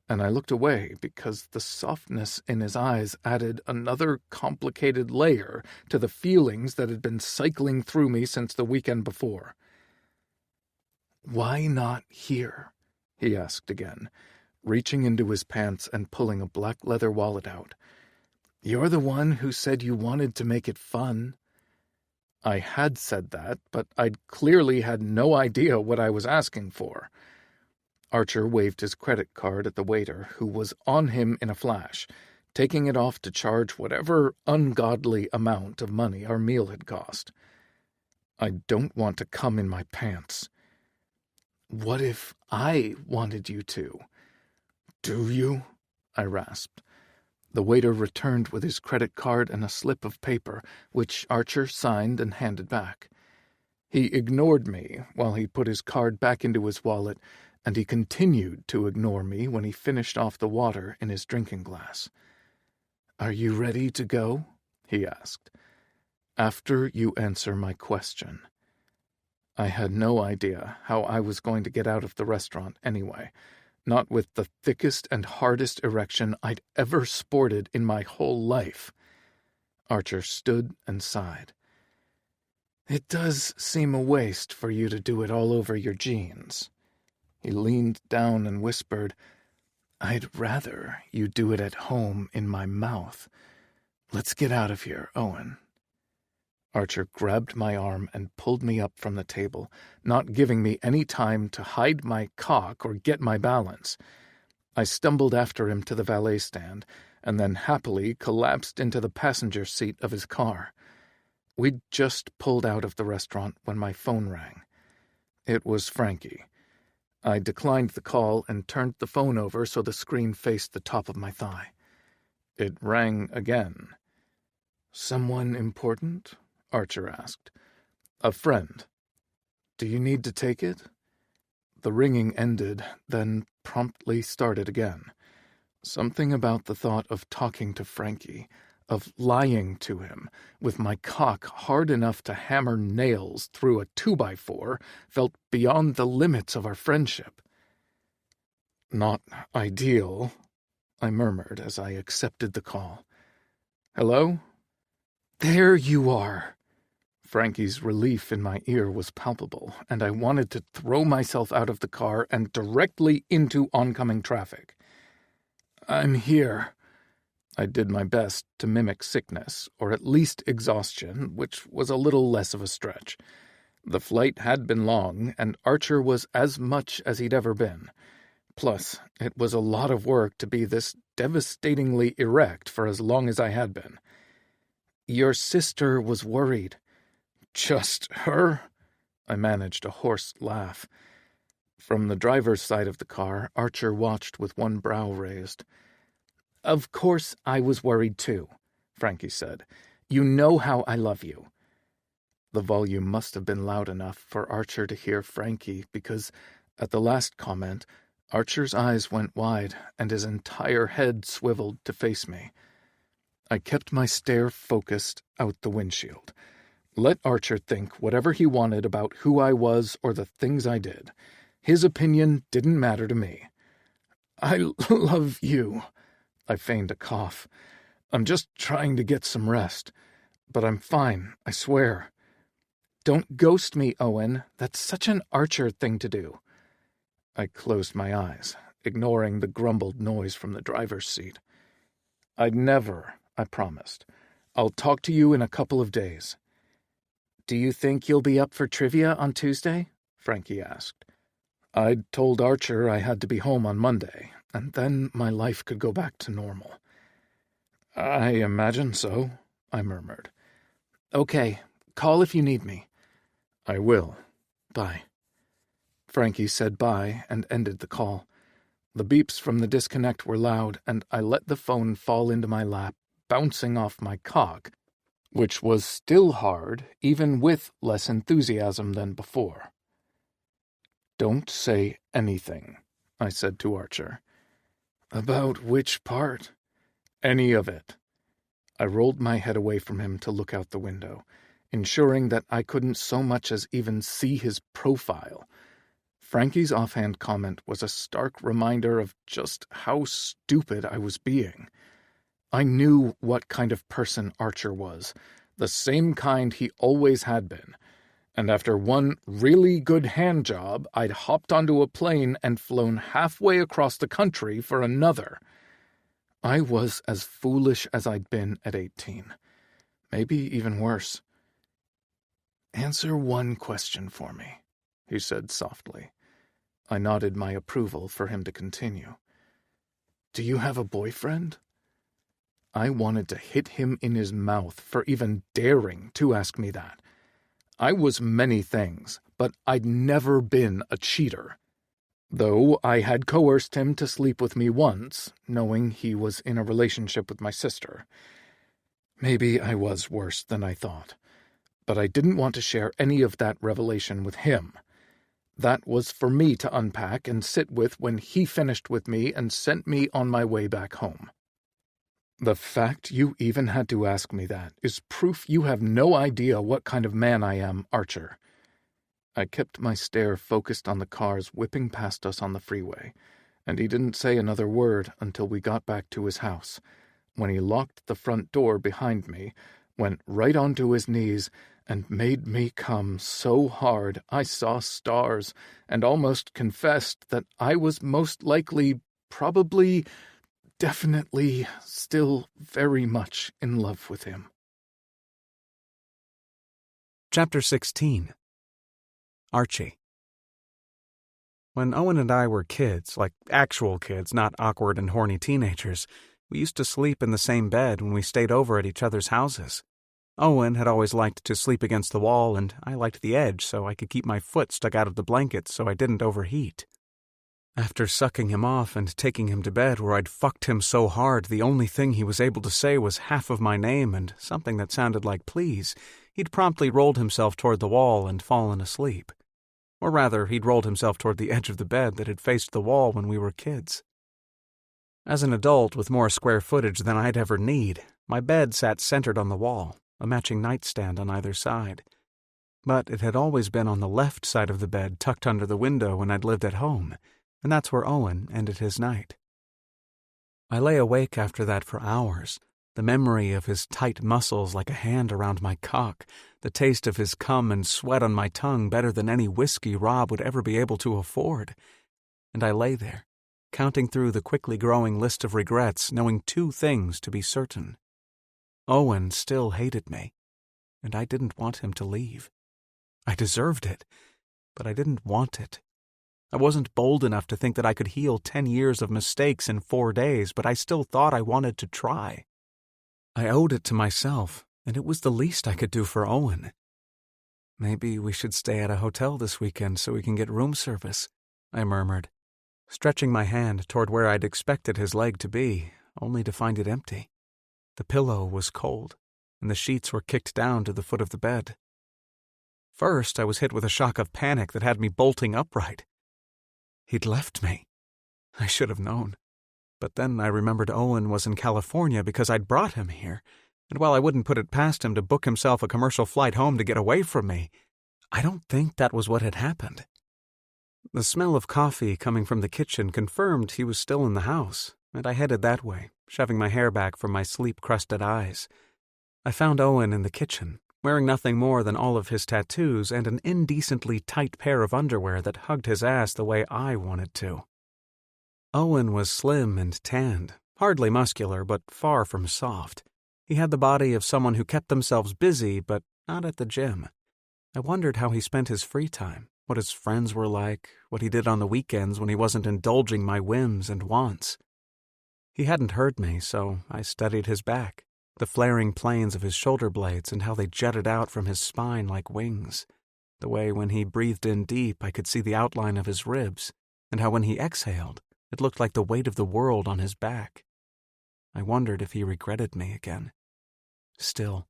B: and I looked away because the softness in his eyes added another complicated layer to the feelings that had been cycling through me since the weekend before. "Why not here?" he asked again, reaching into his pants and pulling a black leather wallet out. "You're the one who said you wanted to make it fun." I had said that, but I'd clearly had no idea what I was asking for. Archer waved his credit card at the waiter, who was on him in a flash, taking it off to charge whatever ungodly amount of money our meal had cost. "I don't want to come in my pants." "What if I wanted you to?" "Do you?" I rasped. The waiter returned with his credit card and a slip of paper, which Archer signed and handed back. He ignored me while he put his card back into his wallet, and he continued to ignore me when he finished off the water in his drinking glass. "Are you ready to go?" he asked. "After you answer my question." I had no idea how I was going to get out of the restaurant anyway, not with the thickest and hardest erection I'd ever sported in my whole life. Archer stood and sighed. "It does seem a waste for you to do it all over your jeans." He leaned down and whispered, "I'd rather you do it at home in my mouth. Let's get out of here, Owen." Archer grabbed my arm and pulled me up from the table, not giving me any time to hide my cock or get my balance. I stumbled after him to the valet stand, and then happily collapsed into the passenger seat of his car. We'd just pulled out of the restaurant when my phone rang. It was Frankie. I declined the call and turned the phone over so the screen faced the top of my thigh. It rang again. "Someone important?" Archer asked. "A friend." "Do you need to take it?" The ringing ended, then promptly started again. Something about the thought of talking to Frankie, of lying to him, with my cock hard enough to hammer nails through a 2x4, felt beyond the limits of our friendship. "Not ideal," I murmured as I accepted the call. "Hello?" "There you are!" Frankie's relief in my ear was palpable, and I wanted to throw myself out of the car and directly into oncoming traffic. "I'm here." I did my best to mimic sickness, or at least exhaustion, which was a little less of a stretch. The flight had been long, and Archer was as much as he'd ever been. Plus, it was a lot of work to be this devastatingly erect for as long as I had been. "Your sister was worried." "Just her?" I managed a hoarse laugh. From the driver's side of the car, Archer watched with one brow raised. "Of course I was worried too," Frankie said. "You know how I love you." The volume must have been loud enough for Archer to hear Frankie, because at the last comment, Archer's eyes went wide and his entire head swiveled to face me. I kept my stare focused out the windshield. Let Archer think whatever he wanted about who I was or the things I did. His opinion didn't matter to me. "I love you." I feigned a cough. "I'm just trying to get some rest. But I'm fine, I swear." "Don't ghost me, Owen. That's such an Archer thing to do." I closed my eyes, ignoring the grumbled noise from the driver's seat. "I'd never," I promised. "I'll talk to you in a couple of days." "Do you think you'll be up for trivia on Tuesday?" Frankie asked. I'd told Archer I had to be home on Monday, and then my life could go back to normal. "I imagine so," I murmured. "Okay, call if you need me." "I will. Bye." Frankie said bye and ended the call. The beeps from the disconnect were loud, and I let the phone fall into my lap, bouncing off my cock, which was still hard, even with less enthusiasm than before. "Don't say anything," I said to Archer. "About which part?" "Any of it." I rolled my head away from him to look out the window, ensuring that I couldn't so much as even see his profile. Frankie's offhand comment was a stark reminder of just how stupid I was being. I knew what kind of person Archer was, the same kind he always had been, and after one really good hand job, I'd hopped onto a plane and flown halfway across the country for another. I was as foolish as I'd been at 18. Maybe even worse. "Answer one question for me," he said softly. I nodded my approval for him to continue. "Do you have a boyfriend?" I wanted to hit him in his mouth for even daring to ask me that. I was many things, but I'd never been a cheater. Though I had coerced him to sleep with me once, knowing he was in a relationship with my sister. Maybe I was worse than I thought, but I didn't want to share any of that revelation with him. That was for me to unpack and sit with when he finished with me and sent me on my way back home. The fact you even had to ask me that is proof you have no idea what kind of man I am, Archer. I kept my stare focused on the cars whipping past us on the freeway, and he didn't say another word until we got back to his house, when he locked the front door behind me, went right onto his knees, and made me come so hard I saw stars, and almost confessed that I was most likely, probably, definitely still very much in love with him.
A: Chapter 16. Archie. When Owen and I were kids, like actual kids, not awkward and horny teenagers, we used to sleep in the same bed when we stayed over at each other's houses. Owen had always liked to sleep against the wall, and I liked the edge so I could keep my foot stuck out of the blanket so I didn't overheat. After sucking him off and taking him to bed where I'd fucked him so hard the only thing he was able to say was half of my name and something that sounded like please, he'd promptly rolled himself toward the wall and fallen asleep. Or rather, he'd rolled himself toward the edge of the bed that had faced the wall when we were kids. As an adult with more square footage than I'd ever need, my bed sat centered on the wall, a matching nightstand on either side. But it had always been on the left side of the bed tucked under the window when I'd lived at home, and that's where Owen ended his night. I lay awake after that for hours, The memory of his tight muscles like a hand around my cock, the taste of his cum and sweat on my tongue better than any whiskey Rob would ever be able to afford. And I lay there, counting through the quickly growing list of regrets, knowing two things to be certain. Owen still hated me, and I didn't want him to leave. I deserved it, but I didn't want it. I wasn't bold enough to think that I could heal 10 years of mistakes in 4 days, but I still thought I wanted to try. I owed it to myself, and it was the least I could do for Owen. "Maybe we should stay at a hotel this weekend so we can get room service," I murmured, stretching my hand toward where I'd expected his leg to be, only to find it empty. The pillow was cold, and the sheets were kicked down to the foot of the bed. First, I was hit with a shock of panic that had me bolting upright. He'd left me. I should have known. But then I remembered Owen was in California because I'd brought him here, and while I wouldn't put it past him to book himself a commercial flight home to get away from me, I don't think that was what had happened. The smell of coffee coming from the kitchen confirmed he was still in the house, and I headed that way, shoving my hair back from my sleep-crusted eyes. I found Owen in the kitchen, wearing nothing more than all of his tattoos and an indecently tight pair of underwear that hugged his ass the way I wanted to. Owen was slim and tanned, hardly muscular, but far from soft. He had the body of someone who kept themselves busy, but not at the gym. I wondered how he spent his free time, what his friends were like, what he did on the weekends when he wasn't indulging my whims and wants. He hadn't heard me, so I studied his back, the flaring planes of his shoulder blades and how they jutted out from his spine like wings, the way when he breathed in deep I could see the outline of his ribs, and how when he exhaled, it looked like the weight of the world on his back. I wondered if he regretted me again. Still.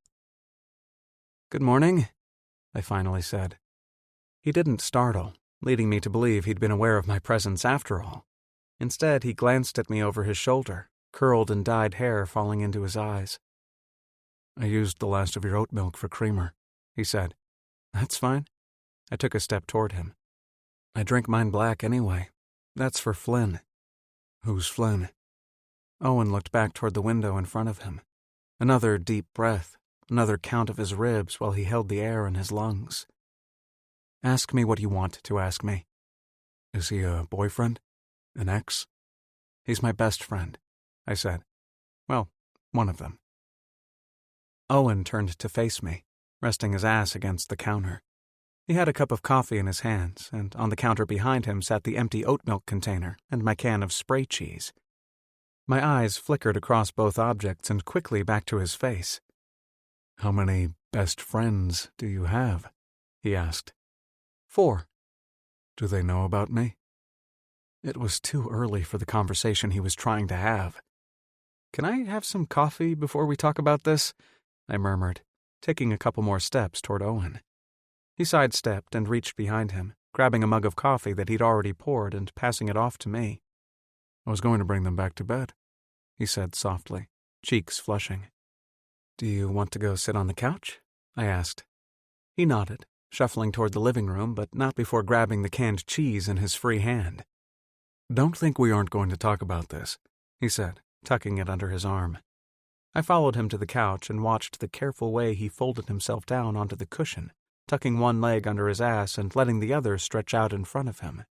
A: "Good morning," I finally said. He didn't startle, leading me to believe he'd been aware of my presence after all. Instead, he glanced at me over his shoulder, curled and dyed hair falling into his eyes. "I used the last of your oat milk for creamer," he said. "That's fine." I took a step toward him. "I drink mine black anyway. That's for Flynn." "Who's Flynn?" Owen looked back toward the window in front of him. Another deep breath, another count of his ribs while he held the air in his lungs. "Ask me what you want to ask me." "Is he a boyfriend? An ex?" "He's my best friend," I said. "Well, one of them." Owen turned to face me, resting his ass against the counter. He had a cup of coffee in his hands, and on the counter behind him sat the empty oat milk container and my can of spray cheese. My eyes flickered across both objects and quickly back to his face. "How many best friends do you have?" he asked. 4. "Do they know about me?" It was too early for the conversation he was trying to have. "Can I have some coffee before we talk about this?" I murmured, taking a couple more steps toward Owen. He sidestepped and reached behind him, grabbing a mug of coffee that he'd already poured and passing it off to me. "I was going to bring them back to bed," he said softly, cheeks flushing. "Do you want to go sit on the couch?" I asked. He nodded, shuffling toward the living room, but not before grabbing the canned cheese in his free hand. "Don't think we aren't going to talk about this," he said, tucking it under his arm. I followed him to the couch and watched the careful way he folded himself down onto the cushion, tucking one leg under his ass and letting the other stretch out in front of him.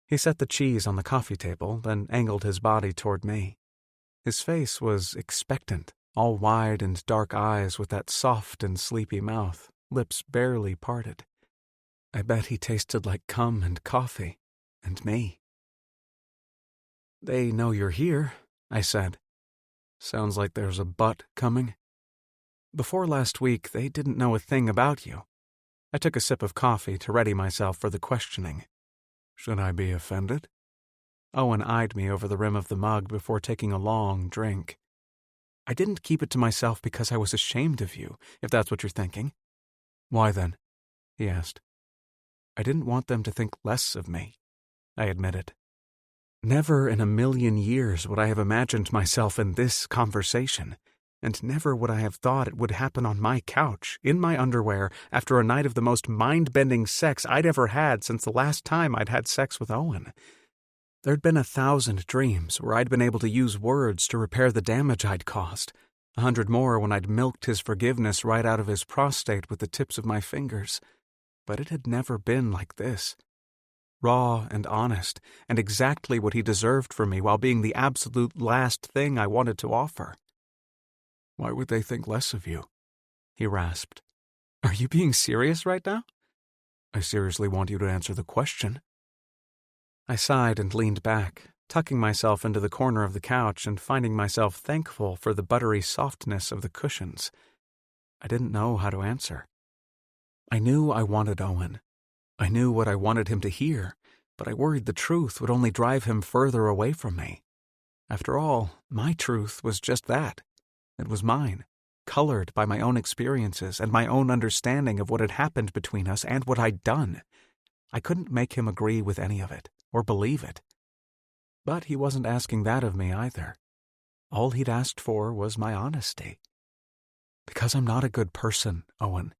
A: He set the cheese on the coffee table, then angled his body toward me. His face was expectant, all wide and dark eyes with that soft and sleepy mouth, lips barely parted. I bet he tasted like cum and coffee, and me. "They know you're here," I said. "Sounds like there's a but coming." "Before last week, they didn't know a thing about you." I took a sip of coffee to ready myself for the questioning. "Should I be offended?" Owen eyed me over the rim of the mug before taking a long drink. "I didn't keep it to myself because I was ashamed of you, if that's what you're thinking." "Why then?" he asked. "I didn't want them to think less of me," I admitted. Never in a million years would I have imagined myself in this conversation, and never would I have thought it would happen on my couch, in my underwear, after a night of the most mind-bending sex I'd ever had since the last time I'd had sex with Owen. There'd been 1,000 dreams where I'd been able to use words to repair the damage I'd caused, 100 more when I'd milked his forgiveness right out of his prostate with the tips of my fingers. But it had never been like this. Raw and honest, and exactly what he deserved from me while being the absolute last thing I wanted to offer. "Why would they think less of you?" he rasped. "Are you being serious right now?" "I seriously want you to answer the question." I sighed and leaned back, tucking myself into the corner of the couch and finding myself thankful for the buttery softness of the cushions. I didn't know how to answer. I knew I wanted Owen. I knew what I wanted him to hear, but I worried the truth would only drive him further away from me. After all, my truth was just that. It was mine, colored by my own experiences and my own understanding of what had happened between us and what I'd done. I couldn't make him agree with any of it, or believe it. But he wasn't asking that of me either. All he'd asked for was my honesty. Because I'm not a good person, Owen.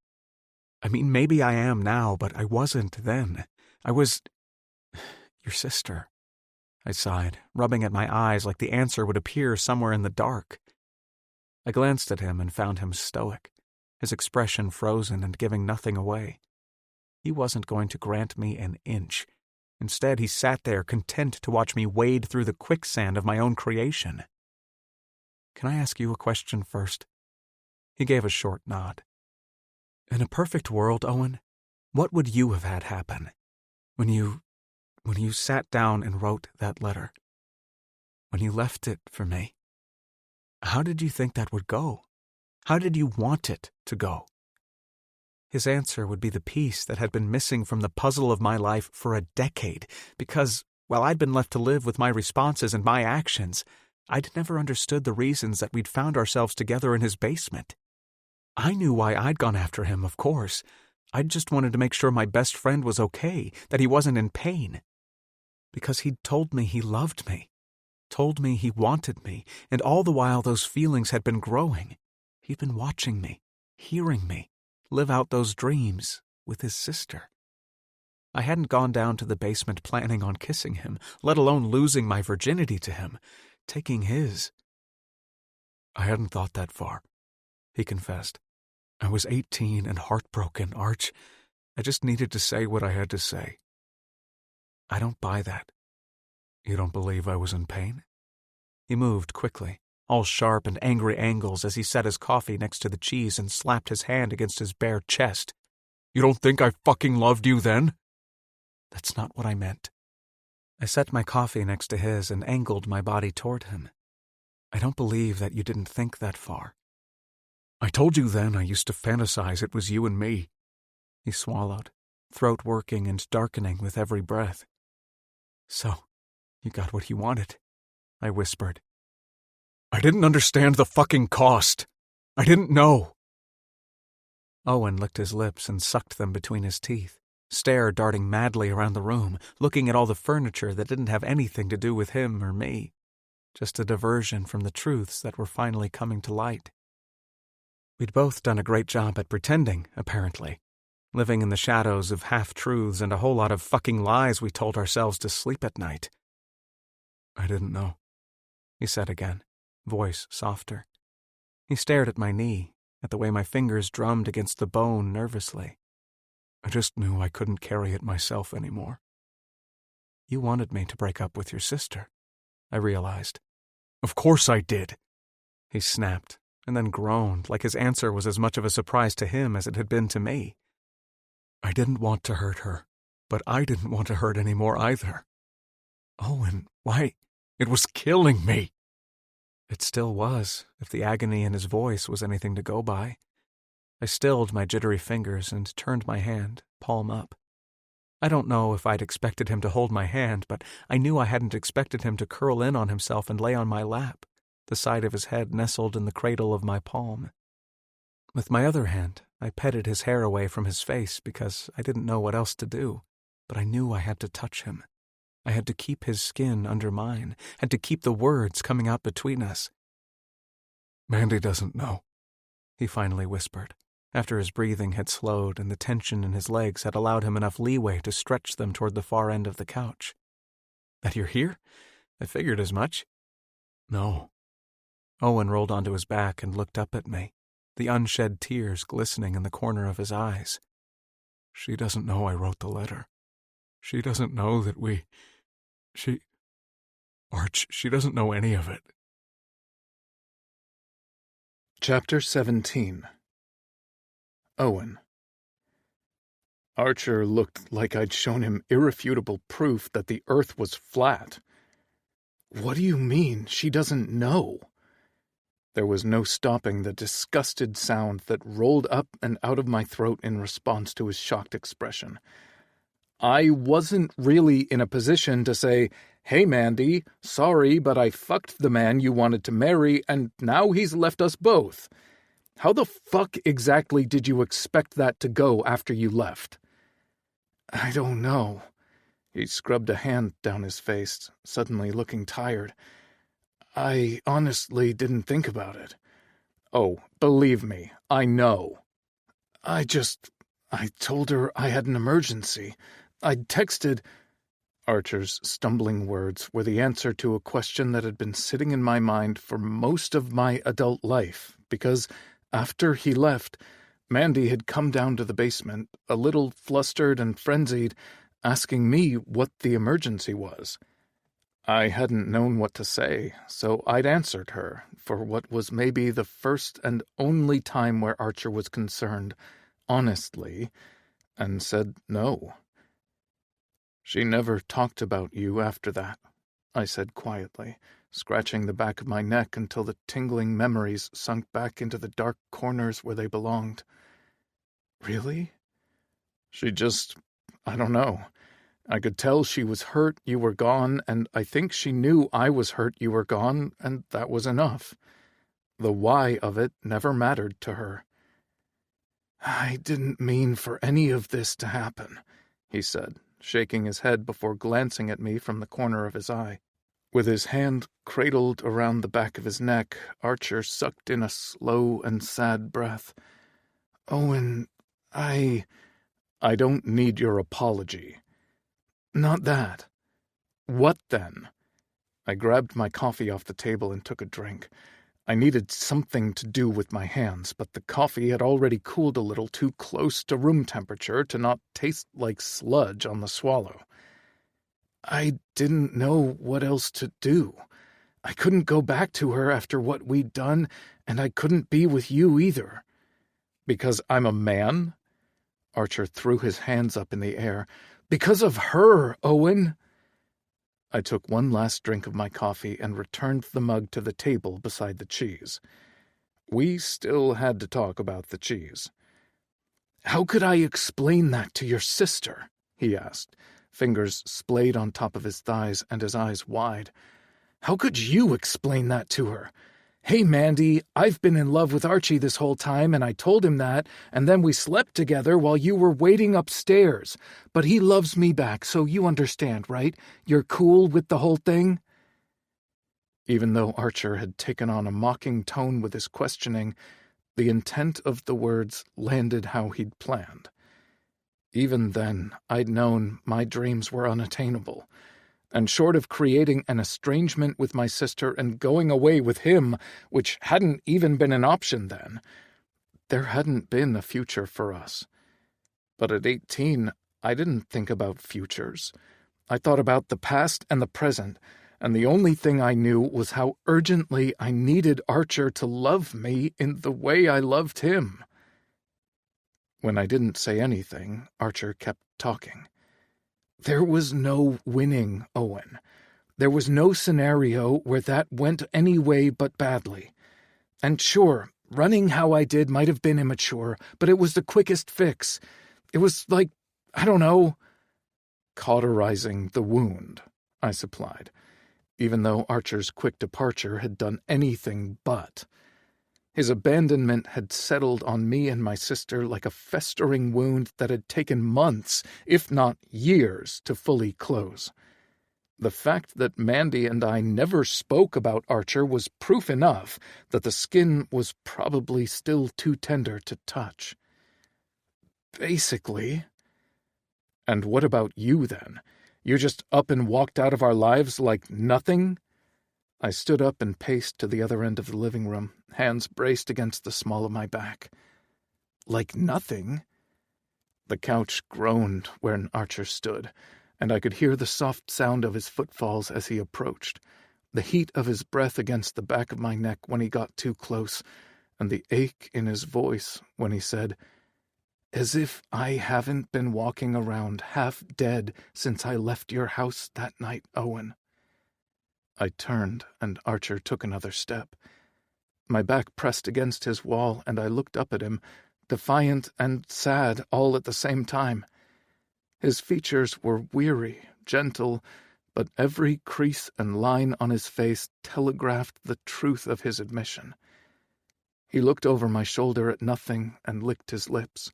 A: I mean, maybe I am now, but I wasn't then. I was your sister. I sighed, rubbing at my eyes like the answer would appear somewhere in the dark. I glanced at him and found him stoic, his expression frozen and giving nothing away. He wasn't going to grant me an inch. Instead, he sat there content to watch me wade through the quicksand of my own creation. "Can I ask you a question first?" He gave a short nod. "In a perfect world, Owen, what would you have had happen when you sat down and wrote that letter? When you left it for me? How did you think that would go? How did you want it to go?" His answer would be the piece that had been missing from the puzzle of my life for a decade, because, while I'd been left to live with my responses and my actions, I'd never understood the reasons that we'd found ourselves together in his basement. I knew why I'd gone after him, of course. I'd just wanted to make sure my best friend was okay, that he wasn't in pain. Because he'd told me he loved me, told me he wanted me, and all the while those feelings had been growing. He'd been watching me, hearing me, live out those dreams with his sister. I hadn't gone down to the basement planning on kissing him, let alone losing my virginity to him, taking his. "I hadn't thought that far," he confessed. "I was 18 and heartbroken, Arch. I just needed to say what I had to say." "I don't buy that." "You don't believe I was in pain?" He moved quickly, all sharp and angry angles as he set his coffee next to the cheese and slapped his hand against his bare chest. "You don't think I fucking loved you then?" "That's not what I meant." I set my coffee next to his and angled my body toward him. "I don't believe that you didn't think that far." "I told you then I used to fantasize it was you and me." He swallowed, throat working and darkening with every breath. "So, you got what you wanted," I whispered. "I didn't understand the fucking cost. I didn't know." Owen licked his lips and sucked them between his teeth, stare darting madly around the room, looking at all the furniture that didn't have anything to do with him or me, just a diversion from the truths that were finally coming to light. We'd both done a great job at pretending, apparently, living in the shadows of half-truths and a whole lot of fucking lies we told ourselves to sleep at night. "I didn't know," he said again, voice softer. He stared at my knee, at the way my fingers drummed against the bone nervously. "I just knew I couldn't carry it myself anymore." "You wanted me to break up with your sister," I realized. "Of course I did," he snapped, and then groaned like his answer was as much of a surprise to him as it had been to me. "I didn't want to hurt her, but I didn't want to hurt any more either." "Owen, why? It was killing me." It still was, if the agony in his voice was anything to go by. I stilled my jittery fingers and turned my hand, palm up. I don't know if I'd expected him to hold my hand, but I knew I hadn't expected him to curl in on himself and lay on my lap, the side of his head nestled in the cradle of my palm. With my other hand, I petted his hair away from his face because I didn't know what else to do, but I knew I had to touch him. I had to keep his skin under mine, had to keep the words coming out between us. "Mandy doesn't know," he finally whispered, after his breathing had slowed and the tension in his legs had allowed him enough leeway to stretch them toward the far end of the couch. "That you're here? I figured as much." "No." Owen rolled onto his back and looked up at me, the unshed tears glistening in the corner of his eyes. She doesn't know I wrote the letter. She doesn't know that Arch, she doesn't know any of it.
B: Chapter 17. Owen. Archer looked like I'd shown him irrefutable proof that the earth was flat. What do you mean, she doesn't know? There was no stopping the disgusted sound that rolled up and out of my throat in response to his shocked expression. I wasn't really in a position to say, "Hey, Mandy, sorry, but I fucked the man you wanted to marry, and now he's left us both. How the fuck exactly did you expect that to go after you left?" "I don't know." He scrubbed a hand down his face, suddenly looking tired. "I honestly didn't think about it." "Oh, believe me, I know." I told her I had an emergency. I'd texted—" Archer's stumbling words were the answer to a question that had been sitting in my mind for most of my adult life, because after he left, Mandy had come down to the basement, a little flustered and frenzied, asking me what the emergency was. I hadn't known what to say, so I'd answered her, for what was maybe the first and only time where Archer was concerned, honestly, and said no. "She never talked about you after that," I said quietly, scratching the back of my neck until the tingling memories sunk back into the dark corners where they belonged. "Really?" I don't know. I could tell she was hurt you were gone, and I think she knew I was hurt you were gone, and that was enough. The why of it never mattered to her." "I didn't mean for any of this to happen," he said, shaking his head before glancing at me from the corner of his eye. With his hand cradled around the back of his neck, Archer sucked in a slow and sad breath. "Owen, I don't need your apology." "Not that." "What then?" I grabbed my coffee off the table and took a drink. I needed something to do with my hands, but the coffee had already cooled a little too close to room temperature to not taste like sludge on the swallow. "I didn't know what else to do. I couldn't go back to her after what we'd done, and I couldn't be with you either." "Because I'm a man?" Archer threw his hands up in the air. "Because of her, Owen." I took one last drink of my coffee and returned the mug to the table beside the cheese. We still had to talk about the cheese. "How could I explain that to your sister?" he asked, fingers splayed on top of his thighs and his eyes wide. "How could you explain that to her? Hey, Mandy, I've been in love with Archie this whole time, and I told him that, and then we slept together while you were waiting upstairs. But he loves me back, so you understand, right? You're cool with the whole thing?" Even though Archer had taken on a mocking tone with his questioning, the intent of the words landed how he'd planned. Even then, I'd known my dreams were unattainable, and short of creating an estrangement with my sister and going away with him, which hadn't even been an option then, there hadn't been a future for us. But at 18, I didn't think about futures. I thought about the past and the present, and the only thing I knew was how urgently I needed Archer to love me in the way I loved him. When I didn't say anything, Archer kept talking. "There was no winning, Owen. There was no scenario where that went any way but badly. And sure, running how I did might have been immature, but it was the quickest fix. It was like, I don't know—" "Cauterizing the wound," I supplied, even though Archer's quick departure had done anything but. His abandonment had settled on me and my sister like a festering wound that had taken months, if not years, to fully close. The fact that Mandy and I never spoke about Archer was proof enough that the skin was probably still too tender to touch. "Basically." "And what about you, then? You just up and walked out of our lives like nothing?" I stood up and paced to the other end of the living room, hands braced against the small of my back. Like nothing. The couch groaned where Archer stood, and I could hear the soft sound of his footfalls as he approached, the heat of his breath against the back of my neck when he got too close, and the ache in his voice when he said, "As if I haven't been walking around half dead since I left your house that night, Owen." I turned, and Archer took another step. My back pressed against his wall, and I looked up at him, defiant and sad all at the same time. His features were weary, gentle, but every crease and line on his face telegraphed the truth of his admission. He looked over my shoulder at nothing and licked his lips.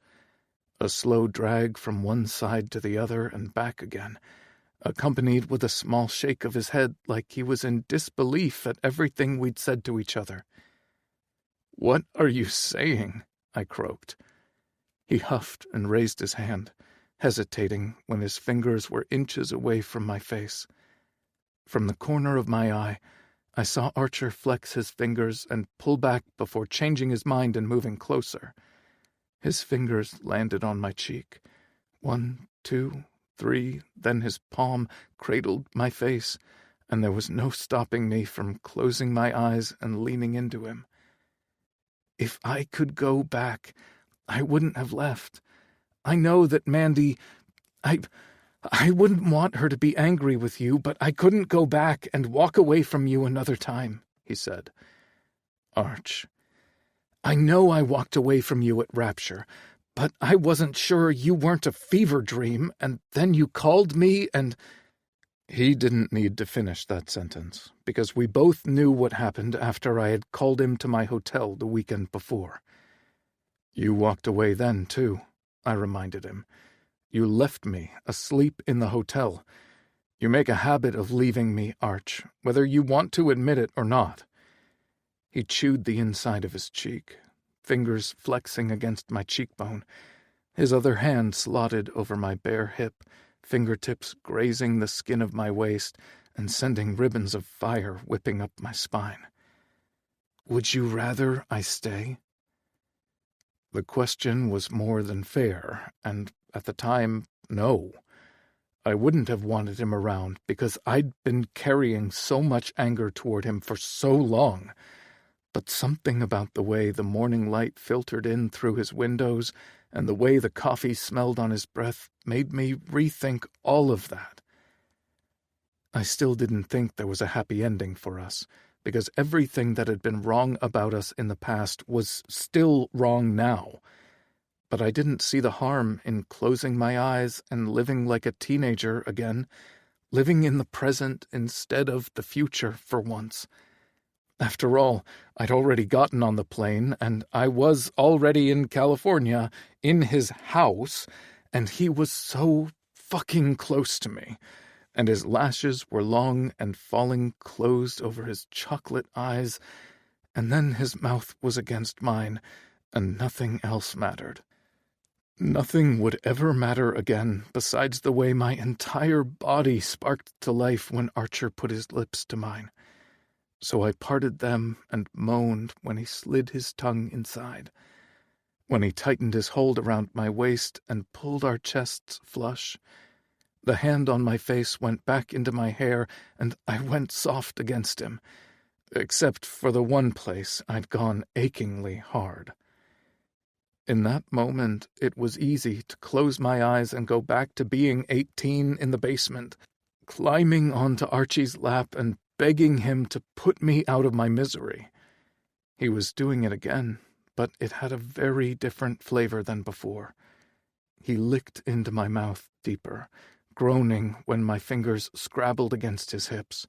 B: A slow drag from one side to the other and back again, accompanied with a small shake of his head like he was in disbelief at everything we'd said to each other. "What are you saying?" I croaked. He huffed and raised his hand, hesitating when his fingers were inches away from my face. From the corner of my eye, I saw Archer flex his fingers and pull back before changing his mind and moving closer. His fingers landed on my cheek. 1, 2, 3, then his palm cradled my face, and there was no stopping me from closing my eyes and leaning into him. If I could go back, I wouldn't have left. I know that Mandy... I wouldn't want her to be angry with you, but I couldn't go back and walk away from you another time," he said. "Arch, I know I walked away from you at Rapture, but I wasn't sure you weren't a fever dream, and then you called me and—" He didn't need to finish that sentence, because we both knew what happened after I had called him to my hotel the weekend before. "You walked away then, too," I reminded him. "You left me asleep in the hotel. You make a habit of leaving me, Arch, whether you want to admit it or not." He chewed the inside of his cheek, fingers flexing against my cheekbone, his other hand slotted over my bare hip, fingertips grazing the skin of my waist and sending ribbons of fire whipping up my spine. "Would you rather I stay?" The question was more than fair, and at the time, no. I wouldn't have wanted him around because I'd been carrying so much anger toward him for so long. But something about the way the morning light filtered in through his windows and the way the coffee smelled on his breath made me rethink all of that. I still didn't think there was a happy ending for us, because everything that had been wrong about us in the past was still wrong now. But I didn't see the harm in closing my eyes and living like a teenager again, living in the present instead of the future for once. After all, I'd already gotten on the plane, and I was already in California, in his house, and he was so fucking close to me, and his lashes were long and falling closed over his chocolate eyes, and then his mouth was against mine, and nothing else mattered. Nothing would ever matter again besides the way my entire body sparked to life when Archer put his lips to mine. So I parted them and moaned when he slid his tongue inside, when he tightened his hold around my waist and pulled our chests flush. The hand on my face went back into my hair, and I went soft against him, except for the one place I'd gone achingly hard. In that moment, it was easy to close my eyes and go back to being 18 in the basement, climbing onto Archie's lap and begging him to put me out of my misery. He was doing it again, but it had a very different flavor than before. He licked into my mouth deeper, groaning when my fingers scrabbled against his hips.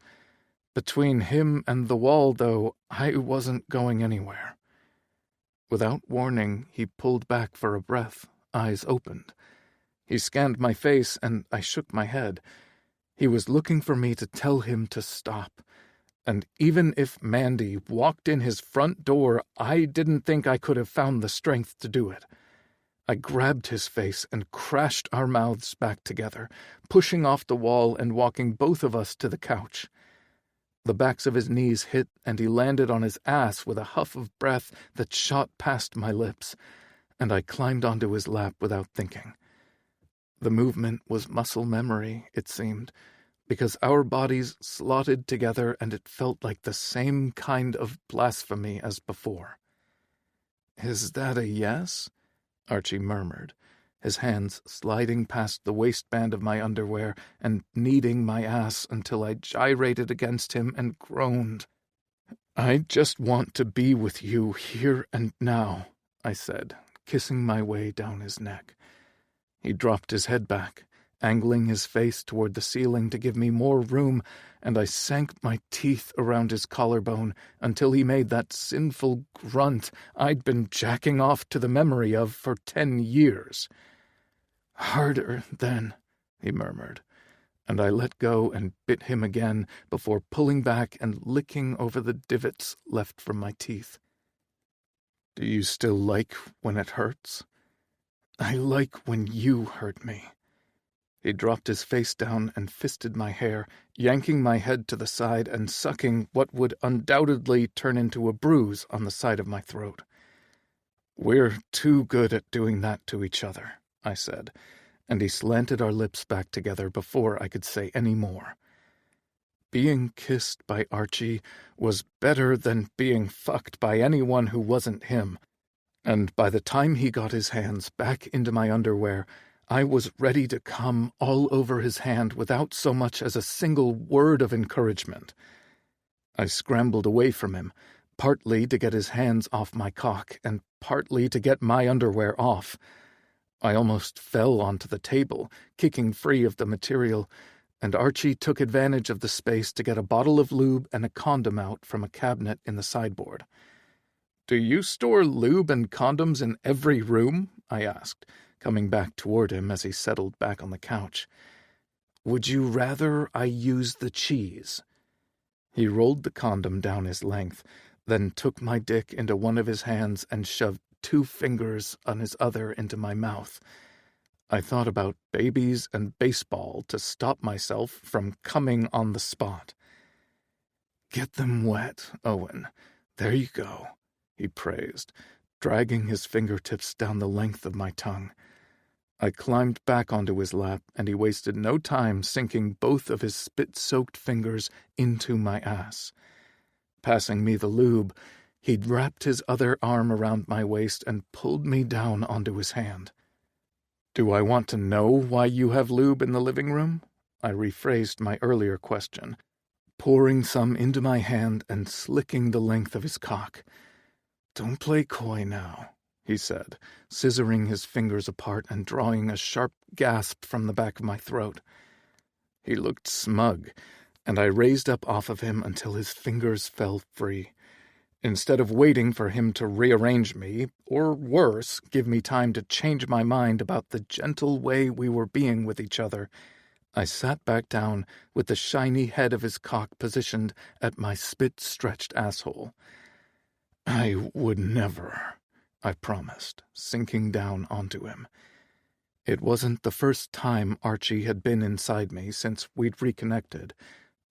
B: Between him and the wall, though, I wasn't going anywhere. Without warning, he pulled back for a breath, eyes opened. He scanned my face, and I shook my head. He was looking for me to tell him to stop. And even if Mandy walked in his front door, I didn't think I could have found the strength to do it. I grabbed his face and crashed our mouths back together, pushing off the wall and walking both of us to the couch. The backs of his knees hit, and he landed on his ass with a huff of breath that shot past my lips, and I climbed onto his lap without thinking. The movement was muscle memory, it seemed, because our bodies slotted together and it felt like the same kind of blasphemy as before. "Is that a yes?" Archie murmured, his hands sliding past the waistband of my underwear and kneading my ass until I gyrated against him and groaned. "I just want to be with you here and now," I said, kissing my way down his neck. He dropped his head back, angling his face toward the ceiling to give me more room, and I sank my teeth around his collarbone until he made that sinful grunt I'd been jacking off to the memory of for 10 years. "Harder, then," he murmured, and I let go and bit him again before pulling back and licking over the divots left from my teeth. "Do you still like when it hurts?" "I like when you hurt me." He dropped his face down and fisted my hair, yanking my head to the side and sucking what would undoubtedly turn into a bruise on the side of my throat. "We're too good at doing that to each other," I said, and he slanted our lips back together before I could say any more. Being kissed by Archie was better than being fucked by anyone who wasn't him, and by the time he got his hands back into my underwear, I was ready to come all over his hand without so much as a single word of encouragement. I scrambled away from him, partly to get his hands off my cock and partly to get my underwear off. I almost fell onto the table, kicking free of the material, and Archie took advantage of the space to get a bottle of lube and a condom out from a cabinet in the sideboard. "Do you store lube and condoms in every room?" I asked, coming back toward him as he settled back on the couch. "Would you rather I use the cheese?" He rolled the condom down his length, then took my dick into one of his hands and shoved 2 fingers on his other into my mouth. I thought about babies and baseball to stop myself from coming on the spot. "Get them wet, Owen. There you go," he praised, dragging his fingertips down the length of my tongue. I climbed back onto his lap, and he wasted no time sinking both of his spit-soaked fingers into my ass. Passing me the lube, he'd wrapped his other arm around my waist and pulled me down onto his hand. "Do I want to know why you have lube in the living room?" I rephrased my earlier question, pouring some into my hand and slicking the length of his cock. "Don't play coy now," he said, scissoring his fingers apart and drawing a sharp gasp from the back of my throat. He looked smug, and I raised up off of him until his fingers fell free. Instead of waiting for him to rearrange me, or worse, give me time to change my mind about the gentle way we were being with each other, I sat back down with the shiny head of his cock positioned at my spit-stretched asshole. "I would never," I promised, sinking down onto him. It wasn't the first time Archie had been inside me since we'd reconnected,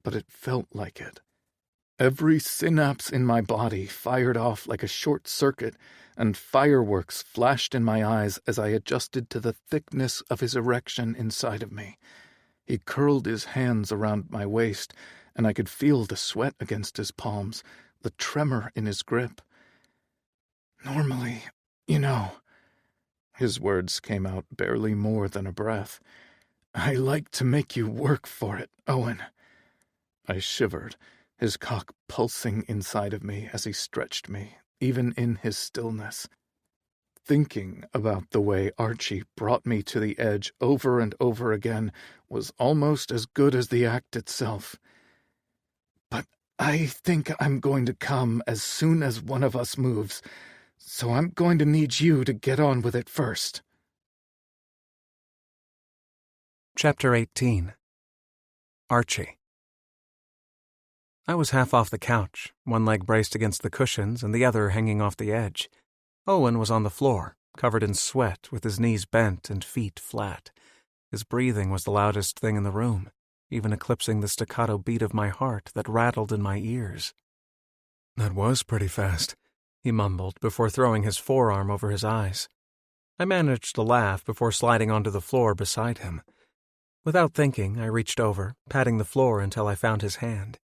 B: but it felt like it. Every synapse in my body fired off like a short circuit, and fireworks flashed in my eyes as I adjusted to the thickness of his erection inside of me. He curled his hands around my waist, and I could feel the sweat against his palms, the tremor in his grip. "Normally, you know," his words came out barely more than a breath, "I like to make you work for it, Owen." I shivered, his cock pulsing inside of me as he stretched me, even in his stillness. Thinking about the way Archie brought me to the edge over and over again was almost as good as the act itself. "But I think I'm going to come as soon as one of us moves, so I'm going to need you to get on with it first."
A: Chapter 18. Archie. I was half off the couch, one leg braced against the cushions and the other hanging off the edge. Owen was on the floor, covered in sweat, with his knees bent and feet flat. His breathing was the loudest thing in the room. even eclipsing the staccato beat of my heart that rattled in my ears. "That was pretty fast," he mumbled before throwing his forearm over his eyes. I managed to laugh before sliding onto the floor beside him. Without thinking, I reached over, patting the floor until I found his hand.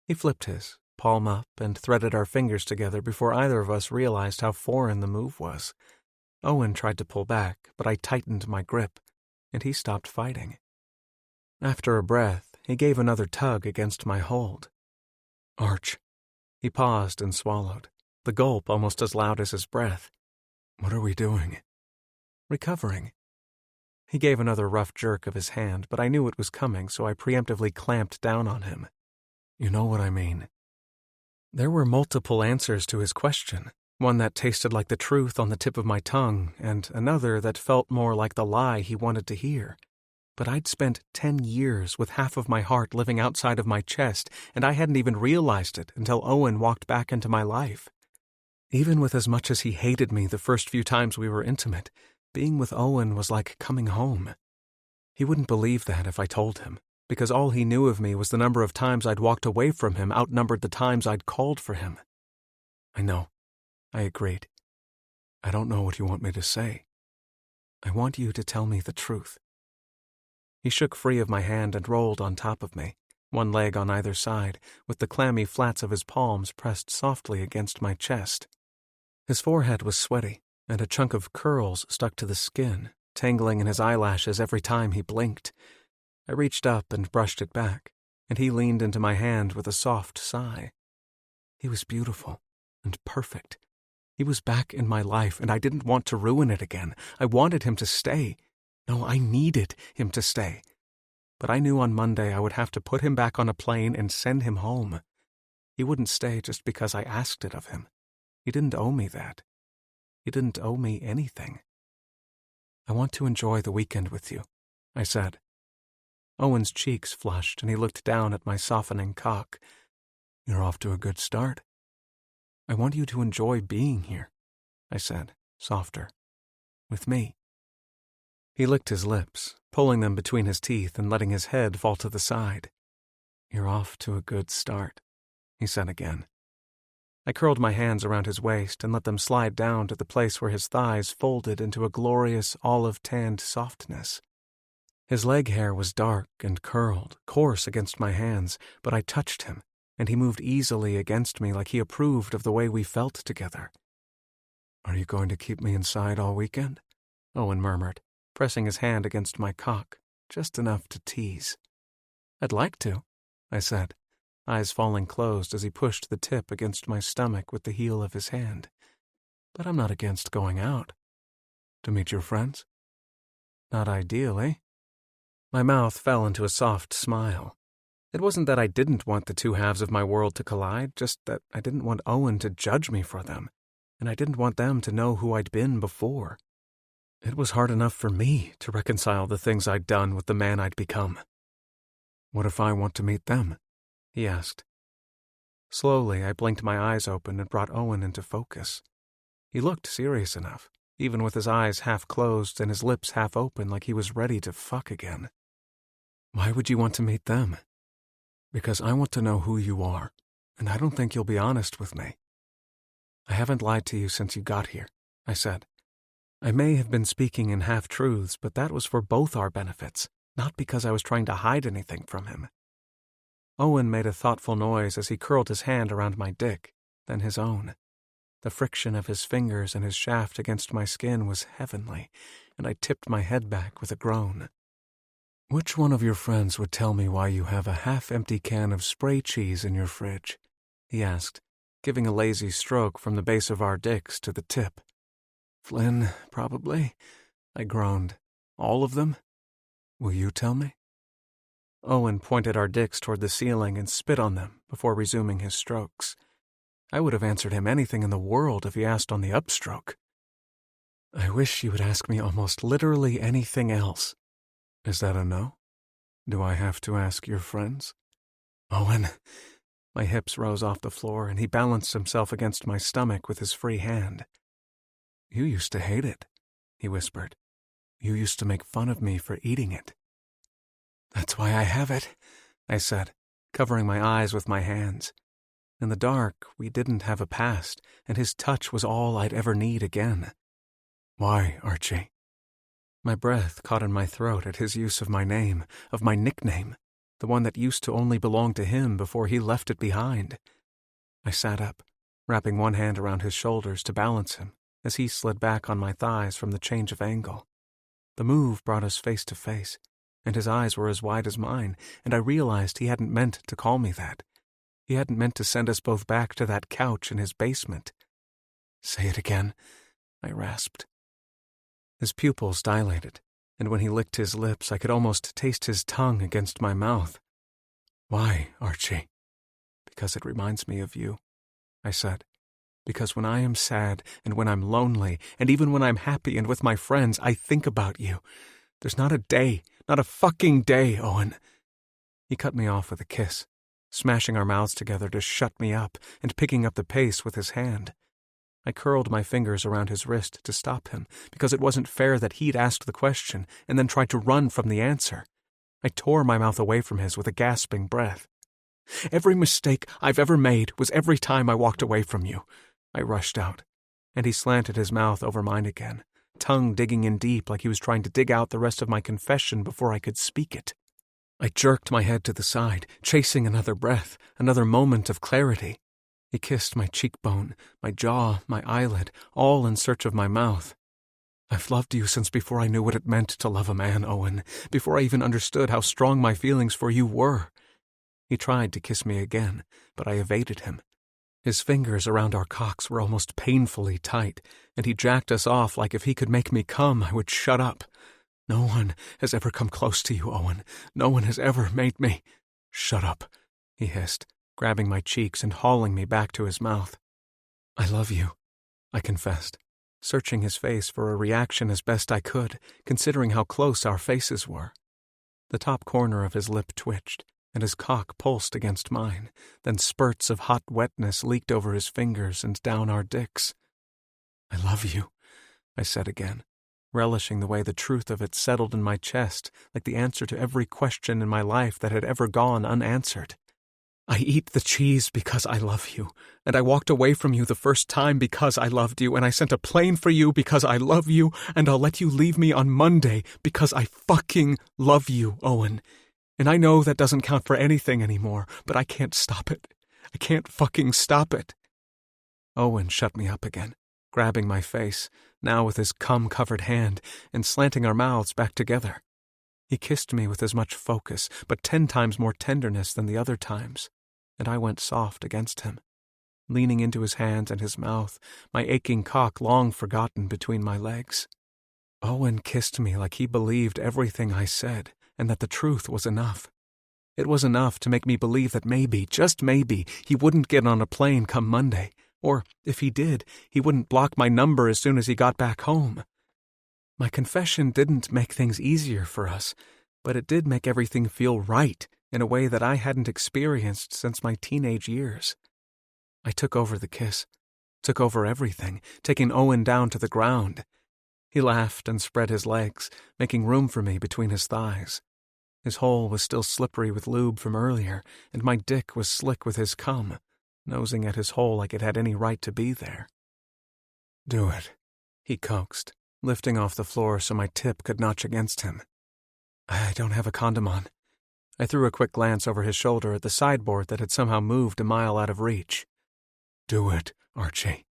A: He flipped his, palm up, and threaded our fingers together before either of us realized how foreign the move was. Owen tried to pull back, but I tightened my grip, and he stopped fighting. After a breath, he gave another tug against my hold. "Arch." He paused and swallowed, the gulp almost as loud as his breath. "What are we doing?" "Recovering." He gave another rough jerk of his hand, but I knew it was coming, so I preemptively clamped down on him. "You know what I mean." There were multiple answers to his question, one that tasted like the truth on the tip of my tongue, and another that felt more like the lie he wanted to hear. But I'd spent 10 years with half of my heart living outside of my chest, and I hadn't even realized it until Owen walked back into my life. Even with as much as he hated me the first few times we were intimate, being with Owen was like coming home. He wouldn't believe that if I told him, because all he knew of me was the number of times I'd walked away from him outnumbered the times I'd called for him. "I know," I agreed. "I don't know what you want me to say. I want you to tell me the truth." He shook free of my hand and rolled on top of me, one leg on either side, with the clammy flats of his palms pressed softly against my chest. His forehead was sweaty, and a chunk of curls stuck to the skin, tangling in his eyelashes every time he blinked. I reached up and brushed it back, and he leaned into my hand with a soft sigh. He was beautiful and perfect. He was back in my life, and I didn't want to ruin it again. I wanted him to stay. No, I needed him to stay. But I knew on Monday I would have to put him back on a plane and send him home. He wouldn't stay just because I asked it of him. He didn't owe me that. He didn't owe me anything. "I want to enjoy the weekend with you," I said. Owen's cheeks flushed, and he looked down at my softening cock. "You're off to a good start." "I want you to enjoy being here," I said, softer. "With me." He licked his lips, pulling them between his teeth and letting his head fall to the side. "You're off to a good start," he said again. I curled my hands around his waist and let them slide down to the place where his thighs folded into a glorious olive-tanned softness. His leg hair was dark and curled, coarse against my hands, but I touched him, and he moved easily against me like he approved of the way we felt together. "Are you going to keep me inside all weekend?" Owen murmured, pressing his hand against my cock, just enough to tease. "I'd like to," I said, eyes falling closed as he pushed the tip against my stomach with the heel of his hand. "But I'm not against going out." "To meet your friends?" "Not ideally." My mouth fell into a soft smile. It wasn't that I didn't want the two halves of my world to collide, just that I didn't want Owen to judge me for them, and I didn't want them to know who I'd been before. It was hard enough for me to reconcile the things I'd done with the man I'd become. "What if I want to meet them?" he asked. Slowly, I blinked my eyes open and brought Owen into focus. He looked serious enough, even with his eyes half closed and his lips half open like he was ready to fuck again. "Why would you want to meet them?" "Because I want to know who you are, and I don't think you'll be honest with me." "I haven't lied to you since you got here," I said. I may have been speaking in half-truths, but that was for both our benefits, not because I was trying to hide anything from him. Owen made a thoughtful noise as he curled his hand around my dick, then his own. The friction of his fingers and his shaft against my skin was heavenly, and I tipped my head back with a groan. "Which one of your friends would tell me why you have a half-empty can of spray cheese in your fridge?" he asked, giving a lazy stroke from the base of our dicks to the tip. "Flynn, probably," I groaned. "All of them? Will you tell me?" Owen pointed our dicks toward the ceiling and spit on them before resuming his strokes. I would have answered him anything in the world if he asked on the upstroke. "I wish you would ask me almost literally anything else." "Is that a no? Do I have to ask your friends?" "Owen." My hips rose off the floor, and he balanced himself against my stomach with his free hand. "You used to hate it," he whispered. "You used to make fun of me for eating it." "That's why I have it," I said, covering my eyes with my hands. In the dark, we didn't have a past, and his touch was all I'd ever need again. "Why, Archie?" My breath caught in my throat at his use of my name, of my nickname, the one that used to only belong to him before he left it behind. I sat up, wrapping one hand around his shoulders to balance him as he slid back on my thighs from the change of angle. The move brought us face to face, and his eyes were as wide as mine, and I realized he hadn't meant to call me that. He hadn't meant to send us both back to that couch in his basement. "Say it again," I rasped. His pupils dilated, and when he licked his lips, I could almost taste his tongue against my mouth. "Why, Archie?" "Because it reminds me of you," I said. "Because when I am sad, and when I'm lonely, and even when I'm happy and with my friends, I think about you. There's not a day, not a fucking day, Owen." He cut me off with a kiss, smashing our mouths together to shut me up and picking up the pace with his hand. I curled my fingers around his wrist to stop him, because it wasn't fair that he'd asked the question and then tried to run from the answer. I tore my mouth away from his with a gasping breath. "Every mistake I've ever made was every time I walked away from you," I rushed out, and he slanted his mouth over mine again, tongue digging in deep like he was trying to dig out the rest of my confession before I could speak it. I jerked my head to the side, chasing another breath, another moment of clarity. He kissed my cheekbone, my jaw, my eyelid, all in search of my mouth. "I've loved you since before I knew what it meant to love a man, Owen, before I even understood how strong my feelings for you were." He tried to kiss me again, but I evaded him. His fingers around our cocks were almost painfully tight, and he jacked us off like if he could make me come, I would shut up. "No one has ever come close to you, Owen. No one has ever made me—" "Shut up," he hissed, grabbing my cheeks and hauling me back to his mouth. "I love you," I confessed, searching his face for a reaction as best I could, considering how close our faces were. The top corner of his lip twitched, and his cock pulsed against mine. Then spurts of hot wetness leaked over his fingers and down our dicks. "I love you," I said again, relishing the way the truth of it settled in my chest like the answer to every question in my life that had ever gone unanswered. "I eat the cheese because I love you, and I walked away from you the first time because I loved you, and I sent a plane for you because I love you, and I'll let you leave me on Monday because I fucking love you, Owen. And I know that doesn't count for anything anymore, but I can't stop it. I can't fucking stop it." Owen shut me up again, grabbing my face, now with his cum-covered hand, and slanting our mouths back together. He kissed me with as much focus, but 10 times more tenderness than the other times, and I went soft against him, leaning into his hands and his mouth, my aching cock long forgotten between my legs. Owen kissed me like he believed everything I said, and that the truth was enough. It was enough to make me believe that maybe, just maybe, he wouldn't get on a plane come Monday, or, if he did, he wouldn't block my number as soon as he got back home. My confession didn't make things easier for us, but it did make everything feel right in a way that I hadn't experienced since my teenage years. I took over the kiss, took over everything, taking Owen down to the ground. He laughed and spread his legs, making room for me between his thighs. His hole was still slippery with lube from earlier, and my dick was slick with his cum, nosing at his hole like it had any right to be there. "Do it," he coaxed, lifting off the floor so my tip could notch against him. "I don't have a condom on." I threw a quick glance over his shoulder at the sideboard that had somehow moved a mile out of reach. "Do it, Archie."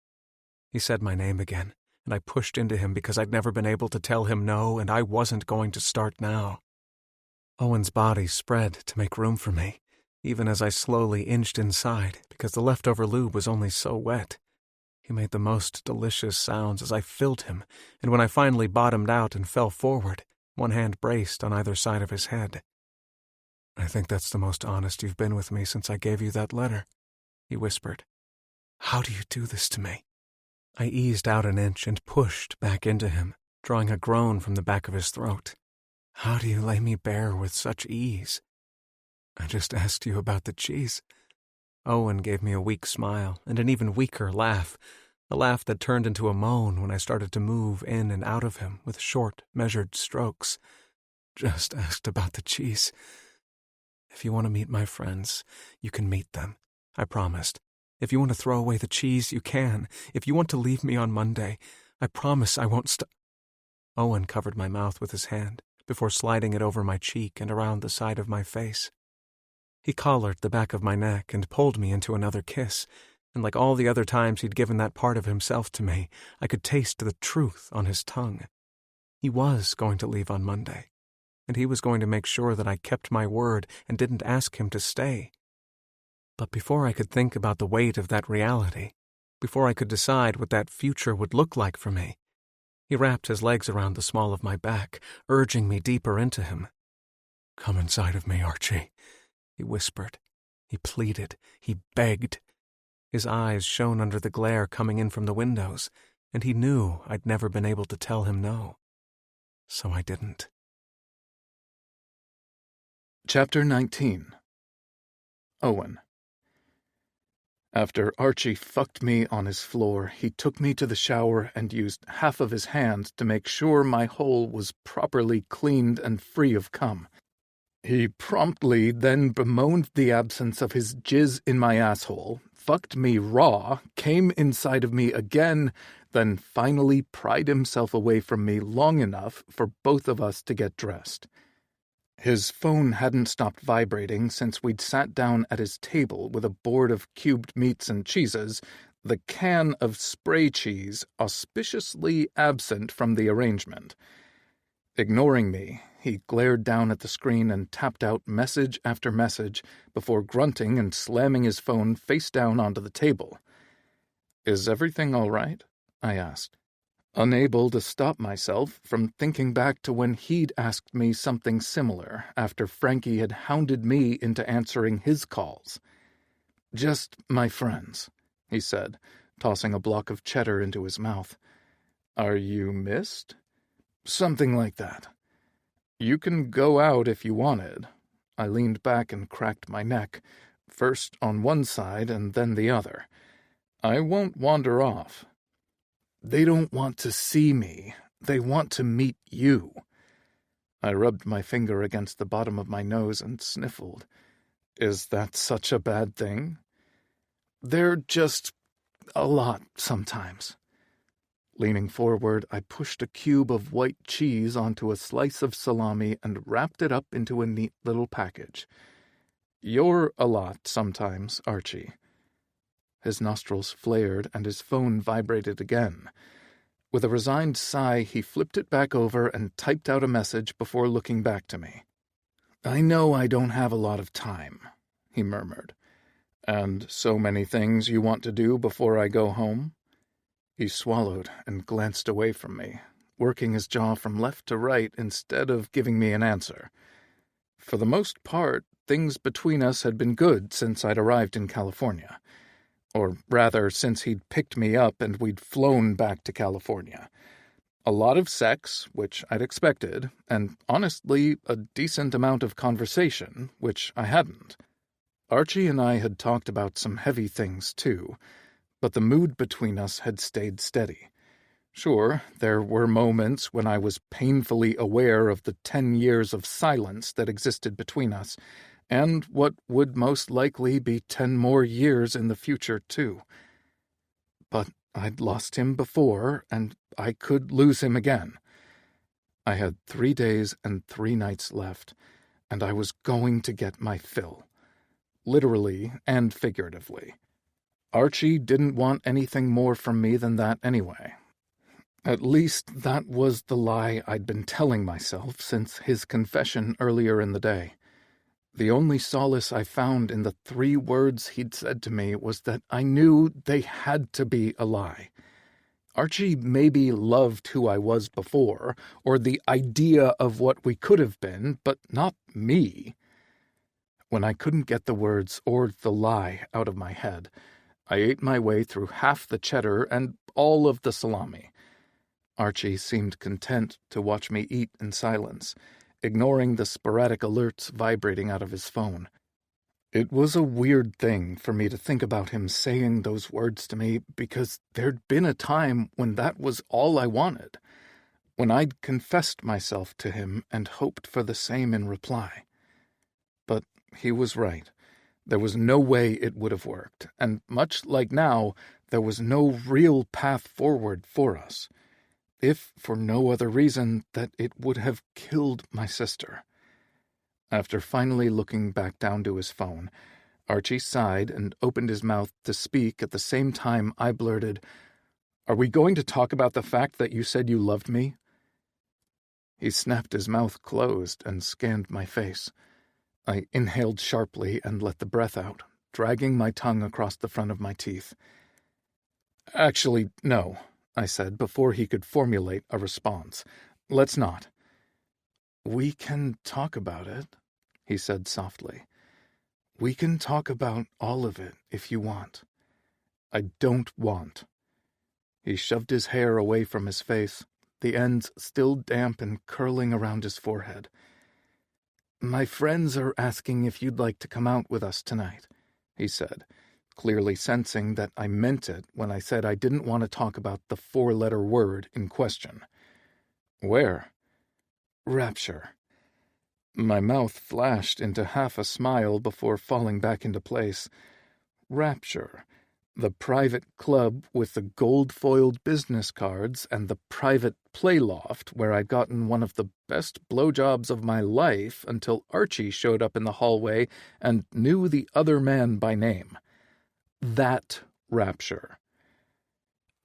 A: He said my name again, and I pushed into him because I'd never been able to tell him no, and I wasn't going to start now. Owen's body spread to make room for me, even as I slowly inched inside because the leftover lube was only so wet. He made the most delicious sounds as I filled him, and when I finally bottomed out and fell forward, one hand braced on either side of his head. "I think that's the most honest you've been with me since I gave you that letter," he whispered. "How do you do this to me?" I eased out an inch and pushed back into him, drawing a groan from the back of his throat. "How do you lay me bare with such ease?" "I just asked you about the cheese." Owen gave me a weak smile and an even weaker laugh, a laugh that turned into a moan when I started to move in and out of him with short, measured strokes. just asked about the cheese. If you want to meet my friends, you can meet them, I promised. If you want to throw away the cheese, you can. If you want to leave me on Monday, I promise I won't Owen covered my mouth with his hand before sliding it over my cheek and around the side of my face. He collared the back of my neck and pulled me into another kiss, and like all the other times he'd given that part of himself to me, I could taste the truth on his tongue. He was going to leave on Monday, and he was going to make sure that I kept my word and didn't ask him to stay. But before I could think about the weight of that reality, before I could decide what that future would look like for me, he wrapped his legs around the small of my back, urging me deeper into him. "Come inside of me, Archie," he whispered. He pleaded. He begged. His eyes shone under the glare coming in from the windows, and he knew I'd never been able to tell him no. So I didn't.
B: Chapter 19. Owen. After Archie fucked me on his floor, he took me to the shower and used half of his hand to make sure my hole was properly cleaned and free of cum. He promptly then bemoaned the absence of his jizz in my asshole, fucked me raw, came inside of me again, then finally pried himself away from me long enough for both of us to get dressed. His phone hadn't stopped vibrating since we'd sat down at his table with a board of cubed meats and cheeses, the can of spray cheese auspiciously absent from the arrangement. Ignoring me, he glared down at the screen and tapped out message after message before grunting and slamming his phone face down onto the table. "Is everything all right?" I asked, unable to stop myself from thinking back to when he'd asked me something similar after Frankie had hounded me into answering his calls. "Just my friends," he said, tossing a block of cheddar into his mouth. "Are you missed?" "Something like that." "You can go out if you wanted." I leaned back and cracked my neck, first on one side and then the other. "I won't wander off." "They don't want to see me. They want to meet you." I rubbed my finger against the bottom of my nose and sniffled. "Is that such a bad thing?" "They're just a lot sometimes." Leaning forward, I pushed a cube of white cheese onto a slice of salami and wrapped it up into a neat little package. "You're a lot sometimes, Archie." His nostrils flared and his phone vibrated again. With a resigned sigh, he flipped it back over and typed out a message before looking back to me. "I know I don't have a lot of time," he murmured. "And so many things you want to do before I go home?" He swallowed and glanced away from me, working his jaw from left to right instead of giving me an answer. For the most part, things between us had been good since I'd arrived in California. Or rather, since he'd picked me up and we'd flown back to California. A lot of sex, which I'd expected, and honestly, a decent amount of conversation, which I hadn't. Archie and I had talked about some heavy things, too, but the mood between us had stayed steady. Sure, there were moments when I was painfully aware of the 10 years of silence that existed between us, and what would most likely be 10 more years in the future, too. But I'd lost him before, and I could lose him again. I had 3 days and 3 nights left, and I was going to get my fill. Literally and figuratively. Archie didn't want anything more from me than that anyway. At least that was the lie I'd been telling myself since his confession earlier in the day. The only solace I found in the 3 words he'd said to me was that I knew they had to be a lie. Archie maybe loved who I was before, or the idea of what we could have been, but not me. When I couldn't get the words or the lie out of my head, I ate my way through half the cheddar and all of the salami. Archie seemed content to watch me eat in silence, ignoring the sporadic alerts vibrating out of his phone. It was a weird thing for me to think about him saying those words to me because there'd been a time when that was all I wanted. when I'd confessed myself to him and hoped for the same in reply. But he was right. There was no way it would have worked, and much like now, there was no real path forward for us, if for no other reason that it would have killed my sister. After finally looking back down to his phone, Archie sighed and opened his mouth to speak at the same time I blurted, "Are we going to talk about the fact that you said you loved me?" He snapped his mouth closed and scanned my face. I inhaled sharply and let the breath out, dragging my tongue across the front of my teeth. "Actually, no," I said before he could formulate a response. "Let's not." "We can talk about it," he said softly. "We can talk about all of it if you want." "I don't want." He shoved his hair away from his face, the ends still damp and curling around his forehead. "My friends are asking if you'd like to come out with us tonight," he said, clearly sensing that I meant it when I said I didn't want to talk about the four-letter word in question. "Where?" "Rapture." My mouth flashed into half a smile before falling back into place. Rapture. The private club with the gold-foiled business cards and the private playloft where I'd gotten one of the best blowjobs of my life until Archie showed up in the hallway and knew the other man by name. That Rapture.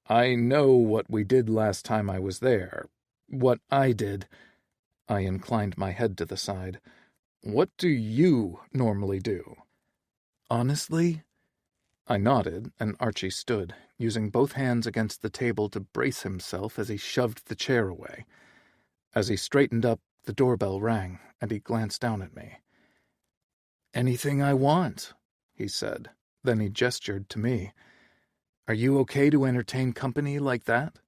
B: I know what we did last time I was there. What I did. I inclined my head to the side. What do you normally do? Honestly? I nodded, and Archie stood, using both hands against the table to brace himself as he shoved the chair away. As he straightened up, the doorbell rang, and he glanced down at me. "Anything I want," he said. Then he gestured to me. "Are you okay to entertain company like that?"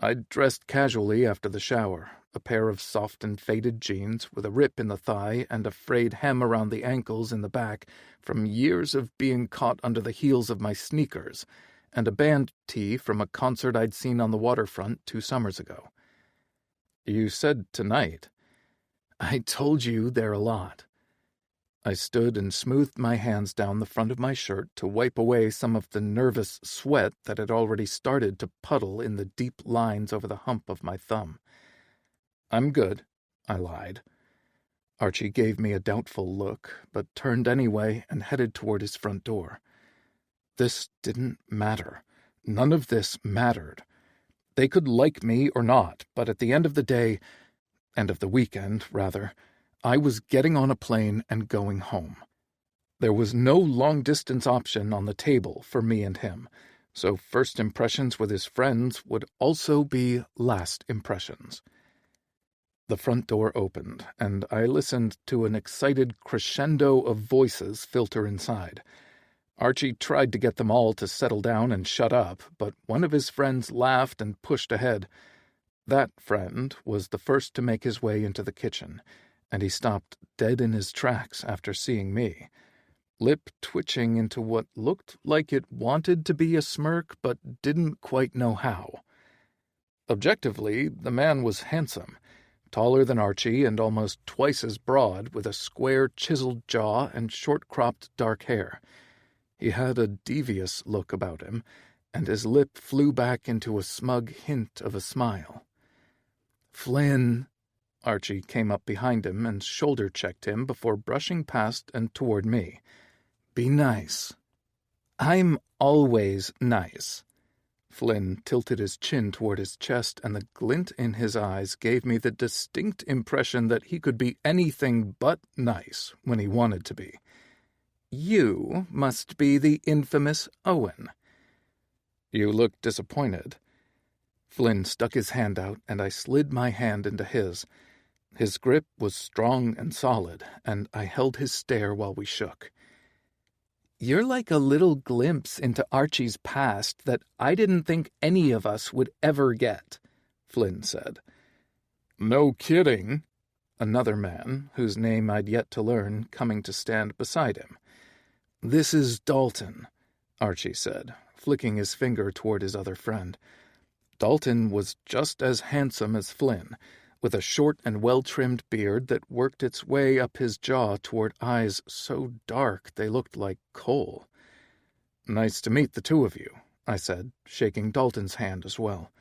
B: I'd dressed casually after the shower, a pair of soft and faded jeans with a rip in the thigh and a frayed hem around the ankles in the back from years of being caught under the heels of my sneakers, and a band tee from a concert I'd seen on the waterfront 2 summers ago. "You said tonight." "I told you there a lot." I stood and smoothed my hands down the front of my shirt to wipe away some of the nervous sweat that had already started to puddle in the deep lines over the hump of my thumb. "I'm good," I lied. Archie gave me a doubtful look, but turned anyway and headed toward his front door. This didn't matter. None of this mattered. They could like me or not, but at the end of the day, end of the weekend, rather, I was getting on a plane and going home. There was no long-distance option on the table for me and him, so first impressions with his friends would also be last impressions. The front door opened, and I listened to an excited crescendo of voices filter inside. Archie tried to get them all to settle down and shut up, but one of his friends laughed and pushed ahead. That friend was the first to make his way into the kitchen, and he stopped dead in his tracks after seeing me, lip twitching into what looked like it wanted to be a smirk but didn't quite know how. Objectively, the man was handsome, taller than Archie and almost twice as broad, with a square chiseled jaw and short-cropped dark hair. He had a devious look about him, and his lip flew back into a smug hint of a smile. "Flynn," Archie came up behind him and shoulder-checked him before brushing past and toward me. "Be nice." "I'm always nice." Flynn tilted his chin toward his chest, and the glint in his eyes gave me the distinct impression that he could be anything but nice when he wanted to be. "You must be the infamous Owen." "You look disappointed." Flynn stuck his hand out, and I slid my hand into his. His grip was strong and solid, and I held his stare while we shook. "You're like a little glimpse into Archie's past that I didn't think any of us would ever get," Flynn said. "No kidding," another man, whose name I'd yet to learn, coming to stand beside him. "This is Dalton," Archie said, flicking his finger toward his other friend. Dalton was just as handsome as Flynn, with a short and well-trimmed beard that worked its way up his jaw toward eyes so dark they looked like coal. "Nice to meet the two of you," I said, shaking Dalton's hand as well.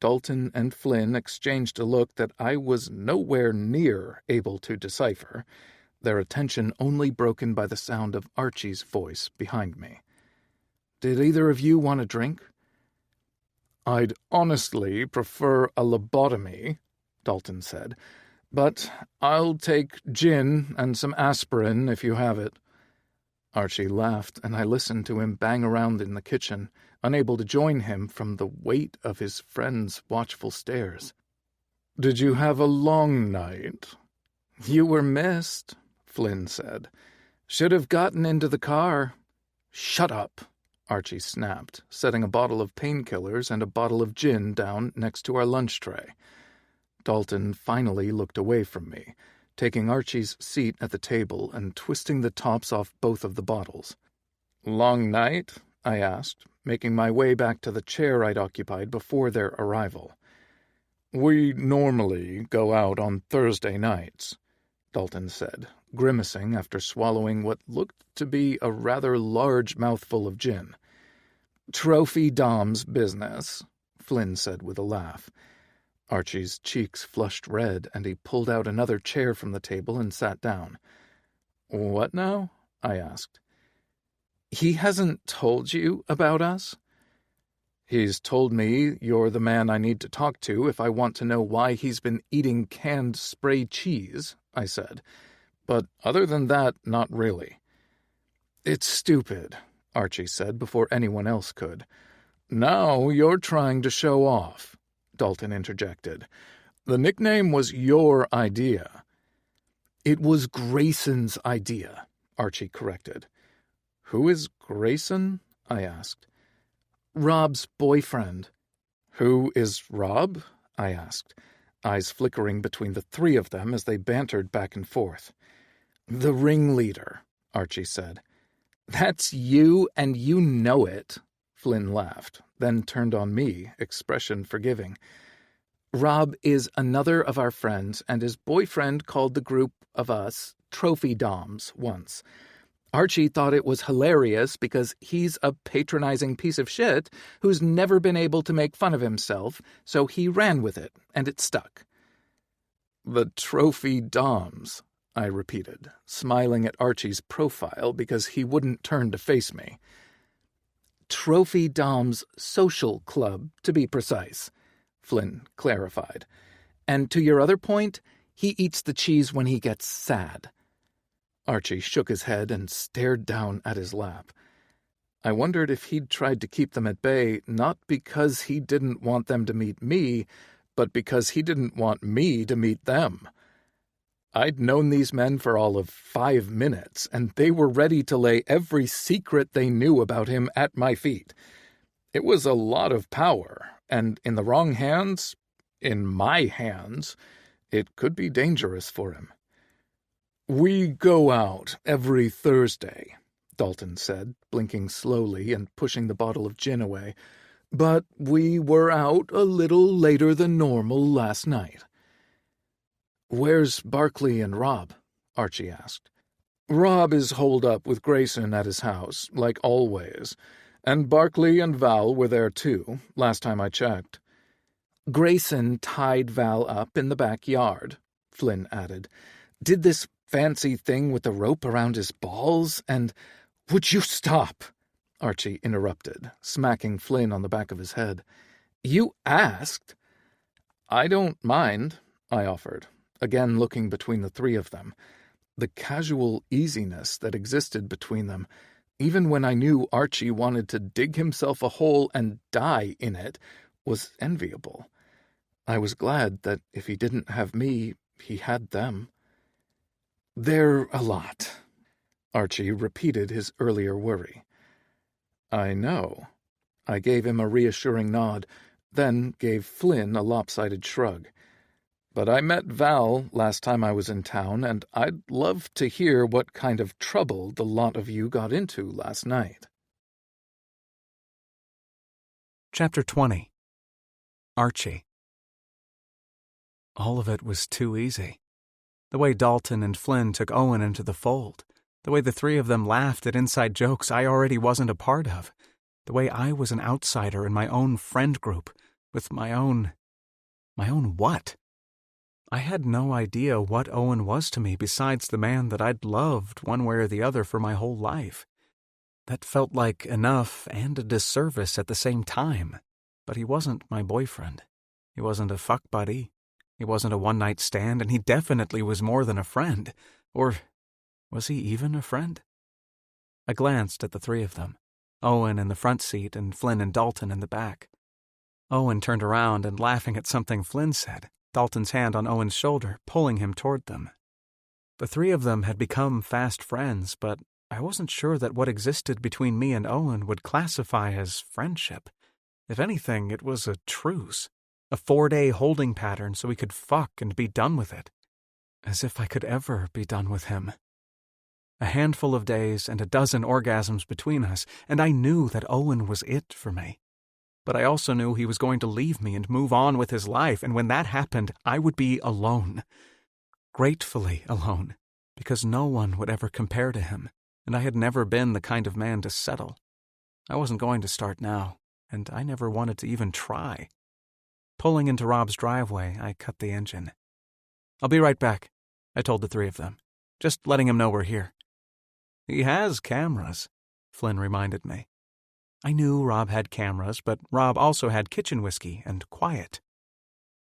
B: Dalton and Flynn exchanged a look that I was nowhere near able to decipher, their attention only broken by the sound of Archie's voice behind me. "Did either of you want a drink?" "I'd honestly prefer a lobotomy," Dalton said, "but I'll take gin and some aspirin if you have it." Archie laughed, and I listened to him bang around in the kitchen, unable to join him from the weight of his friend's watchful stares. "Did you have a long night?" "You were missed," Flynn said. "Should have gotten into the car." "Shut up," Archie snapped, setting a bottle of painkillers and a bottle of gin down next to our lunch tray. Dalton finally looked away from me, taking Archie's seat at the table and twisting the tops off both of the bottles. "Long night?" I asked, making my way back to the chair I'd occupied before their arrival. "We normally go out on Thursday nights," Dalton said, grimacing after swallowing what looked to be a rather large mouthful of gin. "Trophy Dom's business," Flynn said with a laugh. Archie's cheeks flushed red, and he pulled out another chair from the table and sat down. "What now?" I asked. "He hasn't told you about us?" "He's told me you're the man I need to talk to if I want to know why he's been eating canned spray cheese," I said. "But other than that, not really." "It's stupid," Archie said before anyone else could. "Now you're trying to show off," Dalton interjected. "The nickname was your idea." "It was Grayson's idea," Archie corrected. "Who is Grayson?" I asked. "Rob's boyfriend." "Who is Rob?" I asked, eyes flickering between the three of them as they bantered back and forth. "The ringleader," Archie said. "That's you, and you know it," Flynn laughed, then turned on me, expression forgiving. "Rob is another of our friends, and his boyfriend called the group of us Trophy Doms once. Archie thought it was hilarious because he's a patronizing piece of shit who's never been able to make fun of himself, so he ran with it, and it stuck." "The Trophy Doms," I repeated, smiling at Archie's profile because he wouldn't turn to face me. "Trophy Dom's Social Club, to be precise," Flynn clarified. "And to your other point, he eats the cheese when he gets sad." Archie shook his head and stared down at his lap. I wondered if he'd tried to keep them at bay, not because he didn't want them to meet me, but because he didn't want me to meet them. I'd known these men for all of 5 minutes, and they were ready to lay every secret they knew about him at my feet. It was a lot of power, and in the wrong hands, in my hands, it could be dangerous for him. "We go out every Thursday," Dalton said, blinking slowly and pushing the bottle of gin away. "But we were out a little later than normal last night." "Where's Barkley and Rob?" Archie asked. "Rob is holed up with Grayson at his house, like always, and Barkley and Val were there too, last time I checked." "Grayson tied Val up in the backyard," Flynn added. "Did this fancy thing with the rope around his balls, and—" "Would you stop?" Archie interrupted, smacking Flynn on the back of his head. "You asked." "I don't mind," I offered, again looking between the three of them. The casual easiness that existed between them, even when I knew Archie wanted to dig himself a hole and die in it, was enviable. I was glad that if he didn't have me, he had them. "They're a lot," Archie repeated his earlier worry. "I know." I gave him a reassuring nod, then gave Flynn a lopsided shrug. "But I met Val last time I was in town, and I'd love to hear what kind of trouble the lot of you got into last night."
A: Chapter 20. Archie. All of it was too easy. The way Dalton and Flynn took Owen into the fold, the way the three of them laughed at inside jokes I already wasn't a part of, the way I was an outsider in my own friend group, with my own what? I had no idea what Owen was to me besides the man that I'd loved one way or the other for my whole life. That felt like enough and a disservice at the same time, but he wasn't my boyfriend. He wasn't a fuck buddy. He wasn't a one-night stand, and he definitely was more than a friend. Or was he even a friend? I glanced at the three of them, Owen in the front seat and Flynn and Dalton in the back. Owen turned around and, laughing at something Flynn said, Dalton's hand on Owen's shoulder, pulling him toward them. The three of them had become fast friends, but I wasn't sure that what existed between me and Owen would classify as friendship. If anything, it was a truce. A 4-day holding pattern so we could fuck and be done with it. As if I could ever be done with him. A handful of days and a dozen orgasms between us, and I knew that Owen was it for me. But I also knew he was going to leave me and move on with his life, and when that happened, I would be alone. Gratefully alone, because no one would ever compare to him, and I had never been the kind of man to settle. I wasn't going to start now, and I never wanted to even try. Pulling into Rob's driveway, I cut the engine. "I'll be right back," I told the three of them, just letting him know we're here. "He has cameras," Flynn reminded me. I knew Rob had cameras, but Rob also had kitchen whiskey and quiet.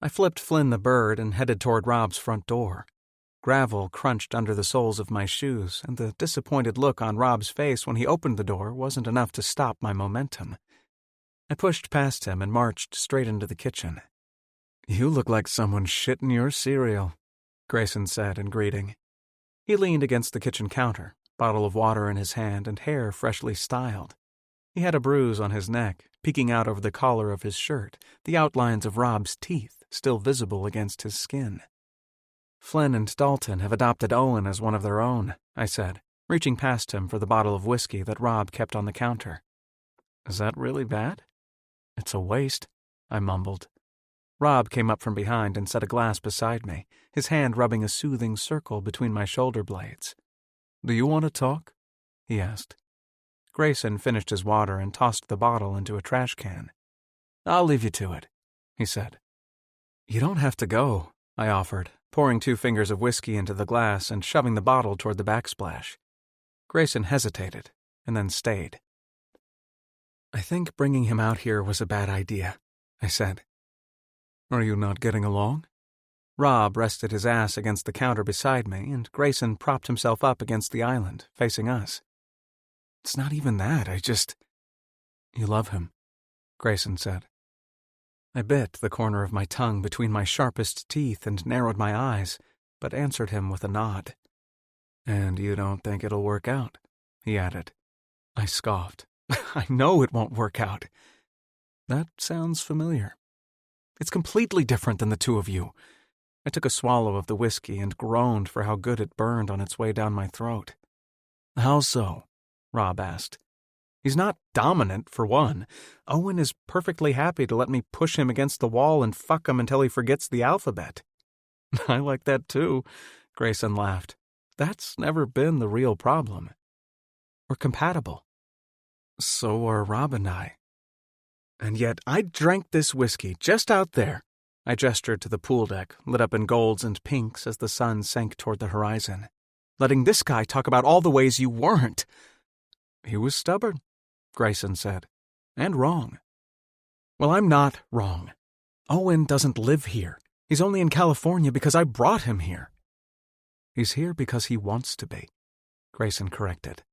A: I flipped Flynn the bird and headed toward Rob's front door. Gravel crunched under the soles of my shoes, and the disappointed look on Rob's face when he opened the door wasn't enough to stop my momentum. I pushed past him and marched straight into the kitchen. "You look like someone shit in your cereal," Grayson said in greeting. He leaned against the kitchen counter, bottle of water in his hand and hair freshly styled. He had a bruise on his neck, peeking out over the collar of his shirt, the outlines of Rob's teeth still visible against his skin. "Flynn and Dalton have adopted Owen as one of their own," I said, reaching past him for the bottle of whiskey that Rob kept on the counter. "Is that really bad?" "It's a waste," I mumbled. Rob came up from behind and set a glass beside me, his hand rubbing a soothing circle between my shoulder blades. "Do you want to talk?" he asked. Grayson finished his water and tossed the bottle into a trash can. "I'll leave you to it," he said. "You don't have to go," I offered, pouring 2 fingers of whiskey into the glass and shoving the bottle toward the backsplash. Grayson hesitated, and then stayed. "I think bringing him out here was a bad idea," I said. "Are you not getting along?" Rob rested his ass against the counter beside me, and Grayson propped himself up against the island, facing us. "It's not even that, You love him," Grayson said. I bit the corner of my tongue between my sharpest teeth and narrowed my eyes, but answered him with a nod. "And you don't think it'll work out?" he added. I scoffed. "I know it won't work out." "That sounds familiar." "It's completely different than the two of you." I took a swallow of the whiskey and groaned for how good it burned on its way down my throat. "How so?" Rob asked. "He's not dominant, for one. Owen is perfectly happy to let me push him against the wall and fuck him until he forgets the alphabet." "I like that too," Grayson laughed. "That's never been the real problem. We're compatible. So are Rob and I. And yet I drank this whiskey just out there." I gestured to the pool deck, lit up in golds and pinks as the sun sank toward the horizon. "Letting this guy talk about all the ways you weren't." "He was stubborn," Grayson said. "And wrong." "Well, I'm not wrong. Owen doesn't live here. He's only in California because I brought him here." "He's here because he wants to be," Grayson corrected.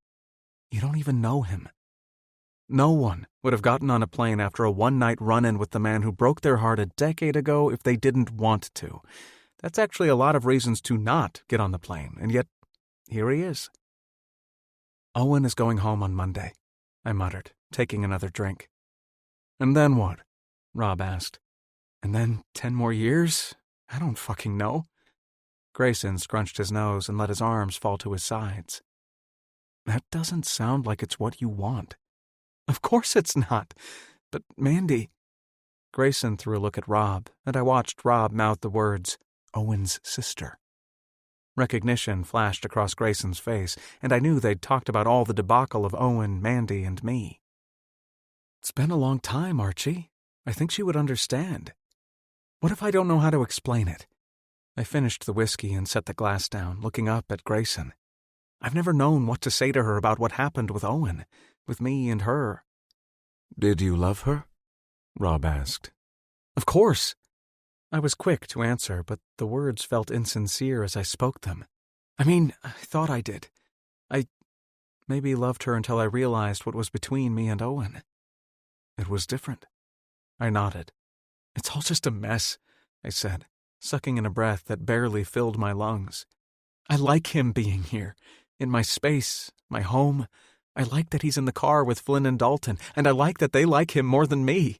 A: "You don't even know him." No one would have gotten on a plane after a one-night run-in with the man who broke their heart a decade ago if they didn't want to. That's actually a lot of reasons to not get on the plane, and yet here he is. "Owen is going home on Monday," I muttered, taking another drink. "And then what?" Rob asked. "And then 10 more years? I don't fucking know." Grayson scrunched his nose and let his arms fall to his sides. "That doesn't sound like it's what you want." "Of course it's not. But Mandy..." Grayson threw a look at Rob, and I watched Rob mouth the words, Owen's sister. Recognition flashed across Grayson's face, and I knew they'd talked about all the debacle of Owen, Mandy, and me. It's been a long time, Archie. I think she would understand. What if I don't know how to explain it? I finished the whiskey and set the glass down, looking up at Grayson. I've never known what to say to her about what happened with Owen, with me and her. Did you love her? Rob asked. Of course. I was quick to answer, but the words felt insincere as I spoke them. I mean, I thought I did. I maybe loved her until I realized what was between me and Owen. It was different. I nodded. It's all just a mess, I said, sucking in a breath that barely filled my lungs. I like him being here, in my space, my home. I like that he's in the car with Flynn and Dalton, and I like that they like him more than me.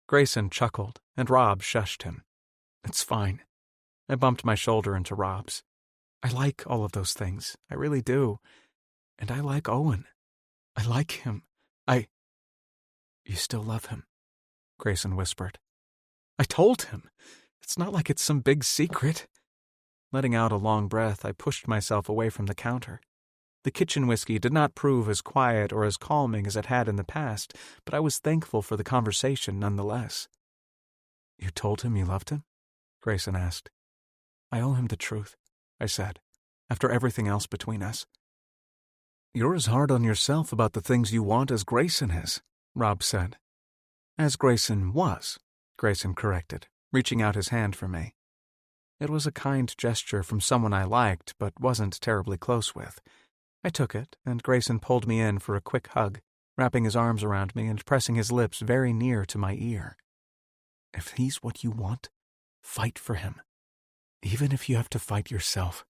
A: Grayson chuckled, and Rob shushed him. It's fine. I bumped my shoulder into Rob's. I like all of those things. I really do. And I like Owen. I like him. You still love him, Grayson whispered. I told him. It's not like it's some big secret. Letting out a long breath, I pushed myself away from the counter. The kitchen whiskey did not prove as quiet or as calming as it had in the past, but I was thankful for the conversation nonetheless. You told him you loved him? Grayson asked. I owe him the truth, I said, after everything else between us. You're as hard on yourself about the things you want as Grayson is, Rob said. As Grayson was, Grayson corrected, reaching out his hand for me. It was a kind gesture from someone I liked but wasn't terribly close with. I took it, and Grayson pulled me in for a quick hug, wrapping his arms around me and pressing his lips very near to my ear. If he's what you want, fight for him. Even if you have to fight yourself,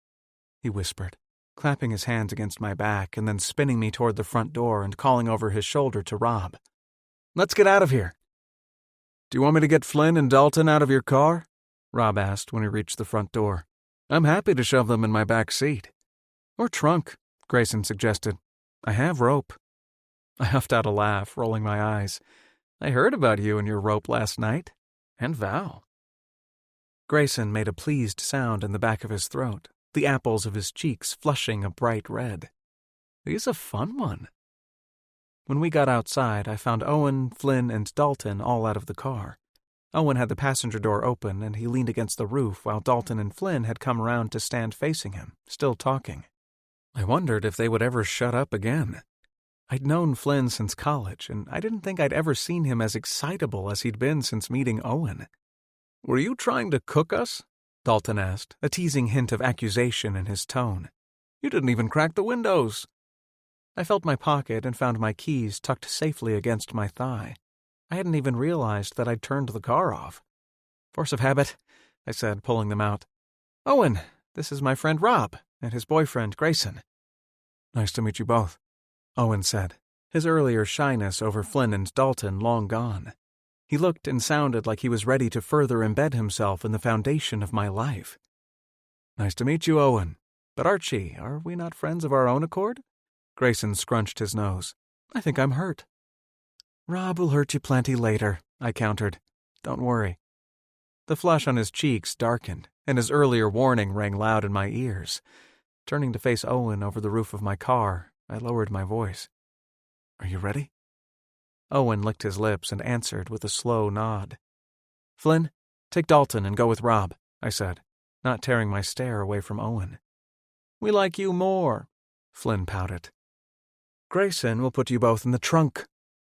A: he whispered, clapping his hands against my back and then spinning me toward the front door and calling over his shoulder to Rob. Let's get out of here. Do you want me to get Flynn and Dalton out of your car? Rob asked when we reached the front door. I'm happy to shove them in my back seat. Or trunk, Grayson suggested. I have rope. I huffed out a laugh, rolling my eyes. I heard about you and your rope last night. And Val. Grayson made a pleased sound in the back of his throat, the apples of his cheeks flushing a bright red. He's a fun one. When we got outside, I found Owen, Flynn, and Dalton all out of the car. Owen had the passenger door open, and he leaned against the roof while Dalton and Flynn had come around to stand facing him, still talking. I wondered if they would ever shut up again. I'd known Flynn since college, and I didn't think I'd ever seen him as excitable as he'd been since meeting Owen. Were you trying to cook us? Dalton asked, a teasing hint of accusation in his tone. You didn't even crack the windows. I felt my pocket and found my keys tucked safely against my thigh. I hadn't even realized that I'd turned the car off. Force of habit, I said, pulling them out. Owen, this is my friend Rob and his boyfriend Grayson. Nice to meet you both, Owen said, his earlier shyness over Flynn and Dalton long gone. He looked and sounded like he was ready to further embed himself in the foundation of my life. Nice to meet you, Owen. But Archie, are we not friends of our own accord? Grayson scrunched his nose. I think I'm hurt. Rob will hurt you plenty later, I countered. Don't worry. The flush on his cheeks darkened, and his earlier warning rang loud in my ears. Turning to face Owen over the roof of my car, I lowered my voice. Are you ready? Owen licked his lips and answered with a slow nod. Flynn, take Dalton and go with Rob, I said, not tearing my stare away from Owen. We like you more, Flynn pouted. Grayson will put you both in the trunk.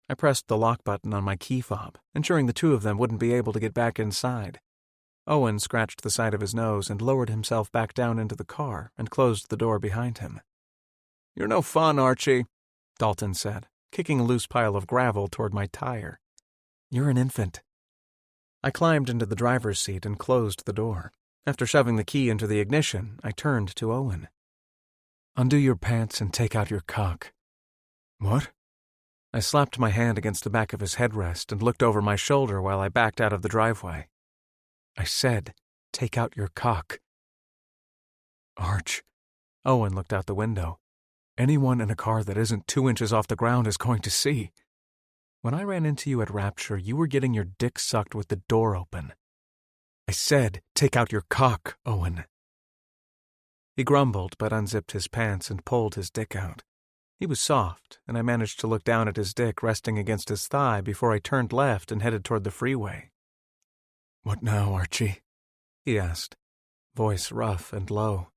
A: I pressed the lock button on my key fob, ensuring the two of them wouldn't be able to get back inside. Owen scratched the side of his nose and lowered himself back down into the car and closed the door behind him. You're no fun, Archie, Dalton said, kicking a loose pile of gravel toward my tire. You're an infant. I climbed into the driver's seat and closed the door. After shoving the key into the ignition, I turned to Owen. Undo your pants and take out your cock. What? I slapped my hand against the back of his headrest and looked over my shoulder while I backed out of the driveway. I said, take out your cock. Arch. Owen looked out the window. Anyone in a car that isn't 2 inches off the ground is going to see. When I ran into you at Rapture, you were getting your dick sucked with the door open. I said, take out your cock, Owen. He grumbled, but unzipped his pants and pulled his dick out. He was soft, and I managed to look down at his dick resting against his thigh before I turned left and headed toward the freeway. "What now, Archie?" he asked, voice rough and low.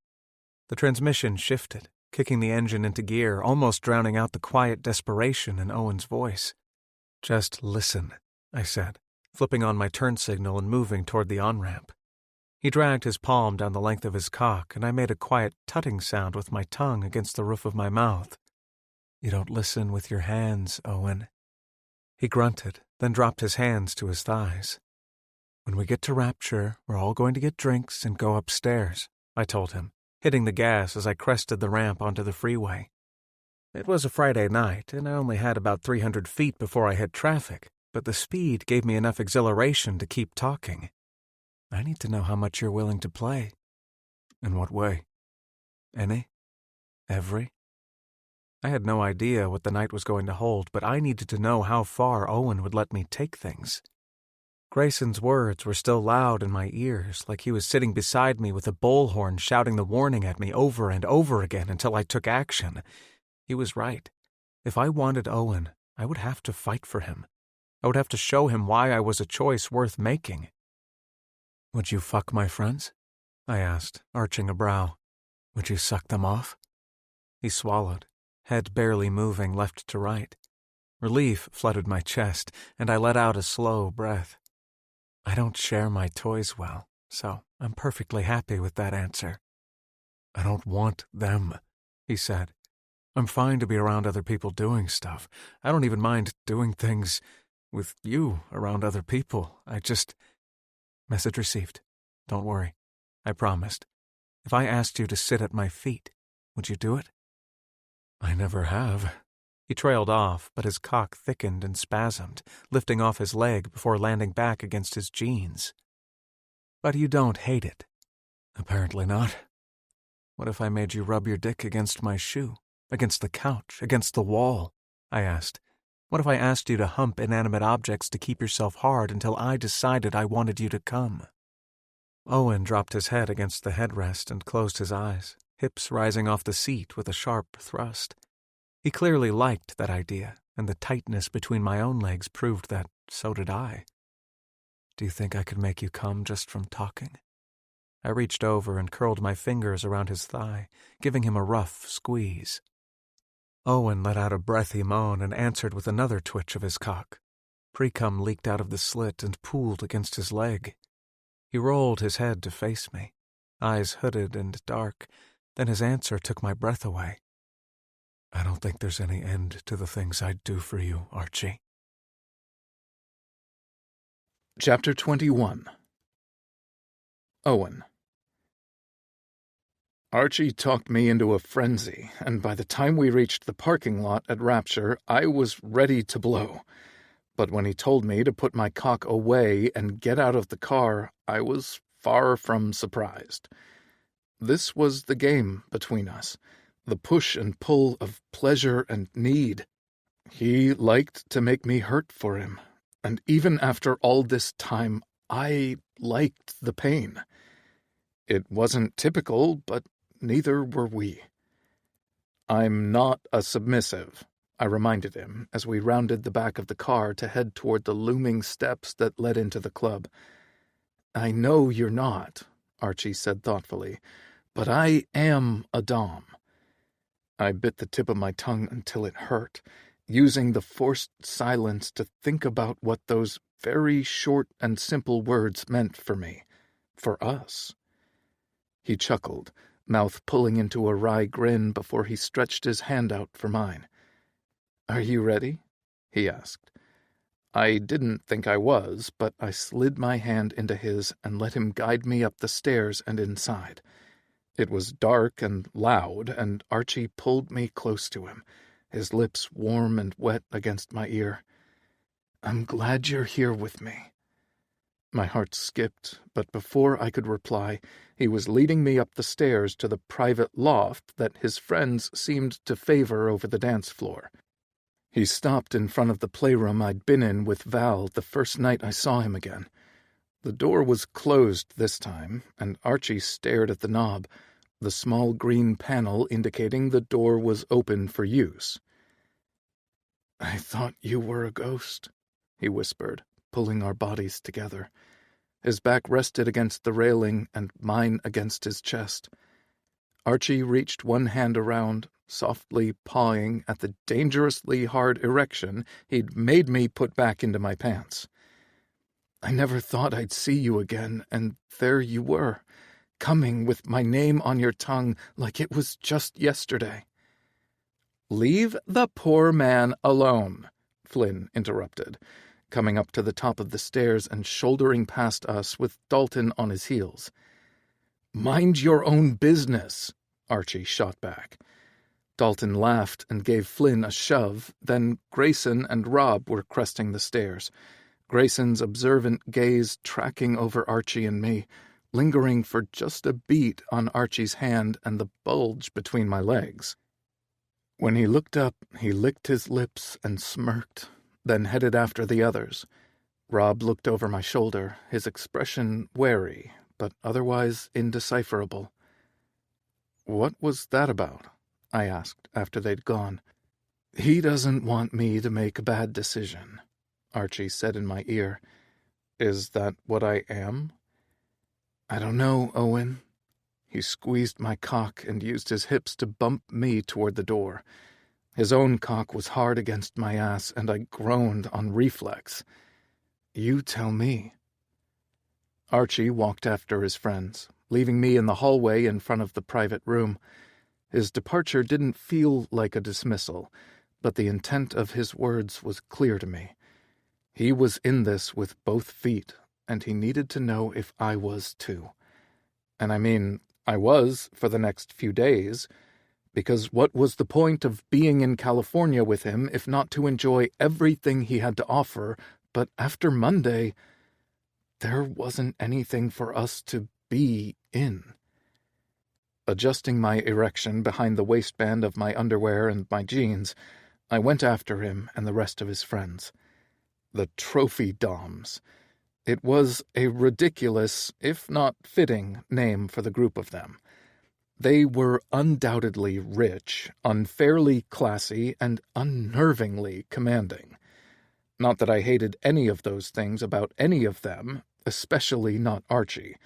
A: The transmission shifted, kicking the engine into gear, almost drowning out the quiet desperation in Owen's voice. "Just listen," I said, flipping on my turn signal and moving toward the on-ramp. He dragged his palm down the length of his cock, and I made a quiet tutting sound with my tongue against the roof of my mouth. "You don't listen with your hands, Owen." He grunted, then dropped his hands to his thighs. "When we get to Rapture, we're all going to get drinks and go upstairs," I told him, hitting the gas as I crested the ramp onto the freeway. It was a Friday night, and I only had about 300 feet before I hit traffic, but the speed gave me enough exhilaration to keep talking. "I need to know how much you're willing to play." "In what way?" "Any? Every?" I had no idea what the night was going to hold, but I needed to know how far Owen would let me take things. Grayson's words were still loud in my ears, like he was sitting beside me with a bullhorn shouting the warning at me over and over again until I took action. He was right. If I wanted Owen, I would have to fight for him. I would have to show him why I was a choice worth making. "Would you fuck my friends?" I asked, arching a brow. "Would you suck them off?" He swallowed, head barely moving left to right. Relief flooded my chest, and I let out a slow breath. I don't share my toys well, so I'm perfectly happy with that answer. "I don't want them," he said. "I'm fine to be around other people doing stuff. I don't even mind doing things with you around other people. I just—" "Message received. Don't worry," I promised. "If I asked you to sit at my feet, would you do it?" "I never have." He trailed off, but his cock thickened and spasmed, lifting off his leg before landing back against his jeans. "But you don't hate it?" "Apparently not." "What if I made you rub your dick against my shoe, against the couch, against the wall?" I asked. "What if I asked you to hump inanimate objects to keep yourself hard until I decided I wanted you to come?" Owen dropped his head against the headrest and closed his eyes, hips rising off the seat with a sharp thrust. He clearly liked that idea, and the tightness between my own legs proved that so did I. "Do you think I could make you come just from talking?" I reached over and curled my fingers around his thigh, giving him a rough squeeze. Owen let out a breathy moan and answered with another twitch of his cock. Pre-cum leaked out of the slit and pooled against his leg. He rolled his head to face me, eyes hooded and dark, then his answer took my breath away. "I don't think there's any end to the things I'd do for you, Archie."
B: Chapter 21. Owen. Archie talked me into a frenzy, and by the time we reached the parking lot at Rapture, I was ready to blow. But when he told me to put my cock away and get out of the car, I was far from surprised. This was the game between us, the push and pull of pleasure and need. He liked to make me hurt for him, and even after all this time, I liked the pain. It wasn't typical, but neither were we. "I'm not a submissive," I reminded him as we rounded the back of the car to head toward the looming steps that led into the club. "I know you're not," Archie said thoughtfully, "but I am a dom." I bit the tip of my tongue until it hurt, using the forced silence to think about what those very short and simple words meant for me, for us. He chuckled, mouth pulling into a wry grin before he stretched his hand out for mine. "Are you ready?" he asked. I didn't think I was, but I slid my hand into his and let him guide me up the stairs and inside. It was dark and loud, and Archie pulled me close to him, his lips warm and wet against my ear. "I'm glad you're here with me." My heart skipped, but before I could reply, he was leading me up the stairs to the private loft that his friends seemed to favor over the dance floor. He stopped in front of the playroom I'd been in with Val the first night I saw him again. The door was closed this time, and Archie stared at the knob, the small green panel indicating the door was open for use. "I thought you were a ghost," he whispered, pulling our bodies together. His back rested against the railing and mine against his chest. Archie reached one hand around, softly pawing at the dangerously hard erection he'd made me put back into my pants. "I never thought I'd see you again, and there you were, coming with my name on your tongue like it was just yesterday." "Leave the poor man alone," Flynn interrupted, coming up to the top of the stairs and shouldering past us with Dalton on his heels. "Mind your own business," Archie shot back. Dalton laughed and gave Flynn a shove, then Grayson and Rob were cresting the stairs, Grayson's observant gaze tracking over Archie and me, lingering for just a beat on Archie's hand and the bulge between my legs. When he looked up, he licked his lips and smirked, then headed after the others. Rob looked over my shoulder, his expression wary, but otherwise indecipherable. "What was that about?" I asked after they'd gone. "He doesn't want me to make a bad decision," Archie said in my ear. "Is that what I am?" "I don't know, Owen." He squeezed my cock and used his hips to bump me toward the door. His own cock was hard against my ass, and I groaned on reflex. "You tell me." Archie walked after his friends, leaving me in the hallway in front of the private room. His departure didn't feel like a dismissal, but the intent of his words was clear to me. He was in this with both feet, and he needed to know if I was too. And I mean, I was for the next few days, because what was the point of being in California with him if not to enjoy everything he had to offer? But after Monday, there wasn't anything for us to be in. Adjusting my erection behind the waistband of my underwear and my jeans, I went after him and the rest of his friends. The trophy doms. It was a ridiculous, if not fitting, name for the group of them. They were undoubtedly rich, unfairly classy, and unnervingly commanding. Not that I hated any of those things about any of them, especially not Archie,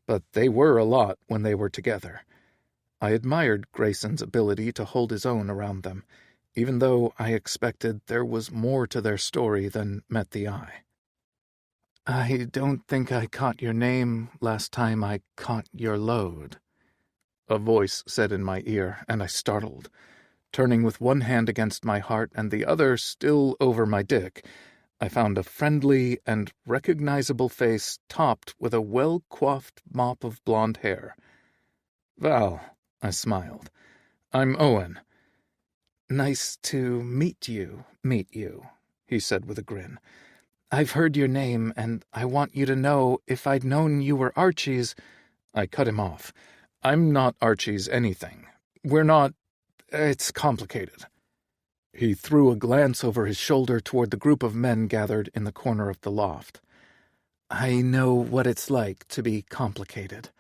B: but they were a lot when they were together. I admired Grayson's ability to hold his own around them, even though I expected there was more to their story than met the eye. "I don't think I caught your name last time I caught your load," a voice said in my ear, and I startled. Turning with one hand against my heart and the other still over my dick, I found a friendly and recognizable face topped with a well-coiffed mop of blonde hair. "Val," I smiled. "I'm Owen." "Nice to meet you, he said with a grin. "I've heard your name, and I want you to know if I'd known you were Archie's—" I cut him off. "I'm not Archie's anything. We're not— It's complicated." He threw a glance over his shoulder toward the group of men gathered in the corner of the loft. "I know what it's like to be complicated."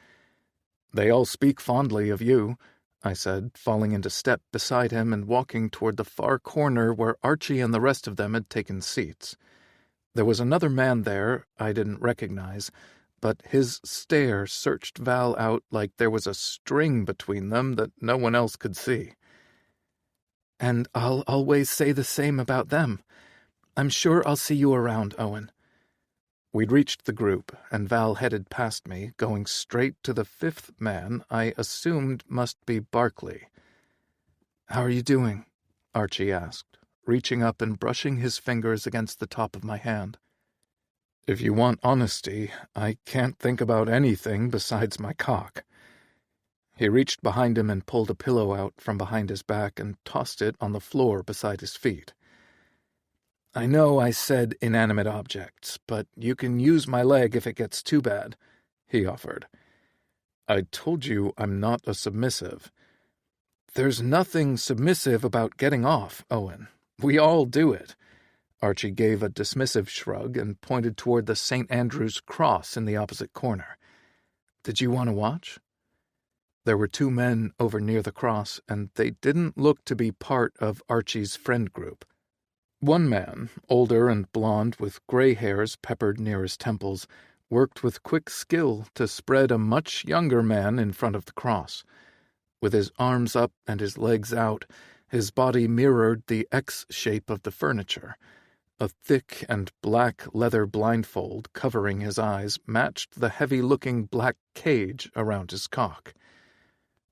B: "They all speak fondly of you," I said, falling into step beside him and walking toward the far corner where Archie and the rest of them had taken seats. There was another man there I didn't recognize, but his stare searched Val out like there was a string between them that no one else could see. "And I'll always say the same about them. I'm sure I'll see you around, Owen." We'd reached the group, and Val headed past me, going straight to the fifth man I assumed must be Barkley. "How are you doing?" Archie asked, reaching up and brushing his fingers against the top of my hand. "If you want honesty, I can't think about anything besides my cock." He reached behind him and pulled a pillow out from behind his back and tossed it on the floor beside his feet. "I know I said inanimate objects, but you can use my leg if it gets too bad," he offered. "I told you I'm not a submissive." "There's nothing submissive about getting off, Owen. We all do it." Archie gave a dismissive shrug and pointed toward the St. Andrew's cross in the opposite corner. "Did you want to watch?" There were 2 men over near the cross, and they didn't look to be part of Archie's friend group. One man, older and blond with gray hairs peppered near his temples, worked with quick skill to spread a much younger man in front of the cross. With his arms up and his legs out, his body mirrored the X shape of the furniture. A thick and black leather blindfold covering his eyes matched the heavy-looking black cage around his cock.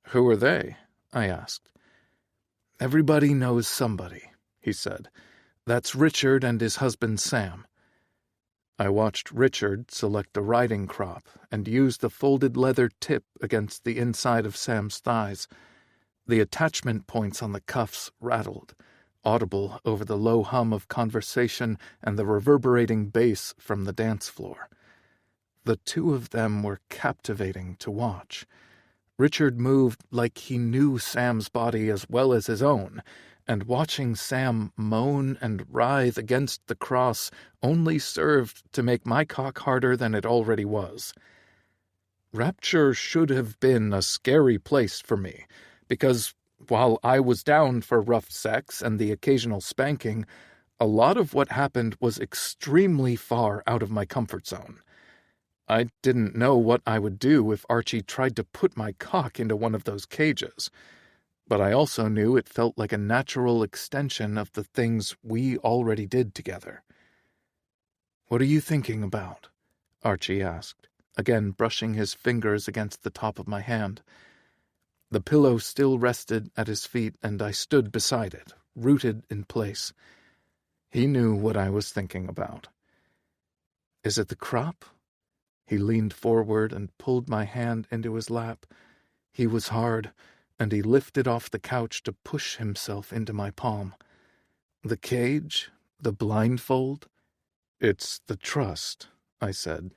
B: "Who are they?" I asked. "Everybody knows somebody," he said. "That's Richard and his husband Sam." I watched Richard select a riding crop and use the folded leather tip against the inside of Sam's thighs. The attachment points on the cuffs rattled, audible over the low hum of conversation and the reverberating bass from the dance floor. The 2 of them were captivating to watch. Richard moved like he knew Sam's body as well as his own, and watching Sam moan and writhe against the cross only served to make my cock harder than it already was. Rapture should have been a scary place for me, because while I was down for rough sex and the occasional spanking, a lot of what happened was extremely far out of my comfort zone. I didn't know what I would do if Archie tried to put my cock into one of those cages, but I also knew it felt like a natural extension of the things we already did together. "What are you thinking about?" Archie asked, again brushing his fingers against the top of my hand. The pillow still rested at his feet, and I stood beside it, rooted in place. He knew what I was thinking about. "Is it the crop?" He leaned forward and pulled my hand into his lap. He was hard, and he lifted off the couch to push himself into my palm. "The cage? The blindfold?" "It's the trust," I said,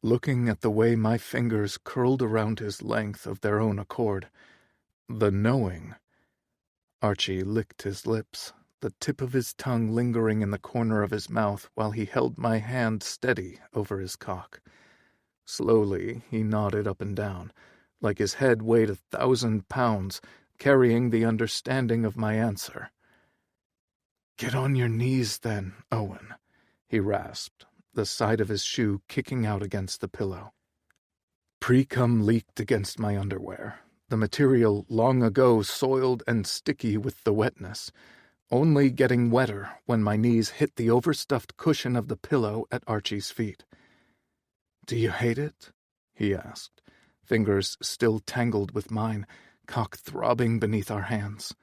B: looking at the way my fingers curled around his length of their own accord. "The knowing." Archie licked his lips, the tip of his tongue lingering in the corner of his mouth while he held my hand steady over his cock. Slowly, he nodded up and down, like his head weighed 1,000 pounds, carrying the understanding of my answer. "Get on your knees, then, Owen," he rasped, the side of his shoe kicking out against the pillow. Pre-cum leaked against my underwear, the material long ago soiled and sticky with the wetness, only getting wetter when my knees hit the overstuffed cushion of the pillow at Archie's feet. "Do you hate it?" he asked, fingers still tangled with mine, cock throbbing beneath our hands.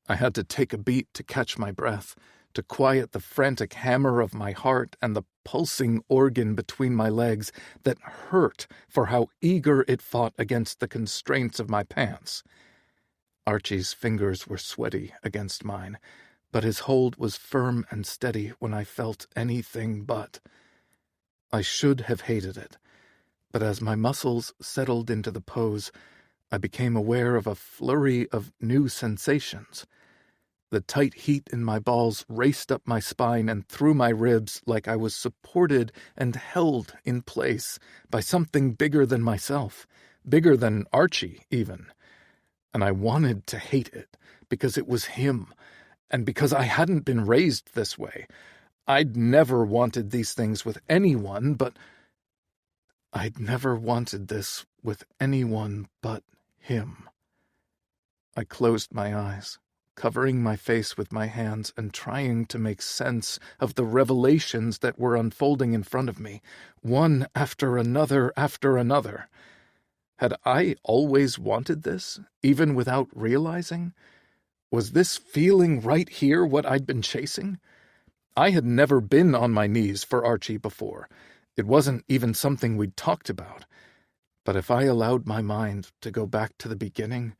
B: I had to take a beat to catch my breath, to quiet the frantic hammer of my heart and the pulsing organ between my legs that hurt for how eager it fought against the constraints of my pants. Archie's fingers were sweaty against mine, but his hold was firm and steady when I felt anything but. I should have hated it, but as my muscles settled into the pose, I became aware of a flurry of new sensations. The tight heat in my balls raced up my spine and through my ribs like I was supported and held in place by something bigger than myself, bigger than Archie, even. And I wanted to hate it, because it was him, and because I hadn't been raised this way. I'd never wanted these things with anyone, but I'd never wanted this with anyone but him. I closed my eyes, covering my face with my hands and trying to make sense of the revelations that were unfolding in front of me, one after another after another. Had I always wanted this, even without realizing? Was this feeling right here what I'd been chasing? I had never been on my knees for Archie before. It wasn't even something we'd talked about. But if I allowed my mind to go back to the beginning,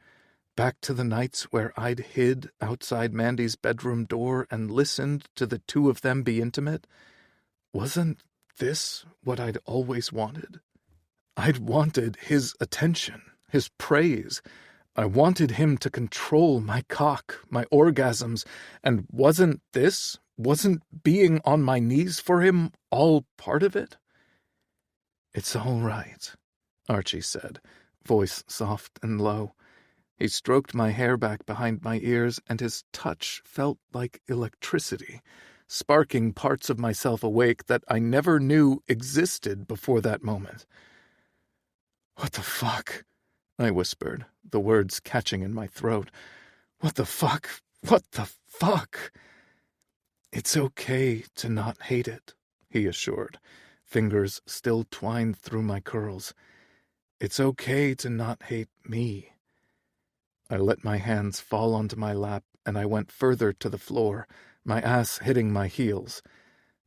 B: back to the nights where I'd hid outside Mandy's bedroom door and listened to the two of them be intimate, wasn't this what I'd always wanted? I'd wanted his attention, his praise. I wanted him to control my cock, my orgasms, and wasn't being on my knees for him all part of it? "It's all right," Archie said, voice soft and low. He stroked my hair back behind my ears, and his touch felt like electricity, sparking parts of myself awake that I never knew existed before that moment. "What the fuck?" I whispered, the words catching in my throat. "What the fuck? What the fuck?" "It's okay to not hate it," he assured, fingers still twined through my curls. "It's okay to not hate me." I let my hands fall onto my lap, and I went further to the floor, my ass hitting my heels.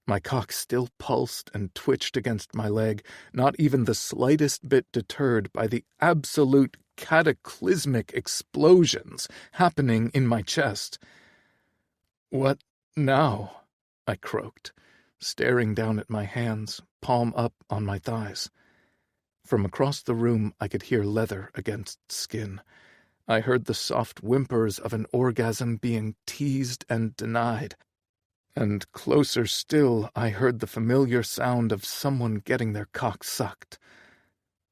B: My cock still pulsed and twitched against my leg, not even the slightest bit deterred by the absolute cataclysmic explosions happening in my chest. "What now?" I croaked, staring down at my hands, palm up on my thighs. From across the room I could hear leather against skin. I heard the soft whimpers of an orgasm being teased and denied. And closer still, I heard the familiar sound of someone getting their cock sucked.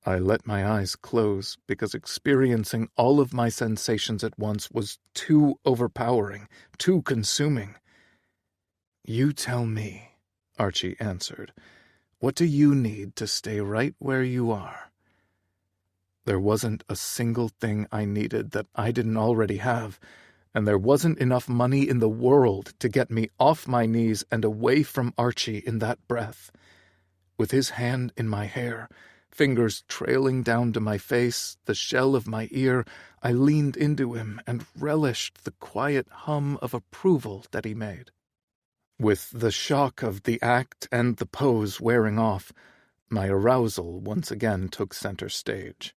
B: I let my eyes close because experiencing all of my sensations at once was too overpowering, too consuming. "You tell me," Archie answered. "What do you need to stay right where you are?" There wasn't a single thing I needed that I didn't already have, and there wasn't enough money in the world to get me off my knees and away from Archie in that breath. With his hand in my hair, fingers trailing down to my face, the shell of my ear, I leaned into him and relished the quiet hum of approval that he made. With the shock of the act and the pose wearing off, my arousal once again took center stage.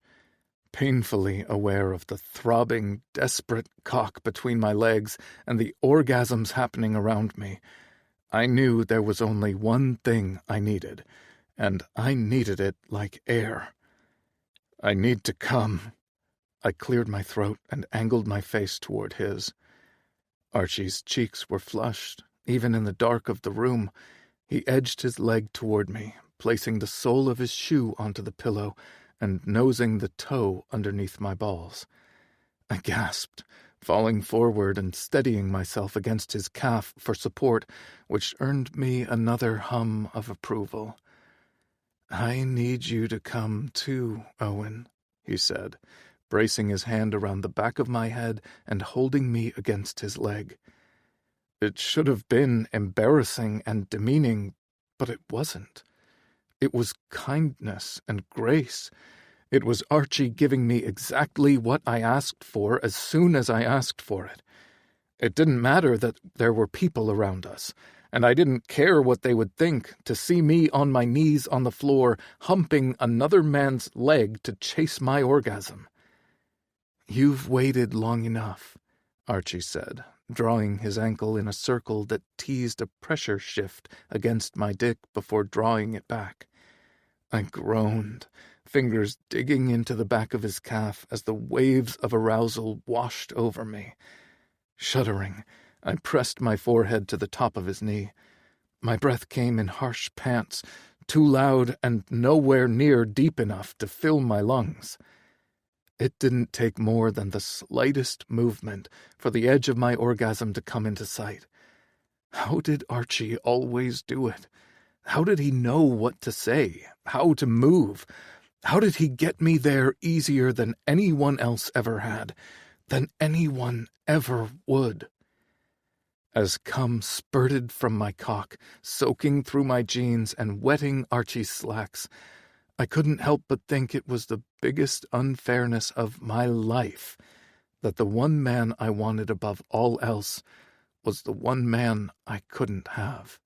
B: Painfully aware of the throbbing, desperate cock between my legs and the orgasms happening around me, I knew there was only one thing I needed, and I needed it like air. "I need to come." I cleared my throat and angled my face toward his. Archie's cheeks were flushed, even in the dark of the room. He edged his leg toward me, placing the sole of his shoe onto the pillow and nosing the toe underneath my balls. I gasped, falling forward and steadying myself against his calf for support, which earned me another hum of approval. "I need you to come too, Owen," he said, bracing his hand around the back of my head and holding me against his leg. It should have been embarrassing and demeaning, but it wasn't. It was kindness and grace. It was Archie giving me exactly what I asked for as soon as I asked for it. It didn't matter that there were people around us, and I didn't care what they would think to see me on my knees on the floor, humping another man's leg to chase my orgasm. "You've waited long enough," Archie said, drawing his ankle in a circle that teased a pressure shift against my dick before drawing it back. I groaned, fingers digging into the back of his calf as the waves of arousal washed over me. Shuddering, I pressed my forehead to the top of his knee. My breath came in harsh pants, too loud and nowhere near deep enough to fill my lungs. It didn't take more than the slightest movement for the edge of my orgasm to come into sight. How did Archie always do it? How did he know what to say, how to move? How did he get me there easier than anyone else ever had, than anyone ever would? As cum spurted from my cock, soaking through my jeans and wetting Archie's slacks, I couldn't help but think it was the biggest unfairness of my life that the one man I wanted above all else was the one man I couldn't have.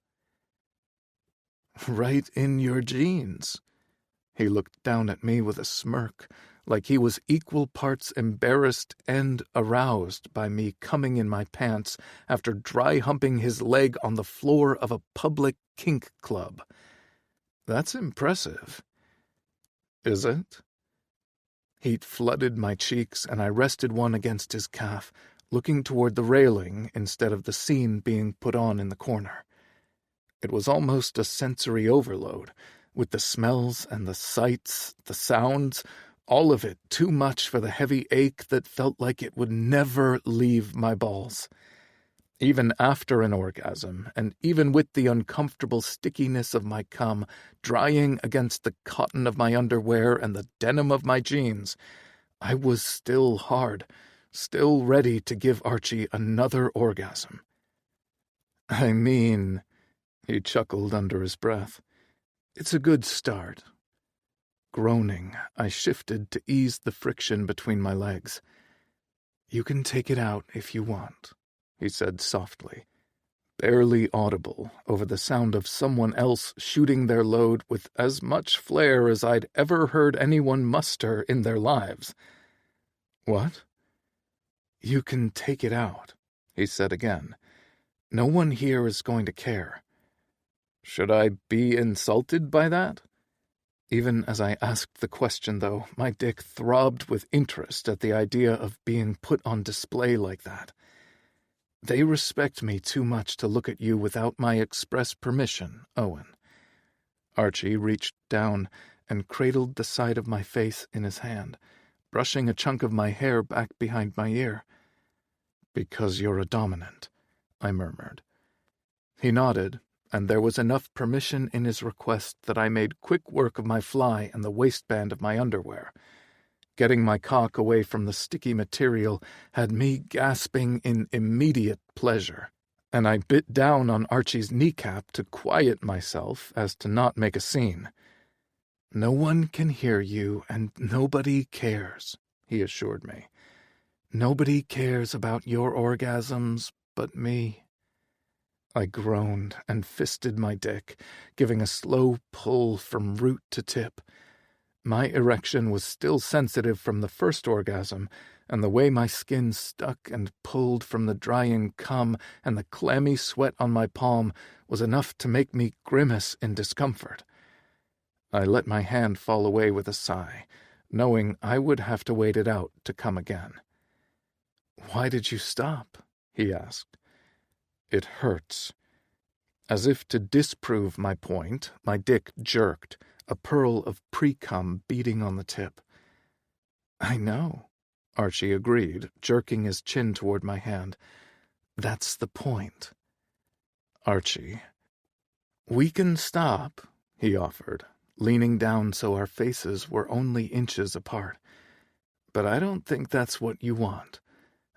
B: "Right in your jeans." He looked down at me with a smirk, like he was equal parts embarrassed and aroused by me coming in my pants after dry humping his leg on the floor of a public kink club. "That's impressive." "Is it?" Heat flooded my cheeks, and I rested one against his calf, looking toward the railing instead of the scene being put on in the corner. It was almost a sensory overload, with the smells and the sights, the sounds, all of it too much for the heavy ache that felt like it would never leave my balls. Even after an orgasm, and even with the uncomfortable stickiness of my cum drying against the cotton of my underwear and the denim of my jeans, I was still hard, still ready to give Archie another orgasm. I mean, he chuckled under his breath, it's a good start. Groaning, I shifted to ease the friction between my legs. You can take it out if you want, he said softly, barely audible over the sound of someone else shooting their load with as much flair as I'd ever heard anyone muster in their lives. What? You can take it out, he said again. No one here is going to care. Should I be insulted by that? Even as I asked the question, though, my dick throbbed with interest at the idea of being put on display like that. They respect me too much to look at you without my express permission, Owen. Archie reached down and cradled the side of my face in his hand, brushing a chunk of my hair back behind my ear. Because you're a dominant, I murmured. He nodded, and there was enough permission in his request that I made quick work of my fly and the waistband of my underwear. Getting my cock away from the sticky material had me gasping in immediate pleasure, and I bit down on Archie's kneecap to quiet myself as to not make a scene. No one can hear you, and nobody cares, he assured me. Nobody cares about your orgasms but me. I groaned and fisted my dick, giving a slow pull from root to tip. My erection was still sensitive from the first orgasm, and the way my skin stuck and pulled from the drying cum and the clammy sweat on my palm was enough to make me grimace in discomfort. I let my hand fall away with a sigh, knowing I would have to wait it out to come again. "Why did you stop?" he asked. "It hurts." As if to disprove my point, my dick jerked, a pearl of pre-cum beating on the tip. "I know," Archie agreed, jerking his chin toward my hand. "That's the point." "Archie." "We can stop," he offered, leaning down so our faces were only inches apart. "But I don't think that's what you want.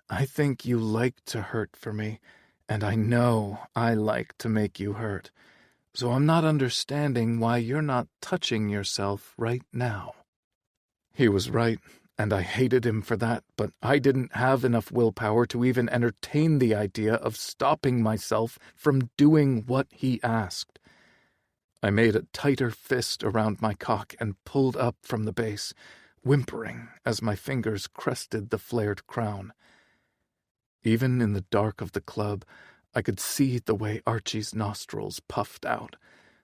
B: I think you like to hurt for me, and I know I like to make you hurt. So I'm not understanding why you're not touching yourself right now." He was right, and I hated him for that, but I didn't have enough willpower to even entertain the idea of stopping myself from doing what he asked. I made a tighter fist around my cock and pulled up from the base, whimpering as my fingers crested the flared crown. Even in the dark of the club, I could see the way Archie's nostrils puffed out,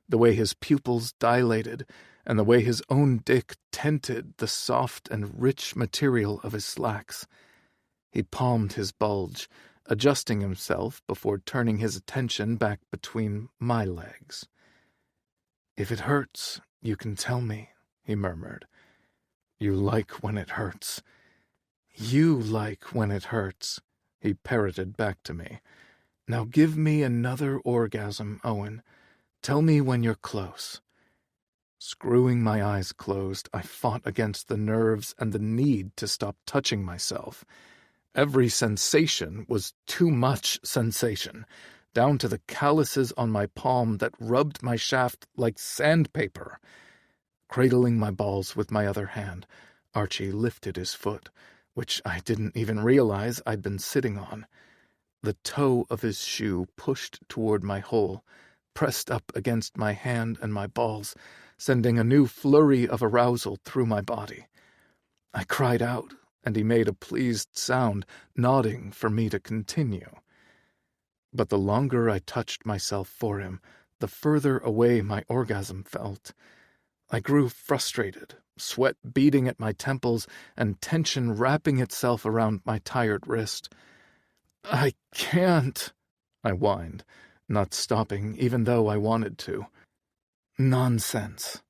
B: the way his pupils dilated, and the way his own dick tinted the soft and rich material of his slacks. He palmed his bulge, adjusting himself before turning his attention back between my legs. "If it hurts, you can tell me," he murmured. "You like when it hurts." "You like when it hurts," he parroted back to me. "Now give me another orgasm, Owen. Tell me when you're close." Screwing my eyes closed, I fought against the nerves and the need to stop touching myself. Every sensation was too much sensation, down to the calluses on my palm that rubbed my shaft like sandpaper. Cradling my balls with my other hand, Archie lifted his foot, which I didn't even realize I'd been sitting on. The toe of his shoe pushed toward my hole, pressed up against my hand and my balls, sending a new flurry of arousal through my body. I cried out, and he made a pleased sound, nodding for me to continue. But the longer I touched myself for him, the further away my orgasm felt. I grew frustrated, sweat beading at my temples and tension wrapping itself around my tired wrist. "I can't," I whined, not stopping even though I wanted to. "Nonsense.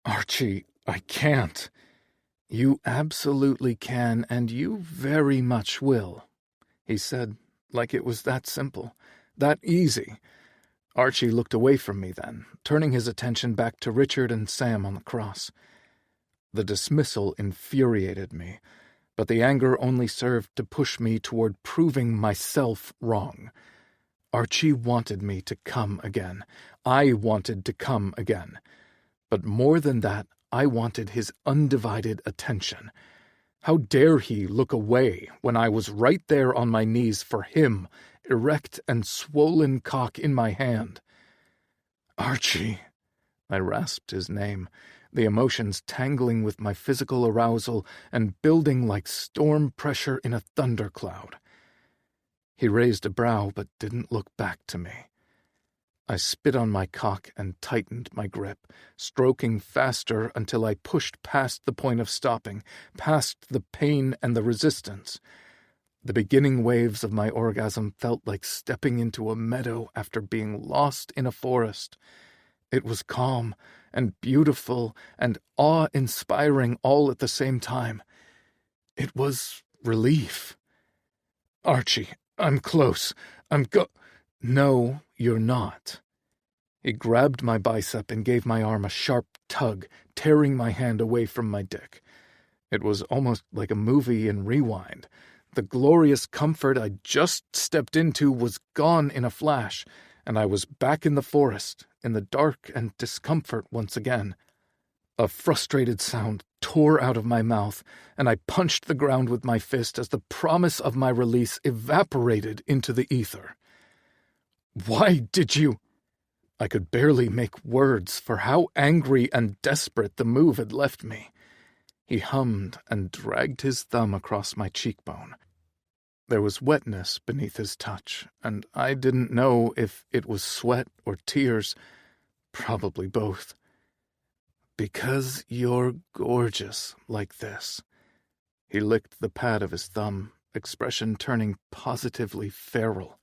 B: Archie, I can't." "You absolutely can, and you very much will," he said, like it was that simple, that easy. Archie looked away from me then, turning his attention back to Richard and Sam on the cross. The dismissal infuriated me, but the anger only served to push me toward proving myself wrong. Archie wanted me to come again. I wanted to come again. But more than that, I wanted his undivided attention. How dare he look away when I was right there on my knees for him, erect and swollen cock in my hand? "Archie," I rasped his name, the emotions tangling with my physical arousal and building like storm pressure in a thundercloud. He raised a brow but didn't look back to me. I spit on my cock and tightened my grip, stroking faster until I pushed past the point of stopping, past the pain and the resistance. The beginning waves of my orgasm felt like stepping into a meadow after being lost in a forest. It was calm and beautiful and awe-inspiring all at the same time. It was relief. "Archie, I'm close. No, you're not." He grabbed my bicep and gave my arm a sharp tug, tearing my hand away from my dick. It was almost like a movie in rewind. The glorious comfort I'd just stepped into was gone in a flash, and I was back in the forest, in the dark and discomfort once again. A frustrated sound tore out of my mouth, and I punched the ground with my fist as the promise of my release evaporated into the ether. "Why did you—" I could barely make words for how angry and desperate the move had left me. He hummed and dragged his thumb across my cheekbone. There was wetness beneath his touch, and I didn't know if it was sweat or tears, probably both. "Because you're gorgeous like this." He licked the pad of his thumb, expression turning positively feral.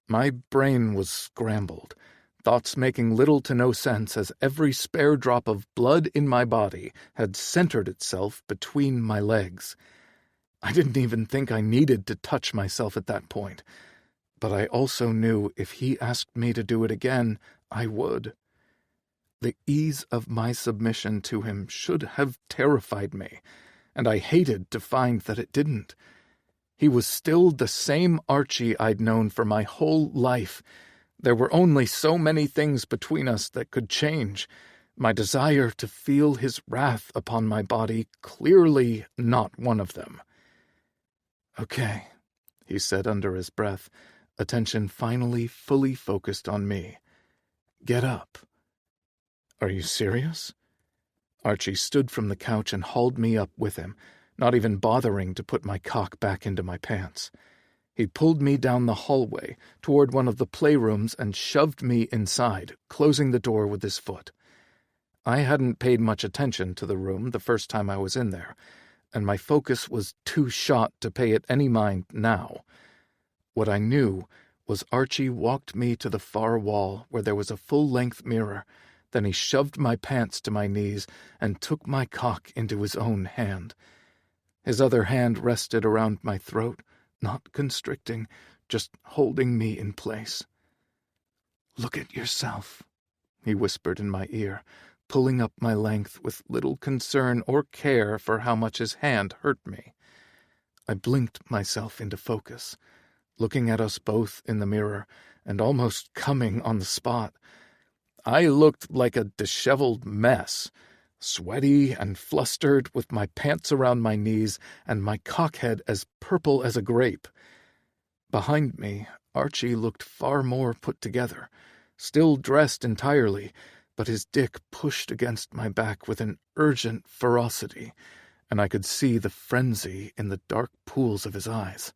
B: My brain was scrambled, thoughts making little to no sense as every spare drop of blood in my body had centered itself between my legs. I didn't even think I needed to touch myself at that point, but I also knew if he asked me to do it again, I would. The ease of my submission to him should have terrified me, and I hated to find that it didn't. He was still the same Archie I'd known for my whole life. There were only so many things between us that could change. My desire to feel his wrath upon my body clearly not one of them. "Okay," he said under his breath, attention finally fully focused on me. "Get up." "Are you serious?" Archie stood from the couch and hauled me up with him, not even bothering to put my cock back into my pants. He pulled me down the hallway toward one of the playrooms and shoved me inside, closing the door with his foot. I hadn't paid much attention to the room the first time I was in there, and my focus was too shot to pay it any mind now. What I knew was Archie walked me to the far wall where there was a full-length mirror. Then he shoved my pants to my knees and took my cock into his own hand. His other hand rested around my throat, not constricting, just holding me in place. "Look at yourself," he whispered in my ear, pulling up my length with little concern or care for how much his hand hurt me. I blinked myself into focus, looking at us both in the mirror and almost coming on the spot. I looked like a disheveled mess, sweaty and flustered with my pants around my knees and my cockhead as purple as a grape. Behind me, Archie looked far more put together, still dressed entirely, but his dick pushed against my back with an urgent ferocity, and I could see the frenzy in the dark pools of his eyes.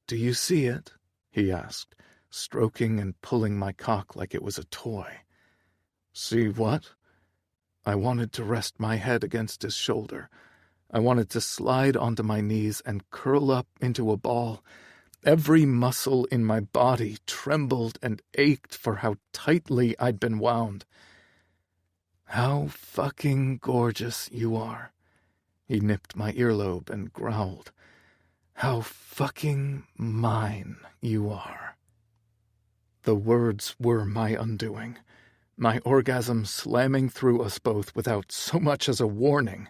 B: "Do you see it?" he asked, stroking and pulling my cock like it was a toy. "See what?" I wanted to rest my head against his shoulder. I wanted to slide onto my knees and curl up into a ball. Every muscle in my body trembled and ached for how tightly I'd been wound. "How fucking gorgeous you are." He nipped my earlobe and growled. "How fucking mine you are." The words were my undoing, my orgasm slamming through us both without so much as a warning.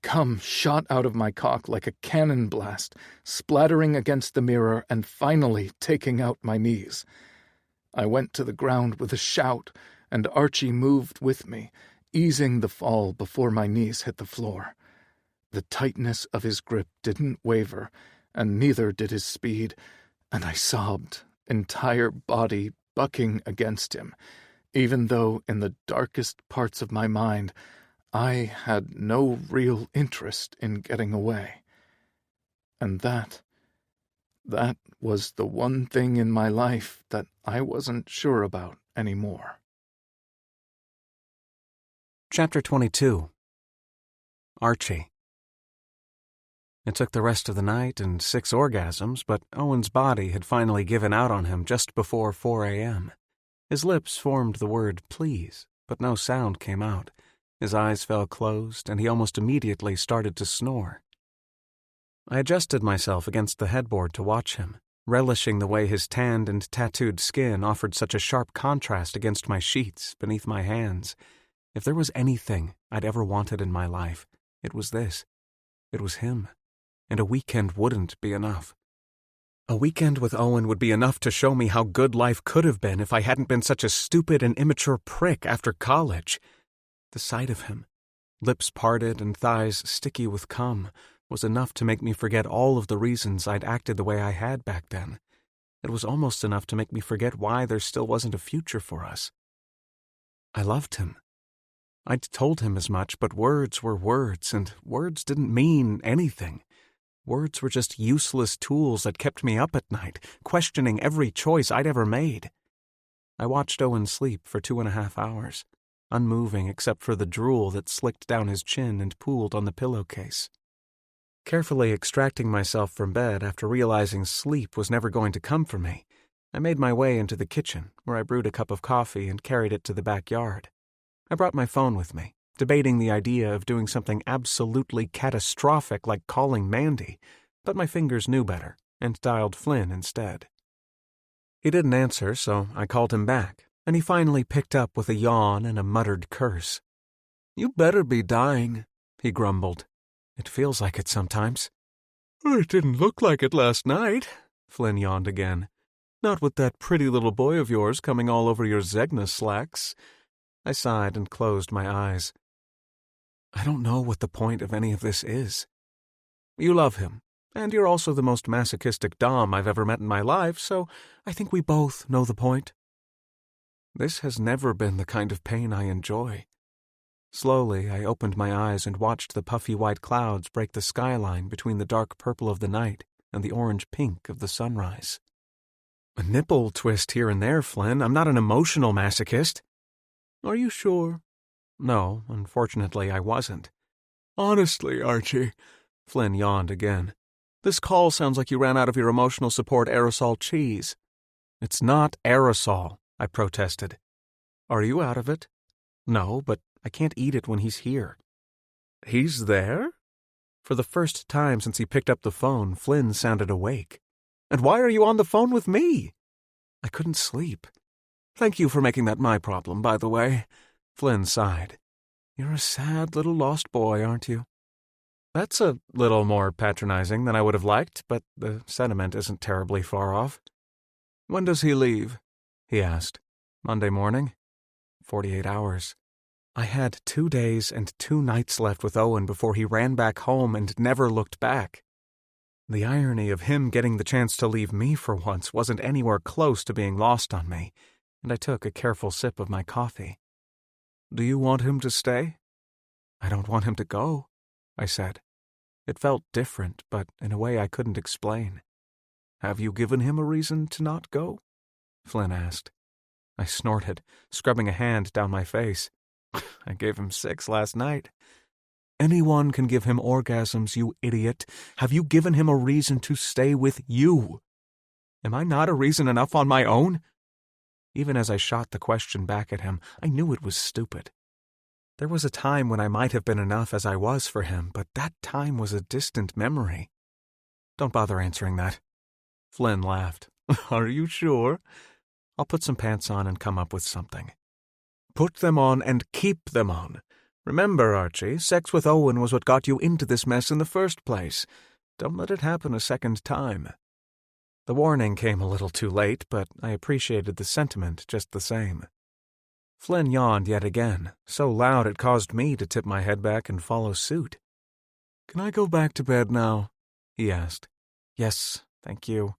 B: Cum shot out of my cock like a cannon blast, splattering against the mirror and finally taking out my knees. I went to the ground with a shout, and Archie moved with me, easing the fall before my knees hit the floor. The tightness of his grip didn't waver, and neither did his speed, and I sobbed, entire body bucking against him, even though in the darkest parts of my mind I had no real interest in getting away. And that was the one thing in my life that I wasn't sure about anymore.
A: Chapter 22. Archie. It took the rest of the night and 6 orgasms, but Owen's body had finally given out on him just before 4 a.m. His lips formed the word please, but no sound came out. His eyes fell closed, and he almost immediately started to snore. I adjusted myself against the headboard to watch him, relishing the way his tanned and tattooed skin offered such a sharp contrast against my sheets beneath my hands. If there was anything I'd ever wanted in my life, it was this. It was him. And a weekend wouldn't be enough. A weekend with Owen would be enough to show me how good life could have been if I hadn't been such a stupid and immature prick after college. The sight of him, lips parted and thighs sticky with cum, was enough to make me forget all of the reasons I'd acted the way I had back then. It was almost enough to make me forget why there still wasn't a future for us. I loved him. I'd told him as much, but words were words, and words didn't mean anything. Words were just useless tools that kept me up at night, questioning every choice I'd ever made. I watched Owen sleep for 2.5 hours, unmoving except for the drool that slicked down his chin and pooled on the pillowcase. Carefully extracting myself from bed after realizing sleep was never going to come for me, I made my way into the kitchen, where I brewed a cup of coffee and carried it to the backyard. I brought my phone with me, debating the idea of doing something absolutely catastrophic like calling Mandy, but my fingers knew better and dialed Flynn instead. He didn't answer, so I called him back, and he finally picked up with a yawn and a muttered curse. "You better be dying," he grumbled. "It feels like it sometimes." "It didn't look like it last night," Flynn yawned again. "Not with that pretty little boy of yours coming all over your Zegna slacks." I sighed and closed my eyes. I don't know what the point of any of this is. You love him, and you're also the most masochistic dom I've ever met in my life, so I think we both know the point. This has never been the kind of pain I enjoy. Slowly, I opened my eyes and watched the puffy white clouds break the skyline between the dark purple of the night and the orange pink of the sunrise. A nipple twist here and there, Flynn. I'm not an emotional masochist. Are you sure? No, unfortunately I wasn't. Honestly, Archie, Flynn yawned again. This call sounds like you ran out of your emotional support aerosol cheese. It's not aerosol, I protested. Are you out of it? No, but I can't eat it when he's here. He's there? For the first time since he picked up the phone, Flynn sounded awake. And why are you on the phone with me? I couldn't sleep. Thank you for making that my problem, by the way. Flynn sighed. You're a sad little lost boy, aren't you? That's a little more patronizing than I would have liked, but the sentiment isn't terribly far off. When does he leave? He asked. Monday morning? 48 hours. I had 2 days and 2 nights left with Owen before he ran back home and never looked back. The irony of him getting the chance to leave me for once wasn't anywhere close to being lost on me, and I took a careful sip of my coffee. Do you want him to stay? I don't want him to go, I said. It felt different, but in a way I couldn't explain. Have you given him a reason to not go? Flynn asked. I snorted, scrubbing a hand down my face. I gave him 6 last night. Anyone can give him orgasms, you idiot. Have you given him a reason to stay with you? Am I not a reason enough on my own? Even as I shot the question back at him, I knew it was stupid. There was a time when I might have been enough as I was for him, but that time was a distant memory. Don't bother answering that. Flynn laughed. Are you sure? I'll put some pants on and come up with something. Put them on and keep them on. Remember, Archie, sex with Owen was what got you into this mess in the first place. Don't let it happen a second time. The warning came a little too late, but I appreciated the sentiment just the same. Flynn yawned yet again, so loud it caused me to tip my head back and follow suit. Can I go back to bed now? He asked. Yes, thank you.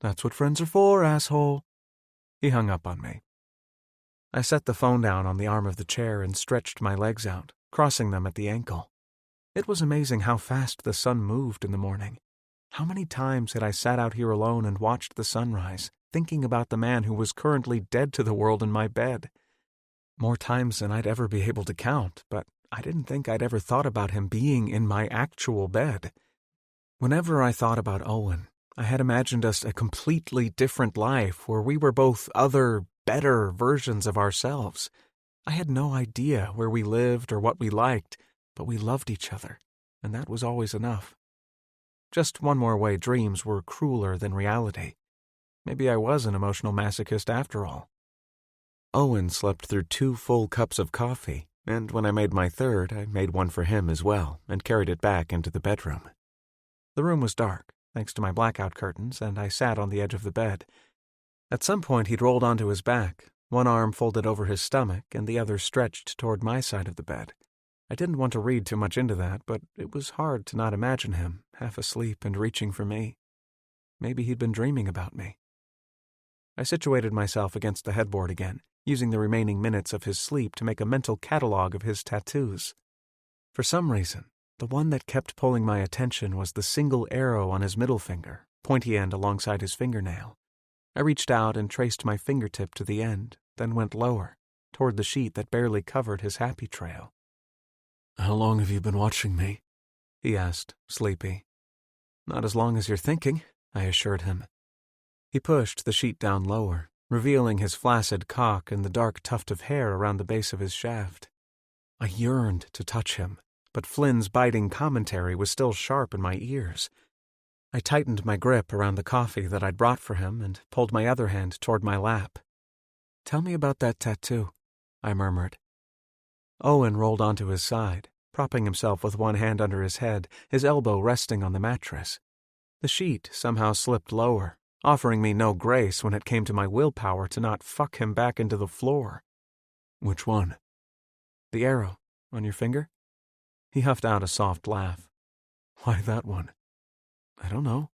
A: That's what friends are for, asshole. He hung up on me. I set the phone down on the arm of the chair and stretched my legs out, crossing them at the ankle. It was amazing how fast the sun moved in the morning. How many times had I sat out here alone and watched the sunrise, thinking about the man who was currently dead to the world in my bed? More times than I'd ever be able to count, but I didn't think I'd ever thought about him being in my actual bed. Whenever I thought about Owen, I had imagined us a completely different life where we were both other, better versions of ourselves. I had no idea where we lived or what we liked, but we loved each other, and that was always enough. Just one more way dreams were crueler than reality. Maybe I was an emotional masochist after all. Owen slept through 2 full cups of coffee, and when I made my third, I made one for him as well and carried it back into the bedroom. The room was dark, thanks to my blackout curtains, and I sat on the edge of the bed. At some point he'd rolled onto his back, one arm folded over his stomach and the other stretched toward my side of the bed. I didn't want to read too much into that, but it was hard to not imagine him, half asleep and reaching for me. Maybe he'd been dreaming about me. I situated myself against the headboard again, using the remaining minutes of his sleep to make a mental catalog of his tattoos. For some reason, the one that kept pulling my attention was the single arrow on his middle finger, pointy end alongside his fingernail. I reached out and traced my fingertip to the end, then went lower, toward the sheet that barely covered his happy trail. How long have you been watching me? He asked, sleepy. Not as long as you're thinking, I assured him. He pushed the sheet down lower, revealing his flaccid cock and the dark tuft of hair around the base of his shaft. I yearned to touch him, but Flynn's biting commentary was still sharp in my ears. I tightened my grip around the coffee that I'd brought for him and pulled my other hand toward my lap. Tell me about that tattoo, I murmured. Owen rolled onto his side, propping himself with one hand under his head, his elbow resting on the mattress. The sheet somehow slipped lower, offering me no grace when it came to my willpower to not fuck him back into the floor. Which one? The arrow, on your finger? He huffed out a soft laugh. Why that one? I don't know.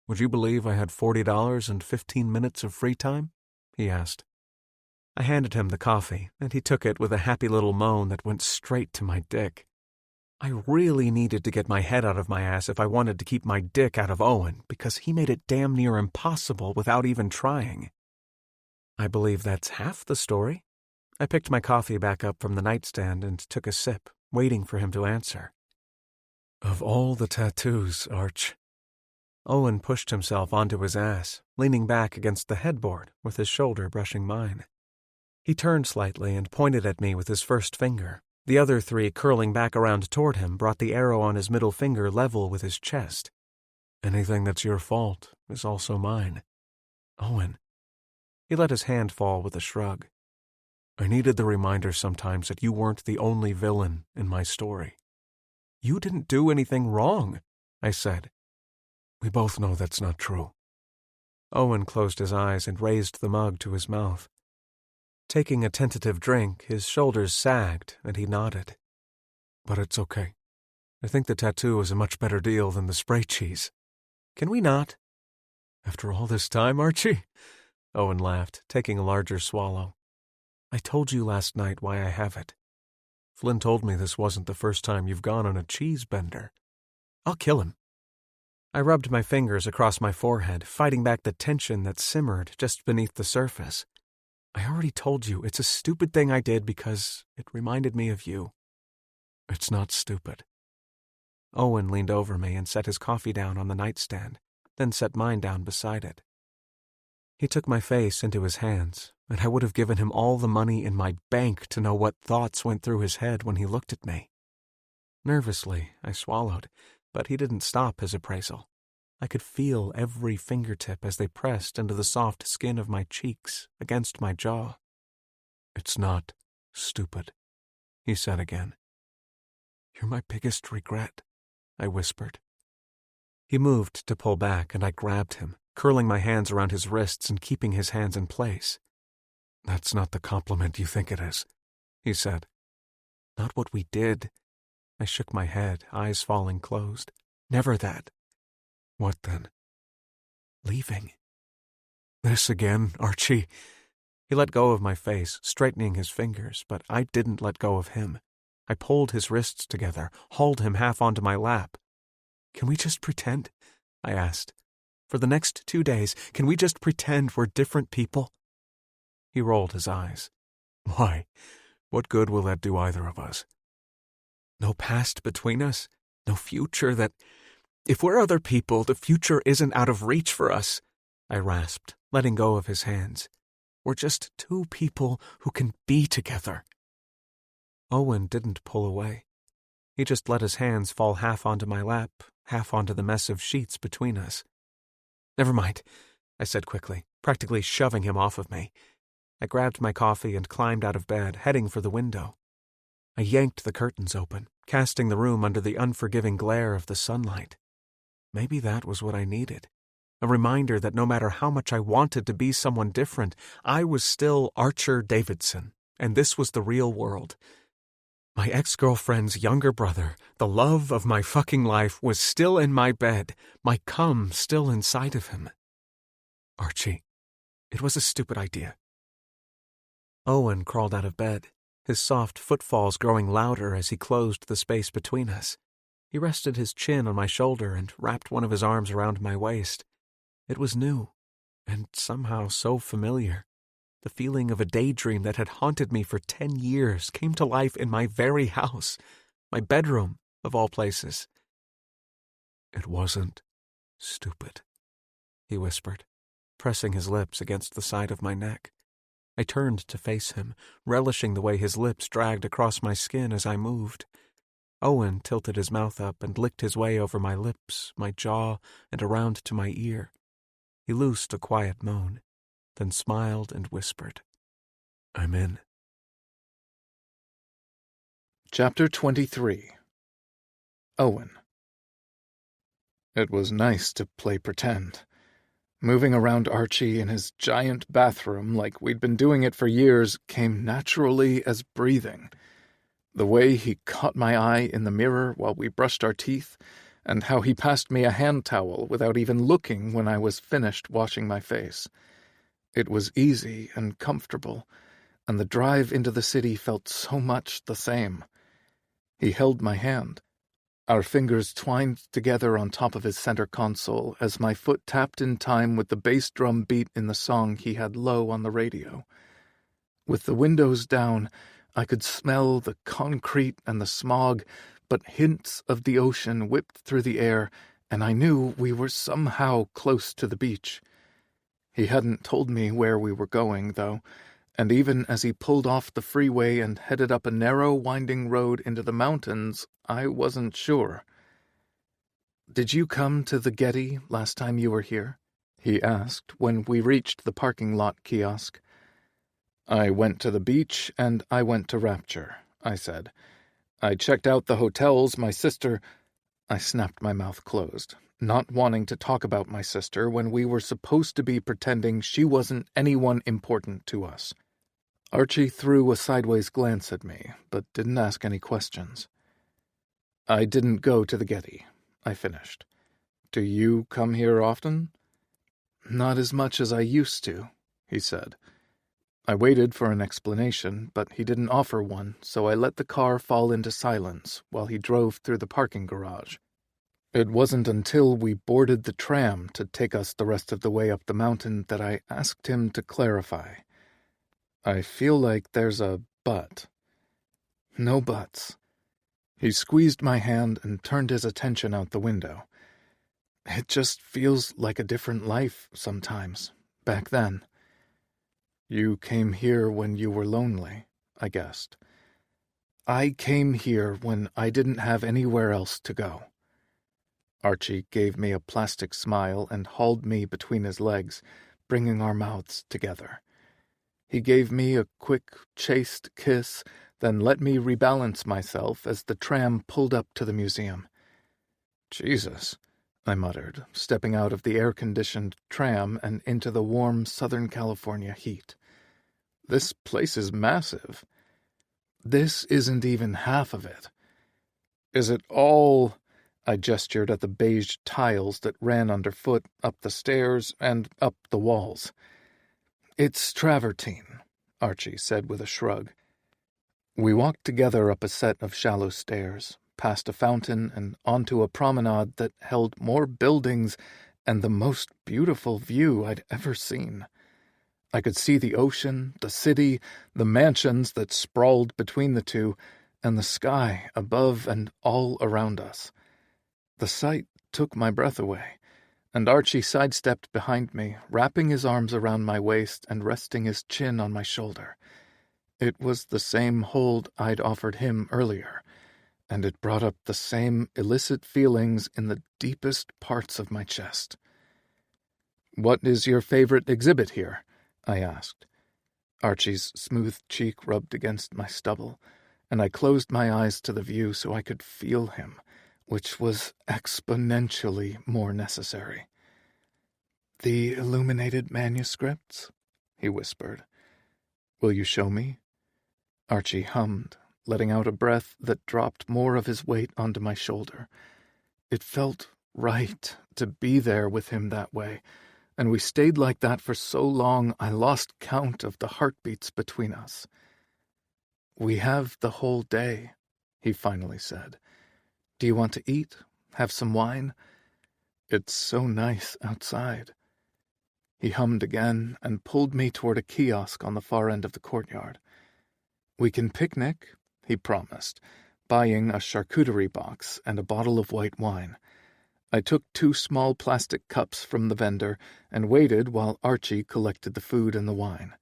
A: Would you believe I had $40 and 15 minutes of free time? He asked. I handed him the coffee, and he took it with a happy little moan that went straight to my dick. I really needed to get my head out of my ass if I wanted to keep my dick out of Owen, because he made it damn near impossible without even trying. I believe that's half the story. I picked my coffee back up from the nightstand and took a sip, waiting for him to answer. Of all the tattoos, Arch. Owen pushed himself onto his ass, leaning back against the headboard with his shoulder brushing mine. He turned slightly and pointed at me with his first finger. The other 3 curling back around toward him brought the arrow on his middle finger level with his chest. Anything that's your fault is also mine. Owen. He let his hand fall with a shrug. I needed the reminder sometimes that you weren't the only villain in my story. You didn't do anything wrong, I said. We both know that's not true. Owen closed his eyes and raised the mug to his mouth. Taking a tentative drink, his shoulders sagged, and he nodded. But it's okay. I think the tattoo is a much better deal than the spray cheese. Can we not? After all this time, Archie? Owen laughed, taking a larger swallow. I told you last night why I have it. Flynn told me this wasn't the first time you've gone on a cheese bender. I'll kill him. I rubbed my fingers across my forehead, fighting back the tension that simmered just beneath the surface. I already told you it's a stupid thing I did because it reminded me of you. It's not stupid. Owen leaned over me and set his coffee down on the nightstand, then set mine down beside it. He took my face into his hands, and I would have given him all the money in my bank to know what thoughts went through his head when he looked at me. Nervously, I swallowed, but he didn't stop his appraisal. I could feel every fingertip as they pressed into the soft skin of my cheeks against my jaw. It's not stupid, he said again. You're my biggest regret, I whispered. He moved to pull back, and I grabbed him, curling my hands around his wrists and keeping his hands in place. That's not the compliment you think it is, he said. Not what we did. I shook my head, eyes falling closed. Never that. What then? Leaving. This again, Archie. He let go of my face, straightening his fingers, but I didn't let go of him. I pulled his wrists together, hauled him half onto my lap. Can we just pretend? I asked. For the next 2 days, can we just pretend we're different people? He rolled his eyes. Why? What good will that do either of us? No past between us, no future that... If we're other people, the future isn't out of reach for us, I rasped, letting go of his hands. We're just 2 people who can be together. Owen didn't pull away. He just let his hands fall half onto my lap, half onto the mess of sheets between us. Never mind, I said quickly, practically shoving him off of me. I grabbed my coffee and climbed out of bed, heading for the window. I yanked the curtains open, casting the room under the unforgiving glare of the sunlight. Maybe that was what I needed. A reminder that no matter how much I wanted to be someone different, I was still Archer Davidson, and this was the real world. My ex-girlfriend's younger brother, the love of my fucking life, was still in my bed, my cum still inside of him. Archie, it was a stupid idea. Owen crawled out of bed, his soft footfalls growing louder as he closed the space between us. He rested his chin on my shoulder and wrapped one of his arms around my waist. It was new, and somehow so familiar. The feeling of a daydream that had haunted me for 10 years came to life in my very house, my bedroom, of all places. It wasn't stupid, he whispered, pressing his lips against the side of my neck. I turned to face him, relishing the way his lips dragged across my skin as I moved. Owen tilted his mouth up and licked his way over my lips, my jaw, and around to my ear. He loosed a quiet moan, then smiled and whispered, I'm in.
B: Chapter 23. Owen. It was nice to play pretend. Moving around Archie in his giant bathroom like we'd been doing it for years came naturally as breathing. The way he caught my eye in the mirror while we brushed our teeth, and how he passed me a hand towel without even looking when I was finished washing my face. It was easy and comfortable, and the drive into the city felt so much the same. He held my hand. Our fingers twined together on top of his center console as my foot tapped in time with the bass drum beat in the song he had low on the radio. With the windows down, I could smell the concrete and the smog, but hints of the ocean whipped through the air, and I knew we were somehow close to the beach. He hadn't told me where we were going, though, and even as he pulled off the freeway and headed up a narrow, winding road into the mountains, I wasn't sure. "Did you come to the Getty last time you were here?" he asked when we reached the parking lot kiosk. "I went to the beach, and I went to Rapture," I said. "I checked out the hotels my sister—" I snapped my mouth closed, not wanting to talk about my sister when we were supposed to be pretending she wasn't anyone important to us. Archie threw a sideways glance at me, but didn't ask any questions. "I didn't go to the Getty," I finished. "Do you come here often?" "Not as much as I used to," he said. I waited for an explanation, but he didn't offer one, so I let the car fall into silence while he drove through the parking garage. It wasn't until we boarded the tram to take us the rest of the way up the mountain that I asked him to clarify. I feel like there's a but. No buts. He squeezed my hand and turned his attention out the window. It just feels like a different life sometimes, back then. You came here when you were lonely, I guessed. I came here when I didn't have anywhere else to go. Archie gave me a plastic smile and hauled me between his legs, bringing our mouths together. He gave me a quick, chaste kiss, then let me rebalance myself as the tram pulled up to the museum. Jesus, I muttered, stepping out of the air-conditioned tram and into the warm Southern California heat. This place is massive. This isn't even half of it. Is it all... I gestured at the beige tiles that ran underfoot, up the stairs, and up the walls. It's travertine, Archie said with a shrug. We walked together up a set of shallow stairs, past a fountain and onto a promenade that held more buildings and the most beautiful view I'd ever seen. I could see the ocean, the city, the mansions that sprawled between the two, and the sky above and all around us. The sight took my breath away, and Archie sidestepped behind me, wrapping his arms around my waist and resting his chin on my shoulder. It was the same hold I'd offered him earlier, and it brought up the same illicit feelings in the deepest parts of my chest. "What is your favorite exhibit here?" I asked. Archie's smooth cheek rubbed against my stubble, and I closed my eyes to the view so I could feel him, which was exponentially more necessary. "The illuminated manuscripts?" he whispered. "Will you show me?" Archie hummed, letting out a breath that dropped more of his weight onto my shoulder. It felt right to be there with him that way, and we stayed like that for so long I lost count of the heartbeats between us. "We have the whole day," he finally said. "Do you want to eat? Have some wine? It's so nice outside." He hummed again and pulled me toward a kiosk on the far end of the courtyard. "We can picnic," he promised, buying a charcuterie box and a bottle of white wine. I took 2 small plastic cups from the vendor and waited while Archie collected the food and the wine.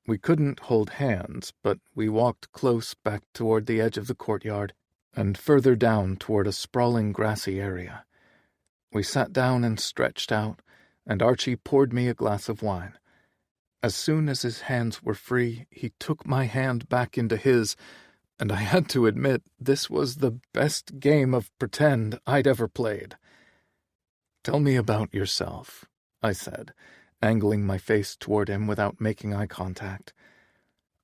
B: We couldn't hold hands, but we walked close back toward the edge of the courtyard and further down toward a sprawling grassy area. We sat down and stretched out, and Archie poured me a glass of wine. As soon as his hands were free, he took my hand back into his, and I had to admit this was the best game of pretend I'd ever played. "Tell me about yourself," I said, angling my face toward him without making eye contact.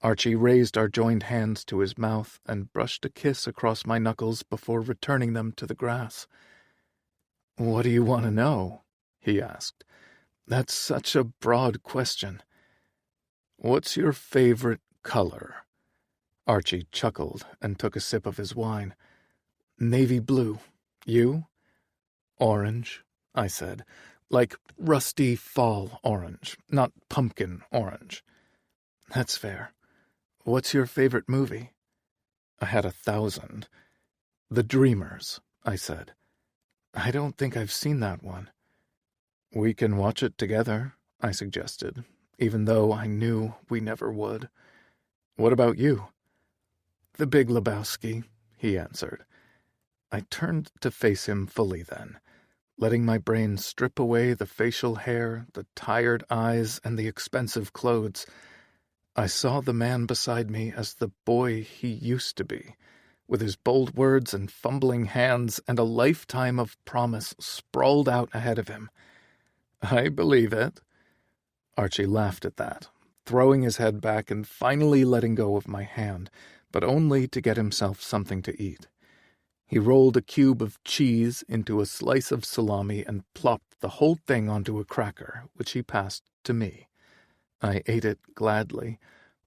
B: Archie raised our joined hands to his mouth and brushed a kiss across my knuckles before returning them to the grass. "What do you want to know?" he asked. "That's such a broad question." "What's your favorite color?" Archie chuckled and took a sip of his wine. "Navy blue. You?" "Orange," I said. "Like rusty fall orange, not pumpkin orange." "That's fair. What's your favorite movie?" I had 1,000. "The Dreamers," I said. "I don't think I've seen that one." "We can watch it together," I suggested, even though I knew we never would. "What about you?" "The Big Lebowski," he answered. I turned to face him fully then, letting my brain strip away the facial hair, the tired eyes, and the expensive clothes. I saw the man beside me as the boy he used to be, with his bold words and fumbling hands and a lifetime of promise sprawled out ahead of him. "I believe it." Archie laughed at that, throwing his head back and finally letting go of my hand, but only to get himself something to eat. He rolled a cube of cheese into a slice of salami and plopped the whole thing onto a cracker, which he passed to me. I ate it gladly,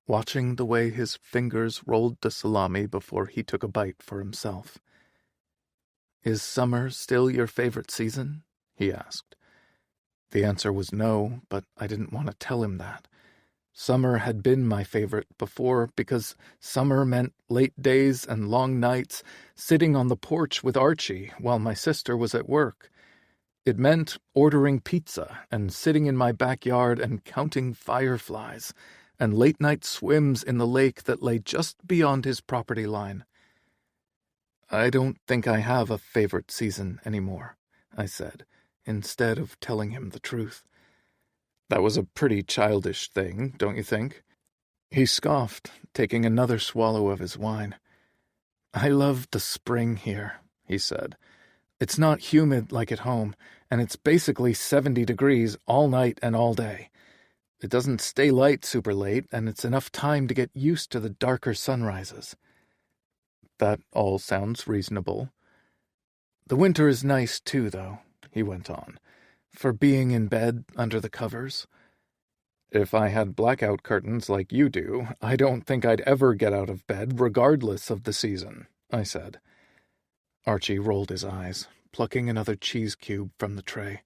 B: watching the way his fingers rolled the salami before he took a bite for himself. "Is summer still your favorite season?" he asked. The answer was no, but I didn't want to tell him that. Summer had been my favorite before because summer meant late days and long nights sitting on the porch with Archie while my sister was at work. It meant ordering pizza and sitting in my backyard and counting fireflies and late-night swims in the lake that lay just beyond his property line. I don't think I have a favorite season anymore, I said, instead of telling him the truth. That was a pretty childish thing, don't you think? He scoffed, taking another swallow of his wine. I love the spring here, he said. It's not humid like at home, and it's basically 70 degrees all night and all day. It doesn't stay light super late, and it's enough time to get used to the darker sunrises. That all sounds reasonable. The winter is nice too, though, he went on, for being in bed under the covers. If I had blackout curtains like you do, I don't think I'd ever get out of bed regardless of the season, I said. Archie rolled his eyes, plucking another cheese cube from the tray.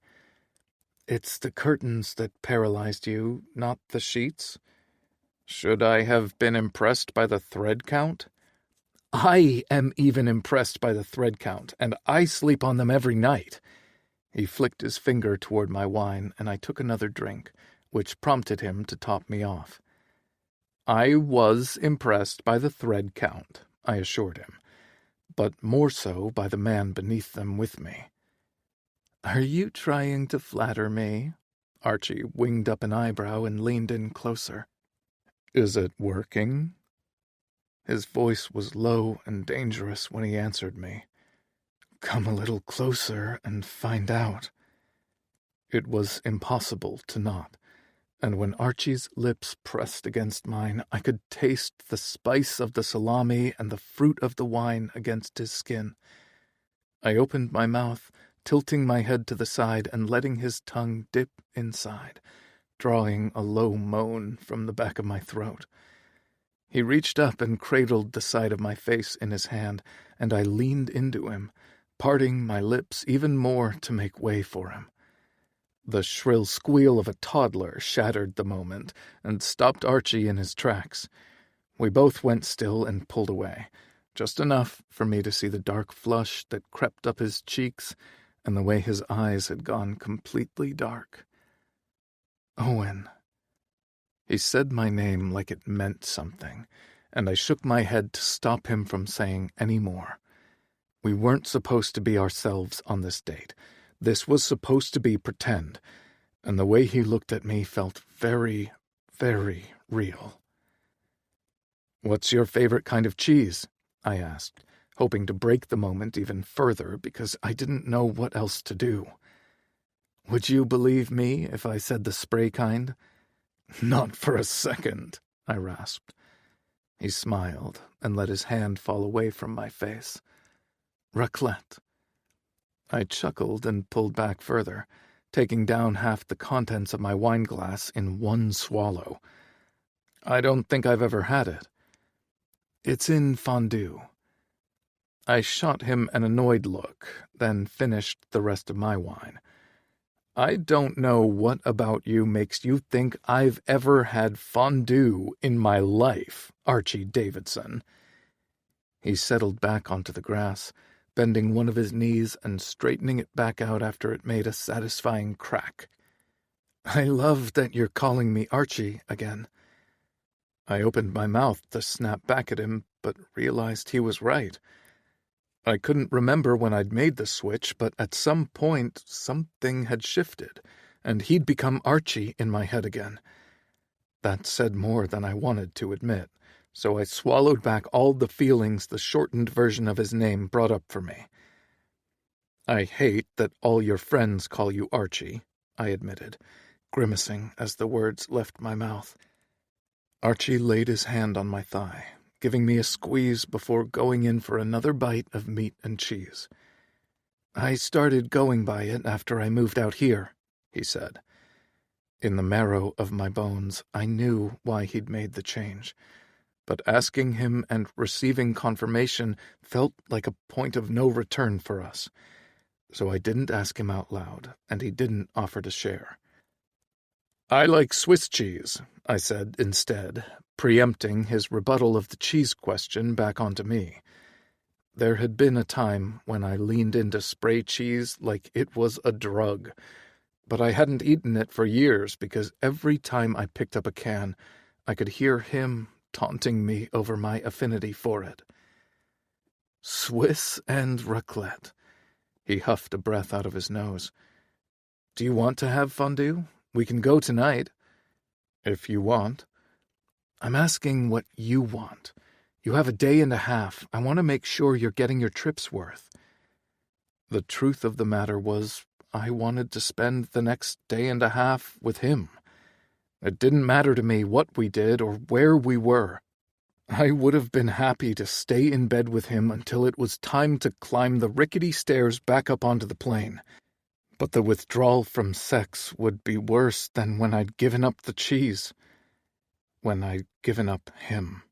B: It's the curtains that paralyzed you, not the sheets. Should I have been impressed by the thread count? I am even impressed by the thread count, and I sleep on them every night. He flicked his finger toward my wine, and I took another drink, which prompted him to top me off. I was impressed by the thread count, I assured him, but more so by the man beneath them with me. Are you trying to flatter me? Archie winged up an eyebrow and leaned in closer. Is it working? His voice was low and dangerous when he answered me. Come a little closer and find out. It was impossible to not, and when Archie's lips pressed against mine, I could taste the spice of the salami and the fruit of the wine against his skin. I opened my mouth, tilting my head to the side and letting his tongue dip inside, drawing a low moan from the back of my throat. He reached up and cradled the side of my face in his hand, and I leaned into him, parting my lips even more to make way for him. The shrill squeal of a toddler shattered the moment and stopped Archie in his tracks. We both went still and pulled away, just enough for me to see the dark flush that crept up his cheeks and the way his eyes had gone completely dark. Owen. He said my name like it meant something, and I shook my head to stop him from saying any more. We weren't supposed to be ourselves on this date. This was supposed to be pretend, and the way he looked at me felt very, very real. What's your favorite kind of cheese? I asked, hoping to break the moment even further because I didn't know what else to do. Would you believe me if I said the spray kind? Not for a second, I rasped. He smiled and let his hand fall away from my face. Raclette. I chuckled and pulled back further, taking down half the contents of my wineglass in one swallow. I don't think I've ever had it. It's in fondue. I shot him an annoyed look, then finished the rest of my wine. I don't know what about you makes you think I've ever had fondue in my life, Archie Davidson. He settled back onto the grass, bending one of his knees and straightening it back out after it made a satisfying crack. I love that you're calling me Archie again. I opened my mouth to snap back at him, but realized he was right. I couldn't remember when I'd made the switch, but at some point something had shifted, and he'd become Archie in my head again. That said more than I wanted to admit, so I swallowed back all the feelings the shortened version of his name brought up for me. I hate that all your friends call you Archie, I admitted, grimacing as the words left my mouth. Archie laid his hand on my thigh, giving me a squeeze before going in for another bite of meat and cheese. I started going by it after I moved out here, he said. In the marrow of my bones, I knew why he'd made the change, but asking him and receiving confirmation felt like a point of no return for us. So I didn't ask him out loud, and he didn't offer to share. I like Swiss cheese, I said instead, preempting his rebuttal of the cheese question back onto me. There had been a time when I leaned into spray cheese like it was a drug, but I hadn't eaten it for years because every time I picked up a can, I could hear him taunting me over my affinity for it. Swiss and raclette. He huffed a breath out of his nose. Do you want to have fondue? We can go tonight. If you want. I'm asking what you want. You have a day and a half. I want to make sure you're getting your trip's worth. The truth of the matter was, I wanted to spend the next day and a half with him. It didn't matter to me what we did or where we were. I would have been happy to stay in bed with him until it was time to climb the rickety stairs back up onto the plane. But the withdrawal from sex would be worse than when I'd given up the cheese. When I'd given up him.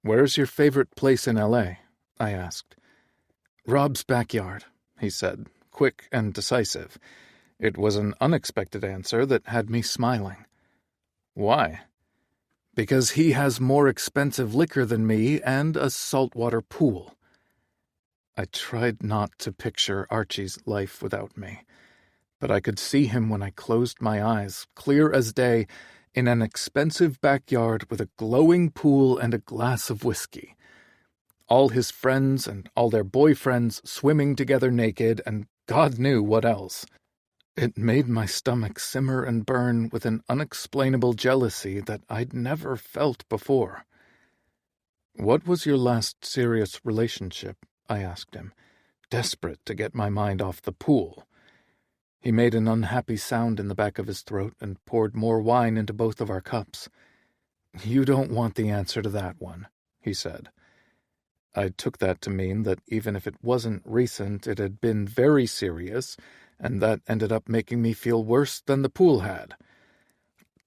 B: Where's your favorite place in L.A.? I asked. Rob's backyard, he said, quick and decisive. It was an unexpected answer that had me smiling. Why? Because he has more expensive liquor than me and a saltwater pool. I tried not to picture Archie's life without me, but I could see him when I closed my eyes, clear as day, in an expensive backyard with a glowing pool and a glass of whiskey. All his friends and all their boyfriends swimming together naked, and God knew what else. It made my stomach simmer and burn with an unexplainable jealousy that I'd never felt before. What was your last serious relationship? I asked him, desperate to get my mind off the pool. He made an unhappy sound in the back of his throat and poured more wine into both of our cups. You don't want the answer to that one, he said. I took that to mean that even if it wasn't recent, it had been very serious, and that ended up making me feel worse than the pool had.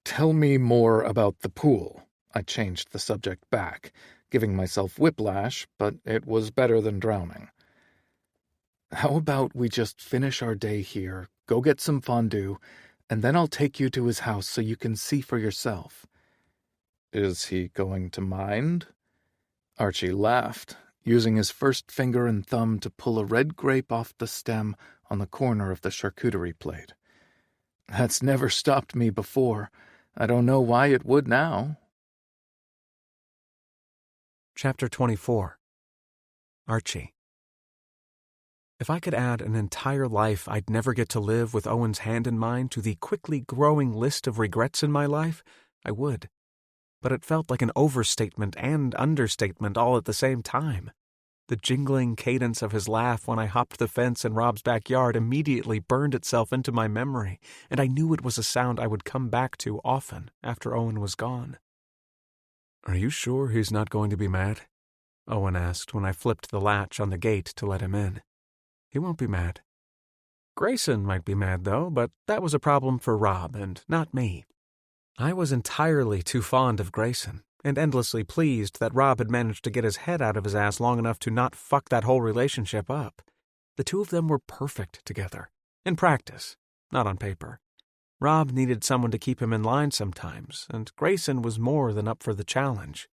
B: Tell me more about the pool. I changed the subject back, giving myself whiplash, but it was better than drowning. How about we just finish our day here, go get some fondue, and then I'll take you to his house so you can see for yourself. Is he going to mind? Archie laughed, using his first finger and thumb to pull a red grape off the stem on the corner of the charcuterie plate. That's never stopped me before. I don't know why it would now.
A: Chapter 24. Archie. If I could add an entire life I'd never get to live with Owen's hand in mine to the quickly growing list of regrets in my life, I would. But it felt like an overstatement and understatement all at the same time. The jingling cadence of his laugh when I hopped the fence in Rob's backyard immediately burned itself into my memory, and I knew it was a sound I would come back to often after Owen was gone. Are you sure he's not going to be mad? Owen asked when I flipped the latch on the gate to let him in. He won't be mad. Grayson might be mad, though, but that was a problem for Rob and not me. I was entirely too fond of Grayson, and endlessly pleased that Rob had managed to get his head out of his ass long enough to not fuck that whole relationship up. The two of them were perfect together. In practice, not on paper. Rob needed someone to keep him in line sometimes, and Grayson was more than up for the challenge.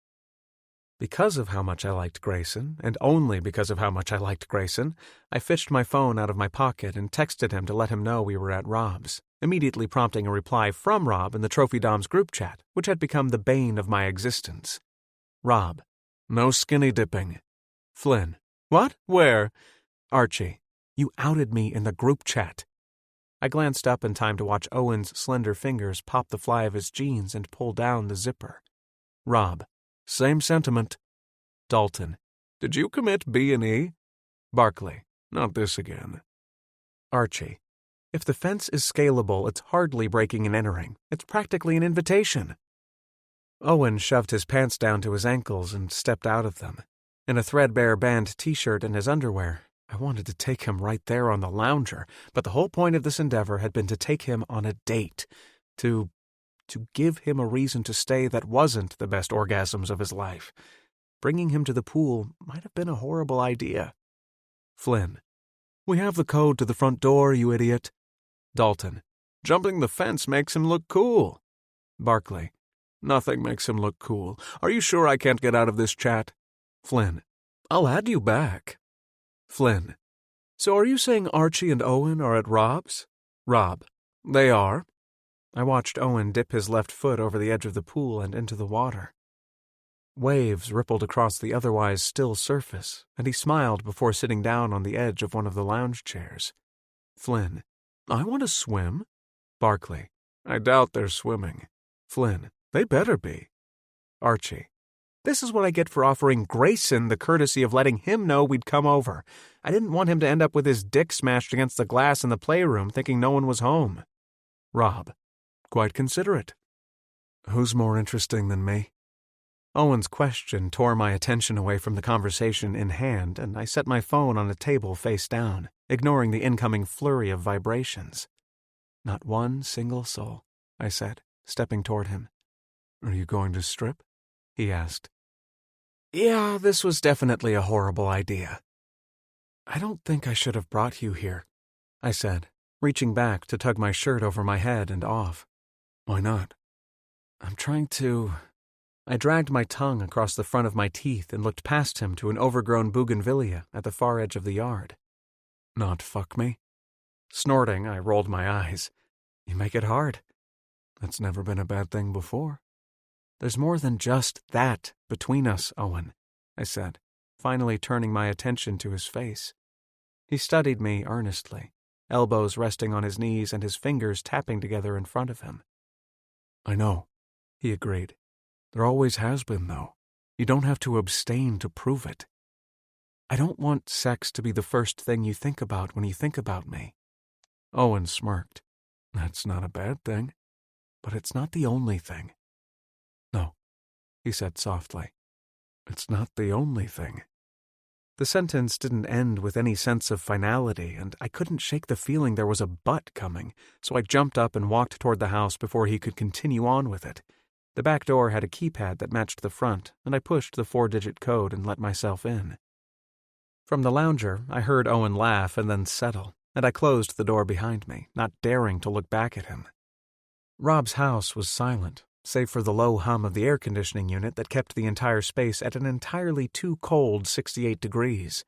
A: Because of how much I liked Grayson, and only because of how much I liked Grayson, I fished my phone out of my pocket and texted him to let him know we were at Rob's, immediately prompting a reply from Rob in the Trophy Doms group chat, which had become the bane of my existence. Rob, no skinny dipping. Flynn, what? Where? Archie, you outed me in the group chat. I glanced up in time to watch Owen's slender fingers pop the fly of his jeans and pull down the zipper. Rob, same sentiment. Dalton, did you commit B&E? Barkley, not this again. Archie, if the fence is scalable, it's hardly breaking and entering. It's practically an invitation. Owen shoved his pants down to his ankles and stepped out of them. In a threadbare band t-shirt and his underwear, I wanted to take him right there on the lounger, but the whole point of this endeavor had been to take him on a date, to give him a reason to stay that wasn't the best orgasms of his life. Bringing him to the pool might have been a horrible idea. Flynn, we have the code to the front door, you idiot. Dalton, Jumping the fence makes him look cool. Barkley. Nothing makes him look cool. Are you sure I can't get out of this chat? Flynn. I'll add you back. Flynn. So are you saying Archie and Owen are at Rob's? Rob. They are. I watched Owen dip his left foot over the edge of the pool and into the water. Waves rippled across the otherwise still surface, and he smiled before sitting down on the edge of one of the lounge chairs. Flynn. I want to swim. Barkley. I doubt they're swimming. Flynn. They better be. Archie. This is what I get for offering Grayson the courtesy of letting him know we'd come over. I didn't want him to end up with his dick smashed against the glass in the playroom thinking no one was home. Rob. Quite considerate. Who's more interesting than me? Owen's question tore my attention away from the conversation in hand, and I set my phone on a table face down, ignoring the incoming flurry of vibrations. Not one single soul, I said, stepping toward him. Are you going to strip? He asked. Yeah, this was definitely a horrible idea. I don't think I should have brought you here, I said, reaching back to tug my shirt over my head and off. Why not? I'm trying to... I dragged my tongue across the front of my teeth and looked past him to an overgrown bougainvillea at the far edge of the yard. Not fuck me? Snorting, I rolled my eyes. You make it hard. That's never been a bad thing before. There's more than just that between us, Owen, I said, finally turning my attention to his face. He studied me earnestly, elbows resting on his knees and his fingers tapping together in front of him. I know, he agreed. There always has been, though. You don't have to abstain to prove it. I don't want sex to be the first thing you think about when you think about me. Owen smirked. That's not a bad thing, but it's not the only thing. No, he said softly. It's not the only thing. The sentence didn't end with any sense of finality, and I couldn't shake the feeling there was a but coming, so I jumped up and walked toward the house before he could continue on with it. The back door had a keypad that matched the front, and I pushed the 4-digit code and let myself in. From the lounger, I heard Owen laugh and then settle, and I closed the door behind me, not daring to look back at him. Rob's house was silent, save for the low hum of the air conditioning unit that kept the entire space at an entirely too cold 68 degrees.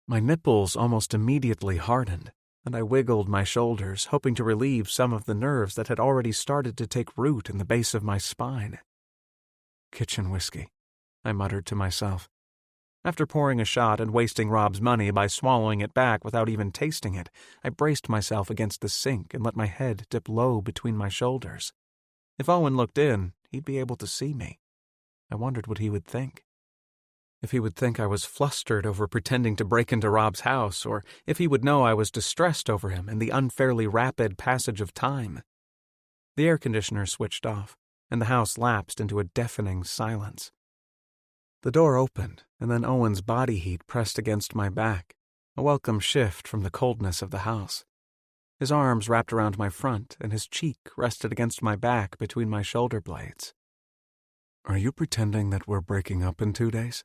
A: My nipples almost immediately hardened, and I wiggled my shoulders, hoping to relieve some of the nerves that had already started to take root in the base of my spine. Kitchen whiskey, I muttered to myself. After pouring a shot and wasting Rob's money by swallowing it back without even tasting it, I braced myself against the sink and let my head dip low between my shoulders. If Owen looked in, he'd be able to see me. I wondered what he would think. If he would think I was flustered over pretending to break into Rob's house, or if he would know I was distressed over him and the unfairly rapid passage of time. The air conditioner switched off, and the house lapsed into a deafening silence. The door opened, and then Owen's body heat pressed against my back, a welcome shift from the coldness of the house. His arms wrapped around my front, and his cheek rested against my back between my shoulder blades. Are you pretending that we're breaking up in 2 days?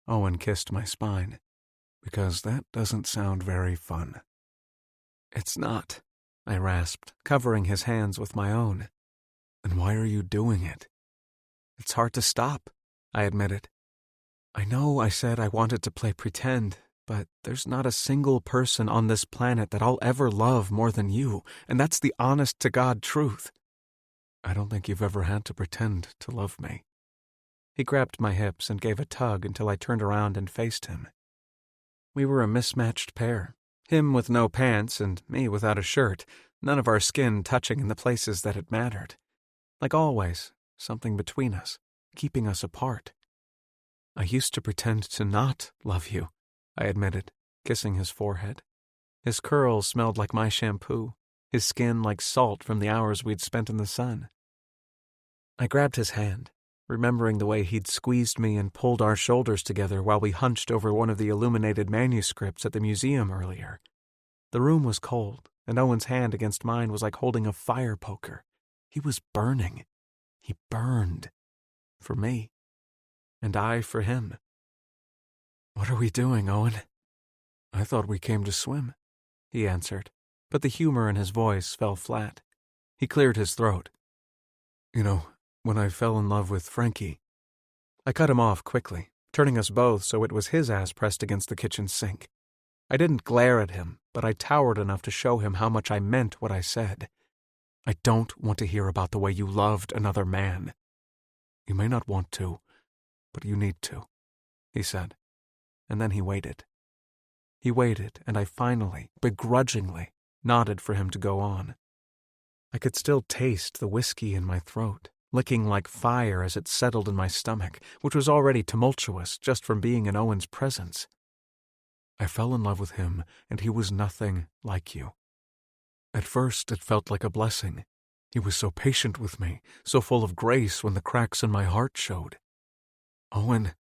A: Owen kissed my spine. Because that doesn't sound very fun. It's not, I rasped, covering his hands with my own. Then why are you doing it? It's hard to stop, I admitted. I know I said I wanted to play pretend, but there's not a single person on this planet that I'll ever love more than you, and that's the honest-to-God truth. I don't think you've ever had to pretend to love me. He grabbed my hips and gave a tug until I turned around and faced him. We were a mismatched pair, him with no pants and me without a shirt, none of our skin touching in the places that it mattered. Like always, something between us, keeping us apart. I used to pretend to not love you, I admitted, kissing his forehead. His curls smelled like my shampoo, his skin like salt from the hours we'd spent in the sun. I grabbed his hand, remembering the way he'd squeezed me and pulled our shoulders together while we hunched over one of the illuminated manuscripts at the museum earlier. The room was cold, and Owen's hand against mine was like holding a fire poker. He was burning. He burned. For me. And I for him. What are we doing, Owen? I thought we came to swim, he answered, but the humor in his voice fell flat. He cleared his throat. "You know, when I fell in love with Frankie..." I cut him off quickly, turning us both so it was his ass pressed against the kitchen sink. I didn't glare at him, but I towered enough to show him how much I meant what I said. "I don't want to hear about the way you loved another man. You may not want to, but you need to," he said. And then he waited. He waited, and I finally, begrudgingly, nodded for him to go on. I could still taste the whiskey in my throat, licking like fire as it settled in my stomach, which was already tumultuous just from being in Owen's presence. "I fell in love with him, and he was nothing like you. At first, it felt like a blessing. He was so patient with me, so full of grace when the cracks in my heart showed. Owen,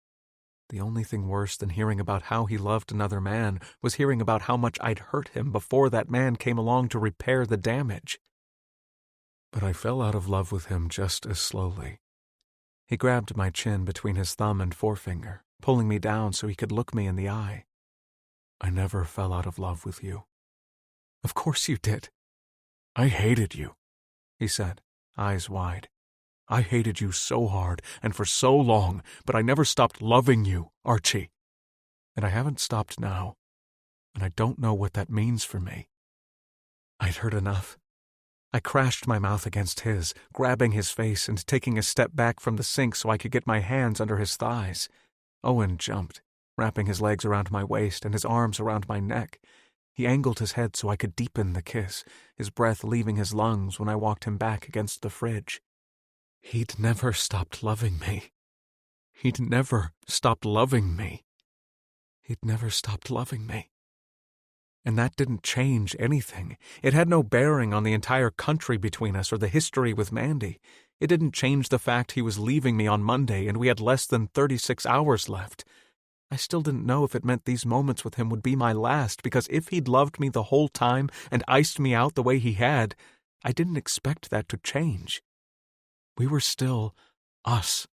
A: the only thing worse than hearing about how he loved another man was hearing about how much I'd hurt him before that man came along to repair the damage. But I fell out of love with him just as slowly." He grabbed my chin between his thumb and forefinger, pulling me down so he could look me in the eye. "I never fell out of love with you." "Of course you did." "I hated you," he said, eyes wide. "I hated you so hard and for so long, but I never stopped loving you, Archie. And I haven't stopped now, and I don't know what that means for me." I'd heard enough. I crashed my mouth against his, grabbing his face and taking a step back from the sink so I could get my hands under his thighs. Owen jumped, wrapping his legs around my waist and his arms around my neck. He angled his head so I could deepen the kiss, his breath leaving his lungs when I walked him back against the fridge. He'd never stopped loving me. He'd never stopped loving me. He'd never stopped loving me. And that didn't change anything. It had no bearing on the entire country between us or the history with Mandy. It didn't change the fact he was leaving me on Monday and we had less than 36 hours left. I still didn't know if it meant these moments with him would be my last, because if he'd loved me the whole time and iced me out the way he had, I didn't expect that to change. We were still us.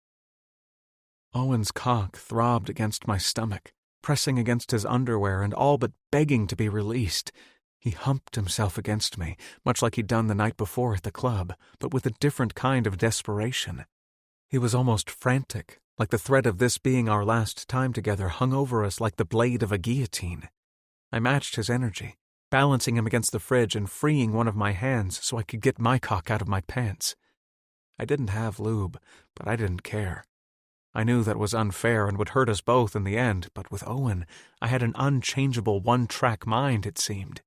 A: Owen's cock throbbed against my stomach, pressing against his underwear and all but begging to be released. He humped himself against me, much like he'd done the night before at the club, but with a different kind of desperation. He was almost frantic, like the threat of this being our last time together hung over us like the blade of a guillotine. I matched his energy, balancing him against the fridge and freeing one of my hands so I could get my cock out of my pants. I didn't have lube, but I didn't care. I knew that was unfair and would hurt us both in the end, but with Owen, I had an unchangeable one-track mind, it seemed.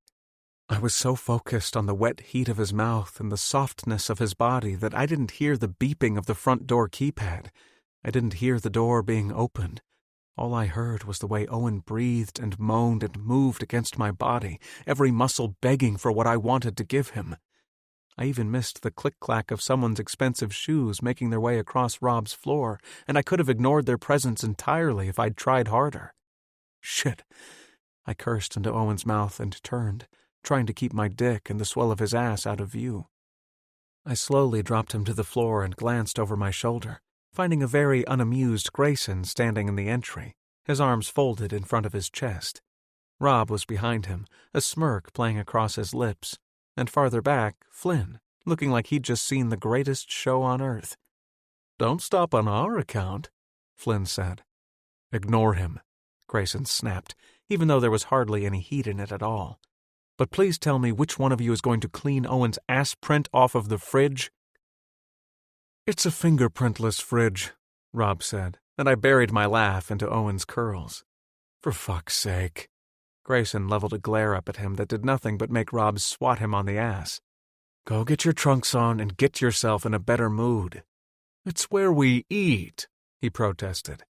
A: I was so focused on the wet heat of his mouth and the softness of his body that I didn't hear the beeping of the front door keypad. I didn't hear the door being opened. All I heard was the way Owen breathed and moaned and moved against my body, every muscle begging for what I wanted to give him. I even missed the click-clack of someone's expensive shoes making their way across Rob's floor, and I could have ignored their presence entirely if I'd tried harder. Shit. I cursed into Owen's mouth and turned, trying to keep my dick and the swell of his ass out of view. I slowly dropped him to the floor and glanced over my shoulder, finding a very unamused Grayson standing in the entry, his arms folded in front of his chest. Rob was behind him, a smirk playing across his lips, and farther back, Flynn, looking like he'd just seen the greatest show on earth. "Don't stop on our account," Flynn said. "Ignore him," Grayson snapped, even though there was hardly any heat in it at all. "But please tell me which one of you is going to clean Owen's ass print off of the fridge?" "It's a fingerprintless fridge," Rob said, and I buried my laugh into Owen's curls. "For fuck's sake." Grayson leveled a glare up at him that did nothing but make Rob swat him on the ass. "Go get your trunks on and get yourself in a better mood." "It's where we eat," he protested.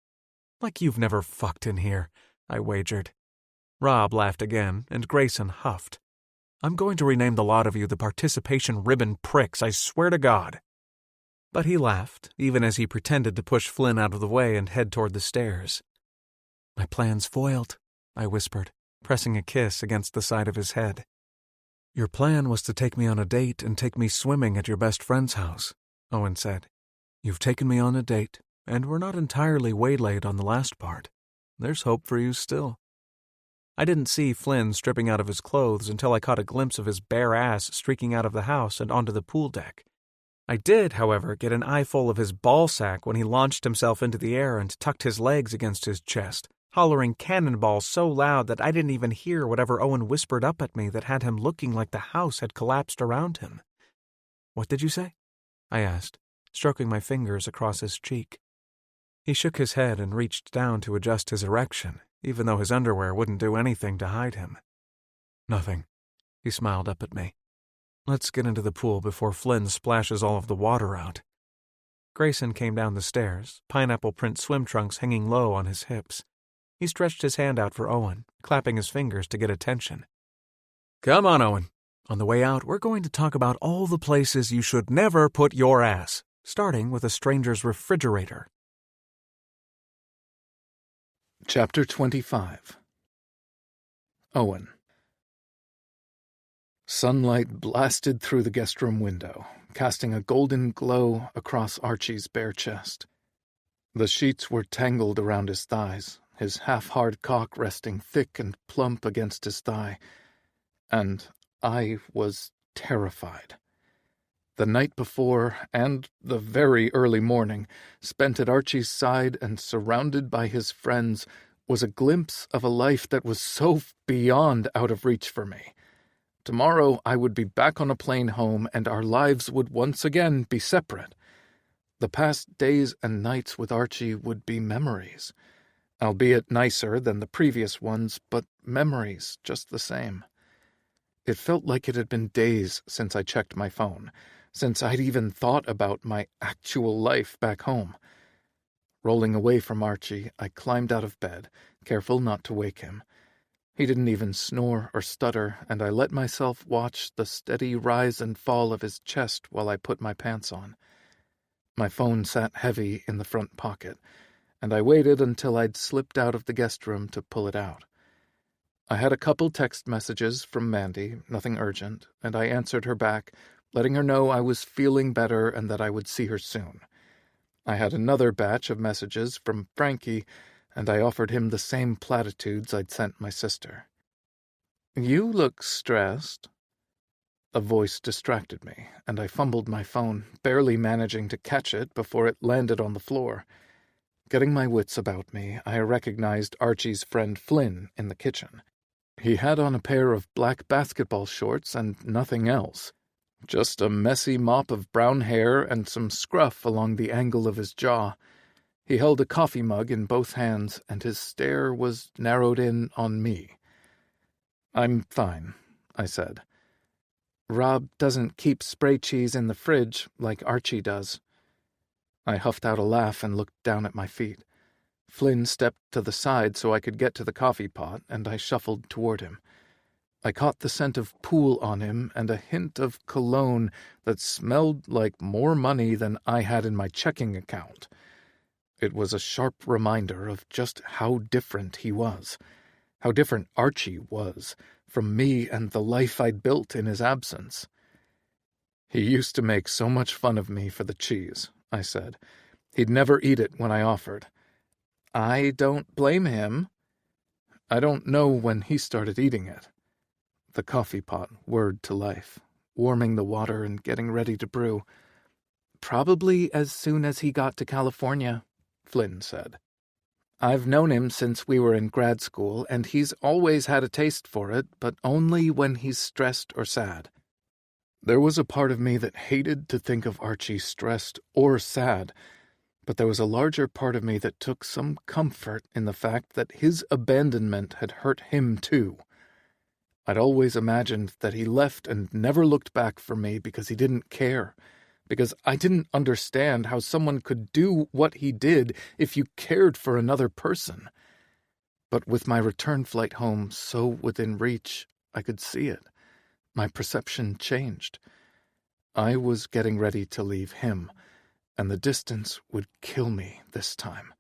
A: "Like you've never fucked in here," I wagered. Rob laughed again, and Grayson huffed. "I'm going to rename the lot of you the participation ribbon pricks, I swear to God." But he laughed, even as he pretended to push Flynn out of the way and head toward the stairs. "My plan's foiled," I whispered, pressing a kiss against the side of his head. "Your plan was to take me on a date and take me swimming at your best friend's house," Owen said. "You've taken me on a date, and we're not entirely waylaid on the last part. There's hope for you still." I didn't see Flynn stripping out of his clothes until I caught a glimpse of his bare ass streaking out of the house and onto the pool deck. I did, however, get an eyeful of his ballsack when he launched himself into the air and tucked his legs against his chest, hollering cannonballs so loud that I didn't even hear whatever Owen whispered up at me that had him looking like the house had collapsed around him. "What did you say?" I asked, stroking my fingers across his cheek. He shook his head and reached down to adjust his erection, even though his underwear wouldn't do anything to hide him. "Nothing." He smiled up at me. "Let's get into the pool before Flynn splashes all of the water out." Grayson came down the stairs, pineapple print swim trunks hanging low on his hips. He stretched his hand out for Owen, clapping his fingers to get attention. "Come on, Owen. On the way out, we're going to talk about all the places you should never put your ass, starting with a stranger's refrigerator."
B: Chapter 25. Owen. Sunlight blasted through the guest room window, casting a golden glow across Archie's bare chest. The sheets were tangled around his thighs, his half-hard cock resting thick and plump against his thigh, and I was terrified. The night before, and the very early morning, spent at Archie's side and surrounded by his friends, was a glimpse of a life that was so beyond out of reach for me. Tomorrow I would be back on a plane home, and our lives would once again be separate. The past days and nights with Archie would be memories, albeit nicer than the previous ones, but memories just the same. It felt like it had been days since I checked my phone, since I'd even thought about my actual life back home. Rolling away from Archie, I climbed out of bed, careful not to wake him. He didn't even snore or stutter, and I let myself watch the steady rise and fall of his chest while I put my pants on. My phone sat heavy in the front pocket, and I waited until I'd slipped out of the guest room to pull it out. I had a couple text messages from Mandy, nothing urgent, and I answered her back, letting her know I was feeling better and that I would see her soon. I had another batch of messages from Frankie, and I offered him the same platitudes I'd sent my sister. "You look stressed." A voice distracted me, and I fumbled my phone, barely managing to catch it before it landed on the floor. Getting my wits about me, I recognized Archie's friend Flynn in the kitchen. He had on a pair of black basketball shorts and nothing else. Just a messy mop of brown hair and some scruff along the angle of his jaw. He held a coffee mug in both hands, and his stare was narrowed in on me. "I'm fine," I said. "Rob doesn't keep spray cheese in the fridge like Archie does." I huffed out a laugh and looked down at my feet. Flynn stepped to the side so I could get to the coffee pot, and I shuffled toward him. I caught the scent of pool on him and a hint of cologne that smelled like more money than I had in my checking account. It was a sharp reminder of just how different he was, how different Archie was from me and the life I'd built in his absence. "He used to make so much fun of me for the cheese," I said. "He'd never eat it when I offered." "I don't blame him." "I don't know when he started eating it." The coffee pot whirred to life, warming the water and getting ready to brew. "Probably as soon as he got to California," Flynn said. "I've known him since we were in grad school, and he's always had a taste for it, but only when he's stressed or sad." There was a part of me that hated to think of Archie stressed or sad, but there was a larger part of me that took some comfort in the fact that his abandonment had hurt him too. I'd always imagined that he left and never looked back for me because he didn't care, because I didn't understand how someone could do what he did if you cared for another person. But with my return flight home so within reach, I could see it. My perception changed. I was getting ready to leave him, and the distance would kill me this time.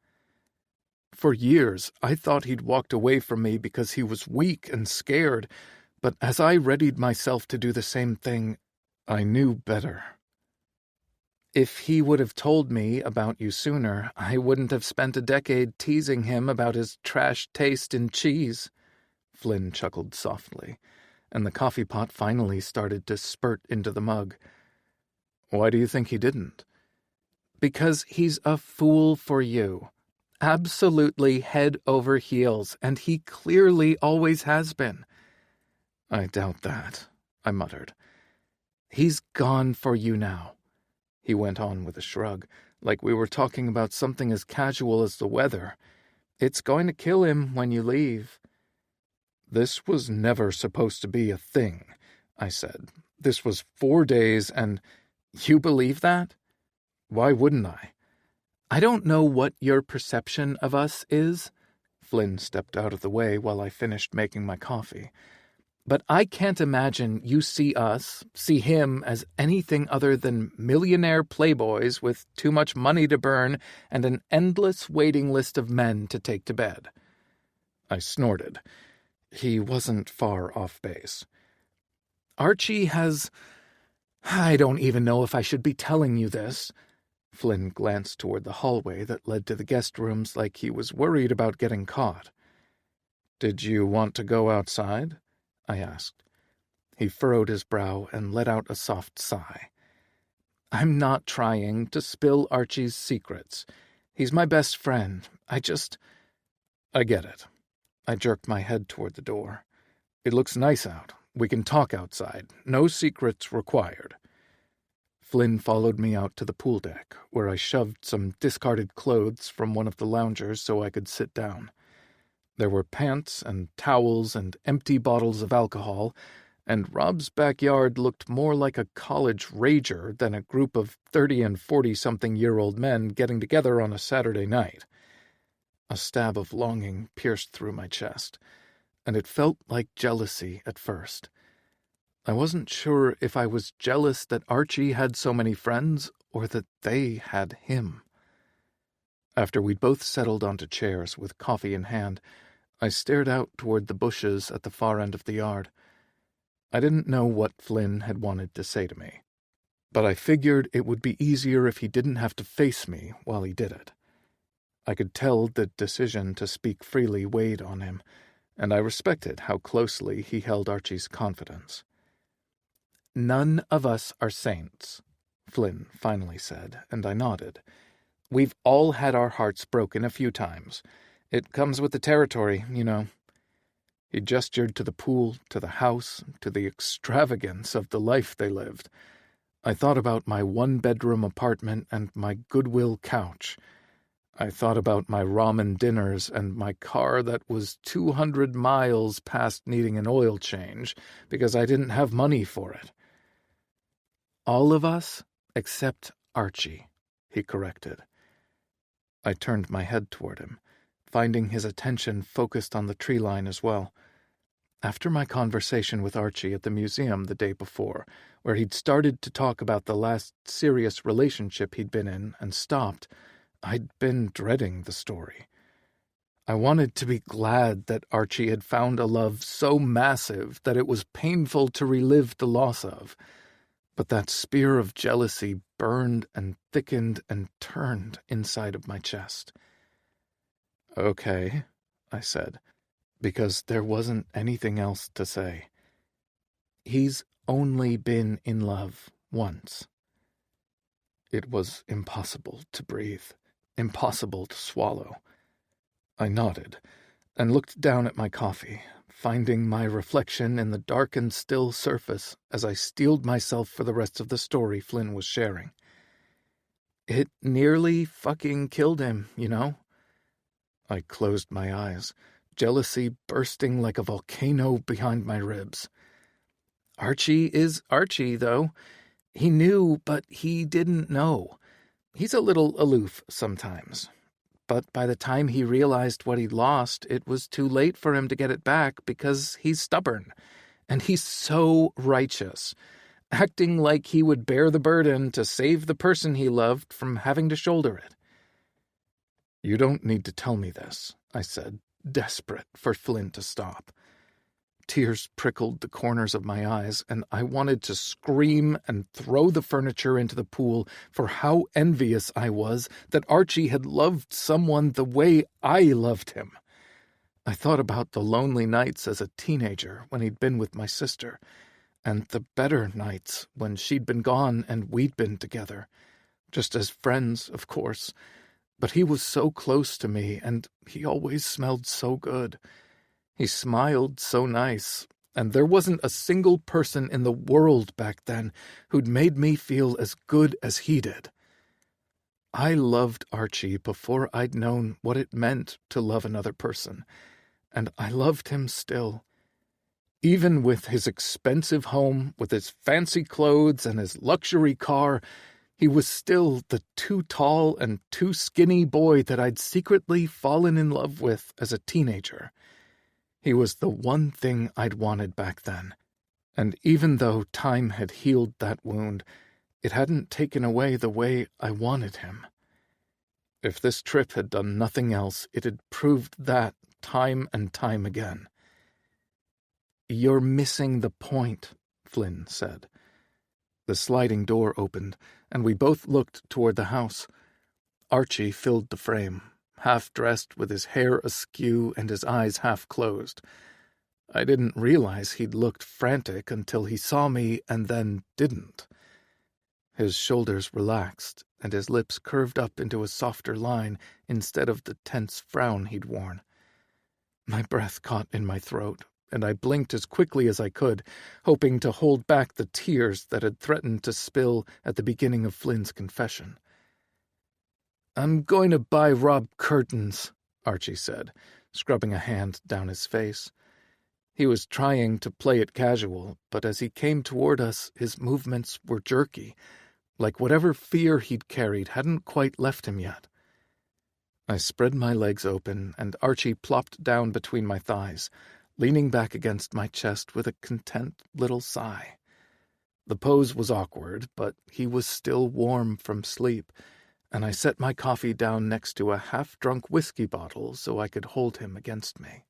B: For years, I thought he'd walked away from me because he was weak and scared, but as I readied myself to do the same thing, I knew better. "If he would have told me about you sooner, I wouldn't have spent a decade teasing him about his trash taste in cheese," Flynn chuckled softly, and the coffee pot finally started to spurt into the mug. Why do you think he didn't? Because he's a fool for you. Absolutely head over heels, and he clearly always has been. I doubt that, I muttered. He's gone for you now, he went on with a shrug, like we were talking about something as casual as the weather. It's going to kill him when you leave. This was never supposed to be a thing, I said. This was 4 days, and you believe that? Why wouldn't I? I don't know what your perception of us is. Flynn stepped out of the way while I finished making my coffee. But I can't imagine you see him as anything other than millionaire playboys with too much money to burn and an endless waiting list of men to take to bed. I snorted. He wasn't far off base. Archie has... I don't even know if I should be telling you this. Flynn glanced toward the hallway that led to the guest rooms like he was worried about getting caught. Did you want to go outside? I asked. He furrowed his brow and let out a soft sigh. I'm not trying to spill Archie's secrets. He's my best friend. I get it. I jerked my head toward the door. It looks nice out. We can talk outside. No secrets required. Flynn followed me out to the pool deck, where I shoved some discarded clothes from one of the loungers so I could sit down. There were pants and towels and empty bottles of alcohol, and Rob's backyard looked more like a college rager than a group of 30 and 40-something-year-old men getting together on a Saturday night. A stab of longing pierced through my chest, and it felt like jealousy at first. I wasn't sure if I was jealous that Archie had so many friends or that they had him. After we'd both settled onto chairs with coffee in hand, I stared out toward the bushes at the far end of the yard. I didn't know what Flynn had wanted to say to me, but I figured it would be easier if he didn't have to face me while he did it. I could tell the decision to speak freely weighed on him, and I respected how closely he held Archie's confidence. None of us are saints, Flynn finally said, and I nodded. We've all had our hearts broken a few times. It comes with the territory, you know. He gestured to the pool, to the house, to the extravagance of the life they lived. I thought about my one-bedroom apartment and my Goodwill couch. I thought about my ramen dinners and my car that was 200 miles past needing an oil change because I didn't have money for it. All of us except Archie, he corrected. I turned my head toward him, finding his attention focused on the tree line as well. After my conversation with Archie at the museum the day before, where he'd started to talk about the last serious relationship he'd been in and stopped, I'd been dreading the story. I wanted to be glad that Archie had found a love so massive that it was painful to relive the loss of, but that spear of jealousy burned and thickened and turned inside of my chest. Okay, I said, because there wasn't anything else to say. He's only been in love once. It was impossible to breathe, impossible to swallow. I nodded and looked down at my coffee, finding my reflection in the dark and still surface as I steeled myself for the rest of the story Flynn was sharing. It nearly fucking killed him, you know? I closed my eyes, jealousy bursting like a volcano behind my ribs. Archie is Archie, though. He knew, but he didn't know. He's a little aloof sometimes. But by the time he realized what he'd lost, it was too late for him to get it back because he's stubborn. And he's so righteous, acting like he would bear the burden to save the person he loved from having to shoulder it. You don't need to tell me this, I said, desperate for Flynn to stop. Tears prickled the corners of my eyes, and I wanted to scream and throw the furniture into the pool for how envious I was that Archie had loved someone the way I loved him. I thought about the lonely nights as a teenager when he'd been with my sister, and the better nights when she'd been gone and we'd been together, just as friends, of course. But he was so close to me, and he always smelled so good. He smiled so nice, and there wasn't a single person in the world back then who'd made me feel as good as he did. I loved Archie before I'd known what it meant to love another person, and I loved him still. Even with his expensive home, with his fancy clothes and his luxury car, he was still the too tall and too skinny boy that I'd secretly fallen in love with as a teenager. He was the one thing I'd wanted back then, and even though time had healed that wound, it hadn't taken away the way I wanted him. If this trip had done nothing else, it had proved that time and time again. "You're missing the point," Flynn said. The sliding door opened, and we both looked toward the house. Archie filled the frame, half-dressed with his hair askew and his eyes half-closed. I didn't realize he'd looked frantic until he saw me and then didn't. His shoulders relaxed, and his lips curved up into a softer line instead of the tense frown he'd worn. My breath caught in my throat, and I blinked as quickly as I could, hoping to hold back the tears that had threatened to spill at the beginning of Flynn's confession. "I'm going to buy Rob curtains," Archie said, scrubbing a hand down his face. He was trying to play it casual, but as he came toward us, his movements were jerky, like whatever fear he'd carried hadn't quite left him yet. I spread my legs open, and Archie plopped down between my thighs, leaning back against my chest with a content little sigh. The pose was awkward, but he was still warm from sleep, and I set my coffee down next to a half-drunk whiskey bottle so I could hold him against me.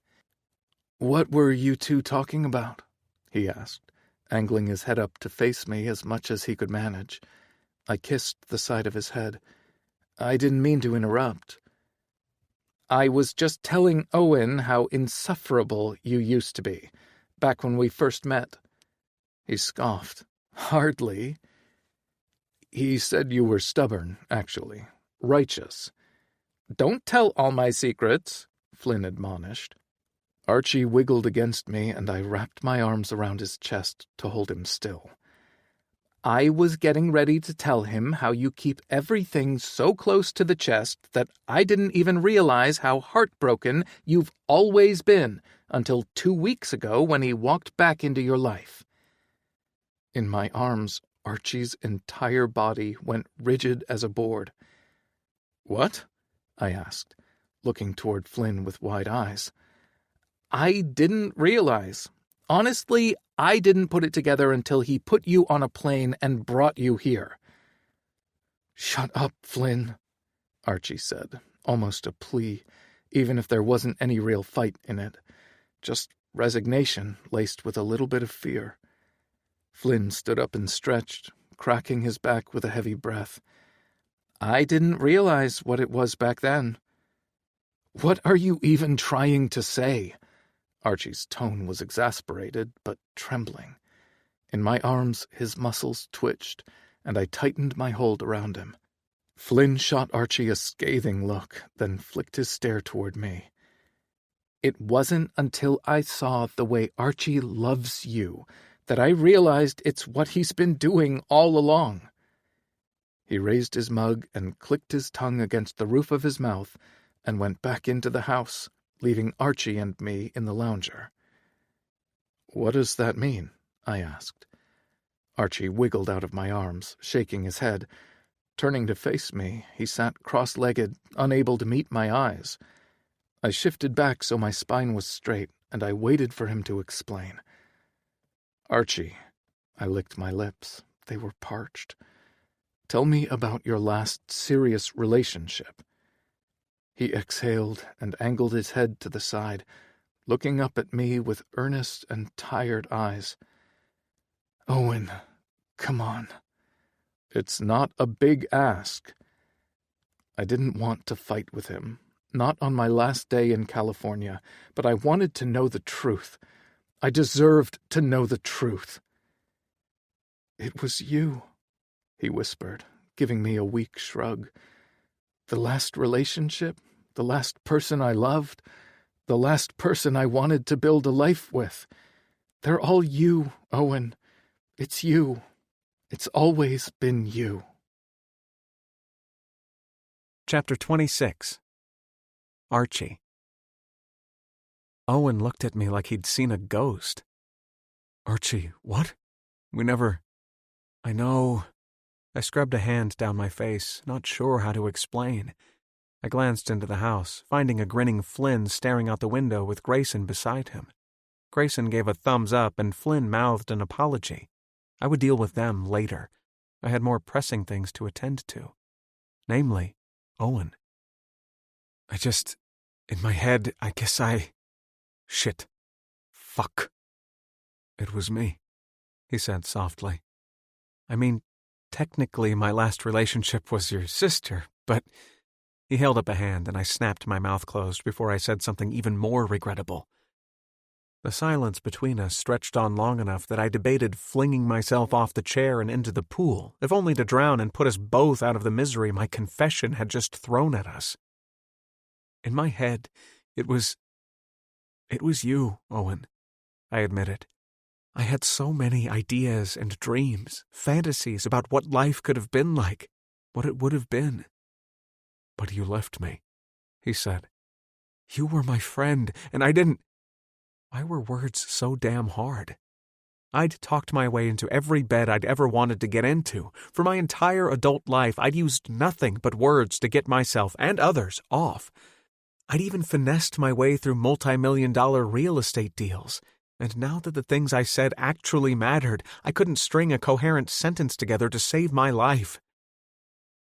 B: "What were you two talking about?" he asked, angling his head up to face me as much as he could manage. I kissed the side of his head. "I didn't mean to interrupt." "I was just telling Owen how insufferable you used to be, back when we first met." He scoffed. "Hardly." "He said you were stubborn, actually. Righteous." "Don't tell all my secrets," Flynn admonished. Archie wiggled against me, and I wrapped my arms around his chest to hold him still. "I was getting ready to tell him how you keep everything so close to the chest that I didn't even realize how heartbroken you've always been until 2 weeks ago when he walked back into your life." In my arms, Archie's entire body went rigid as a board. "What?" I asked, looking toward Flynn with wide eyes. "I didn't realize. Honestly, I didn't put it together until he put you on a plane and brought you here." "Shut up, Flynn," Archie said, almost a plea, even if there wasn't any real fight in it. Just resignation laced with a little bit of fear. Flynn stood up and stretched, cracking his back with a heavy breath. "I didn't realize what it was back then." "What are you even trying to say?" Archie's tone was exasperated, but trembling. In my arms, his muscles twitched, and I tightened my hold around him. Flynn shot Archie a scathing look, then flicked his stare toward me. "It wasn't until I saw the way Archie loves you that I realized it's what he's been doing all along." He raised his mug and clicked his tongue against the roof of his mouth and went back into the house, leaving Archie and me in the lounger. "What does that mean?" I asked. Archie wiggled out of my arms, shaking his head. Turning to face me, he sat cross-legged, unable to meet my eyes. I shifted back so my spine was straight, and I waited for him to explain. "Archie," I licked my lips. They were parched. "Tell me about your last serious relationship." He exhaled and angled his head to the side, looking up at me with earnest and tired eyes. "Owen, come on." "It's not a big ask." I didn't want to fight with him. Not on my last day in California, but I wanted to know the truth. I deserved to know the truth. "It was you," he whispered, giving me a weak shrug. "The last relationship, the last person I loved, the last person I wanted to build a life with. They're all you, Owen. It's you. It's always been you."
A: Chapter 26. Archie. Owen looked at me like he'd seen a ghost. "Archie, what? I know." I scrubbed a hand down my face, not sure how to explain. I glanced into the house, finding a grinning Flynn staring out the window with Grayson beside him. Grayson gave a thumbs up and Flynn mouthed an apology. I would deal with them later. I had more pressing things to attend to. Namely, Owen. In my head, Shit. Fuck. "It was me," he said softly. "I mean, technically my last relationship was your sister, but..." He held up a hand and I snapped my mouth closed before I said something even more regrettable. The silence between us stretched on long enough that I debated flinging myself off the chair and into the pool, if only to drown and put us both out of the misery my confession had just thrown at us. In my head, it was you, Owen, I admitted. I had so many ideas and dreams, fantasies about what life could have been like, what it would have been. "But you left me," he said. "You were my friend, and I didn't..." Why were words so damn hard? I'd talked my way into every bed I'd ever wanted to get into. For my entire adult life, I'd used nothing but words to get myself and others off. I'd even finessed my way through multi-million-dollar real estate deals. And now that the things I said actually mattered, I couldn't string a coherent sentence together to save my life.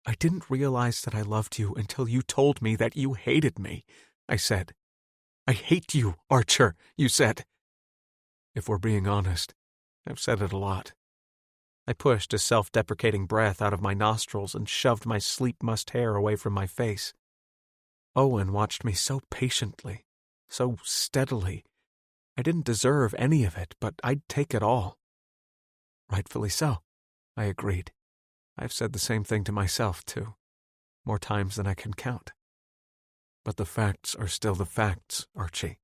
A: "I didn't realize that I loved you until you told me that you hated me," I said. "I hate you, Archer," you said. If we're being honest, I've said it a lot. I pushed a self-deprecating breath out of my nostrils and shoved my sleep-mussed hair away from my face. Owen watched me so patiently, so steadily. I didn't deserve any of it, but I'd take it all. "Rightfully so," I agreed. I've said the same thing to myself, too, more times than I can count. But the facts are still the facts, Archie.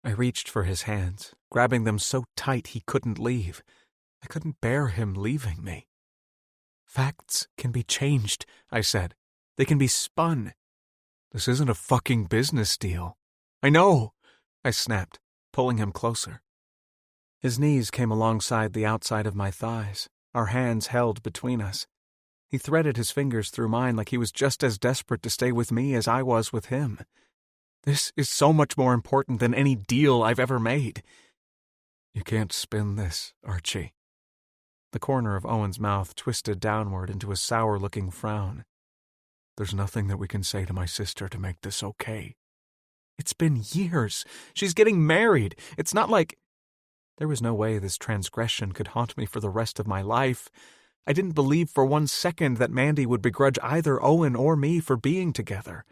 A: I reached for his hands, grabbing them so tight he couldn't leave. I couldn't bear him leaving me. "Facts can be changed," I said. "They can be spun." "This isn't a fucking business deal." "I know," I snapped, pulling him closer. His knees came alongside the outside of my thighs, our hands held between us. He threaded his fingers through mine like he was just as desperate to stay with me as I was with him. "This is so much more important than any deal I've ever made." "You can't spin this, Archie." The corner of Owen's mouth twisted downward into a sour-looking frown. "There's nothing that we can say to my sister to make this okay." "It's been years. She's getting married. It's not like..." There was no way this transgression could haunt me for the rest of my life. I didn't believe for 1 second that Mandy would begrudge either Owen or me for being together.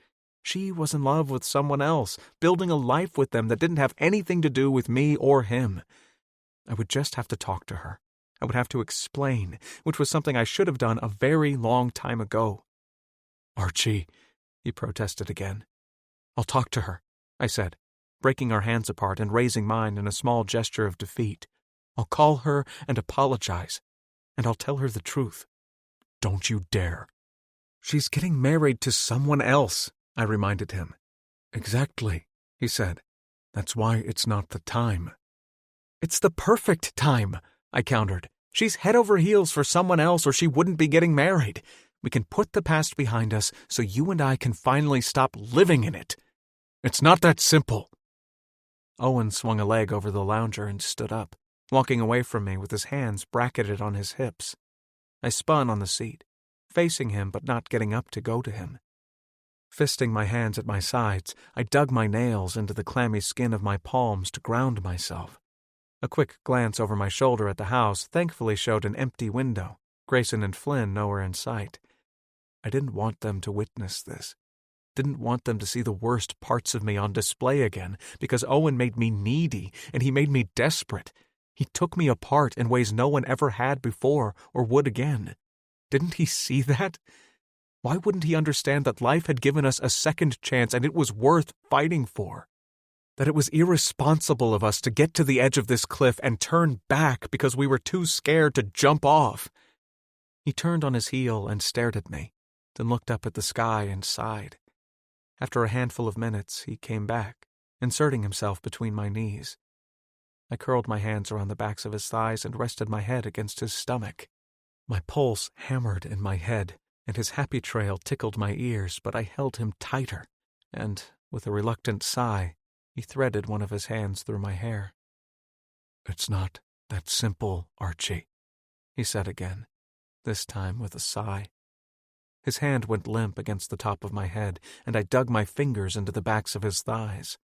A: She was in love with someone else, building a life with them that didn't have anything to do with me or him. I would just have to talk to her. I would have to explain, which was something I should have done a very long time ago. "Archie," he protested again. "I'll talk to her," I said, breaking our hands apart and raising mine in a small gesture of defeat. "I'll call her and apologize, and I'll tell her the truth." "Don't you dare." "She's getting married to someone else," I reminded him. "Exactly," he said. "That's why it's not the time." "It's the perfect time," I countered. "She's head over heels for someone else or she wouldn't be getting married. We can put the past behind us so you and I can finally stop living in it." "It's not that simple." Owen swung a leg over the lounger and stood up, walking away from me with his hands bracketed on his hips. I spun on the seat, facing him but not getting up to go to him. Fisting my hands at my sides, I dug my nails into the clammy skin of my palms to ground myself. A quick glance over my shoulder at the house thankfully showed an empty window, Grayson and Flynn nowhere in sight. I didn't want them to witness this. Didn't want them to see the worst parts of me on display again, because Owen made me needy, and he made me desperate. He took me apart in ways no one ever had before or would again. Didn't he see that? Why wouldn't he understand that life had given us a second chance and it was worth fighting for? That it was irresponsible of us to get to the edge of this cliff and turn back because we were too scared to jump off. He turned on his heel and stared at me, then looked up at the sky and sighed. After a handful of minutes, he came back, inserting himself between my knees. I curled my hands around the backs of his thighs and rested my head against his stomach. My pulse hammered in my head, and his happy trail tickled my ears, but I held him tighter, and, with a reluctant sigh, he threaded one of his hands through my hair. "It's not that simple, Archie," he said again, this time with a sigh. His hand went limp against the top of my head, and I dug my fingers into the backs of his thighs.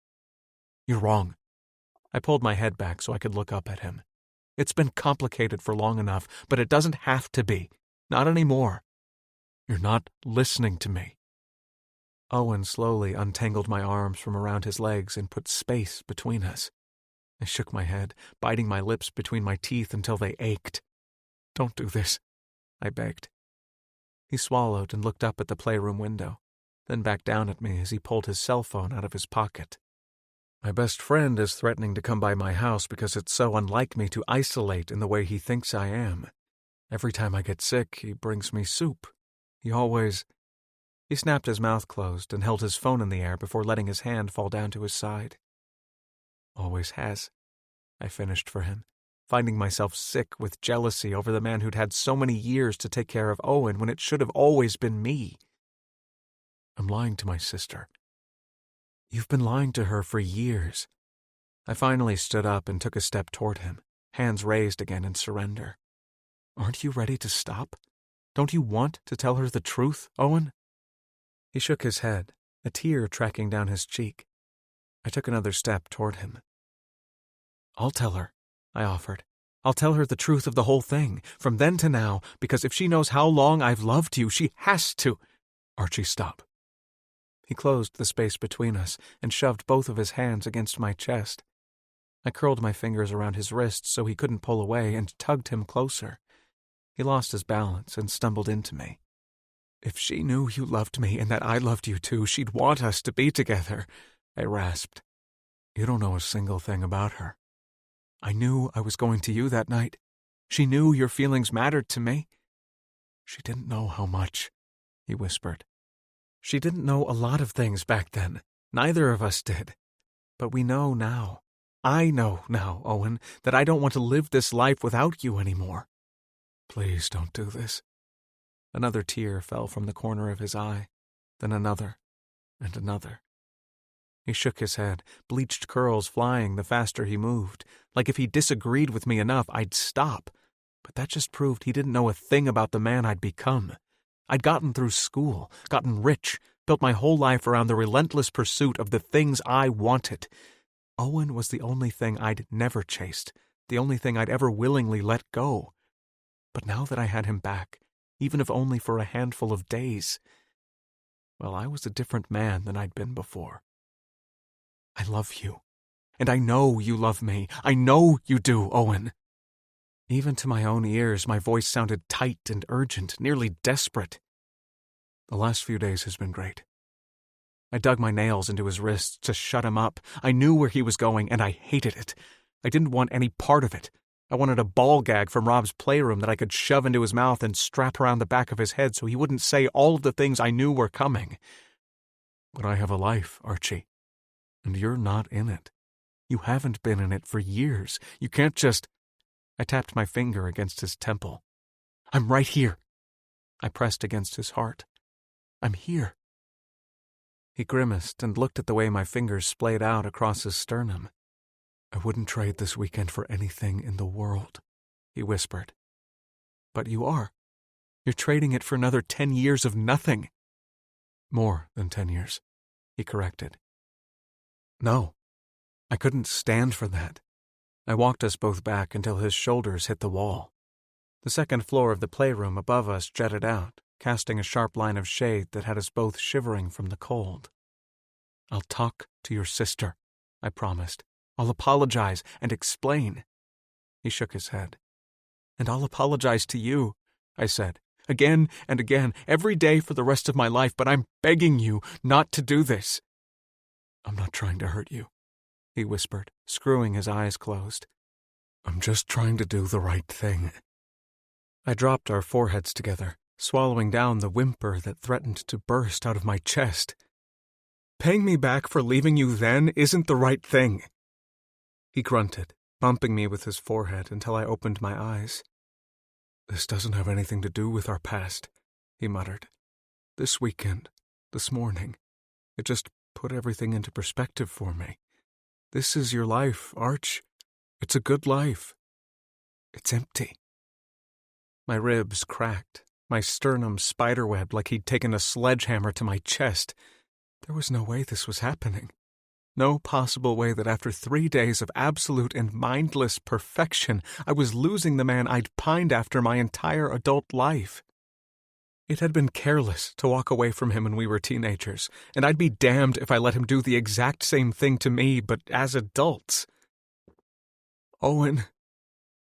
A: "You're wrong." I pulled my head back so I could look up at him. "It's been complicated for long enough, but it doesn't have to be. Not anymore. You're not listening to me." Owen slowly untangled my arms from around his legs and put space between us. I shook my head, biting my lips between my teeth until they ached. "Don't do this," I begged. He swallowed and looked up at the playroom window, then back down at me as he pulled his cell phone out of his pocket. "My best friend is threatening to come by my house because it's so unlike me to isolate in the way he thinks I am. Every time I get sick, he brings me soup. He always—" He snapped his mouth closed and held his phone in the air before letting his hand fall down to his side. "Always has," I finished for him, finding myself sick with jealousy over the man who'd had so many years to take care of Owen when it should have always been me. "I'm lying to my sister." "You've been lying to her for years." I finally stood up and took a step toward him, hands raised again in surrender. "Aren't you ready to stop? Don't you want to tell her the truth, Owen?" He shook his head, a tear tracking down his cheek. I took another step toward him. "I'll tell her," I offered. "I'll tell her the truth of the whole thing, from then to now, because if she knows how long I've loved you, she has to—" "Archie, stop." He closed the space between us and shoved both of his hands against my chest. I curled my fingers around his wrists so he couldn't pull away and tugged him closer. He lost his balance and stumbled into me. "If she knew you loved me and that I loved you too, she'd want us to be together," I rasped. "You don't know a single thing about her. I knew I was going to you that night. She knew your feelings mattered to me." "She didn't know how much," he whispered. "She didn't know a lot of things back then. Neither of us did. But we know now. I know now, Owen, that I don't want to live this life without you anymore." "Please don't do this." Another tear fell from the corner of his eye, then another, and another. He shook his head, bleached curls flying the faster he moved. Like if he disagreed with me enough, I'd stop. But that just proved he didn't know a thing about the man I'd become. I'd gotten through school, gotten rich, built my whole life around the relentless pursuit of the things I wanted. Owen was the only thing I'd never chased, the only thing I'd ever willingly let go. But now that I had him back, even if only for a handful of days, well, I was a different man than I'd been before. "I love you, and I know you love me. I know you do, Owen." Even to my own ears, my voice sounded tight and urgent, nearly desperate. "The last few days has been great." I dug my nails into his wrists to shut him up. I knew where he was going, and I hated it. I didn't want any part of it. I wanted a ball gag from Rob's playroom that I could shove into his mouth and strap around the back of his head so he wouldn't say all of the things I knew were coming. "But I have a life, Archie, and you're not in it. You haven't been in it for years. You can't just—" I tapped my finger against his temple. "I'm right here." I pressed against his heart. "I'm here." He grimaced and looked at the way my fingers splayed out across his sternum. "I wouldn't trade this weekend for anything in the world," he whispered. "But you are. You're trading it for another 10 years of nothing." "More than 10 years," he corrected. "No, I couldn't stand for that." I walked us both back until his shoulders hit the wall. The second floor of the playroom above us jutted out, casting a sharp line of shade that had us both shivering from the cold. "I'll talk to your sister," I promised. "I'll apologize and explain." He shook his head. "And I'll apologize to you," I said, "again and again, every day for the rest of my life, but I'm begging you not to do this." "I'm not trying to hurt you," he whispered, screwing his eyes closed. "I'm just trying to do the right thing." I dropped our foreheads together, swallowing down the whimper that threatened to burst out of my chest. "Paying me back for leaving you then isn't the right thing." He grunted, bumping me with his forehead until I opened my eyes. "This doesn't have anything to do with our past," he muttered. "This weekend, this morning, it just put everything into perspective for me. This is your life, Arch. It's a good life. It's empty." My ribs cracked, my sternum spiderwebbed like he'd taken a sledgehammer to my chest. There was no way this was happening. No possible way that after 3 days of absolute and mindless perfection, I was losing the man I'd pined after my entire adult life. It had been careless to walk away from him when we were teenagers, and I'd be damned if I let him do the exact same thing to me, but as adults. "Owen."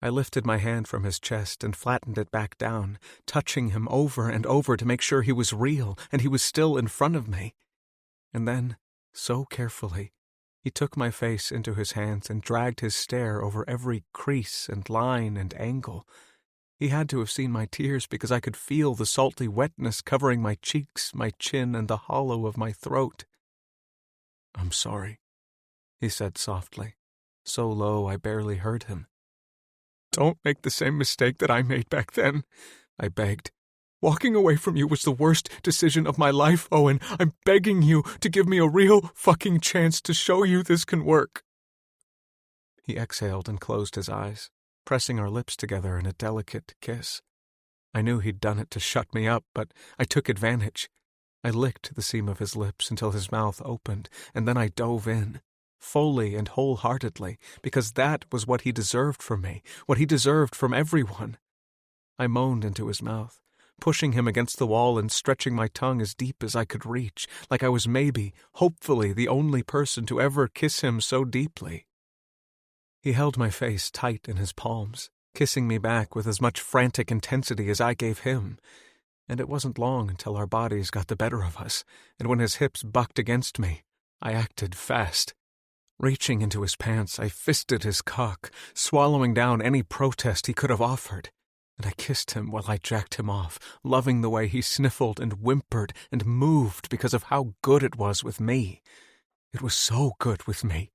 A: I lifted my hand from his chest and flattened it back down, touching him over and over to make sure he was real and he was still in front of me. And then, so carefully, he took my face into his hands and dragged his stare over every crease and line and angle. He had to have seen my tears because I could feel the salty wetness covering my cheeks, my chin, and the hollow of my throat. "I'm sorry," he said softly, so low I barely heard him. "Don't make the same mistake that I made back then," I begged. "Walking away from you was the worst decision of my life, Owen. I'm begging you to give me a real fucking chance to show you this can work." He exhaled and closed his eyes, pressing our lips together in a delicate kiss. I knew he'd done it to shut me up, but I took advantage. I licked the seam of his lips until his mouth opened, and then I dove in, fully and wholeheartedly, because that was what he deserved from me, what he deserved from everyone. I moaned into his mouth, pushing him against the wall and stretching my tongue as deep as I could reach, like I was maybe, hopefully, the only person to ever kiss him so deeply. He held my face tight in his palms, kissing me back with as much frantic intensity as I gave him. And it wasn't long until our bodies got the better of us, and when his hips bucked against me, I acted fast. Reaching into his pants, I fisted his cock, swallowing down any protest he could have offered, and I kissed him while I jacked him off, loving the way he sniffled and whimpered and moved because of how good it was with me. It was so good with me.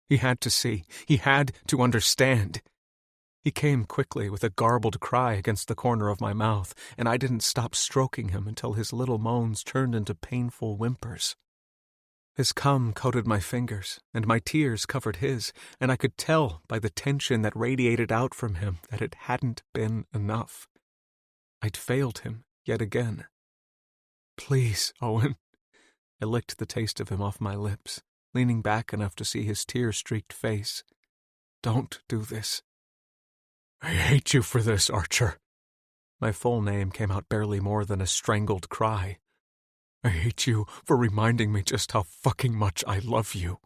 A: He had to see. He had to understand. He came quickly with a garbled cry against the corner of my mouth, and I didn't stop stroking him until his little moans turned into painful whimpers. His cum coated my fingers, and my tears covered his, and I could tell by the tension that radiated out from him that it hadn't been enough. I'd failed him yet again. "Please, Owen." I licked the taste of him off my lips, leaning back enough to see his tear-streaked face. "Don't do this." "I hate you for this, Archer." My full name came out barely more than a strangled cry. "I hate you for reminding me just how fucking much I love you."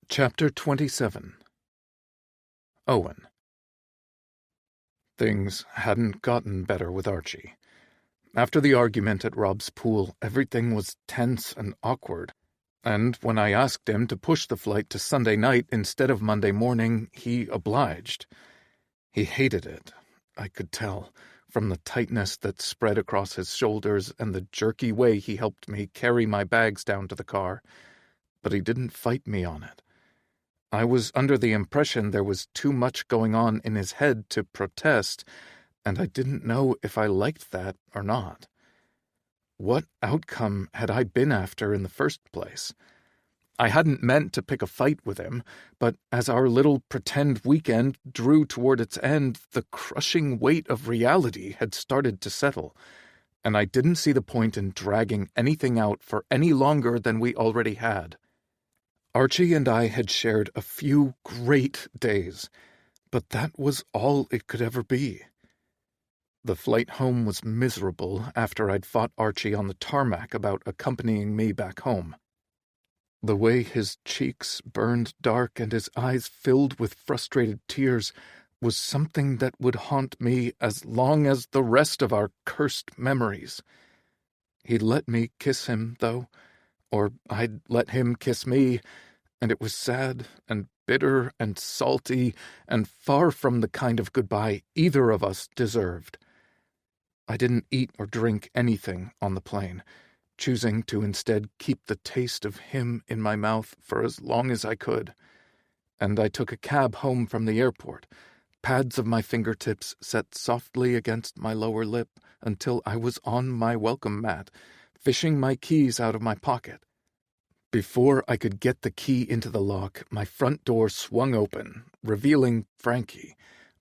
B: Chapter 27. Owen. Things hadn't gotten better with Archie. After the argument at Rob's pool, everything was tense and awkward, and when I asked him to push the flight to Sunday night instead of Monday morning, he obliged. He hated it, I could tell, from the tightness that spread across his shoulders and the jerky way he helped me carry my bags down to the car, but he didn't fight me on it. I was under the impression there was too much going on in his head to protest, and I didn't know if I liked that or not. What outcome had I been after in the first place? I hadn't meant to pick a fight with him, but as our little pretend weekend drew toward its end, the crushing weight of reality had started to settle, and I didn't see the point in dragging anything out for any longer than we already had. Archie and I had shared a few great days, but that was all it could ever be. The flight home was miserable after I'd fought Archie on the tarmac about accompanying me back home. The way his cheeks burned dark and his eyes filled with frustrated tears was something that would haunt me as long as the rest of our cursed memories. He'd let me kiss him, though, or I'd let him kiss me, and it was sad and bitter and salty and far from the kind of goodbye either of us deserved. I didn't eat or drink anything on the plane, choosing to instead keep the taste of him in my mouth for as long as I could. And I took a cab home from the airport, pads of my fingertips set softly against my lower lip until I was on my welcome mat, fishing my keys out of my pocket. Before I could get the key into the lock, my front door swung open, revealing Frankie,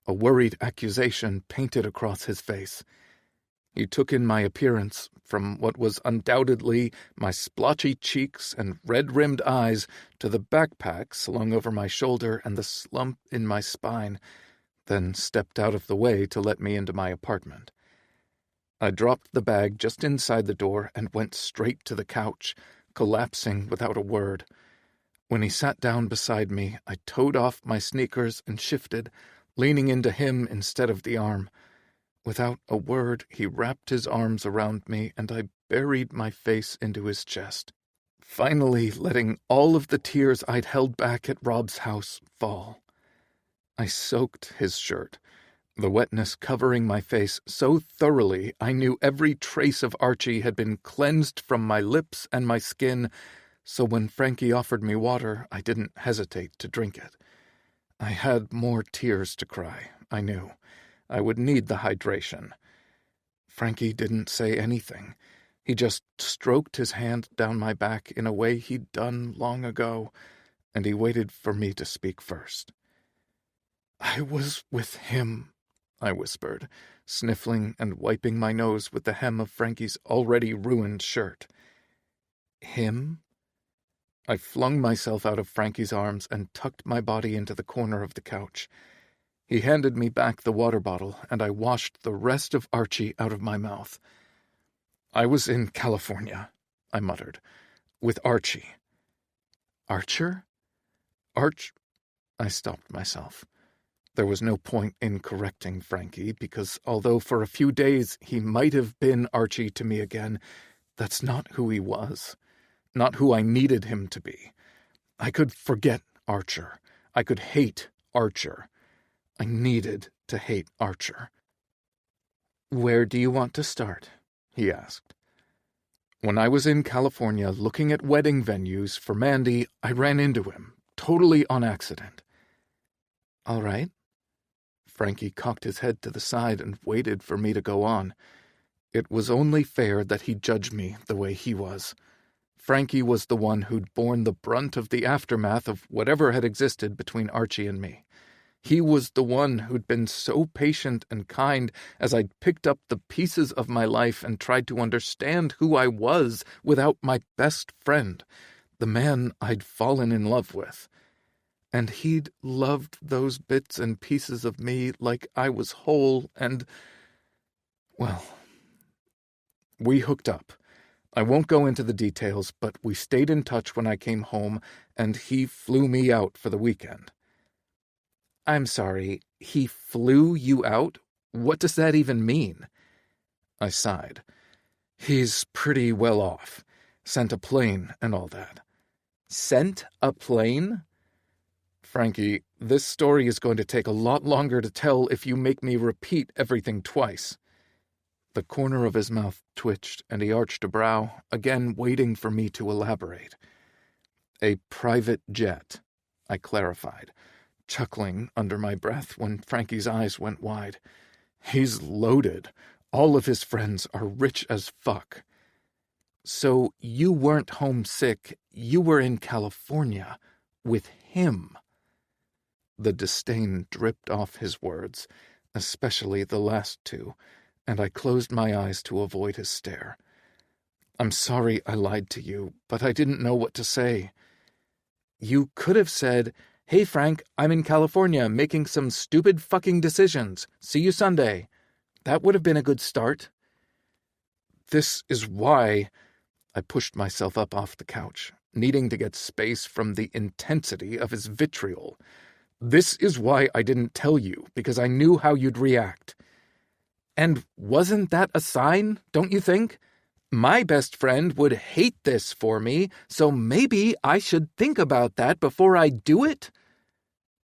B: a worried accusation painted across his face. He took in my appearance, from what was undoubtedly my splotchy cheeks and red-rimmed eyes to the backpack slung over my shoulder and the slump in my spine, then stepped out of the way to let me into my apartment. I dropped the bag just inside the door and went straight to the couch, collapsing without a word. When he sat down beside me, I toed off my sneakers and shifted, leaning into him instead of the arm. Without a word, he wrapped his arms around me, and I buried my face into his chest, finally letting all of the tears I'd held back at Rob's house fall. I soaked his shirt, the wetness covering my face so thoroughly I knew every trace of Archie had been cleansed from my lips and my skin, so when Frankie offered me water, I didn't hesitate to drink it. I had more tears to cry, I knew. I would need the hydration. Frankie didn't say anything. He just stroked his hand down my back in a way he'd done long ago, and he waited for me to speak first. "I was with him," I whispered, sniffling and wiping my nose with the hem of Frankie's already ruined shirt. "Him?" I flung myself out of Frankie's arms and tucked my body into the corner of the couch. He handed me back the water bottle, and I washed the rest of Archie out of my mouth. "I was in California," I muttered, "with Archie." "Archer? I stopped myself. There was no point in correcting Frankie, because although for a few days he might have been Archie to me again, that's not who he was, not who I needed him to be. I could forget Archer. I could hate Archer. I needed to hate Archer. "Where do you want to start?" he asked. "When I was in California looking at wedding venues for Mandy, I ran into him, totally on accident." "All right." Frankie cocked his head to the side and waited for me to go on. It was only fair that he judge me the way he was. Frankie was the one who'd borne the brunt of the aftermath of whatever had existed between Archie and me. He was the one who'd been so patient and kind as I'd picked up the pieces of my life and tried to understand who I was without my best friend, the man I'd fallen in love with. And he'd loved those bits and pieces of me like I was whole and, well, we hooked up. I won't go into the details, but we stayed in touch when I came home, and he flew me out for the weekend. "I'm sorry, he flew you out? What does that even mean?" I sighed. "He's pretty well off. Sent a plane and all that." "Sent a plane?" "Frankie, this story is going to take a lot longer to tell if you make me repeat everything twice." The corner of his mouth twitched, and he arched a brow, again waiting for me to elaborate. "A private jet," I clarified, chuckling under my breath when Frankie's eyes went wide. "He's loaded. All of his friends are rich as fuck." "So you weren't homesick, you were in California with him." The disdain dripped off his words, especially the last two, and I closed my eyes to avoid his stare. "I'm sorry I lied to you, but I didn't know what to say." "You could have said, 'Hey Frank, I'm in California making some stupid fucking decisions. See you Sunday.' That would have been a good start. This is why I pushed myself up off the couch, needing to get space from the intensity of his vitriol. This is why I didn't tell you, because I knew how you'd react. And wasn't that a sign, don't you think? My best friend would hate this for me, so maybe I should think about that before I do it?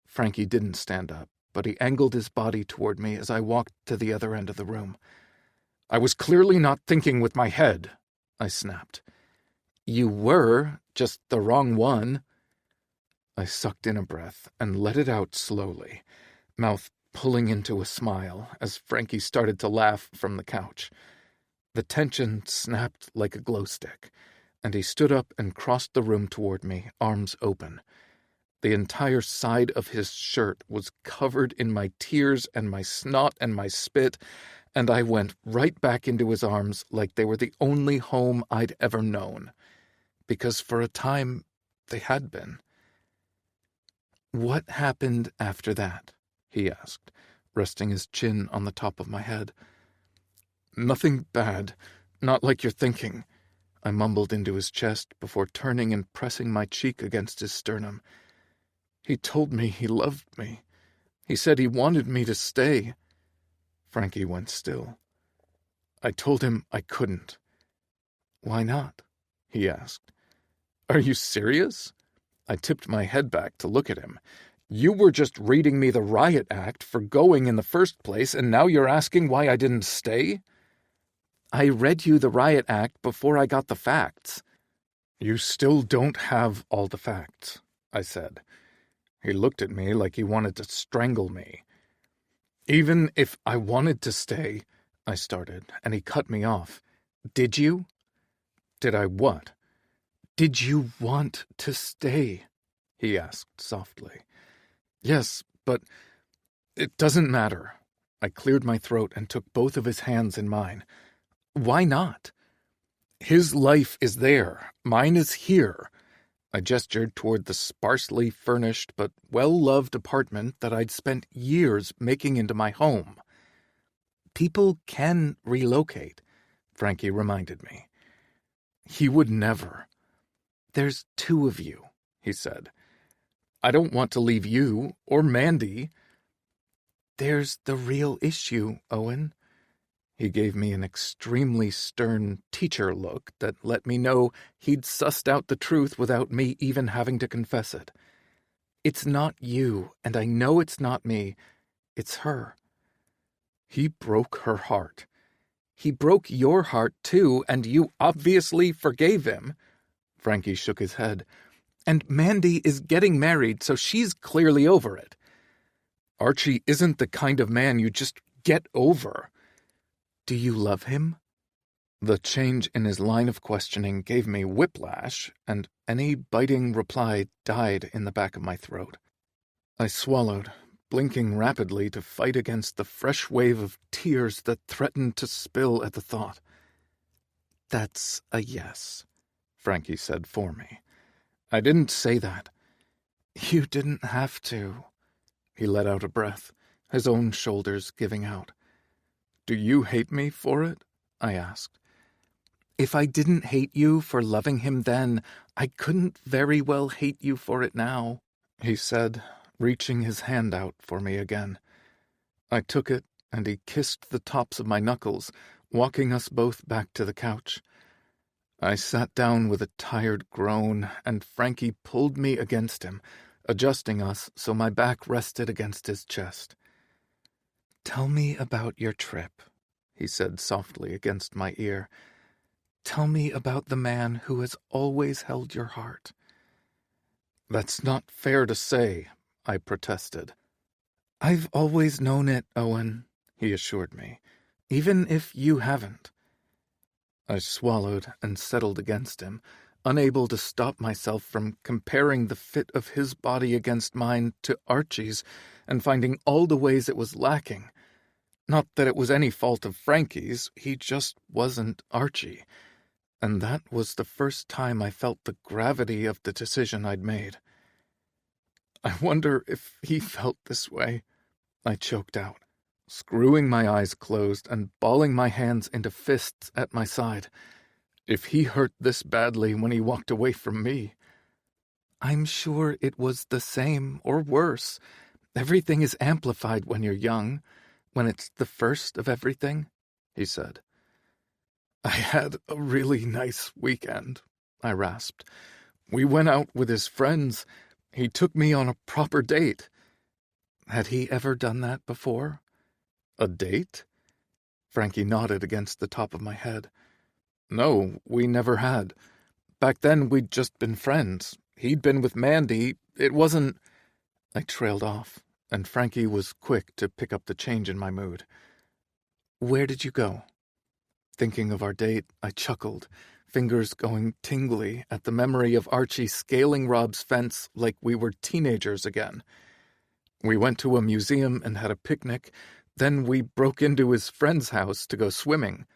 B: Frankie didn't stand up, but he angled his body toward me as I walked to the other end of the room. I was clearly not thinking with my head, I snapped. You were, just the wrong one. I sucked in a breath and let it out slowly, mouth pulling into a smile as Frankie started to laugh from the couch. The tension snapped like a glow stick, and he stood up and crossed the room toward me, arms open. The entire side of his shirt was covered in my tears and my snot and my spit, and I went right back into his arms like they were the only home I'd ever known, because for a time they had been. What happened after that? He asked, resting his chin on the top of my head. Nothing bad, not like you're thinking, I mumbled into his chest before turning and pressing my cheek against his sternum. He told me he loved me. He said he wanted me to stay. Frankie went still. I told him I couldn't. Why not? He asked. Are you serious? I tipped my head back to look at him. You were just reading me the riot act for going in the first place, and now you're asking why I didn't stay? I read you the riot act before I got the facts. You still don't have all the facts, I said. He looked at me like he wanted to strangle me. Even if I wanted to stay, I started, and he cut me off. Did you? Did I what? Did you want to stay? He asked softly. Yes, but it doesn't matter. I cleared my throat and took both of his hands in mine. Why not? His life is there. Mine is here. I gestured toward the sparsely furnished but well-loved apartment that I'd spent years making into my home. People can relocate, Frankie reminded me. He would never. There's two of you, he said. I don't want to leave you or Mandy. There's the real issue, Owen. He gave me an extremely stern teacher look that let me know he'd sussed out the truth without me even having to confess it. It's not you, and I know it's not me. It's her. He broke her heart. He broke your heart, too, and you obviously forgave him. Frankie shook his head. And Mandy is getting married, so she's clearly over it. Archie isn't the kind of man you just get over. Do you love him? The change in his line of questioning gave me whiplash, and any biting reply died in the back of my throat. I swallowed, blinking rapidly to fight against the fresh wave of tears that threatened to spill at the thought. That's a yes, Frankie said for me. I didn't say that. You didn't have to. He let out a breath, his own shoulders giving out. Do you hate me for it? I asked. If I didn't hate you for loving him then, I couldn't very well hate you for it now, he said, reaching his hand out for me again. I took it, and he kissed the tops of my knuckles, walking us both back to the couch. I sat down with a tired groan, and Frankie pulled me against him, adjusting us so my back rested against his chest. Tell me about your trip, he said softly against my ear. Tell me about the man who has always held your heart. That's not fair to say, I protested. I've always known it, Owen, he assured me, even if you haven't. I swallowed and settled against him, unable to stop myself from comparing the fit of his body against mine to Archie's and finding all the ways it was lacking. Not that it was any fault of Frankie's, he just wasn't Archie. And that was the first time I felt the gravity of the decision I'd made. I wonder if he felt this way, I choked out. screwing my eyes closed and balling my hands into fists at my side. If he hurt this badly when he walked away from me, I'm sure it was the same or worse. Everything is amplified when you're young, when it's the first of everything, he said. I had a really nice weekend, I rasped. We went out with his friends. He took me on a proper date. Had he ever done that before? A date? Frankie nodded against the top of my head. No, we never had. Back then we'd just been friends. He'd been with Mandy. It wasn't... I trailed off, and Frankie was quick to pick up the change in my mood. Where did you go? Thinking of our date, I chuckled, fingers going tingly at the memory of Archie scaling Rob's fence like we were teenagers again. We went to a museum and had a picnic. Then we broke into his friend's house to go swimming.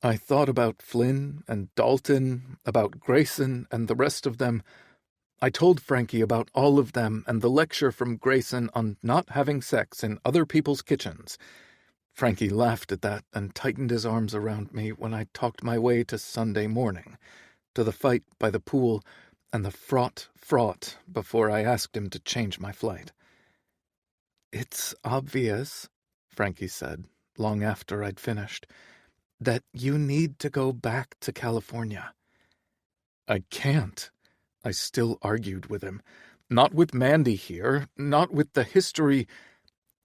B: I thought about Flynn and Dalton, about Grayson and the rest of them. I told Frankie about all of them and the lecture from Grayson on not having sex in other people's kitchens. Frankie laughed at that and tightened his arms around me when I talked my way to Sunday morning, to the fight by the pool and the fraught before I asked him to change my flight. It's obvious, Frankie said, long after I'd finished, that you need to go back to California. I can't, I still argued with him. Not with Mandy here, not with the history.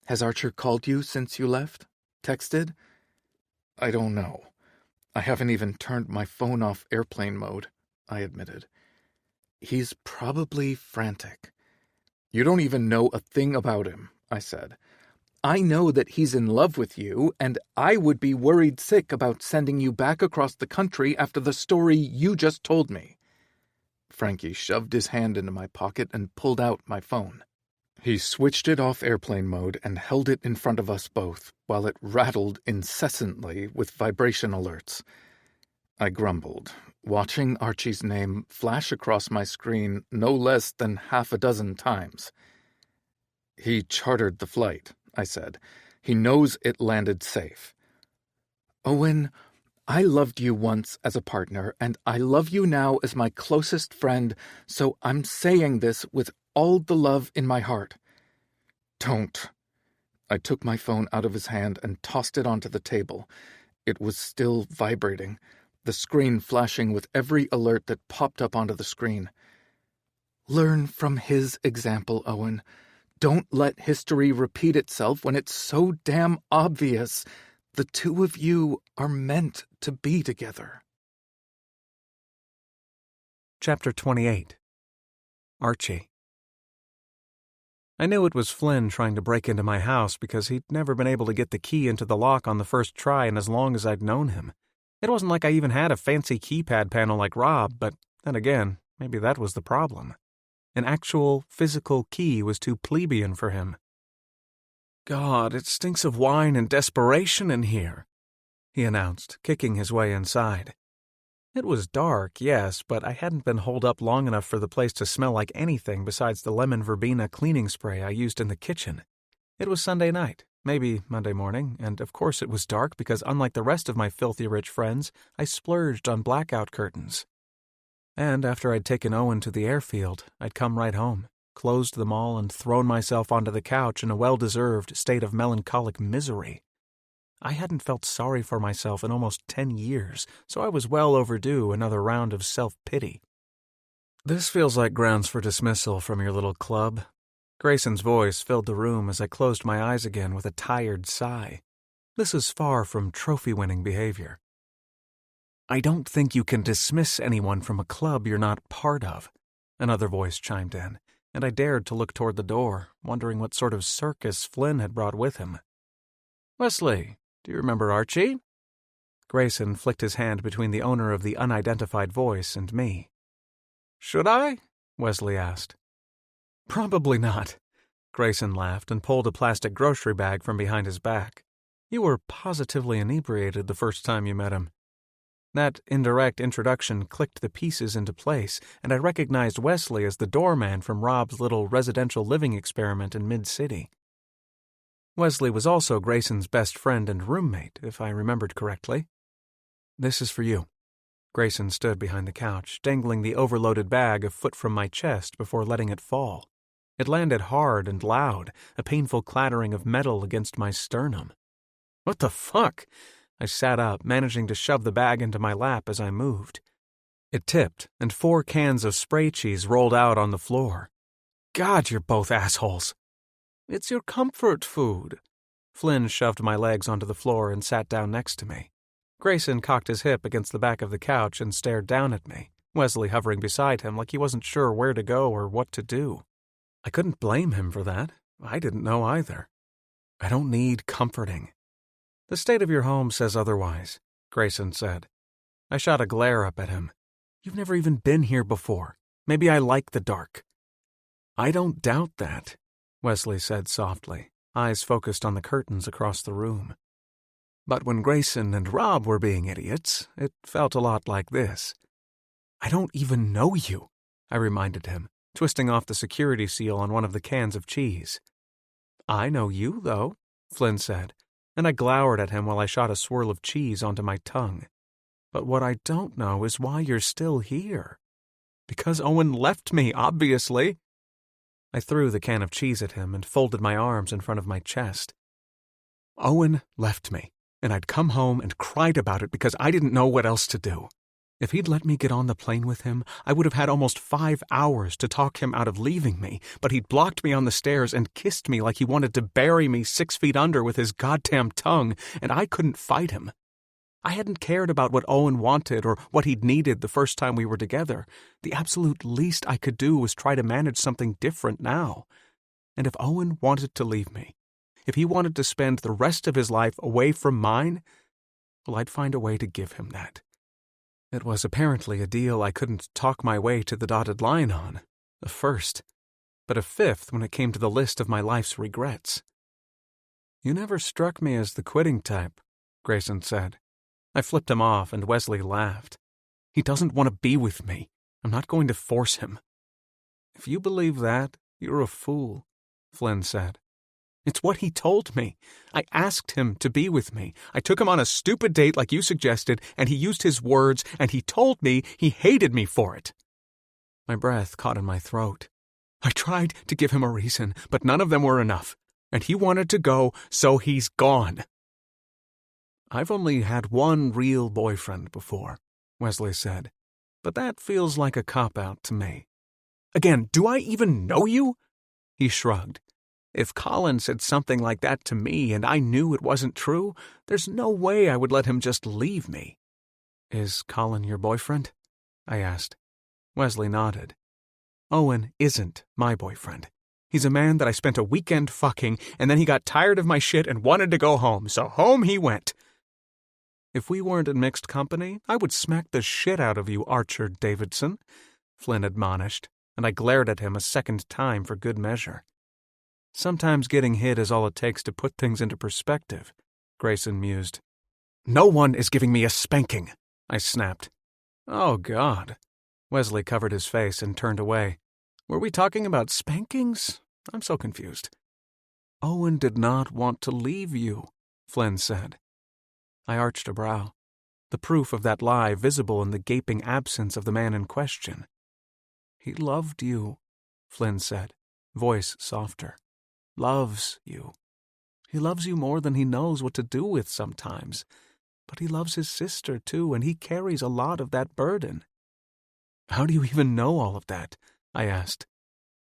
B: Has Archer called you since you left? Texted? I don't know. I haven't even turned my phone off airplane mode, I admitted. He's probably frantic. You don't even know a thing about him, I said. I know that he's in love with you, and I would be worried sick about sending you back across the country after the story you just told me. Frankie shoved his hand into my pocket and pulled out my phone. He switched it off airplane mode and held it in front of us both, while it rattled incessantly with vibration alerts. I grumbled, watching Archie's name flash across my screen no less than half a dozen times. He chartered the flight, I said. He knows it landed safe. Owen, I loved you once as a partner, and I love you now as my closest friend, so I'm saying this with all the love in my heart. Don't. I took my phone out of his hand and tossed it onto the table. It was still vibrating, the screen flashing with every alert that popped up onto the screen. Learn from his example, Owen. Don't let history repeat itself when it's so damn obvious. The two of you are meant to be together.
A: Chapter 28. Archie. I knew it was Flynn trying to break into my house because he'd never been able to get the key into the lock on the first try in as long as I'd known him. It wasn't like I even had a fancy keypad panel like Rob, but then again, maybe that was the problem. An actual, physical key was too plebeian for him. God, it stinks of wine and desperation in here, he announced, kicking his way inside. It was dark, yes, but I hadn't been holed up long enough for the place to smell like anything besides the lemon verbena cleaning spray I used in the kitchen. It was Sunday night, maybe Monday morning, and of course it was dark because unlike the rest of my filthy rich friends, I splurged on blackout curtains. And after I'd taken Owen to the airfield, I'd come right home, closed them all, and thrown myself onto the couch in a well-deserved state of melancholic misery. I hadn't felt sorry for myself in almost 10 years, so I was well overdue another round of self-pity. This feels like grounds for dismissal from your little club. Grayson's voice filled the room as I closed my eyes again with a tired sigh. This is far from trophy-winning behavior. I don't think you can dismiss anyone from a club you're not part of, another voice chimed in, and I dared to look toward the door, wondering what sort of circus Flynn had brought with him. Wesley, do you remember Archie? Grayson flicked his hand between the owner of the unidentified voice and me. Should I? Wesley asked. Probably not. Grayson laughed and pulled a plastic grocery bag from behind his back. You were positively inebriated the first time you met him. That indirect introduction clicked the pieces into place, and I recognized Wesley as the doorman from Rob's little residential living experiment in Mid-City. Wesley was also Grayson's best friend and roommate, if I remembered correctly. "This is for you." Grayson stood behind the couch, dangling the overloaded bag a foot from my chest before letting it fall. It landed hard and loud, a painful clattering of metal against my sternum. "What the fuck?" I sat up, managing to shove the bag into my lap as I moved. It tipped, and 4 cans of spray cheese rolled out on the floor. "God, you're both assholes." "It's your comfort food." Flynn shoved my legs onto the floor and sat down next to me. Grayson cocked his hip against the back of the couch and stared down at me, Wesley hovering beside him like he wasn't sure where to go or what to do. I couldn't blame him for that. I didn't know either. "I don't need comforting." "The state of your home says otherwise," Grayson said. I shot a glare up at him. "You've never even been here before. Maybe I like the dark." "I don't doubt that," Wesley said softly, eyes focused on the curtains across the room. "But when Grayson and Rob were being idiots, it felt a lot like this." "I don't even know you," I reminded him, twisting off the security seal on one of the cans of cheese. "I know you, though," Flynn said, and I glowered at him while I shot a swirl of cheese onto my tongue. "But what I don't know is why you're still here." "Because Owen left me, obviously." I threw the can of cheese at him and folded my arms in front of my chest. "Owen left me, and I'd come home and cried about it because I didn't know what else to do. If he'd let me get on the plane with him, I would have had almost 5 hours to talk him out of leaving me, but he'd blocked me on the stairs and kissed me like he wanted to bury me 6 feet under with his goddamn tongue, and I couldn't fight him. I hadn't cared about what Owen wanted or what he'd needed the first time we were together. The absolute least I could do was try to manage something different now. And if Owen wanted to leave me, if he wanted to spend the rest of his life away from mine, well, I'd find a way to give him that. It was apparently a deal I couldn't talk my way to the dotted line on, a first, but a fifth when it came to the list of my life's regrets. "You never struck me as the quitting type," Grayson said. I flipped him off, and Wesley laughed. "He doesn't want to be with me. I'm not going to force him." "If you believe that, you're a fool," Flynn said. "It's what he told me. I asked him to be with me. I took him on a stupid date like you suggested, and he used his words, and he told me he hated me for it." My breath caught in my throat. I tried to give him a reason, but none of them were enough, and he wanted to go, so he's gone. "I've only had one real boyfriend before," Wesley said, "but that feels like a cop-out to me." "Again, do I even know you?" He shrugged. "If Colin said something like that to me and I knew it wasn't true, there's no way I would let him just leave me." "Is Colin your boyfriend?" I asked. Wesley nodded. "Owen isn't my boyfriend. He's a man that I spent a weekend fucking, and then he got tired of my shit and wanted to go home, so home he went." "If we weren't in mixed company, I would smack the shit out of you, Archer Davidson," Flynn admonished, and I glared at him a second time for good measure. "Sometimes getting hit is all it takes to put things into perspective," Grayson mused. "No one is giving me a spanking," I snapped. "Oh, God." Wesley covered his face and turned away. "Were we talking about spankings? I'm so confused." "Owen did not want to leave you," Flynn said. I arched a brow, the proof of that lie visible in the gaping absence of the man in question. "He loved you," Flynn said, voice softer. "Loves you. He loves you more than he knows what to do with sometimes. But he loves his sister, too, and he carries a lot of that burden." "How do you even know all of that?" I asked.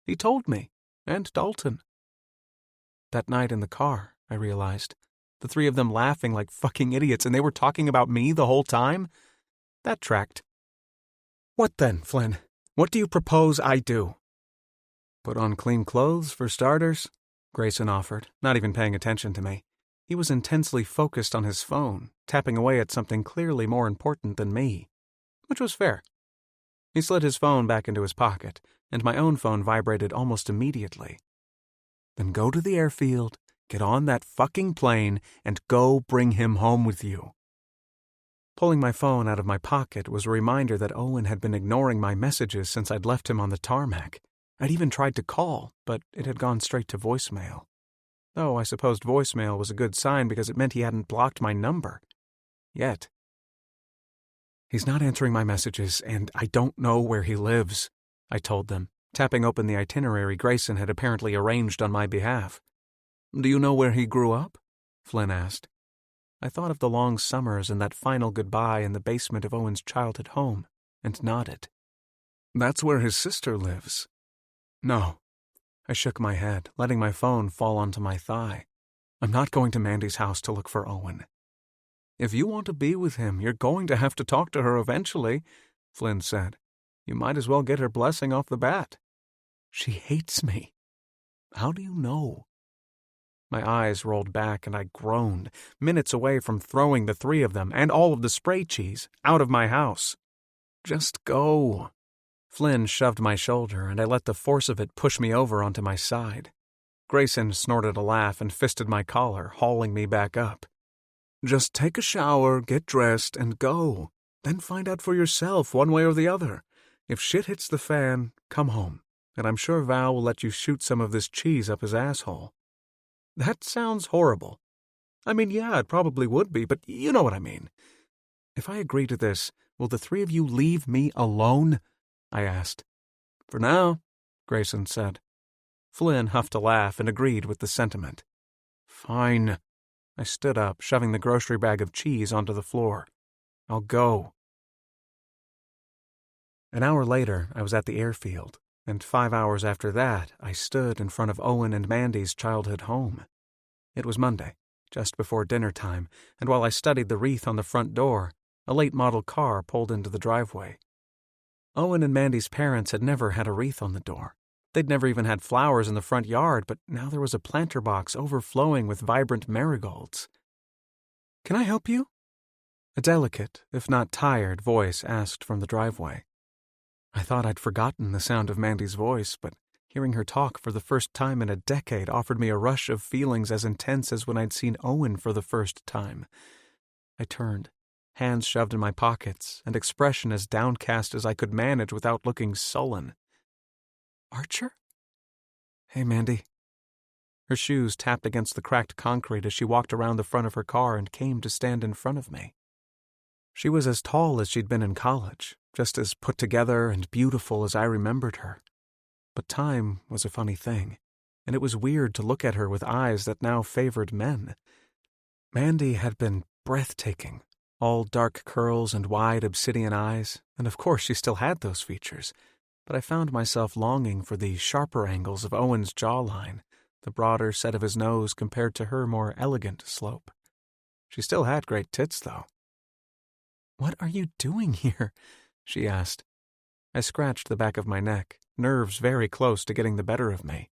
A: "He told me, and Dalton." That night in the car, I realized, the 3 of them laughing like fucking idiots, and they were talking about me the whole time? That tracked. "What then, Flynn? What do you propose I do?" "Put on clean clothes, for starters," Grayson offered, not even paying attention to me. He was intensely focused on his phone, tapping away at something clearly more important than me, which was fair. He slid his phone back into his pocket, and my own phone vibrated almost immediately. "Then go to the airfield, get on that fucking plane, and go bring him home with you." Pulling my phone out of my pocket was a reminder that Owen had been ignoring my messages since I'd left him on the tarmac. I'd even tried to call, but it had gone straight to voicemail. though I supposed voicemail was a good sign because it meant he hadn't blocked my number. Yet. "He's not answering my messages, and I don't know where he lives," I told them, tapping open the itinerary Grayson had apparently arranged on my behalf. "Do you know where he grew up?" Flynn asked. I thought of the long summers and that final goodbye in the basement of Owen's childhood home, and nodded. "That's where his sister lives." "No." I shook my head, letting my phone fall onto my thigh. "I'm not going to Mandy's house to look for Owen." "If you want to be with him, you're going to have to talk to her eventually," Flynn said. "You might as well get her blessing off the bat." "She hates me." "How do you know?" My eyes rolled back and I groaned, minutes away from throwing the three of them, and all of the spray cheese, out of my house. "Just go." Flynn shoved my shoulder, and I let the force of it push me over onto my side. Grayson snorted a laugh and fisted my collar, hauling me back up. "Just take a shower, get dressed, and go. Then find out for yourself one way or the other. If shit hits the fan, come home, and I'm sure Val will let you shoot some of this cheese up his asshole." "That sounds horrible." "I mean, yeah, it probably would be, but you know what I mean." "If I agree to this, will the three of you leave me alone?" I asked. "For now," Grayson said. Flynn huffed a laugh and agreed with the sentiment. "Fine." I stood up, shoving the grocery bag of cheese onto the floor. "I'll go." An hour later, I was at the airfield, and 5 hours after that, I stood in front of Owen and Mandy's childhood home. It was Monday, just before dinner time, and while I studied the wreath on the front door, a late-model car pulled into the driveway. Owen and Mandy's parents had never had a wreath on the door. They'd never even had flowers in the front yard, but now there was a planter box overflowing with vibrant marigolds. "Can I help you?" A delicate, if not tired, voice asked from the driveway. I thought I'd forgotten the sound of Mandy's voice, but hearing her talk for the first time in a decade offered me a rush of feelings as intense as when I'd seen Owen for the first time. I turned, hands shoved in my pockets, and expression as downcast as I could manage without looking sullen. "Archer?" "Hey, Mandy." Her shoes tapped against the cracked concrete as she walked around the front of her car and came to stand in front of me. She was as tall as she'd been in college, just as put together and beautiful as I remembered her. But time was a funny thing, and it was weird to look at her with eyes that now favored men. Mandy had been breathtaking, all dark curls and wide obsidian eyes, and of course she still had those features, but I found myself longing for the sharper angles of Owen's jawline, the broader set of his nose compared to her more elegant slope. She still had great tits, though. "What are you doing here?" she asked. I scratched the back of my neck, nerves very close to getting the better of me.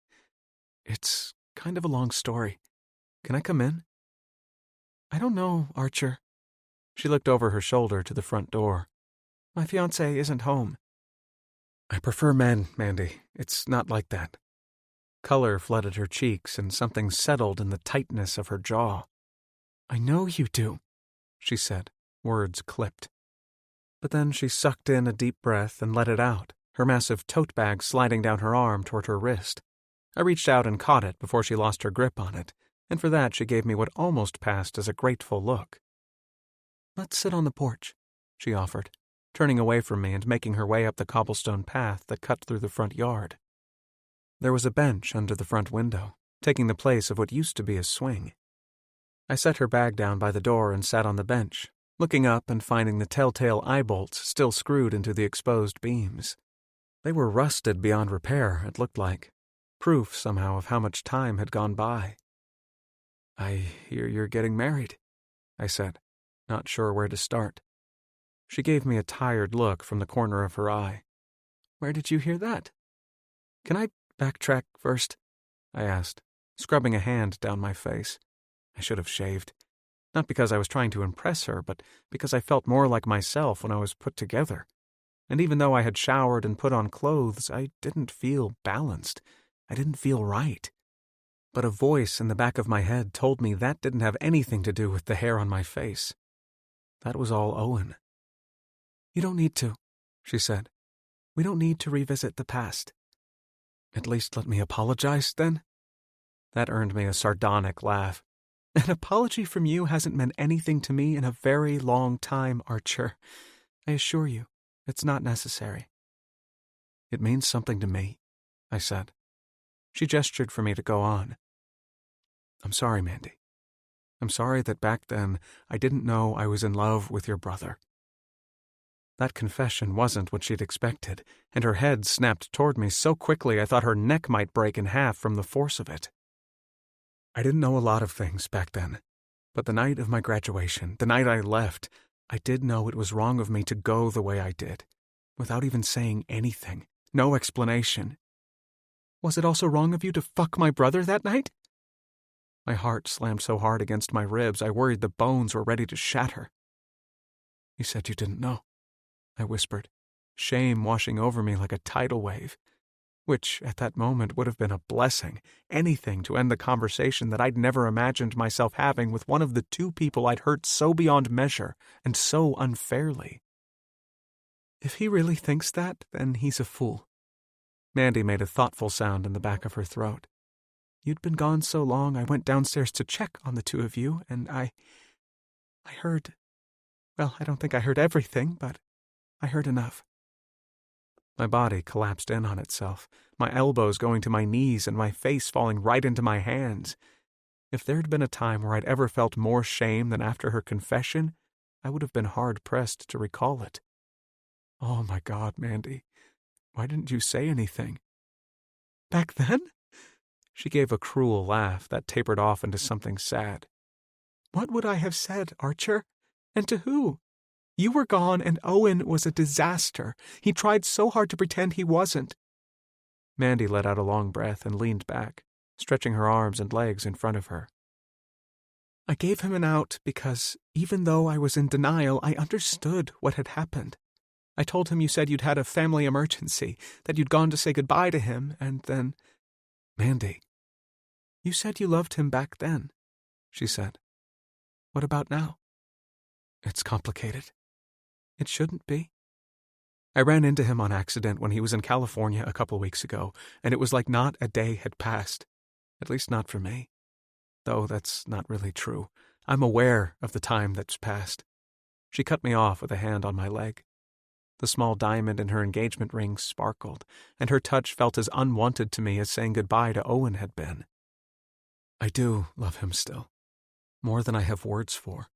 A: "It's kind of a long story. Can I come in?" "I don't know, Archer." She looked over her shoulder to the front door. "My fiancé isn't home." "I prefer men, Mandy. It's not like that." Color flooded her cheeks and something settled in the tightness of her jaw. "I know you do," she said, words clipped. But then she sucked in a deep breath and let it out, her massive tote bag sliding down her arm toward her wrist. I reached out and caught it before she lost her grip on it, and for that she gave me what almost passed as a grateful look. "Let's sit on the porch," she offered, turning away from me and making her way up the cobblestone path that cut through the front yard. There was a bench under the front window, taking the place of what used to be a swing. I set her bag down by the door and sat on the bench, looking up and finding the telltale eye bolts still screwed into the exposed beams. They were rusted beyond repair, it looked like, proof somehow of how much time had gone by. "I hear you're getting married," I said, not sure where to start. She gave me a tired look from the corner of her eye. "Where did you hear that?" "Can I backtrack first?" I asked, scrubbing a hand down my face. I should have shaved. Not because I was trying to impress her, but because I felt more like myself when I was put together. And even though I had showered and put on clothes, I didn't feel balanced. I didn't feel right. But a voice in the back of my head told me that didn't have anything to do with the hair on my face. That was all Owen. "You don't need to," she said. "We don't need to revisit the past." "At least let me apologize, then?" That earned me a sardonic laugh. An apology from you hasn't meant anything to me in a very long time, Archer. I assure you, it's not necessary. It means something to me, I said. She gestured for me to go on. I'm sorry, Mandy. I'm sorry that back then I didn't know I was in love with your brother. That confession wasn't what she'd expected, and her head snapped toward me so quickly I thought her neck might break in half from the force of it. I didn't know a lot of things back then, but the night of my graduation, the night I left, I did know it was wrong of me to go the way I did, without even saying anything, no explanation. Was it also wrong of you to fuck my brother that night? My heart slammed so hard against my ribs I worried the bones were ready to shatter. You said you didn't know, I whispered, shame washing over me like a tidal wave, which at that moment would have been a blessing, anything to end the conversation that I'd never imagined myself having with one of the two people I'd hurt so beyond measure and so unfairly. If he really thinks that, then he's a fool. Mandy made a thoughtful sound in the back of her throat. You'd been gone so long I went downstairs to check on the two of you, and I heard... Well, I don't think I heard everything, but I heard enough. My body collapsed in on itself, my elbows going to my knees and my face falling right into my hands. If there'd been a time where I'd ever felt more shame than after her confession, I would have been hard-pressed to recall it. Oh my God, Mandy, why didn't you say anything? Back then? She gave a cruel laugh that tapered off into something sad. What would I have said, Archer? And to who? You were gone and Owen was a disaster. He tried so hard to pretend he wasn't. Mandy let out a long breath and leaned back, stretching her arms and legs in front of her. I gave him an out because, even though I was in denial, I understood what had happened. I told him you said you'd had a family emergency, that you'd gone to say goodbye to him, and then... Mandy, you said you loved him back then, she said. What about now? It's complicated. It shouldn't be. I ran into him on accident when he was in California a couple weeks ago, and it was like not a day had passed. At least not for me. Though that's not really true. I'm aware of the time that's passed. She cut me off with a hand on my leg. The small diamond in her engagement ring sparkled, and her touch felt as unwanted to me as saying goodbye to Owen had been. I do love him still, more than I have words for.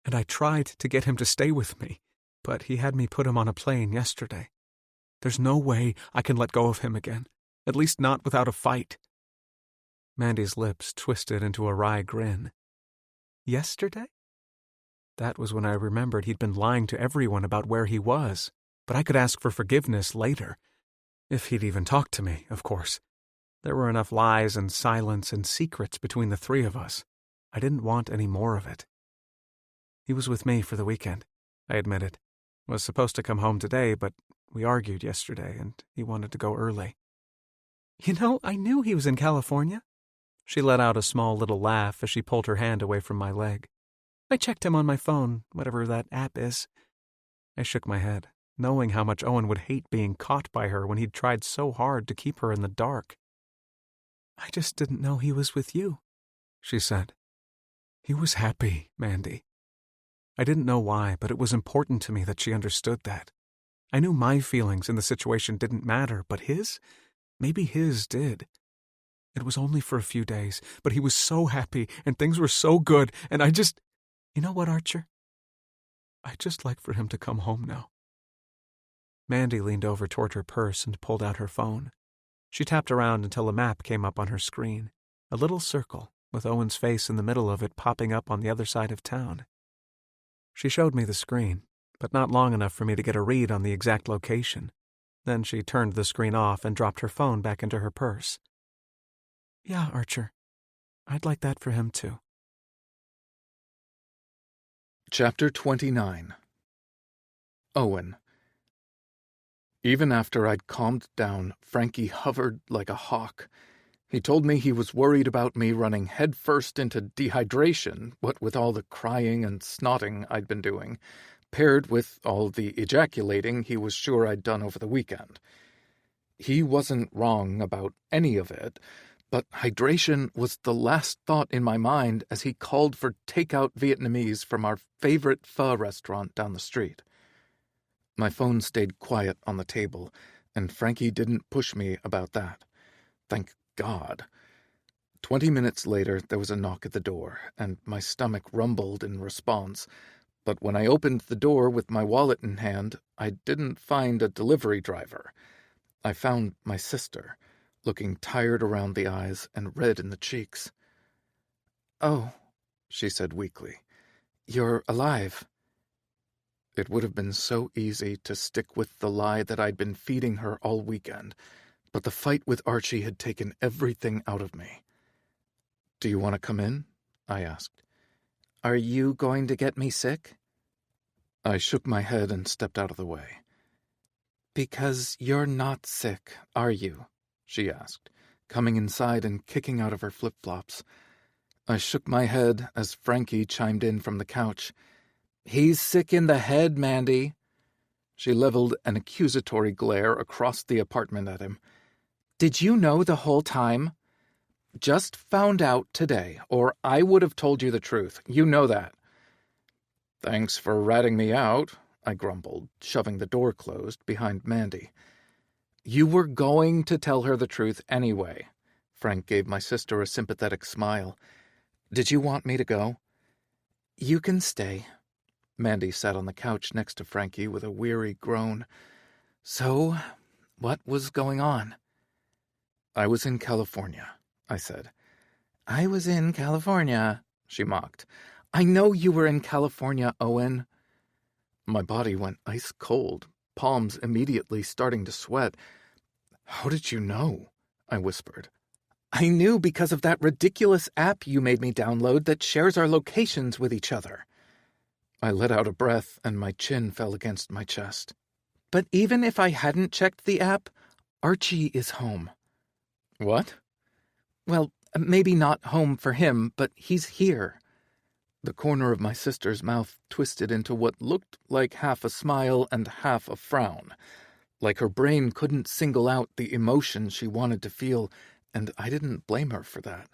A: And I tried to get him to stay with me, but he had me put him on a plane yesterday. There's no way I can let go of him again, at least not without a fight. Mandy's lips twisted into a wry grin. Yesterday? That was when I remembered he'd been lying to everyone about where he was, but I could ask for forgiveness later. If he'd even talked to me, of course. There were enough lies and silence and secrets between the three of us. I didn't want any more of it. He was with me for the weekend, I admitted. Was supposed to come home today, but we argued yesterday, and he wanted to go early. You know, I knew he was in California. She let out a small little laugh as she pulled her hand away from my leg. I checked him on my phone, whatever that app is. I shook my head, knowing how much Owen would hate being caught by her when he'd tried so hard to keep her in the dark. I just didn't know he was with you, she said. He was happy, Mandy. I didn't know why, but it was important to me that she understood that. I knew my feelings in the situation didn't matter, but his? Maybe his did. It was only for a few days, but he was so happy, and things were so good, and I just... You know what, Archer? I'd just like for him to come home now. Mandy leaned over toward her purse and pulled out her phone. She tapped around until a map came up on her screen, a little circle, with Owen's face in the middle of it popping up on the other side of town. She showed me the screen, but not long enough for me to get a read on the exact location. Then she turned the screen off and dropped her phone back into her purse. Yeah, Archer. I'd like that for him, too.
B: Chapter 29. Owen. Even after I'd calmed down, Frankie hovered like a hawk. He told me he was worried about me running headfirst into dehydration, what with all the crying and snotting I'd been doing, paired with all the ejaculating he was sure I'd done over the weekend. He wasn't wrong about any of it, But hydration was the last thought in my mind as he called for takeout Vietnamese from our favorite pho restaurant down the street. My phone stayed quiet on the table, and Frankie didn't push me about that. Thank God. 20 minutes later, there was a knock at the door, and my stomach rumbled in response. But when I opened the door with my wallet in hand, I didn't find a delivery driver. I found my sister, looking tired around the eyes and red in the cheeks. "Oh," she said weakly, "you're alive." It would have been so easy to stick with the lie that I'd been feeding her all weekend, but the fight with Archie had taken everything out of me. "Do you want to come in?" I asked. "Are you going to get me sick?" I shook my head and stepped out of the way. "Because you're not sick, are you?" she asked, coming inside and kicking out of her flip-flops. I shook my head as Frankie chimed in from the couch. "He's sick in the head, Mandy." She leveled an accusatory glare across the apartment at him. "Did you know the whole time?" "Just found out today, or I would have told you the truth. You know that." "Thanks for ratting me out," I grumbled, shoving the door closed behind Mandy. "You were going to tell her the truth anyway." Frank gave my sister a sympathetic smile. "Did you want me to go?" "You can stay." Mandy sat on the couch next to Frankie with a weary groan. "So, what was going on?" "I was in California," I said. "I was in California," she mocked. "I know you were in California, Owen." My body went ice cold, palms immediately starting to sweat. "How did you know?" I whispered. "I knew because of that ridiculous app you made me download that shares our locations with each other." I let out a breath and my chin fell against my chest. "But even if I hadn't checked the app, Archie is home." "What?" "Well, maybe not home for him, but he's here." The corner of my sister's mouth twisted into what looked like half a smile and half a frown, like her brain couldn't single out the emotion she wanted to feel, and I didn't blame her for that.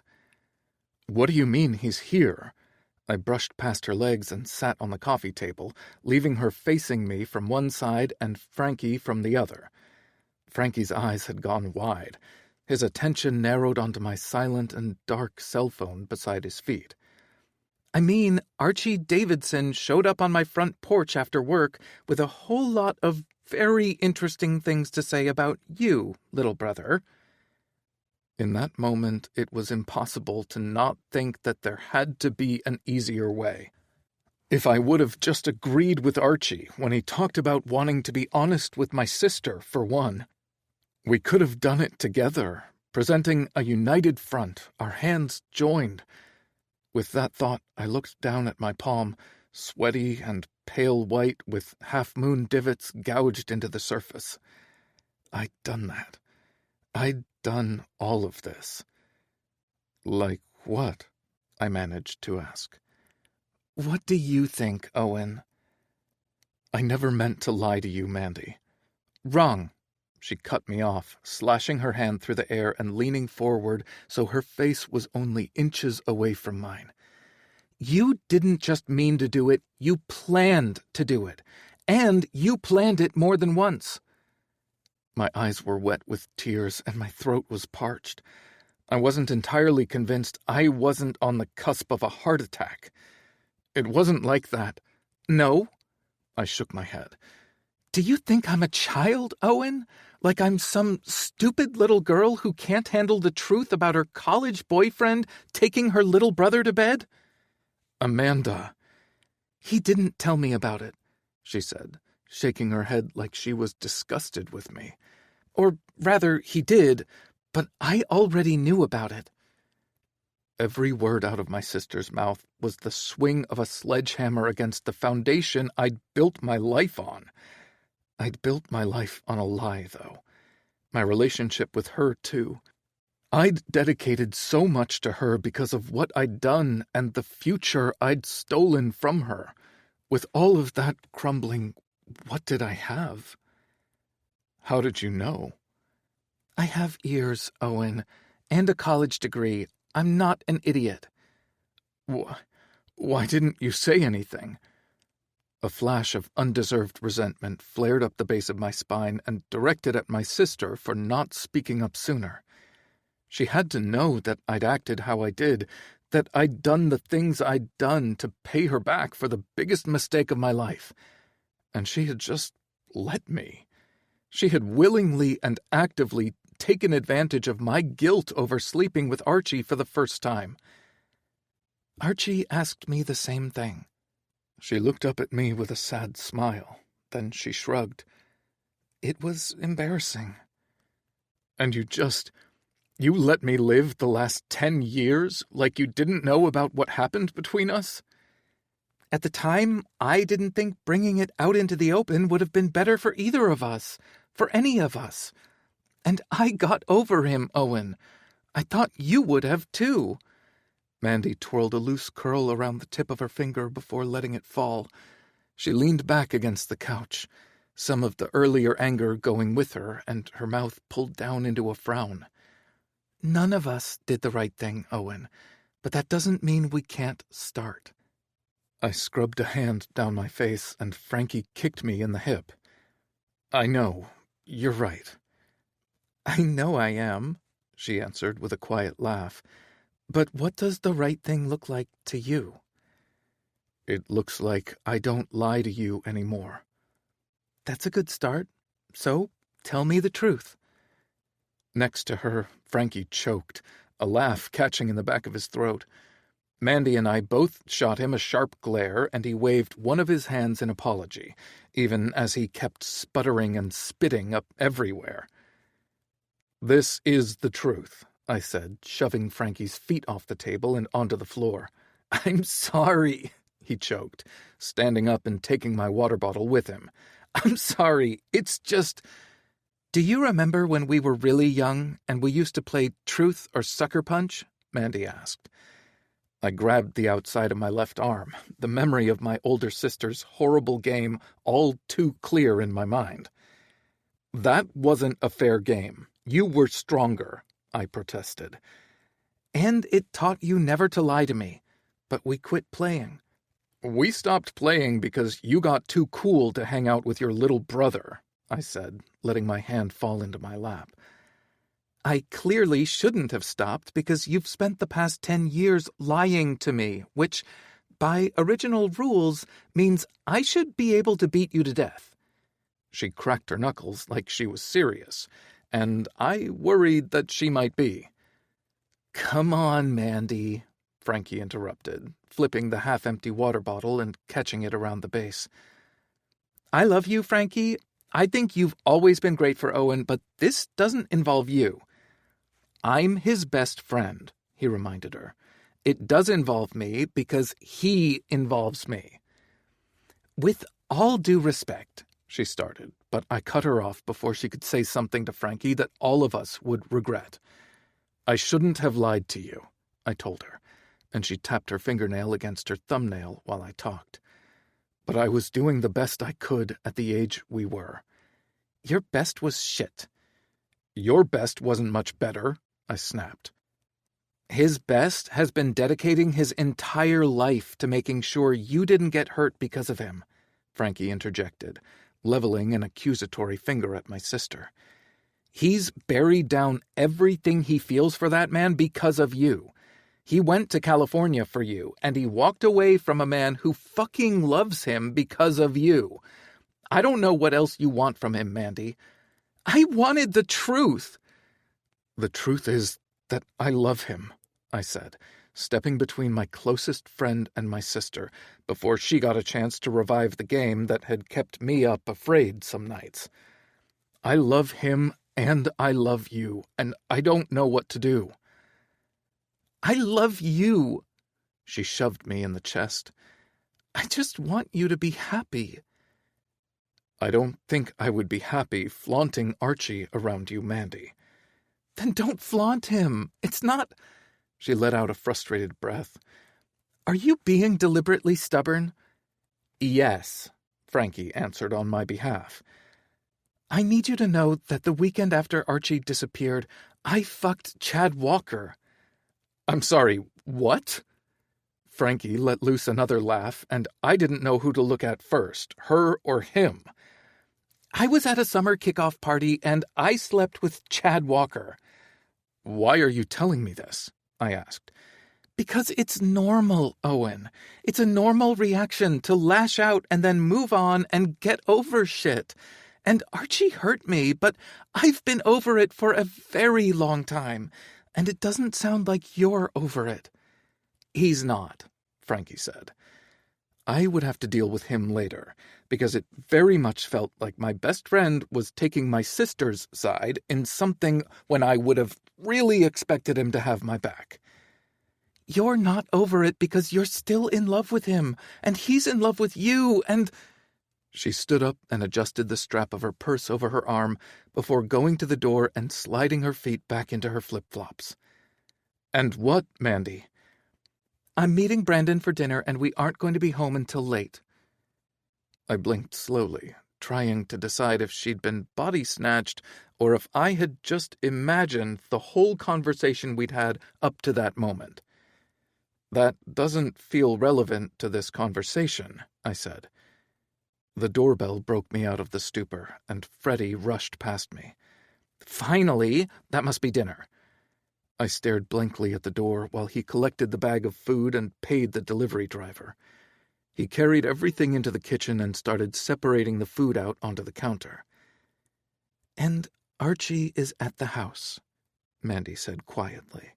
B: "What do you mean he's here?" I brushed past her legs and sat on the coffee table, leaving her facing me from one side and Frankie from the other. Frankie's eyes had gone wide. His attention narrowed onto my silent and dark cell phone beside his feet. "I mean, Archie Davidson showed up on my front porch after work with a whole lot of very interesting things to say about you, little brother." In that moment, it was impossible to not think that there had to be an easier way. If I would have just agreed with Archie when he talked about wanting to be honest with my sister, for one. We could have done it together, presenting a united front, our hands joined. With that thought, I looked down at my palm, sweaty and pale white with half-moon divots gouged into the surface. I'd done that. I'd done all of this. "Like what?" I managed to ask. "What do you think, Owen?" "I never meant to lie to you, Mandy." "Wrong." She cut me off, slashing her hand through the air and leaning forward so her face was only inches away from mine. "You didn't just mean to do it, you planned to do it. And you planned it more than once." My eyes were wet with tears and my throat was parched. I wasn't entirely convinced I wasn't on the cusp of a heart attack. "It wasn't like that." "No?" I shook my head. "Do you think I'm a child, Owen? Like I'm some stupid little girl who can't handle the truth about her college boyfriend taking her little brother to bed?" "Amanda." "He didn't tell me about it," she said, shaking her head like she was disgusted with me. "Or rather, he did, but I already knew about it." Every word out of my sister's mouth was the swing of a sledgehammer against the foundation I'd built my life on. I'd built my life on a lie, though. My relationship with her, too. I'd dedicated so much to her because of what I'd done and the future I'd stolen from her. With all of that crumbling, what did I have? "How did you know?" "I have ears, Owen, and a college degree. I'm not an idiot." Why didn't you say anything?" A flash of undeserved resentment flared up the base of my spine and directed at my sister for not speaking up sooner. She had to know that I'd acted how I did, that I'd done the things I'd done to pay her back for the biggest mistake of my life. And she had just let me. She had willingly and actively taken advantage of my guilt over sleeping with Archie for the first time. Archie asked me the same thing. She looked up at me with a sad smile. Then she shrugged. It was embarrassing. "And you let me live the last 10 years like you didn't know about what happened between us?" "At the time, I didn't think bringing it out into the open would have been better for either of us, for any of us. And I got over him, Owen. I thought you would have, too." Mandy twirled a loose curl around the tip of her finger before letting it fall. She leaned back against the couch, some of the earlier anger going with her, and her mouth pulled down into a frown. "None of us did the right thing, Owen, but that doesn't mean we can't start." I scrubbed a hand down my face, and Frankie kicked me in the hip. "I know. You're right." "I know I am," she answered with a quiet laugh. "But what does the right thing look like to you?" "It looks like I don't lie to you anymore." "That's a good start. So, tell me the truth." Next to her, Frankie choked, a laugh catching in the back of his throat. Mandy and I both shot him a sharp glare, and he waved one of his hands in apology, even as he kept sputtering and spitting up everywhere. "This is the truth," I said, shoving Frankie's feet off the table and onto the floor. "I'm sorry," he choked, standing up and taking my water bottle with him. "I'm sorry. It's just—" "Do you remember when we were really young and we used to play Truth or Sucker Punch?" Mandy asked. I grabbed the outside of my left arm, the memory of my older sister's horrible game all too clear in my mind. "That wasn't a fair game. You were stronger," I protested. "And it taught you never to lie to me. But we quit playing." "We stopped playing because you got too cool to hang out with your little brother," I said, letting my hand fall into my lap. "I clearly shouldn't have stopped because you've spent the past 10 years lying to me, which, by original rules, means I should be able to beat you to death." She cracked her knuckles like she was serious, and I worried that she might be. "Come on, Mandy," Frankie interrupted, flipping the half-empty water bottle and catching it around the base. "I love you, Frankie. I think you've always been great for Owen, but this doesn't involve you." "I'm his best friend," he reminded her. "It does involve me because he involves me." "With all due respect," she started, but I cut her off before she could say something to Frankie that all of us would regret. "I shouldn't have lied to you," I told her, and she tapped her fingernail against her thumbnail while I talked. "But I was doing the best I could at the age we were." "Your best was shit." "Your best wasn't much better," I snapped. "His best has been dedicating his entire life to making sure you didn't get hurt because of him," Frankie interjected, leveling an accusatory finger at my sister. "He's buried down everything he feels for that man because of you. He went to California for you, and he walked away from a man who fucking loves him because of you. I don't know what else you want from him, Mandy." "I wanted the truth." "The truth is that I love him," I said, stepping between my closest friend and my sister before she got a chance to revive the game that had kept me up afraid some nights. "I love him and I love you, and I don't know what to do." "I love you." She shoved me in the chest. "I just want you to be happy." "I don't think I would be happy flaunting Archie around you, Mandy." "Then don't flaunt him. It's not—" She let out a frustrated breath. "Are you being deliberately stubborn?" "Yes," Frankie answered on my behalf. "I need you to know that the weekend after Archie disappeared, I fucked Chad Walker. I'm sorry, what? Frankie let loose another laugh, and I didn't know who to look at first, her or him. I was at a summer kickoff party, and I slept with Chad Walker. Why are you telling me this? I asked. Because it's normal, Owen. It's a normal reaction to lash out and then move on and get over shit. And Archie hurt me, but I've been over it for a very long time, and it doesn't sound like you're over it. He's not, Frankie said. I would have to deal with him later, because it very much felt like my best friend was taking my sister's side in something when I would have really expected him to have my back. You're not over it because you're still in love with him, and he's in love with you, and... She stood up and adjusted the strap of her purse over her arm before going to the door and sliding her feet back into her flip-flops. And what, Mandy? I'm meeting Brandon for dinner, and we aren't going to be home until late. I blinked slowly, trying to decide if she'd been body-snatched or if I had just imagined the whole conversation we'd had up to that moment. That doesn't feel relevant to this conversation, I said. The doorbell broke me out of the stupor, and Freddie rushed past me. Finally, that must be dinner. I stared blankly at the door while he collected the bag of food and paid the delivery driver. He carried everything into the kitchen and started separating the food out onto the counter. And Archie is at the house, Mandy said quietly,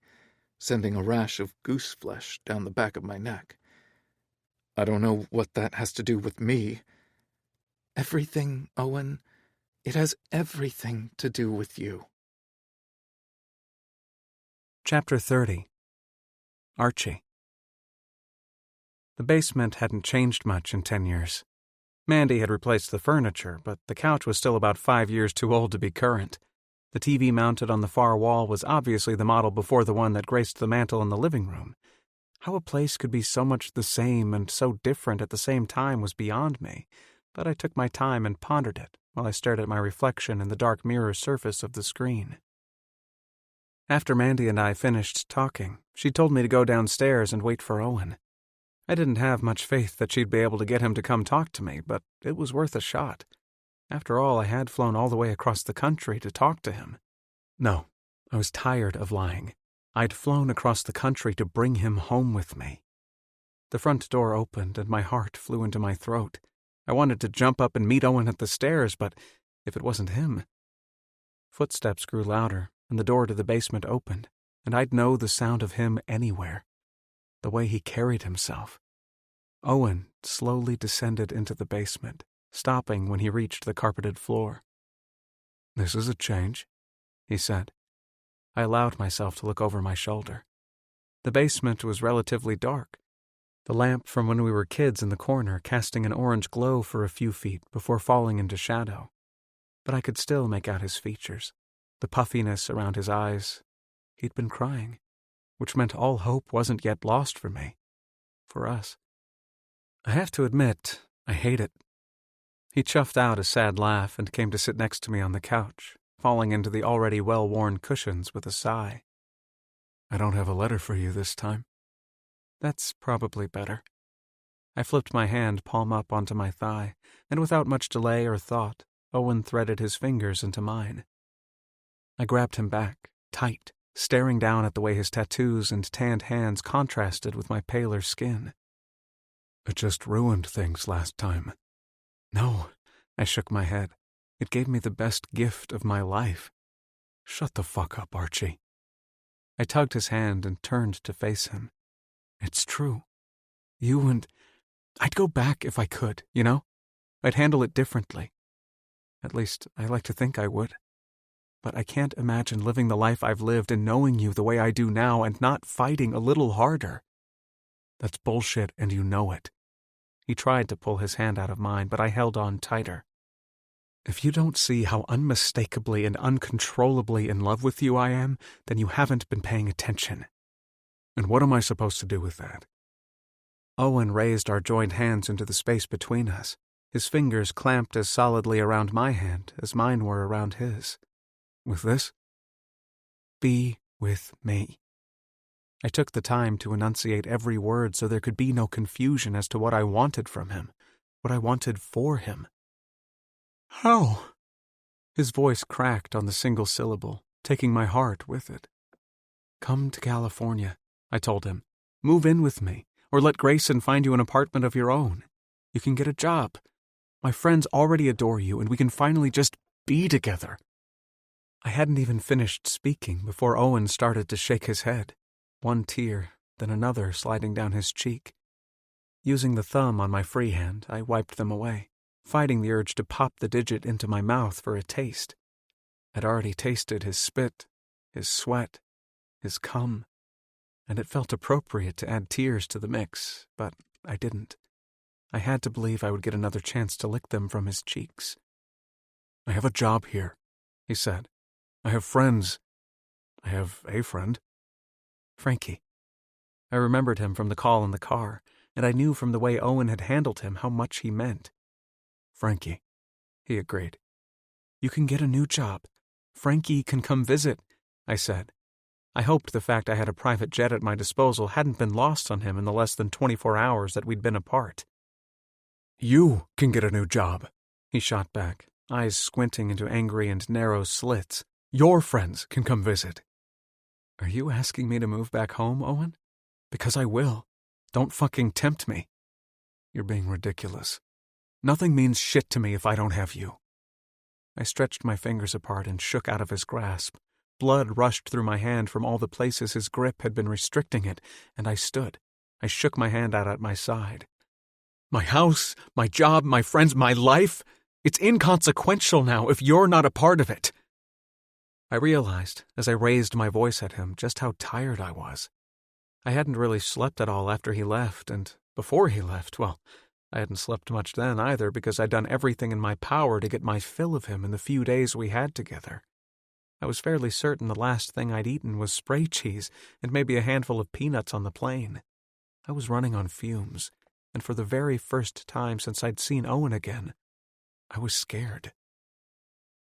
B: sending a rash of goose flesh down the back of my neck. I don't know what that has to do with me. Everything, Owen. It has everything to do with you.
A: Chapter 30. Archie. The basement hadn't changed much in 10 years. Mandy had replaced the furniture, but the couch was still about 5 years too old to be current. The TV mounted on the far wall was obviously the model before the one that graced the mantel in the living room. How a place could be so much the same and so different at the same time was beyond me, but I took my time and pondered it while I stared at my reflection in the dark mirror surface of the screen. After Mandy and I finished talking, she told me to go downstairs and wait for Owen. I didn't have much faith that she'd be able to get him to come talk to me, but it was worth a shot. After all, I had flown all the way across the country to talk to him. No, I was tired of lying. I'd flown across the country to bring him home with me. The front door opened and my heart flew into my throat. I wanted to jump up and meet Owen at the stairs, but if it wasn't him... Footsteps grew louder, and the door to the basement opened, and I'd know the sound of him anywhere. The way he carried himself. Owen slowly descended into the basement, stopping when he reached the carpeted floor. "This is a change," he said. I allowed myself to look over my shoulder. The basement was relatively dark, the lamp from when we were kids in the corner casting an orange glow for a few feet before falling into shadow. But I could still make out his features, the puffiness around his eyes. He'd been crying, which meant all hope wasn't yet lost for me, for us. I have to admit, I hate it. He chuffed out a sad laugh and came to sit next to me on the couch, falling into the already well-worn cushions with a sigh. "I don't have a letter for you this time." "That's probably better." I flipped my hand palm up onto my thigh, and without much delay or thought, Owen threaded his fingers into mine. I grabbed him back, tight, staring down at the way his tattoos and tanned hands contrasted with my paler skin. "It just ruined things last time." "No," I shook my head. "It gave me the best gift of my life." "Shut the fuck up, Archie." I tugged his hand and turned to face him. "It's true. You and... I'd go back if I could, you know? I'd handle it differently. At least, I like to think I would. But I can't imagine living the life I've lived and knowing you the way I do now and not fighting a little harder." "That's bullshit, and you know it." He tried to pull his hand out of mine, but I held on tighter. "If you don't see how unmistakably and uncontrollably in love with you I am, then you haven't been paying attention." "And what am I supposed to do with that?" Owen raised our joined hands into the space between us, his fingers clamped as solidly around my hand as mine were around his. "With this?" be with me. I took the time to enunciate every word so there could be no confusion as to what I wanted from him, what I wanted for him. How? His voice cracked on the single syllable, taking my heart with it. Come to California, I told him. Move in with me, or let Grayson find you an apartment of your own. You can get a job. My friends already adore you, and we can finally just be together. I hadn't even finished speaking before Owen started to shake his head, one tear, then another sliding down his cheek. Using the thumb on my free hand, I wiped them away, fighting the urge to pop the digit into my mouth for a taste. I'd already tasted his spit, his sweat, his cum, and it felt appropriate to add tears to the mix, but I didn't. I had to believe I would get another chance to lick them from his cheeks. I have a job here, he said. I have friends. I have a friend. Frankie. I remembered him from the call in the car, and I knew from the way Owen had handled him how much he meant. Frankie, he agreed. You can get a new job. Frankie can come visit, I said. I hoped the fact I had a private jet at my disposal hadn't been lost on him in the less than 24 hours that we'd been apart. You can get a new job, he shot back, eyes squinting into angry and narrow slits. Your friends can come visit. Are you asking me to move back home, Owen? Because I will. Don't fucking tempt me. You're being ridiculous. Nothing means shit to me if I don't have you. I stretched my fingers apart and shook out of his grasp. Blood rushed through my hand from all the places his grip had been restricting it, and I stood. I shook my hand out at my side. My house, my job, my friends, my life, it's inconsequential now if you're not a part of it. I realized, as I raised my voice at him, just how tired I was. I hadn't really slept at all after he left, and before he left, well, I hadn't slept much then either because I'd done everything in my power to get my fill of him in the few days we had together. I was fairly certain the last thing I'd eaten was spray cheese and maybe a handful of peanuts on the plane. I was running on fumes, and for the very first time since I'd seen Owen again, I was scared.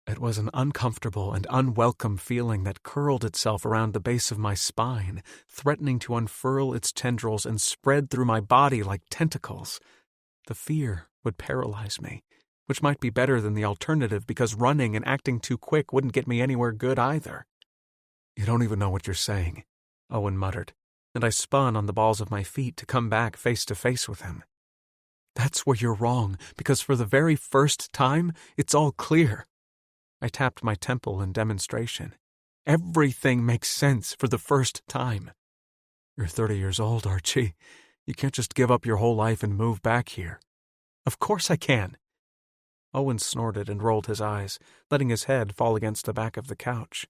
A: It was an uncomfortable and unwelcome feeling that curled itself around the base of my spine, threatening to unfurl its tendrils and spread through my body like tentacles. The fear would paralyze me, which might be better than the alternative because running and acting too quick wouldn't get me anywhere good either. You don't even know what you're saying, Owen muttered, and I spun on the balls of my feet to come back face to face with him. That's where you're wrong, because for the very first time, it's all clear. I tapped my temple in demonstration. Everything makes sense for the first time. You're 30 years old, Archie. You can't just give up your whole life and move back here. Of course I can. Owen snorted and rolled his eyes, letting his head fall against the back of the couch.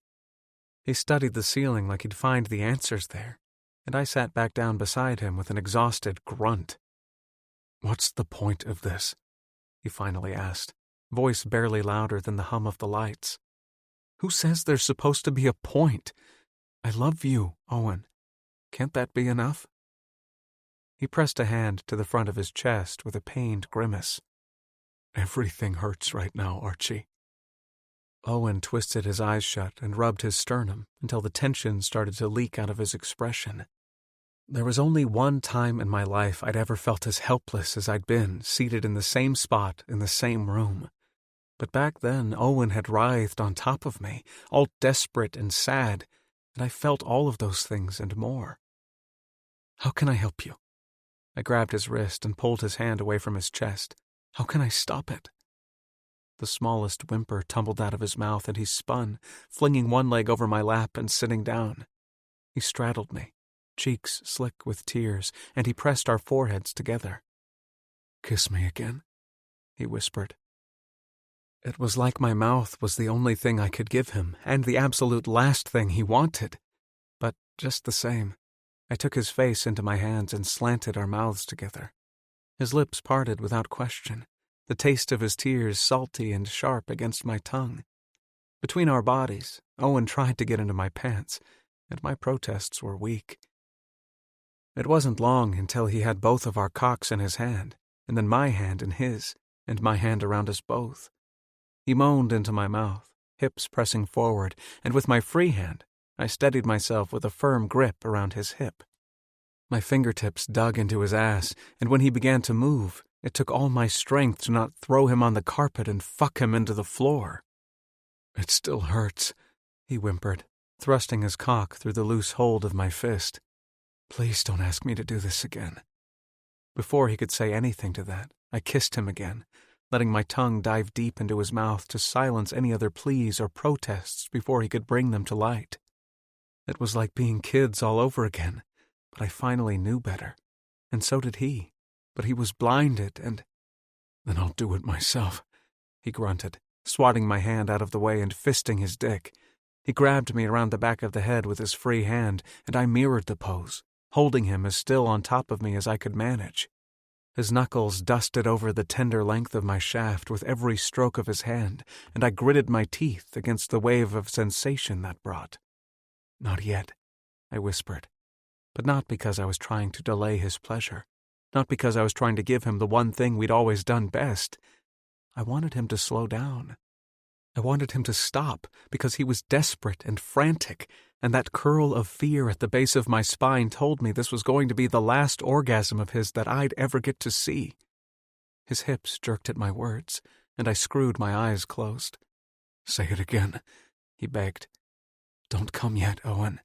A: He studied the ceiling like he'd find the answers there, and I sat back down beside him with an exhausted grunt. What's the point of this? He finally asked, voice barely louder than the hum of the lights. Who says there's supposed to be a point? I love you, Owen. Can't that be enough? He pressed a hand to the front of his chest with a pained grimace. Everything hurts right now, Archie. Owen twisted his eyes shut and rubbed his sternum until the tension started to leak out of his expression. There was only one time in my life I'd ever felt as helpless as I'd been, seated in the same spot in the same room. But back then, Owen had writhed on top of me, all desperate and sad, and I felt all of those things and more. How can I help you? I grabbed his wrist and pulled his hand away from his chest. How can I stop it? The smallest whimper tumbled out of his mouth and he spun, flinging one leg over my lap and sitting down. He straddled me, cheeks slick with tears, and he pressed our foreheads together. Kiss me again, he whispered. It was like my mouth was the only thing I could give him, and the absolute last thing he wanted. But just the same, I took his face into my hands and slanted our mouths together. His lips parted without question, the taste of his tears salty and sharp against my tongue. Between our bodies, Owen tried to get into my pants, and my protests were weak. It wasn't long until he had both of our cocks in his hand, and then my hand in his, and my hand around us both. He moaned into my mouth, hips pressing forward, and with my free hand, I steadied myself with a firm grip around his hip. My fingertips dug into his ass, and when he began to move, it took all my strength to not throw him on the carpet and fuck him into the floor. "It still hurts," he whimpered, thrusting his cock through the loose hold of my fist. "Please don't ask me to do this again." Before he could say anything to that, I kissed him again, letting my tongue dive deep into his mouth to silence any other pleas or protests before he could bring them to light. It was like being kids all over again, but I finally knew better, and so did he, but he was blinded and— "Then I'll do it myself," he grunted, swatting my hand out of the way and fisting his dick. He grabbed me around the back of the head with his free hand, and I mirrored the pose, holding him as still on top of me as I could manage. His knuckles dusted over the tender length of my shaft with every stroke of his hand, and I gritted my teeth against the wave of sensation that brought. "Not yet," I whispered, but not because I was trying to delay his pleasure, not because I was trying to give him the one thing we'd always done best. I wanted him to slow down. I wanted him to stop because he was desperate and frantic, and that curl of fear at the base of my spine told me this was going to be the last orgasm of his that I'd ever get to see. His hips jerked at my words, and I screwed my eyes closed. "Say it again," he begged. "Don't come yet, Owen."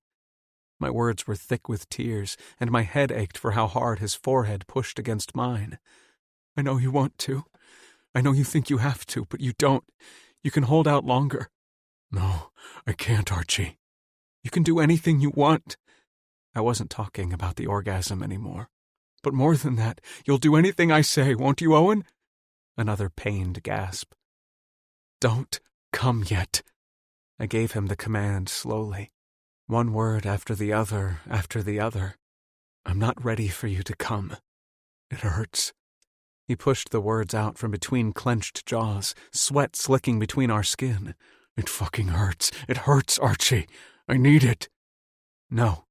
A: My words were thick with tears, and my head ached for how hard his forehead pushed against mine. "I know you want to. I know you think you have to, but you don't. You can hold out longer." "No, I can't, Archie." "You can do anything you want." I wasn't talking about the orgasm anymore. "But more than that, you'll do anything I say, won't you, Owen?" Another pained gasp. "Don't come yet." I gave him the command slowly, one word after the other after the other. "I'm not ready for you to come. It hurts." He pushed the words out from between clenched jaws, sweat slicking between our skin. "It fucking hurts. It hurts, Archie. I need it." "No."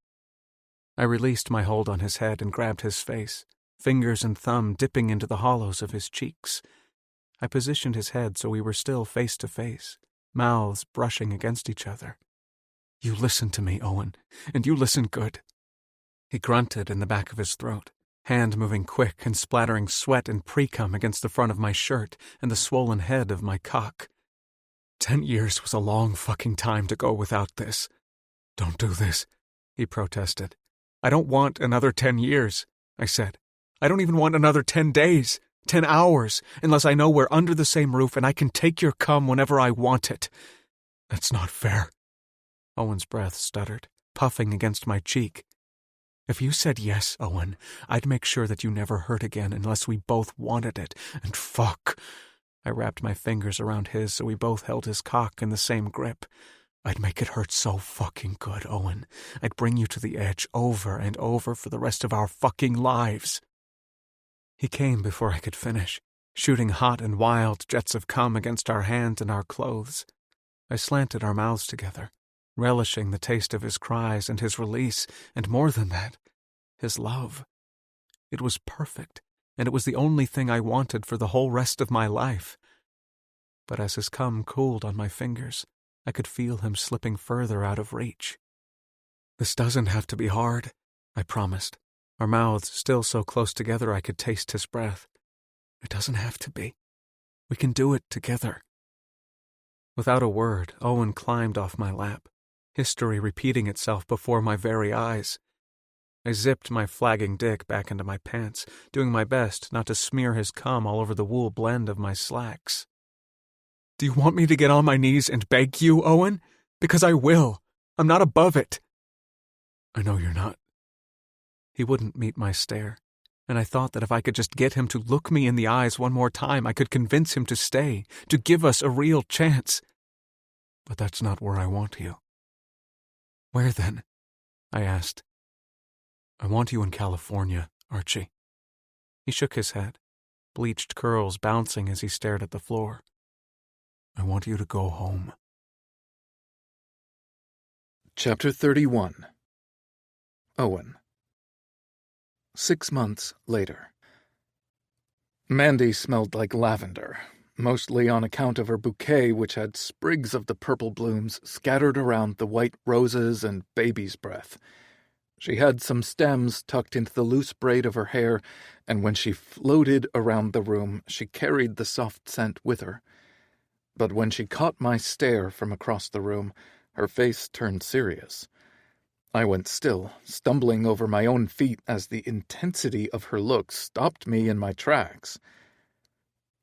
A: I released my hold on his head and grabbed his face, fingers and thumb dipping into the hollows of his cheeks. I positioned his head so we were still face to face, mouths brushing against each other. "You listen to me, Owen, and you listen good." He grunted in the back of his throat, hand moving quick and splattering sweat and pre-cum against the front of my shirt and the swollen head of my cock. 10 years was a long fucking time to go without this. "Don't do this," he protested. "I don't want another 10 years, I said. "I don't even want another 10 days, 10 hours, unless I know we're under the same roof and I can take your cum whenever I want it." "That's not fair." Owen's breath stuttered, puffing against my cheek. "If you said yes, Owen, I'd make sure that you never hurt again unless we both wanted it, and fuck." I wrapped my fingers around his so we both held his cock in the same grip. "I'd make it hurt so fucking good, Owen. I'd bring you to the edge over and over for the rest of our fucking lives." He came before I could finish, shooting hot and wild jets of cum against our hands and our clothes. I slanted our mouths together, relishing the taste of his cries and his release, and more than that, his love. It was perfect, and it was the only thing I wanted for the whole rest of my life. But as his cum cooled on my fingers, I could feel him slipping further out of reach. "This doesn't have to be hard," I promised, our mouths still so close together I could taste his breath. "It doesn't have to be. We can do it together." Without a word, Owen climbed off my lap, history repeating itself before my very eyes. I zipped my flagging dick back into my pants, doing my best not to smear his cum all over the wool blend of my slacks. "Do you want me to get on my knees and beg you, Owen? Because I will. I'm not above it." "I know you're not." He wouldn't meet my stare, and I thought that if I could just get him to look me in the eyes one more time, I could convince him to stay, to give us a real chance. "But that's not where I want you." "Where then?" I asked. "I want you in California, Archie." He shook his head, bleached curls bouncing as he stared at the floor. "I want you to go home."
B: Chapter 31. Owen. 6 months later. Mandy smelled like lavender. mostly on account of her bouquet, which had sprigs of the purple blooms scattered around the white roses and baby's breath. She had some stems tucked into the loose braid of her hair, and when she floated around the room, she carried the soft scent with her. But when she caught my stare from across the room, her face turned serious. I went still, stumbling over my own feet as the intensity of her look stopped me in my tracks.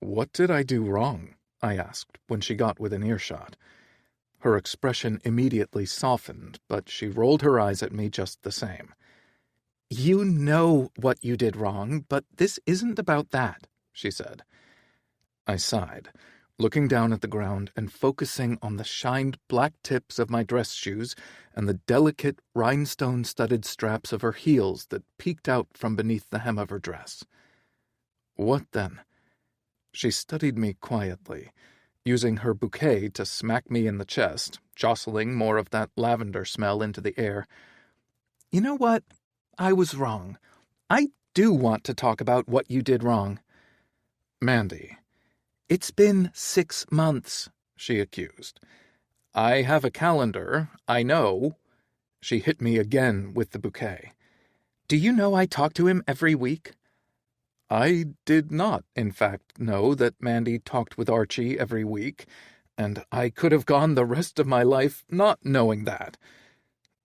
B: "What did I do wrong?" I asked when she got within earshot. Her expression immediately softened, but she rolled her eyes at me just the same. "You know what you did wrong, but this isn't about that," she said. I sighed, looking down at the ground and focusing on the shined black tips of my dress shoes and the delicate rhinestone-studded straps of her heels that peeked out from beneath the hem of her dress. "What then?" She studied me quietly, using her bouquet to smack me in the chest, jostling more of that lavender smell into the air. "You know what? I was wrong. I do want to talk about what you did wrong." "Mandy." "It's been 6 months," she accused. "I have a calendar, I know." She hit me again with the bouquet. "Do you know I talk to him every week?" I did not, in fact, know that Mandy talked with Archie every week, and I could have gone the rest of my life not knowing that.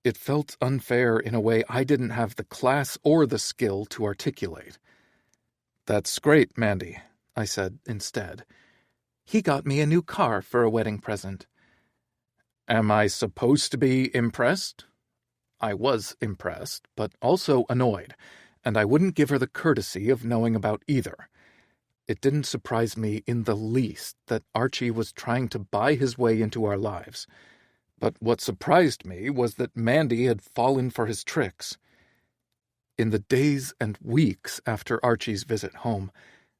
B: It felt unfair in a way I didn't have the class or the skill to articulate. "That's great, Mandy," I said instead. "He got me a new car for a wedding present." "Am I supposed to be impressed?" I was impressed, but also annoyed, and I wouldn't give her the courtesy of knowing about either. It didn't surprise me in the least that Archie was trying to buy his way into our lives. But what surprised me was that Mandy had fallen for his tricks. In the days and weeks after Archie's visit home,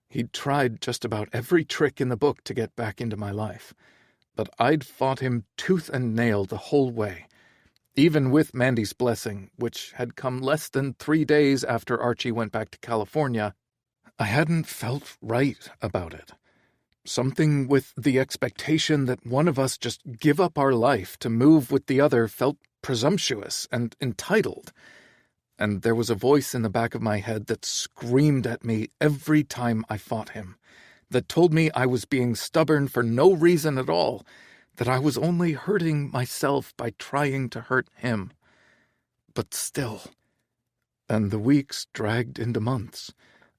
B: he'd tried just about every trick in the book to get back into my life. But I'd fought him tooth and nail the whole way. Even with Mandy's blessing, which had come less than 3 days after Archie went back to California, I hadn't felt right about it. Something with the expectation that one of us just give up our life to move with the other felt presumptuous and entitled. And there was a voice in the back of my head that screamed at me every time I fought him, that told me I was being stubborn for no reason at all, that I was only hurting myself by trying to hurt him. But still. And the weeks dragged into months,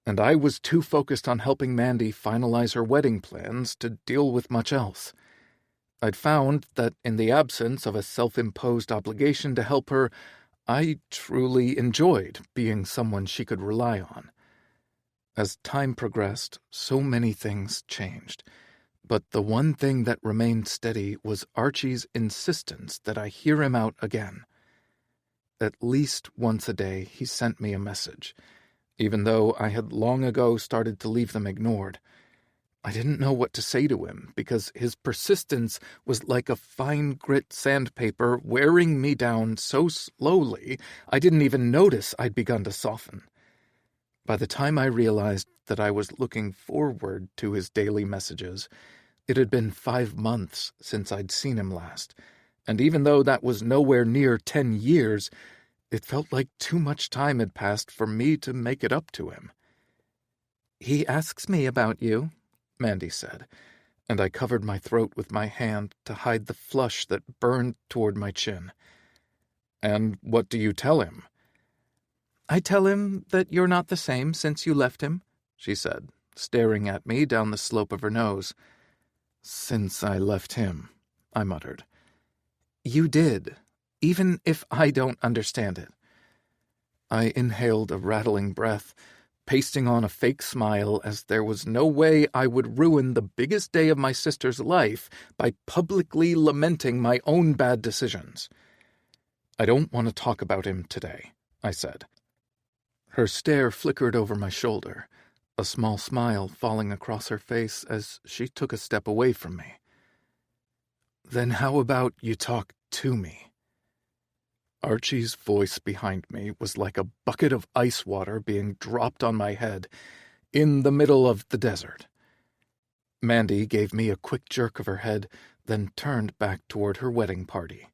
B: and I was too focused on helping Mandy finalize her wedding plans to deal with much else. I'd found that in the absence of a self-imposed obligation to help her, I truly enjoyed being someone she could rely on. As time progressed, so many things changed. But the one thing that remained steady was Archie's insistence that I hear him out again. At least once a day he sent me a message, even though I had long ago started to leave them ignored. I didn't know what to say to him, because his persistence was like a fine grit sandpaper wearing me down so slowly I didn't even notice I'd begun to soften. By the time I realized that I was looking forward to his daily messages, it had been 5 months since I'd seen him last, and even though that was nowhere near 10 years, it felt like too much time had passed for me to make it up to him. "He asks me about you," Mandy said, and I covered my throat with my hand to hide the flush that burned toward my chin. "And what do you tell him?" "I tell him that you're not the same since you left him," she said, staring at me down the slope of her nose. "Since I left him," I muttered. "You did, even if I don't understand it." I inhaled a rattling breath, pasting on a fake smile as there was no way I would ruin the biggest day of my sister's life by publicly lamenting my own bad decisions. "I don't want to talk about him today," I said. Her stare flickered over my shoulder, a small smile falling across her face as she took a step away from me. "Then how about you talk to me?" Archie's voice behind me was like a bucket of ice water being dropped on my head in the middle of the desert. Mandy gave me a quick jerk of her head, then turned back toward her wedding party.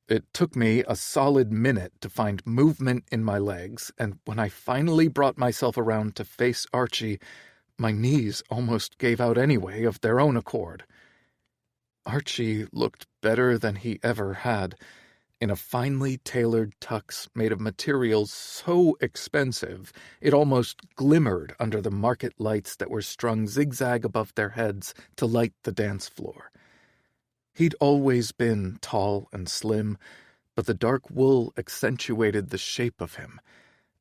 B: It took me a solid minute to find movement in my legs, and when I finally brought myself around to face Archie, my knees almost gave out anyway of their own accord. Archie looked better than he ever had, in a finely tailored tux made of materials so expensive it almost glimmered under the market lights that were strung zigzag above their heads to light the dance floor. He'd always been tall and slim, but the dark wool accentuated the shape of him,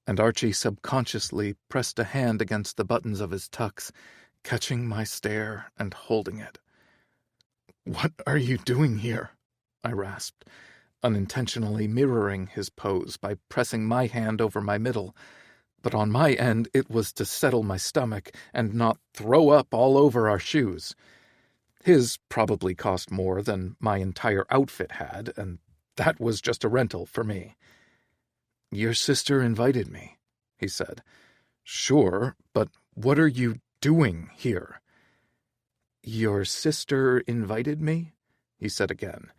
B: and Archie subconsciously pressed a hand against the buttons of his tux, catching my stare and holding it. "What are you doing here?" I rasped, unintentionally mirroring his pose by pressing my hand over my middle, but on my end it was to settle my stomach and not throw up all over our shoes. His probably cost more than my entire outfit had, and that was just a rental for me. "Your sister invited me," he said. "Sure, but what are you doing here?" "Your sister invited me?" he said again,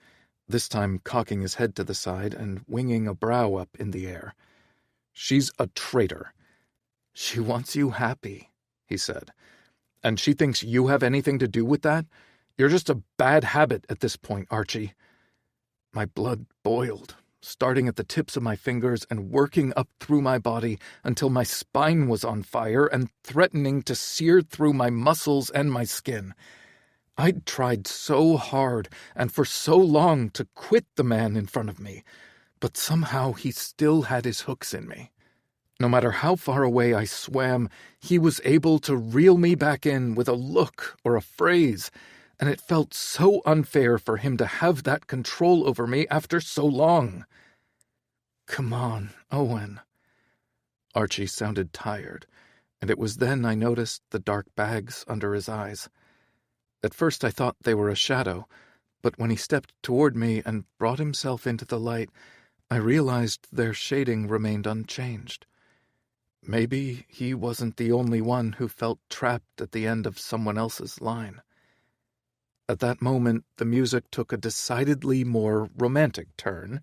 B: this time cocking his head to the side and winging a brow up in the air. "She's a traitor." "She wants you happy," he said. "And she thinks you have anything to do with that? You're just a bad habit at this point, Archie." My blood boiled, starting at the tips of my fingers and working up through my body until my spine was on fire and threatening to sear through my muscles and my skin. I'd tried so hard and for so long to quit the man in front of me, but somehow he still had his hooks in me. No matter how far away I swam, he was able to reel me back in with a look or a phrase, and it felt so unfair for him to have that control over me after so long. "Come on, Owen." Archie sounded tired, and it was then I noticed the dark bags under his eyes. At first I thought they were a shadow, but when he stepped toward me and brought himself into the light, I realized their shading remained unchanged. Maybe he wasn't the only one who felt trapped at the end of someone else's line. At that moment, the music took a decidedly more romantic turn,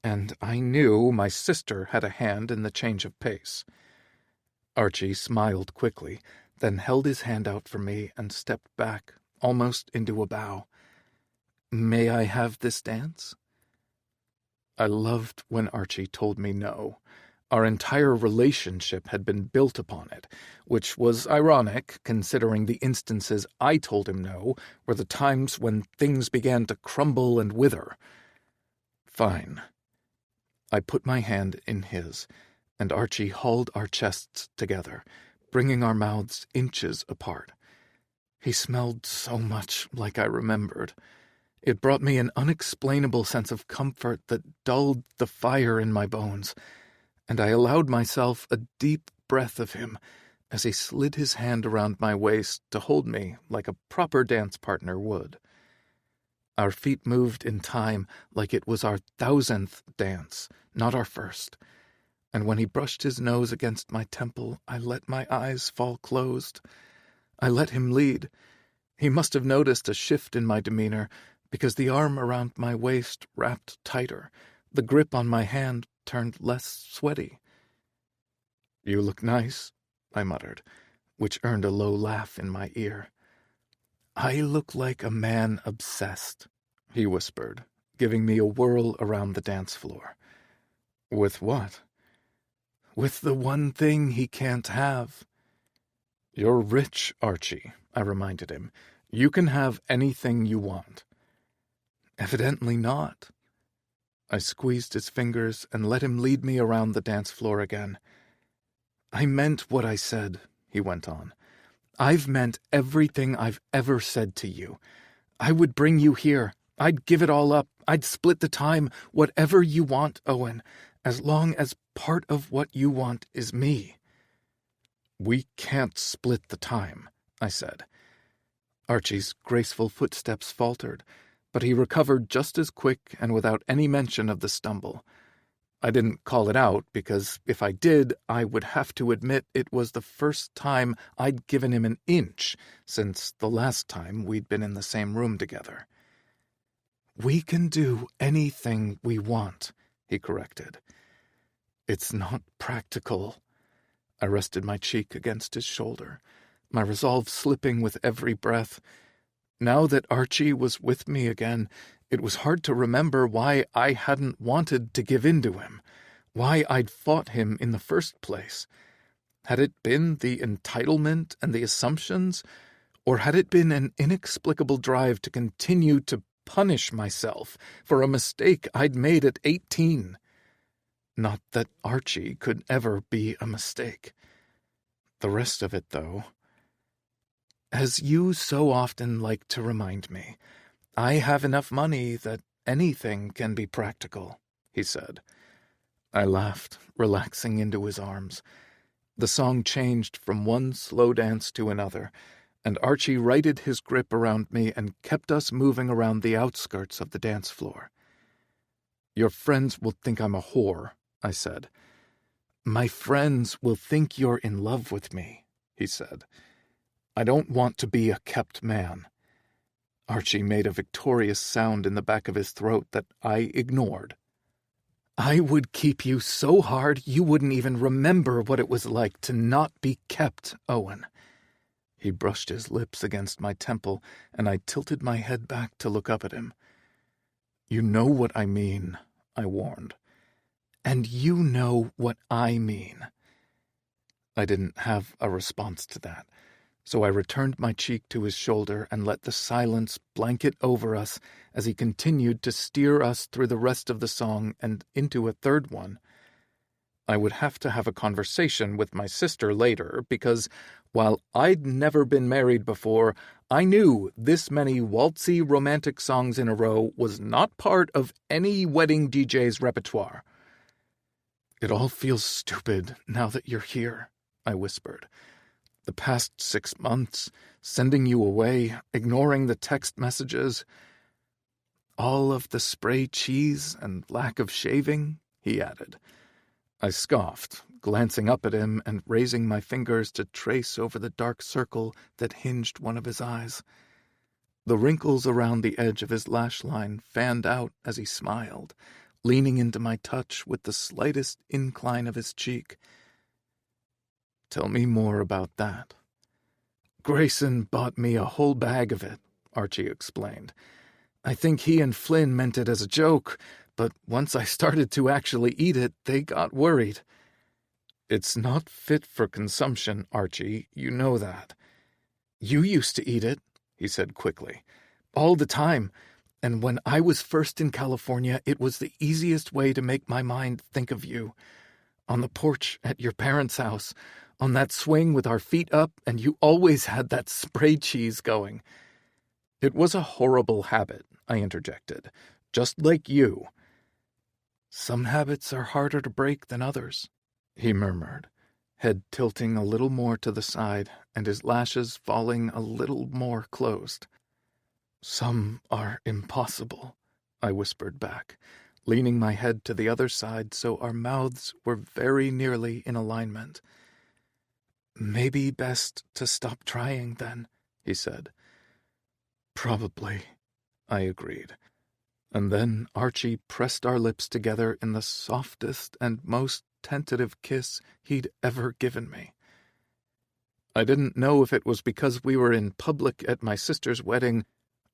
B: and I knew my sister had a hand in the change of pace. Archie smiled quickly, then held his hand out for me and stepped back, almost into a bow. "May I have this dance?" I loved when Archie told me no. Our entire relationship had been built upon it, which was ironic considering the instances I told him no were the times when things began to crumble and wither. "Fine." I put my hand in his, and Archie hauled our chests together, bringing our mouths inches apart. He smelled so much like I remembered. It brought me an unexplainable sense of comfort that dulled the fire in my bones, and I allowed myself a deep breath of him as he slid his hand around my waist to hold me like a proper dance partner would. Our feet moved in time like it was our 1,000th dance, not our first, and when he brushed his nose against my temple, I let my eyes fall closed. I let him lead. He must have noticed a shift in my demeanor, because the arm around my waist wrapped tighter, the grip on my hand turned less sweaty. "You look nice," I muttered, which earned a low laugh in my ear. "I look like a man obsessed," he whispered, giving me a whirl around the dance floor. "With what?" "With the one thing he can't have." "You're rich, Archie," I reminded him. "You can have anything you want." "Evidently not." I squeezed his fingers and let him lead me around the dance floor again. "I meant what I said," he went on. "I've meant everything I've ever said to you. I would bring you here. I'd give it all up. I'd split the time. Whatever you want, Owen, as long as part of what you want is me." "We can't split the time," I said. Archie's graceful footsteps faltered, but he recovered just as quick and without any mention of the stumble. I didn't call it out because if I did, I would have to admit it was the first time I'd given him an inch since the last time we'd been in the same room together. "We can do anything we want," he corrected. "It's not practical." I rested my cheek against his shoulder, my resolve slipping with every breath. Now that Archie was with me again, it was hard to remember why I hadn't wanted to give in to him, why I'd fought him in the first place. Had it been the entitlement and the assumptions, or had it been an inexplicable drive to continue to punish myself for a mistake I'd made at 18? Not that Archie could ever be a mistake. The rest of it, though. As you so often like to remind me, I have enough money that anything can be practical, he said. I laughed, relaxing into his arms. The song changed from one slow dance to another, and Archie righted his grip around me and kept us moving around the outskirts of the dance floor. "Your friends will think I'm a whore," I said. "My friends will think you're in love with me," he said. "I don't want to be a kept man." Archie made a victorious sound in the back of his throat that I ignored. "I would keep you so hard you wouldn't even remember what it was like to not be kept, Owen." He brushed his lips against my temple, and I tilted my head back to look up at him. "You know what I mean," I warned. "And you know what I mean." I didn't have a response to that, so I returned my cheek to his shoulder and let the silence blanket over us as he continued to steer us through the rest of the song and into a third one. I would have to have a conversation with my sister later because, while I'd never been married before, I knew this many waltzy romantic songs in a row was not part of any wedding DJ's repertoire. "It all feels stupid now that you're here," I whispered. "The past 6 months, sending you away, ignoring the text messages. All of the spray cheese and lack of shaving," he added. I scoffed, glancing up at him and raising my fingers to trace over the dark circle that hinged one of his eyes. The wrinkles around the edge of his lash line fanned out as he smiled, leaning into my touch with the slightest incline of his cheek. "Tell me more about that." "Grayson bought me a whole bag of it," Archie explained. "I think he and Flynn meant it as a joke, but once I started to actually eat it, they got worried." "It's not fit for consumption, Archie, you know that." "You used to eat it," he said quickly. "All the time. And when I was first in California, it was the easiest way to make my mind think of you. On the porch at your parents' house, on that swing with our feet up, and you always had that spray cheese going." "It was a horrible habit," I interjected. "Just like you." "Some habits are harder to break than others," he murmured, head tilting a little more to the side and his lashes falling a little more closed. "Some are impossible," I whispered back, leaning my head to the other side so our mouths were very nearly in alignment. "Maybe best to stop trying then," he said. "Probably," I agreed. And then Archie pressed our lips together in the softest and most tentative kiss he'd ever given me. I didn't know if it was because we were in public at my sister's wedding,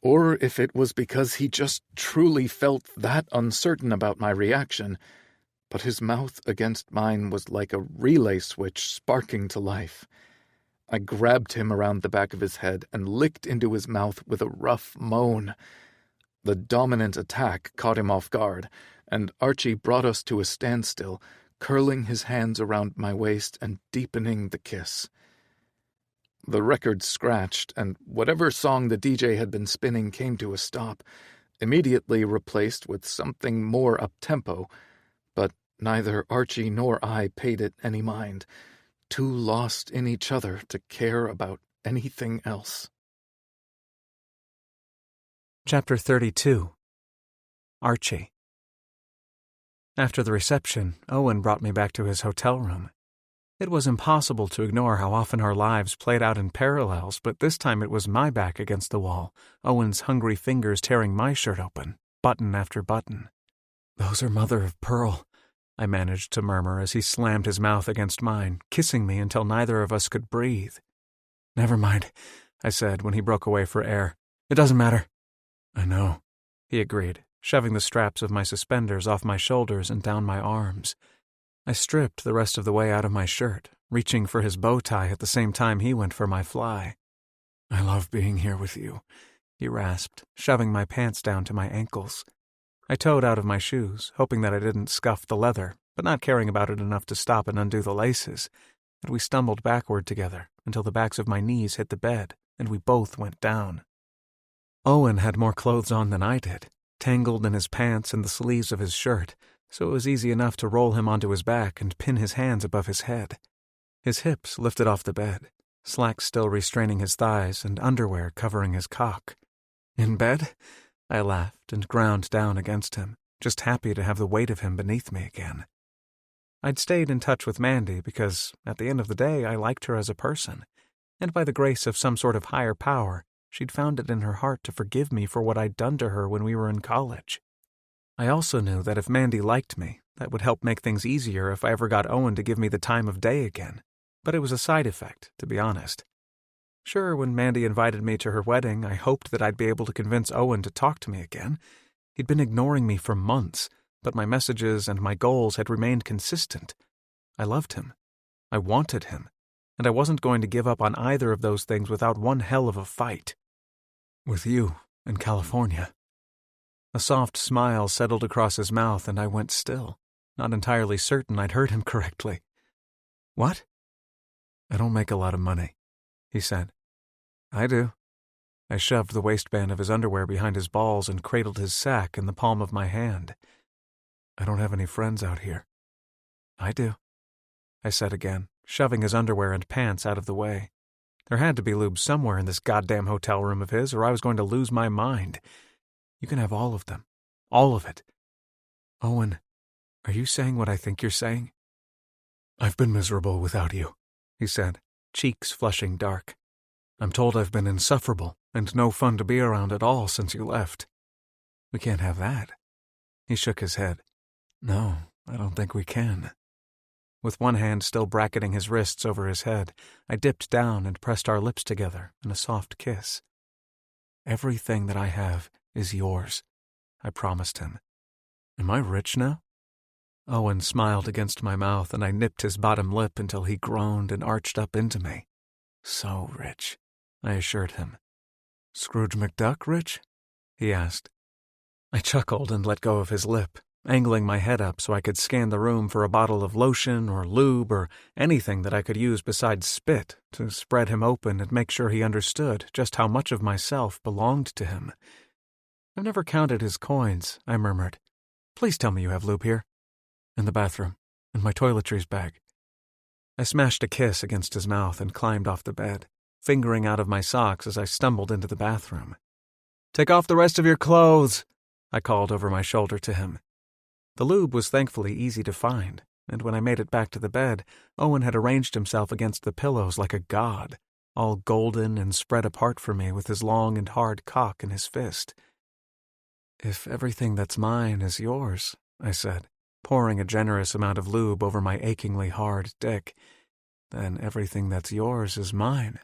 B: or if it was because he just truly felt that uncertain about my reaction, but his mouth against mine was like a relay switch sparking to life. I grabbed him around the back of his head and licked into his mouth with a rough moan. The dominant attack caught him off guard, and Archie brought us to a standstill, curling his hands around my waist and deepening the kiss. The record scratched, and whatever song the DJ had been spinning came to a stop, immediately replaced with something more up-tempo, but neither Archie nor I paid it any mind, too lost in each other to care about anything else.
A: Chapter 32. Archie. After the reception, Owen brought me back to his hotel room. It was impossible to ignore how often our lives played out in parallels, but this time it was my back against the wall, Owen's hungry fingers tearing my shirt open, button after button. "Those are mother of pearl," I managed to murmur as he slammed his mouth against mine, kissing me until neither of us could breathe. "Never mind," I said when he broke away for air. "It doesn't matter." "I know," he agreed, shoving the straps of my suspenders off my shoulders and down my arms. I stripped the rest of the way out of my shirt, reaching for his bow tie at the same time he went for my fly. "I love being here with you," he rasped, shoving my pants down to my ankles. I toed out of my shoes, hoping that I didn't scuff the leather, but not caring about it enough to stop and undo the laces, and we stumbled backward together until the backs of my knees hit the bed, and we both went down. Owen had more clothes on than I did, tangled in his pants and the sleeves of his shirt, so it was easy enough to roll him onto his back and pin his hands above his head. His hips lifted off the bed, slacks still restraining his thighs and underwear covering his cock. "In bed?" I laughed and ground down against him, just happy to have the weight of him beneath me again. I'd stayed in touch with Mandy because, at the end of the day, I liked her as a person, and by the grace of some sort of higher power, she'd found it in her heart to forgive me for what I'd done to her when we were in college. I also knew that if Mandy liked me, that would help make things easier if I ever got Owen to give me the time of day again, but it was a side effect, to be honest. Sure, when Mandy invited me to her wedding, I hoped that I'd be able to convince Owen to talk to me again. He'd been ignoring me for months, but my messages and my goals had remained consistent. I loved him. I wanted him, and I wasn't going to give up on either of those things without one hell of a fight. With you, in California. A soft smile settled across his mouth and I went still, not entirely certain I'd heard him correctly. "What?" "I don't make a lot of money," he said. "I do." I shoved the waistband of his underwear behind his balls and cradled his sack in the palm of my hand. "I don't have any friends out here." "I do," I said again, shoving his underwear and pants out of the way. There had to be lube somewhere in this goddamn hotel room of his, or I was going to lose my mind. "You can have all of them. All of it." "Owen, are you saying what I think you're saying?" "I've been miserable without you," he said, cheeks flushing dark. "I'm told I've been insufferable and no fun to be around at all since you left." "We can't have that." He shook his head. "No, I don't think we can." With one hand still bracketing his wrists over his head, I dipped down and pressed our lips together in a soft kiss. "Everything that I have is yours," I promised him. "Am I rich now?" Owen smiled against my mouth and I nipped his bottom lip until he groaned and arched up into me. "So rich," I assured him. "Scrooge McDuck rich?" he asked. I chuckled and let go of his lip, angling my head up so I could scan the room for a bottle of lotion or lube or anything that I could use besides spit to spread him open and make sure he understood just how much of myself belonged to him. "I've never counted his coins," I murmured. "Please tell me you have lube here." "In the bathroom, in my toiletries bag." I smashed a kiss against his mouth and climbed off the bed, fingering out of my socks as I stumbled into the bathroom. "Take off the rest of your clothes," I called over my shoulder to him. The lube was thankfully easy to find, and when I made it back to the bed, Owen had arranged himself against the pillows like a god, all golden and spread apart for me with his long and hard cock in his fist. "If everything that's mine is yours," I said, pouring a generous amount of lube over my achingly hard dick, "then everything that's yours is mine,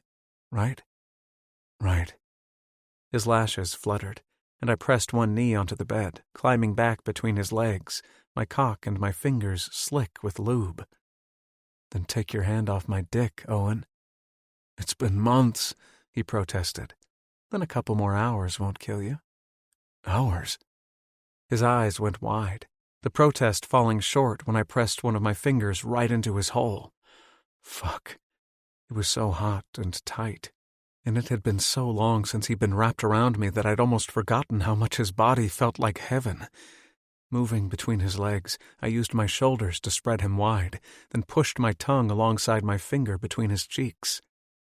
A: right?" "Right." His lashes fluttered, and I pressed one knee onto the bed, climbing back between his legs, my cock and my fingers slick with lube. "Then take your hand off my dick, Owen." "It's been months," he protested. "Then a couple more hours won't kill you." "Hours?" His eyes went wide, the protest falling short when I pressed one of my fingers right into his hole. Fuck. It was so hot and tight, and it had been so long since he'd been wrapped around me that I'd almost forgotten how much his body felt like heaven. Moving between his legs, I used my shoulders to spread him wide, then pushed my tongue alongside my finger between his cheeks.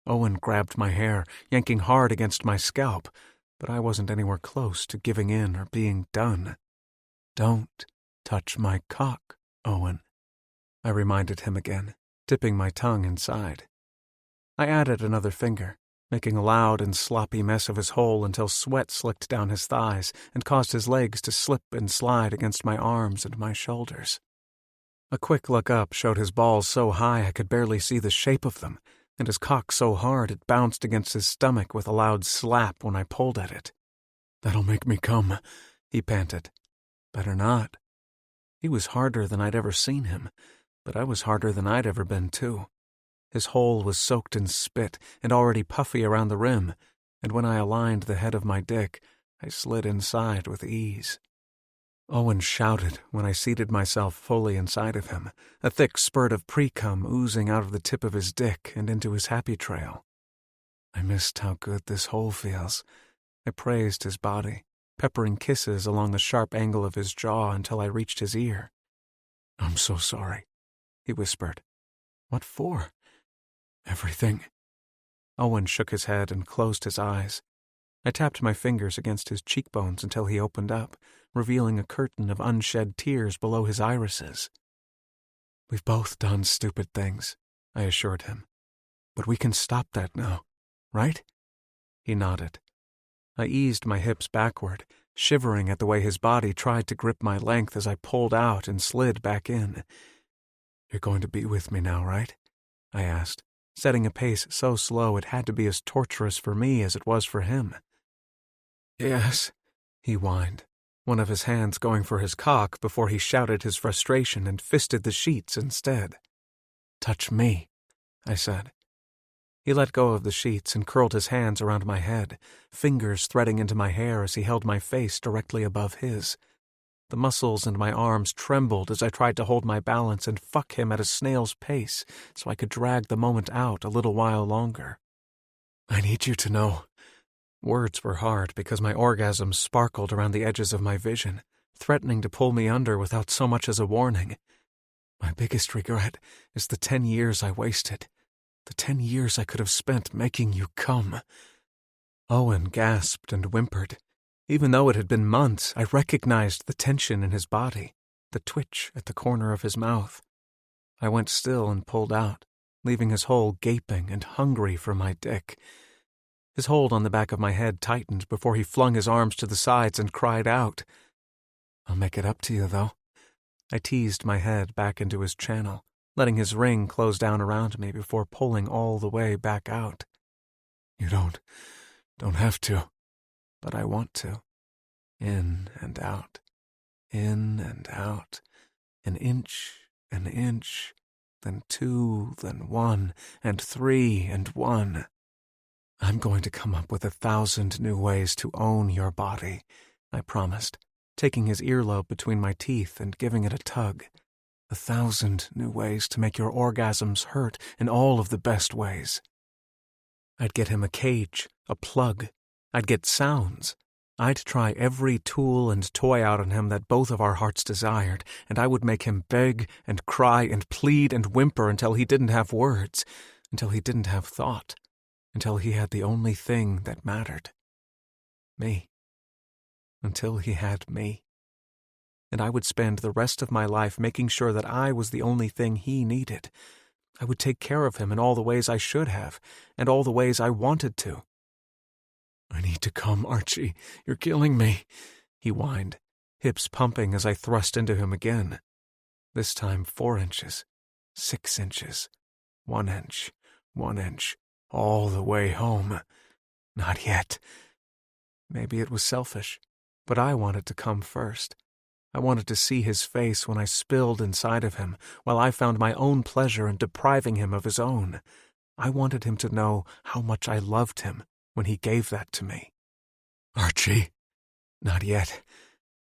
A: Owen grabbed my hair, yanking hard against my scalp, but I wasn't anywhere close to giving in or being done. "Don't," "Touch my cock, Owen," I reminded him again, dipping my tongue inside. I added another finger, making a loud and sloppy mess of his hole until sweat slicked down his thighs and caused his legs to slip and slide against my arms and my shoulders. A quick look up showed his balls so high I could barely see the shape of them, and his cock so hard it bounced against his stomach with a loud slap when I pulled at it. "That'll make me come," he panted. "Better not." He was harder than I'd ever seen him, but I was harder than I'd ever been, too. His hole was soaked in spit and already puffy around the rim, and when I aligned the head of my dick, I slid inside with ease. Owen shouted when I seated myself fully inside of him, a thick spurt of pre-cum oozing out of the tip of his dick and into his happy trail. I missed how good this hole feels. I praised his body, peppering kisses along the sharp angle of his jaw until I reached his ear. "I'm so sorry," he whispered. "What for?" "Everything." Owen shook his head and closed his eyes. I tapped my fingers against his cheekbones until he opened up, revealing a curtain of unshed tears below his irises. "We've both done stupid things," I assured him. "But we can stop that now, right?" He nodded. I eased my hips backward, shivering at the way his body tried to grip my length as I pulled out and slid back in. "You're going to be with me now, right?" I asked, setting a pace so slow it had to be as torturous for me as it was for him. "Yes," he whined, one of his hands going for his cock before he shouted his frustration and fisted the sheets instead. "Touch me," I said. He let go of the sheets and curled his hands around my head, fingers threading into my hair as he held my face directly above his. The muscles in my arms trembled as I tried to hold my balance and fuck him at a snail's pace so I could drag the moment out a little while longer. "I need you to know." Words were hard because my orgasms sparkled around the edges of my vision, threatening to pull me under without so much as a warning. "My biggest regret is the 10 years I wasted. The 10 years I could have spent making you come." Owen gasped and whimpered. Even though it had been months, I recognized the tension in his body, the twitch at the corner of his mouth. I went still and pulled out, leaving his hole gaping and hungry for my dick. His hold on the back of my head tightened before he flung his arms to the sides and cried out. "I'll make it up to you, though." I teased my head back into his channel, letting his ring close down around me before pulling all the way back out. "You don't have to, but I want to. In and out, in and out, an inch, then 2, then 1, and 3, and 1. I'm going to come up with 1,000 new ways to own your body," I promised, taking his earlobe between my teeth and giving it a tug. 1,000 new ways to make your orgasms hurt in all of the best ways. I'd get him a cage, a plug. I'd get sounds. I'd try every tool and toy out on him that both of our hearts desired, and I would make him beg and cry and plead and whimper until he didn't have words, until he didn't have thought, until he had the only thing that mattered. Me. Until he had me. And I would spend the rest of my life making sure that I was the only thing he needed. I would take care of him in all the ways I should have, and all the ways I wanted to. "I need to come, Archie. You're killing me," he whined, hips pumping as I thrust into him again. This time 4 inches, 6 inches, 1 inch, 1 inch, all the way home. Not yet. Maybe it was selfish, but I wanted to come first. I wanted to see his face when I spilled inside of him, while I found my own pleasure in depriving him of his own. I wanted him to know how much I loved him when he gave that to me. "Archie." Not yet.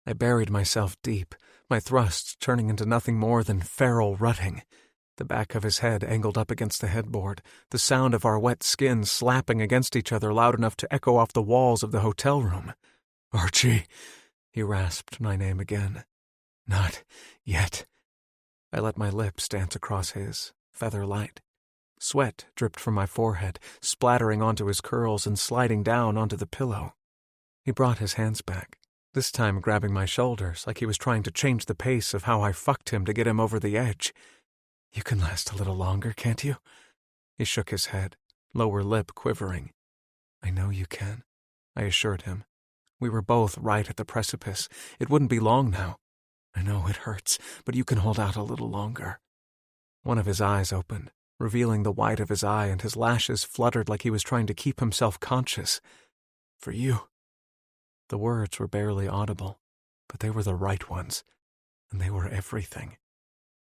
A: I buried myself deep, my thrusts turning into nothing more than feral rutting. The back of his head angled up against the headboard, the sound of our wet skin slapping against each other loud enough to echo off the walls of the hotel room. "Archie." He rasped my name again. Not yet. I let my lips dance across his, feather light. Sweat dripped from my forehead, splattering onto his curls and sliding down onto the pillow. He brought his hands back, this time grabbing my shoulders like he was trying to change the pace of how I fucked him to get him over the edge. "You can last a little longer, can't you?" He shook his head, lower lip quivering. "I know you can," I assured him. We were both right at the precipice. It wouldn't be long now. "I know it hurts, but you can hold out a little longer." One of his eyes opened, revealing the white of his eye, and his lashes fluttered like he was trying to keep himself conscious. "For you." The words were barely audible, but they were the right ones, and they were everything.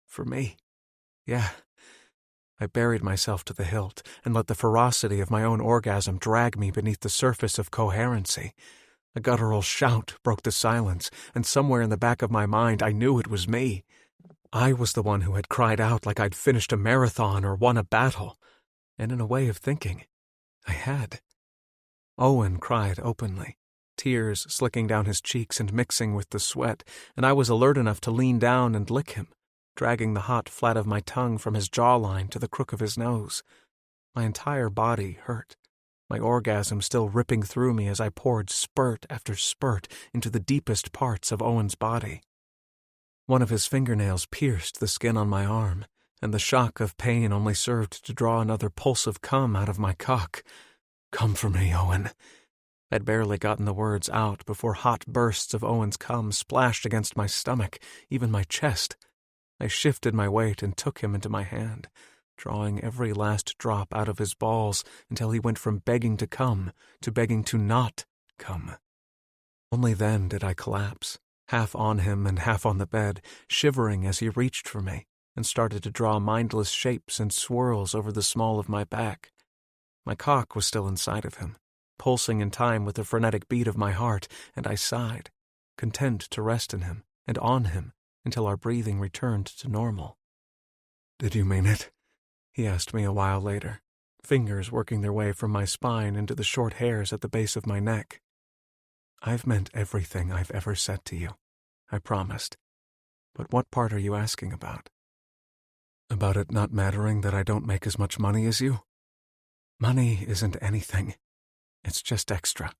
A: For me. Yeah. I buried myself to the hilt and let the ferocity of my own orgasm drag me beneath the surface of coherency. A guttural shout broke the silence, and somewhere in the back of my mind I knew it was me. I was the one who had cried out like I'd finished a marathon or won a battle, and in a way of thinking, I had. Owen cried openly, tears slicking down his cheeks and mixing with the sweat, and I was alert enough to lean down and lick him, dragging the hot flat of my tongue from his jawline to the crook of his nose. My entire body hurt, my orgasm still ripping through me as I poured spurt after spurt into the deepest parts of Owen's body. One of his fingernails pierced the skin on my arm, and the shock of pain only served to draw another pulse of cum out of my cock. "Come for me, Owen." I'd barely gotten the words out before hot bursts of Owen's cum splashed against my stomach, even my chest. I shifted my weight and took him into my hand, drawing every last drop out of his balls until he went from begging to come to begging to not come. Only then did I collapse, half on him and half on the bed, shivering as he reached for me and started to draw mindless shapes and swirls over the small of my back. My cock was still inside of him, pulsing in time with the frenetic beat of my heart, and I sighed, content to rest in him and on him until our breathing returned to normal. "Did you mean it?" he asked me a while later, fingers working their way from my spine into the short hairs at the base of my neck. "I've meant everything I've ever said to you," I promised. "But what part are you asking about?" "About it not mattering that I don't make as much money as you?" "Money isn't anything. It's just extra."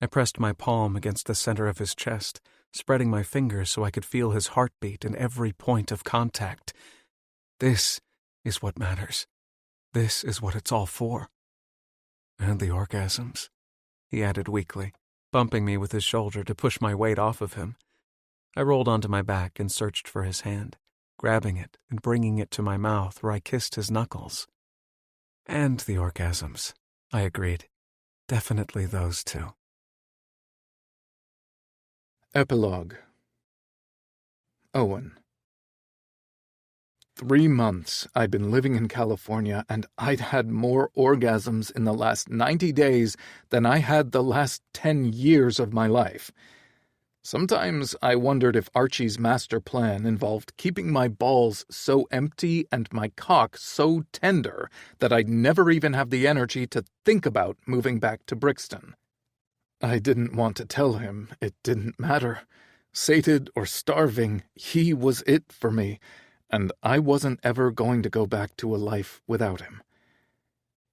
A: I pressed my palm against the center of his chest, spreading my fingers so I could feel his heartbeat in every point of contact. "This is what matters. This is what it's all for." "And the orgasms," he added weakly, bumping me with his shoulder to push my weight off of him. I rolled onto my back and searched for his hand, grabbing it and bringing it to my mouth where I kissed his knuckles. "And the orgasms," I agreed. "Definitely those two."
B: Epilogue. Owen. 3 months I'd been living in California, and I'd had more orgasms in the last 90 days than I had the last 10 years of my life. Sometimes I wondered if Archie's master plan involved keeping my balls so empty and my cock so tender that I'd never even have the energy to think about moving back to Brixton. I didn't want to tell him. It didn't matter. Sated or starving, he was it for me, and I wasn't ever going to go back to a life without him.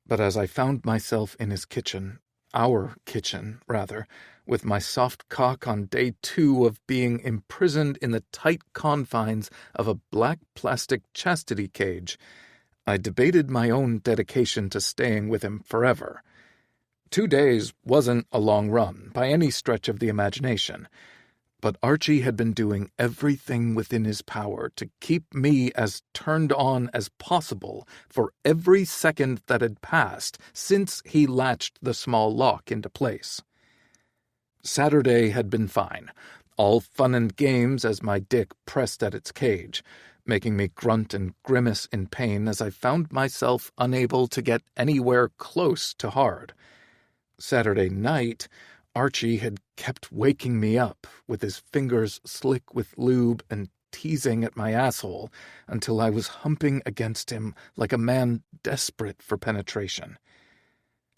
B: But as I found myself in his kitchen, our kitchen, rather, with my soft cock on day 2 of being imprisoned in the tight confines of a black plastic chastity cage, I debated my own dedication to staying with him forever. 2 days wasn't a long run, by any stretch of the imagination, but Archie had been doing everything within his power to keep me as turned on as possible for every second that had passed since he latched the small lock into place. Saturday had been fine, all fun and games as my dick pressed at its cage, making me grunt and grimace in pain as I found myself unable to get anywhere close to hard. Saturday night, Archie had kept waking me up, with his fingers slick with lube and teasing at my asshole, until I was humping against him like a man desperate for penetration.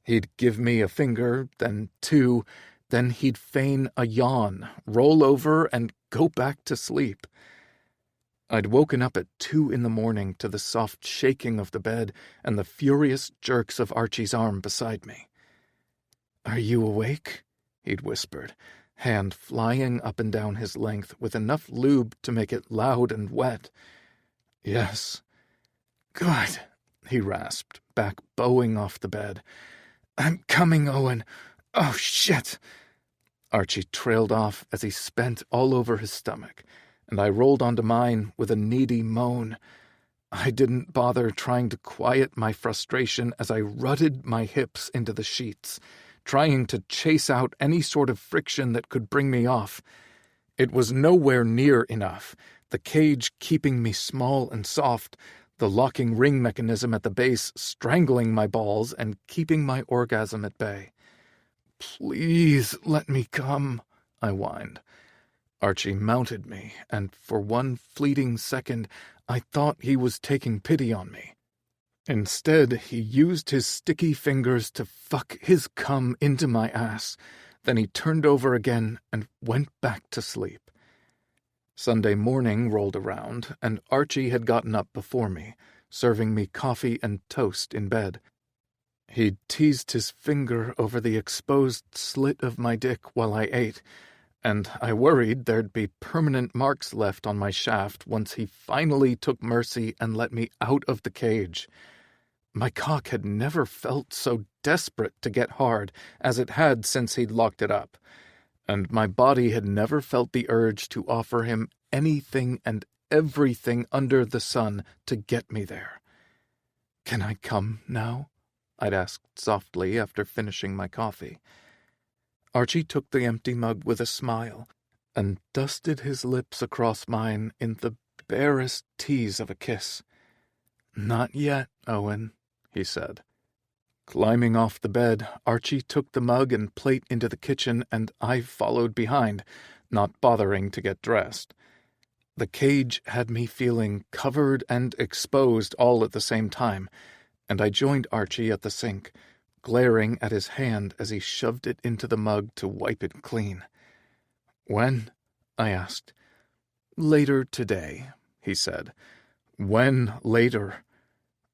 B: He'd give me a finger, then 2, then he'd feign a yawn, roll over, and go back to sleep. I'd woken up at 2 a.m. to the soft shaking of the bed and the furious jerks of Archie's arm beside me. "Are you awake?" he'd whispered, hand flying up and down his length with enough lube to make it loud and wet. "Yes." "Good," he rasped, back bowing off the bed. "I'm coming, Owen. Oh, shit." Archie trailed off as he spent all over his stomach, and I rolled onto mine with a needy moan. I didn't bother trying to quiet my frustration as I rutted my hips into the sheets, trying to chase out any sort of friction that could bring me off. It was nowhere near enough, the cage keeping me small and soft, the locking ring mechanism at the base strangling my balls and keeping my orgasm at bay. "Please let me come," I whined. Archie mounted me, and for one fleeting second I thought he was taking pity on me. Instead, he used his sticky fingers to fuck his cum into my ass. Then he turned over again and went back to sleep. Sunday morning rolled around, and Archie had gotten up before me, serving me coffee and toast in bed. He teased his finger over the exposed slit of my dick while I ate, and I worried there'd be permanent marks left on my shaft once he finally took mercy and let me out of the cage. My cock had never felt so desperate to get hard as it had since he'd locked it up, and my body had never felt the urge to offer him anything and everything under the sun to get me there. "Can I come now?" I'd asked softly after finishing my coffee. Archie took the empty mug with a smile and dusted his lips across mine in the barest tease of a kiss. "Not yet, Owen," he said. Climbing off the bed, Archie took the mug and plate into the kitchen, and I followed behind, not bothering to get dressed. The cage had me feeling covered and exposed all at the same time, and I joined Archie at the sink, glaring at his hand as he shoved it into the mug to wipe it clean. "When?" I asked. "Later today," he said. "When later?"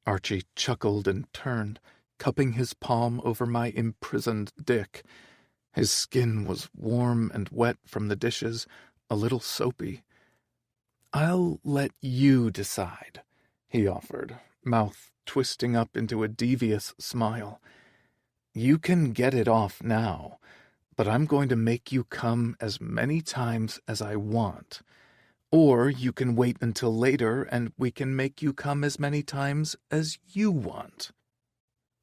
B: Archie chuckled and turned, cupping his palm over my imprisoned dick. His skin was warm and wet from the dishes, a little soapy. "I'll let you decide," he offered, mouth twisting up into a devious smile. "You can get it off now, but I'm going to make you come as many times as I want. Or you can wait until later and we can make you come as many times as you want."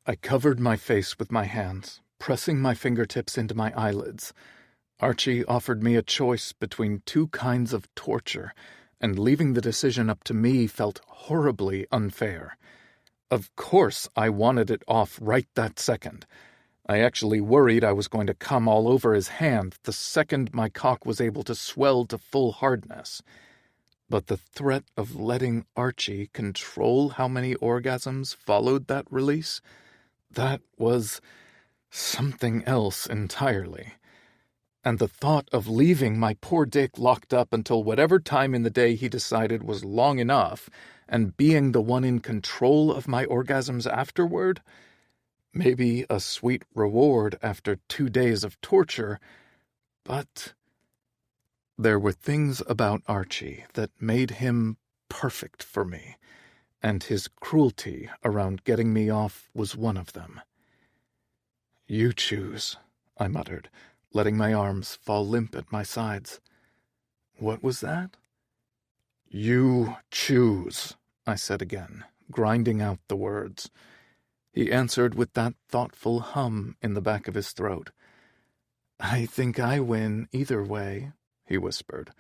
B: I covered my face with my hands, pressing my fingertips into my eyelids. Archie offered me a choice between two kinds of torture, and leaving the decision up to me felt horribly unfair. Of course I wanted it off right that second. I actually worried I was going to come all over his hand the second my cock was able to swell to full hardness. But the threat of letting Archie control how many orgasms followed that release, that was something else entirely. And the thought of leaving my poor dick locked up until whatever time in the day he decided was long enough, and being the one in control of my orgasms afterward, maybe a sweet reward after 2 days of torture, but there were things about Archie that made him perfect for me, and his cruelty around getting me off was one of them. "You choose," I muttered, letting my arms fall limp at my sides. "What was that?" "You choose," I said again, grinding out the words. He answered with that thoughtful hum in the back of his throat. "I think I win either way," he whispered,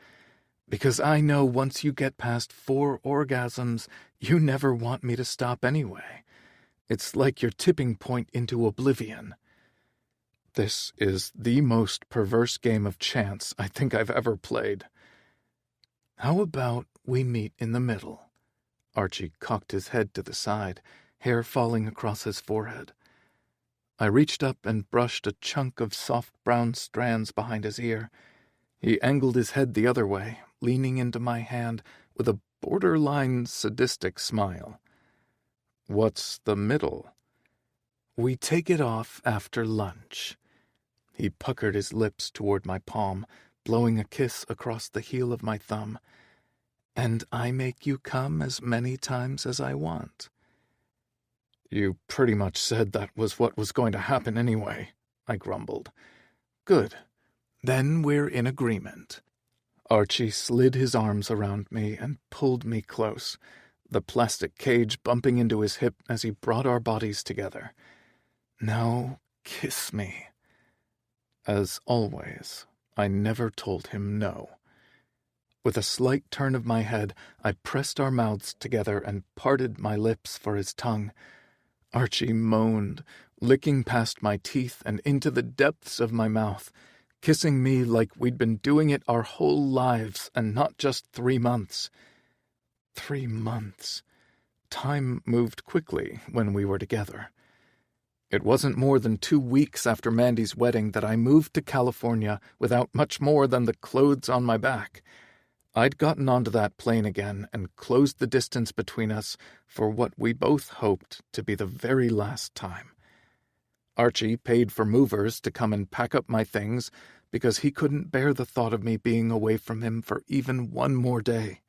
B: "because I know once you get past 4 orgasms, you never want me to stop anyway. It's like your tipping point into oblivion. This is the most perverse game of chance I think I've ever played. How about we meet in the middle?" Archie cocked his head to the side, hair falling across his forehead. I reached up and brushed a chunk of soft brown strands behind his ear. He angled his head the other way, leaning into my hand with a borderline sadistic smile. "What's the middle?" "We take it off after lunch." He puckered his lips toward my palm, blowing a kiss across the heel of my thumb. "And I make you come as many times as I want." "You pretty much said that was what was going to happen anyway," I grumbled. "Good. Then we're in agreement." Archie slid his arms around me and pulled me close, the plastic cage bumping into his hip as he brought our bodies together. "Now kiss me." As always, I never told him no. With a slight turn of my head, I pressed our mouths together and parted my lips for his tongue. Archie moaned, licking past my teeth and into the depths of my mouth, kissing me like we'd been doing it our whole lives and not just 3 months. 3 months. Time moved quickly when we were together. It wasn't more than 2 weeks after Mandy's wedding that I moved to California without much more than the clothes on my back. I'd gotten onto that plane again and closed the distance between us for what we both hoped to be the very last time. Archie paid for movers to come and pack up my things because he couldn't bear the thought of me being away from him for even one more day.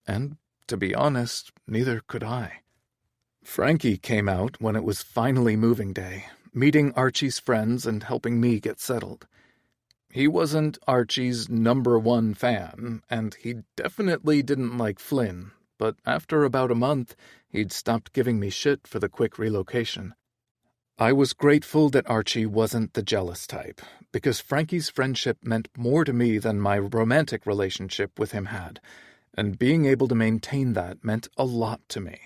B: And, to be honest, neither could I. Frankie came out when it was finally moving day, meeting Archie's friends and helping me get settled. He wasn't Archie's #1 fan, and he definitely didn't like Flynn, but after about a month, he'd stopped giving me shit for the quick relocation. I was grateful that Archie wasn't the jealous type, because Frankie's friendship meant more to me than my romantic relationship with him had, and being able to maintain that meant a lot to me.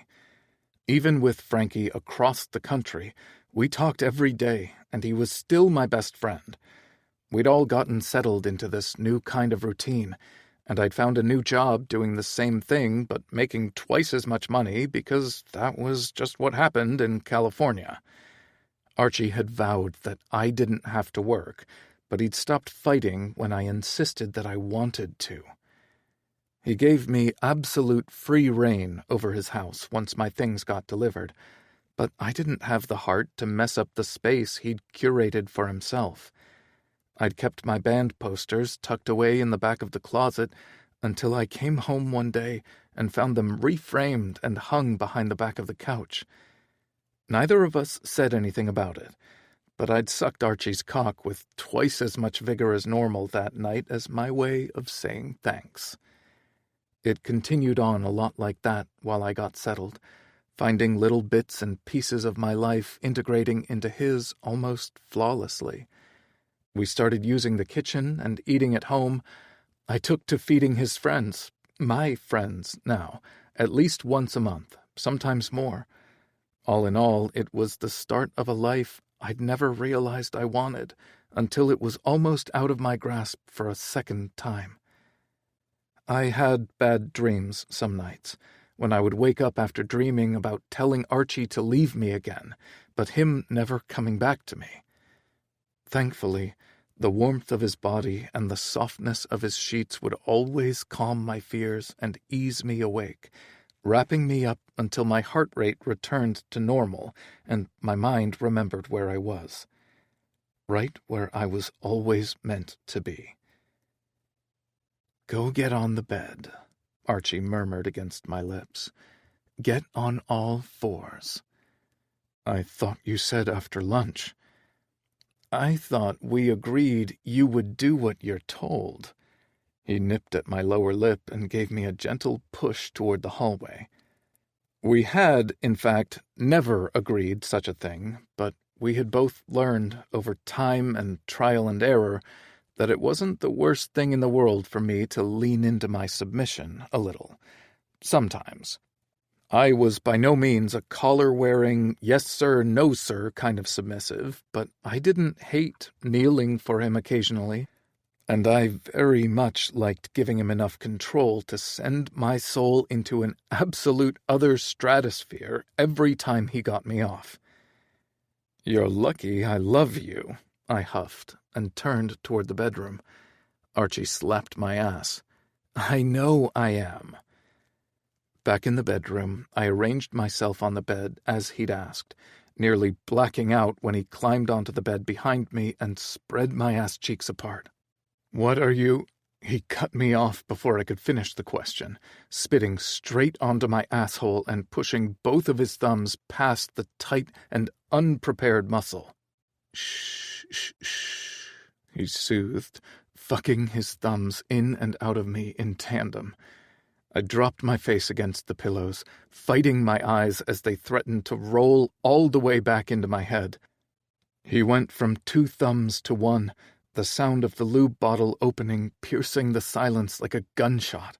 B: Even with Frankie across the country, we talked every day, and he was still my best friend. We'd all gotten settled into this new kind of routine, and I'd found a new job doing the same thing but making twice as much money because that was just what happened in California. Archie had vowed that I didn't have to work, but he'd stopped fighting when I insisted that I wanted to. He gave me absolute free rein over his house once my things got delivered, but I didn't have the heart to mess up the space he'd curated for himself. I'd kept my band posters tucked away in the back of the closet until I came home one day and found them reframed and hung behind the back of the couch. Neither of us said anything about it, but I'd sucked Archie's cock with twice as much vigor as normal that night as my way of saying thanks. It continued on a lot like that while I got settled, finding little bits and pieces of my life integrating into his almost flawlessly. We started using the kitchen and eating at home. I took to feeding his friends, my friends now, at least once a month, sometimes more. All in all, it was the start of a life I'd never realized I wanted until it was almost out of my grasp for a second time. I had bad dreams some nights, when I would wake up after dreaming about telling Archie to leave me again, but him never coming back to me. Thankfully, the warmth of his body and the softness of his sheets would always calm my fears and ease me awake, wrapping me up until my heart rate returned to normal and my mind remembered where I was. Right where I was always meant to be. "Go get on the bed," Archie murmured against my lips. "Get on all fours." "I thought you said after lunch." "I thought we agreed you would do what you're told." He nipped at my lower lip and gave me a gentle push toward the hallway. We had, in fact, never agreed such a thing, but we had both learned, over time and trial and error, that it wasn't the worst thing in the world for me to lean into my submission a little. Sometimes. I was by no means a collar-wearing, yes sir, no sir kind of submissive, but I didn't hate kneeling for him occasionally, and I very much liked giving him enough control to send my soul into an absolute other stratosphere every time he got me off. "You're lucky I love you," I huffed, and turned toward the bedroom. Archie slapped my ass. "I know I am." Back in the bedroom, I arranged myself on the bed as he'd asked, nearly blacking out when he climbed onto the bed behind me and spread my ass cheeks apart. "What are you—" He cut me off before I could finish the question, spitting straight onto my asshole and pushing both of his thumbs past the tight and unprepared muscle. "Shh, shh, shh," he soothed, fucking his thumbs in and out of me in tandem. I dropped my face against the pillows, fighting my eyes as they threatened to roll all the way back into my head. He went from 2 thumbs to 1, the sound of the lube bottle opening piercing the silence like a gunshot.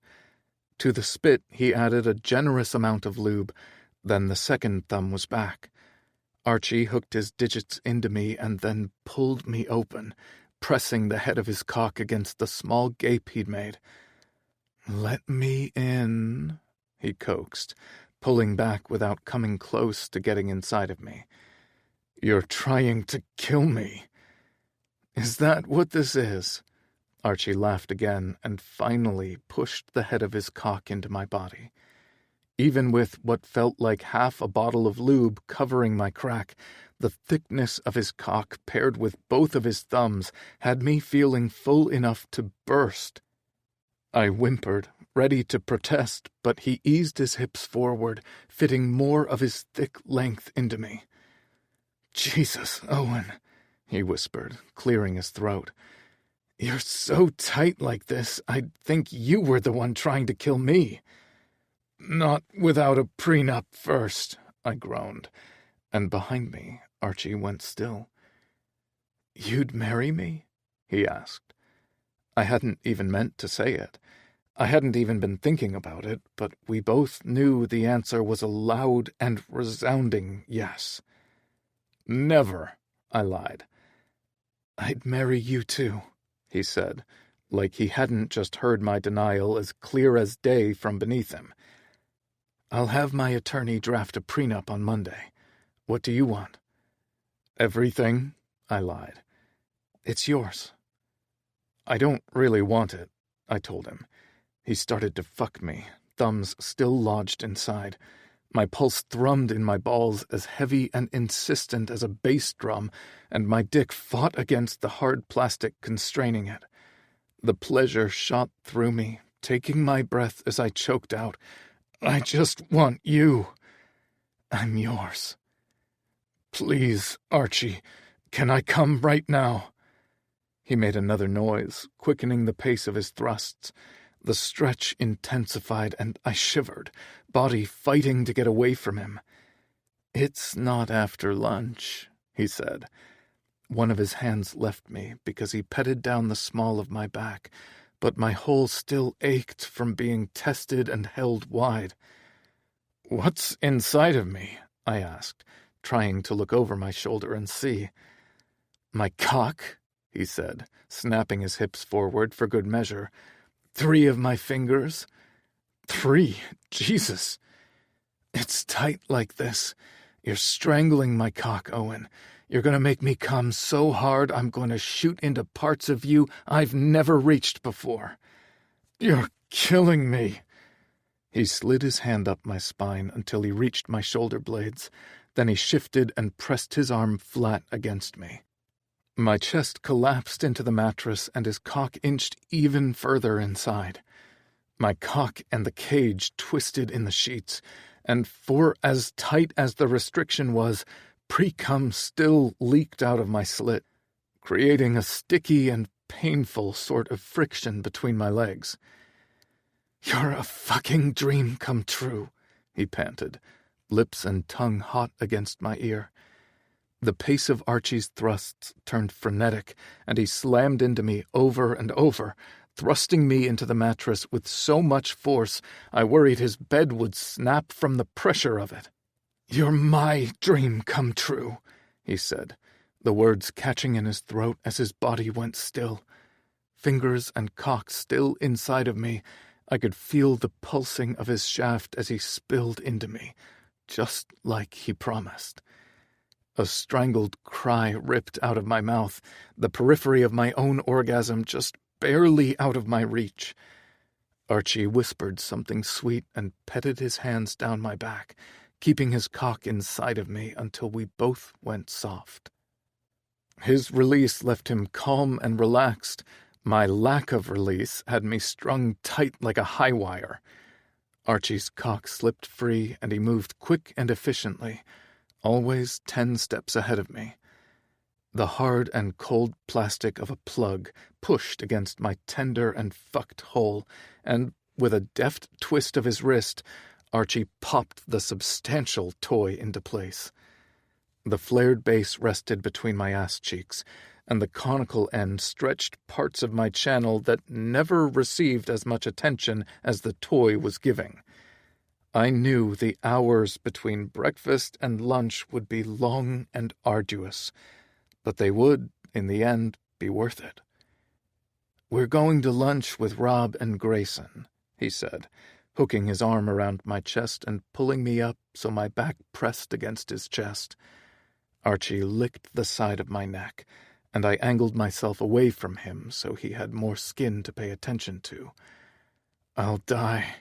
B: To the spit he added a generous amount of lube, then the second thumb was back. Archie hooked his digits into me and then pulled me open, pressing the head of his cock against the small gape he'd made. "Let me in," he coaxed, pulling back without coming close to getting inside of me. "You're trying to kill me. Is that what this is?" Archie laughed again and finally pushed the head of his cock into my body. Even with what felt like half a bottle of lube covering my crack, the thickness of his cock paired with both of his thumbs had me feeling full enough to burst. I whimpered, ready to protest, but he eased his hips forward, fitting more of his thick length into me. "Jesus, Owen," he whispered, clearing his throat. "You're so tight like this, I'd think you were the one trying to kill me." "Not without a prenup first," I groaned, and behind me, Archie went still. "You'd marry me?" he asked. I hadn't even meant to say it. I hadn't even been thinking about it, but we both knew the answer was a loud and resounding yes. "Never," I lied. "I'd marry you too," he said, like he hadn't just heard my denial as clear as day from beneath him. "I'll have my attorney draft a prenup on Monday. What do you want?" "Everything," I lied. "It's yours." "I don't really want it," I told him. He started to fuck me, thumbs still lodged inside. My pulse thrummed in my balls as heavy and insistent as a bass drum, and my dick fought against the hard plastic constraining it. The pleasure shot through me, taking my breath as I choked out, "I just want you. I'm yours. Please, Archie, can I come right now?" He made another noise, quickening the pace of his thrusts. The stretch intensified, and I shivered, body fighting to get away from him. "It's not after lunch," he said. One of his hands left me because he petted down the small of my back, but my hole still ached from being tested and held wide. "What's inside of me?" I asked, trying to look over my shoulder and see. "My cock," he said, snapping his hips forward for good measure. "3 of my fingers. 3, Jesus. It's tight like this. You're strangling my cock, Owen. You're going to make me come so hard I'm going to shoot into parts of you I've never reached before. You're killing me." He slid his hand up my spine until he reached my shoulder blades. Then he shifted and pressed his arm flat against me. My chest collapsed into the mattress and his cock inched even further inside. My cock and the cage twisted in the sheets, and for as tight as the restriction was, pre-cum still leaked out of my slit, creating a sticky and painful sort of friction between my legs. "You're a fucking dream come true," he panted, lips and tongue hot against my ear. The pace of Archie's thrusts turned frenetic, and he slammed into me over and over, thrusting me into the mattress with so much force I worried his bed would snap from the pressure of it. "You're my dream come true," he said, the words catching in his throat as his body went still. Fingers and cock still inside of me, I could feel the pulsing of his shaft as he spilled into me, just like he promised. A strangled cry ripped out of my mouth, the periphery of my own orgasm just barely out of my reach. Archie whispered something sweet and petted his hands down my back, keeping his cock inside of me until we both went soft. His release left him calm and relaxed. My lack of release had me strung tight like a high wire. Archie's cock slipped free, and he moved quick and efficiently, always 10 steps ahead of me. The hard and cold plastic of a plug pushed against my tender and fucked hole, and with a deft twist of his wrist, Archie popped the substantial toy into place. The flared base rested between my ass cheeks, and the conical end stretched parts of my channel that never received as much attention as the toy was giving. I knew the hours between breakfast and lunch would be long and arduous, but they would, in the end, be worth it. "We're going to lunch with Rob and Grayson," he said, hooking his arm around my chest and pulling me up so my back pressed against his chest. Archie licked the side of my neck, and I angled myself away from him so he had more skin to pay attention to. "I'll die."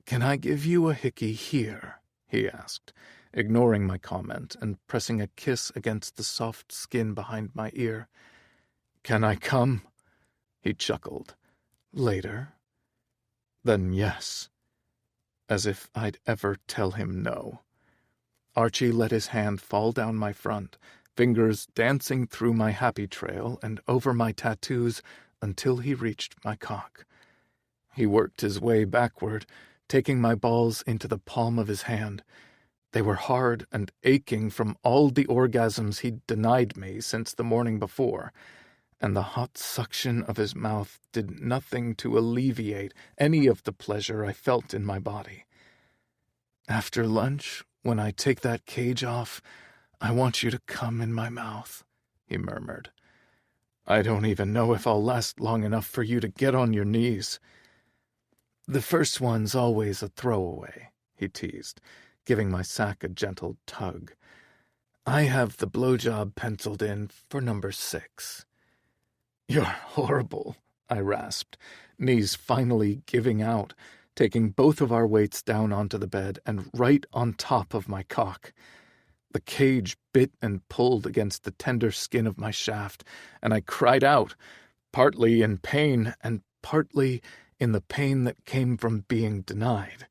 B: "Can I give you a hickey here?" he asked, ignoring my comment and pressing a kiss against the soft skin behind my ear. "Can I come?" He chuckled. "Later?" "Then yes." As if I'd ever tell him no. Archie let his hand fall down my front, fingers dancing through my happy trail and over my tattoos until he reached my cock. He worked his way backward, taking my balls into the palm of his hand. They were hard and aching from all the orgasms he'd denied me since the morning before, and the hot suction of his mouth did nothing to alleviate any of the pleasure I felt in my body. "After lunch, when I take that cage off, I want you to come in my mouth," he murmured. "I don't even know if I'll last long enough for you to get on your knees." "The first one's always a throwaway," he teased, giving my sack a gentle tug. "I have the blowjob penciled in for number 6. "You're horrible," I rasped, knees finally giving out, taking both of our weights down onto the bed and right on top of my cock. The cage bit and pulled against the tender skin of my shaft, and I cried out, partly in pain and partly in the pain that came from being denied.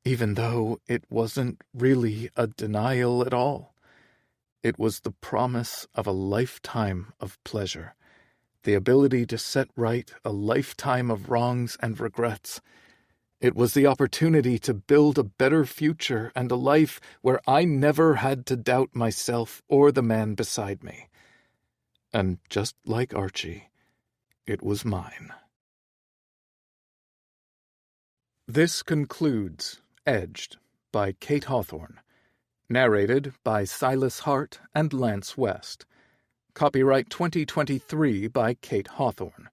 B: Even though it wasn't really a denial at all. It was the promise of a lifetime of pleasure, the ability to set right a lifetime of wrongs and regrets. It was the opportunity to build a better future and a life where I never had to doubt myself or the man beside me. And just like Archie, it was mine. This concludes Edged by Kate Hawthorne, narrated by Silas Hart and Lance West. Copyright 2023 by Kate Hawthorne.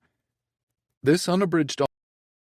B: This unabridged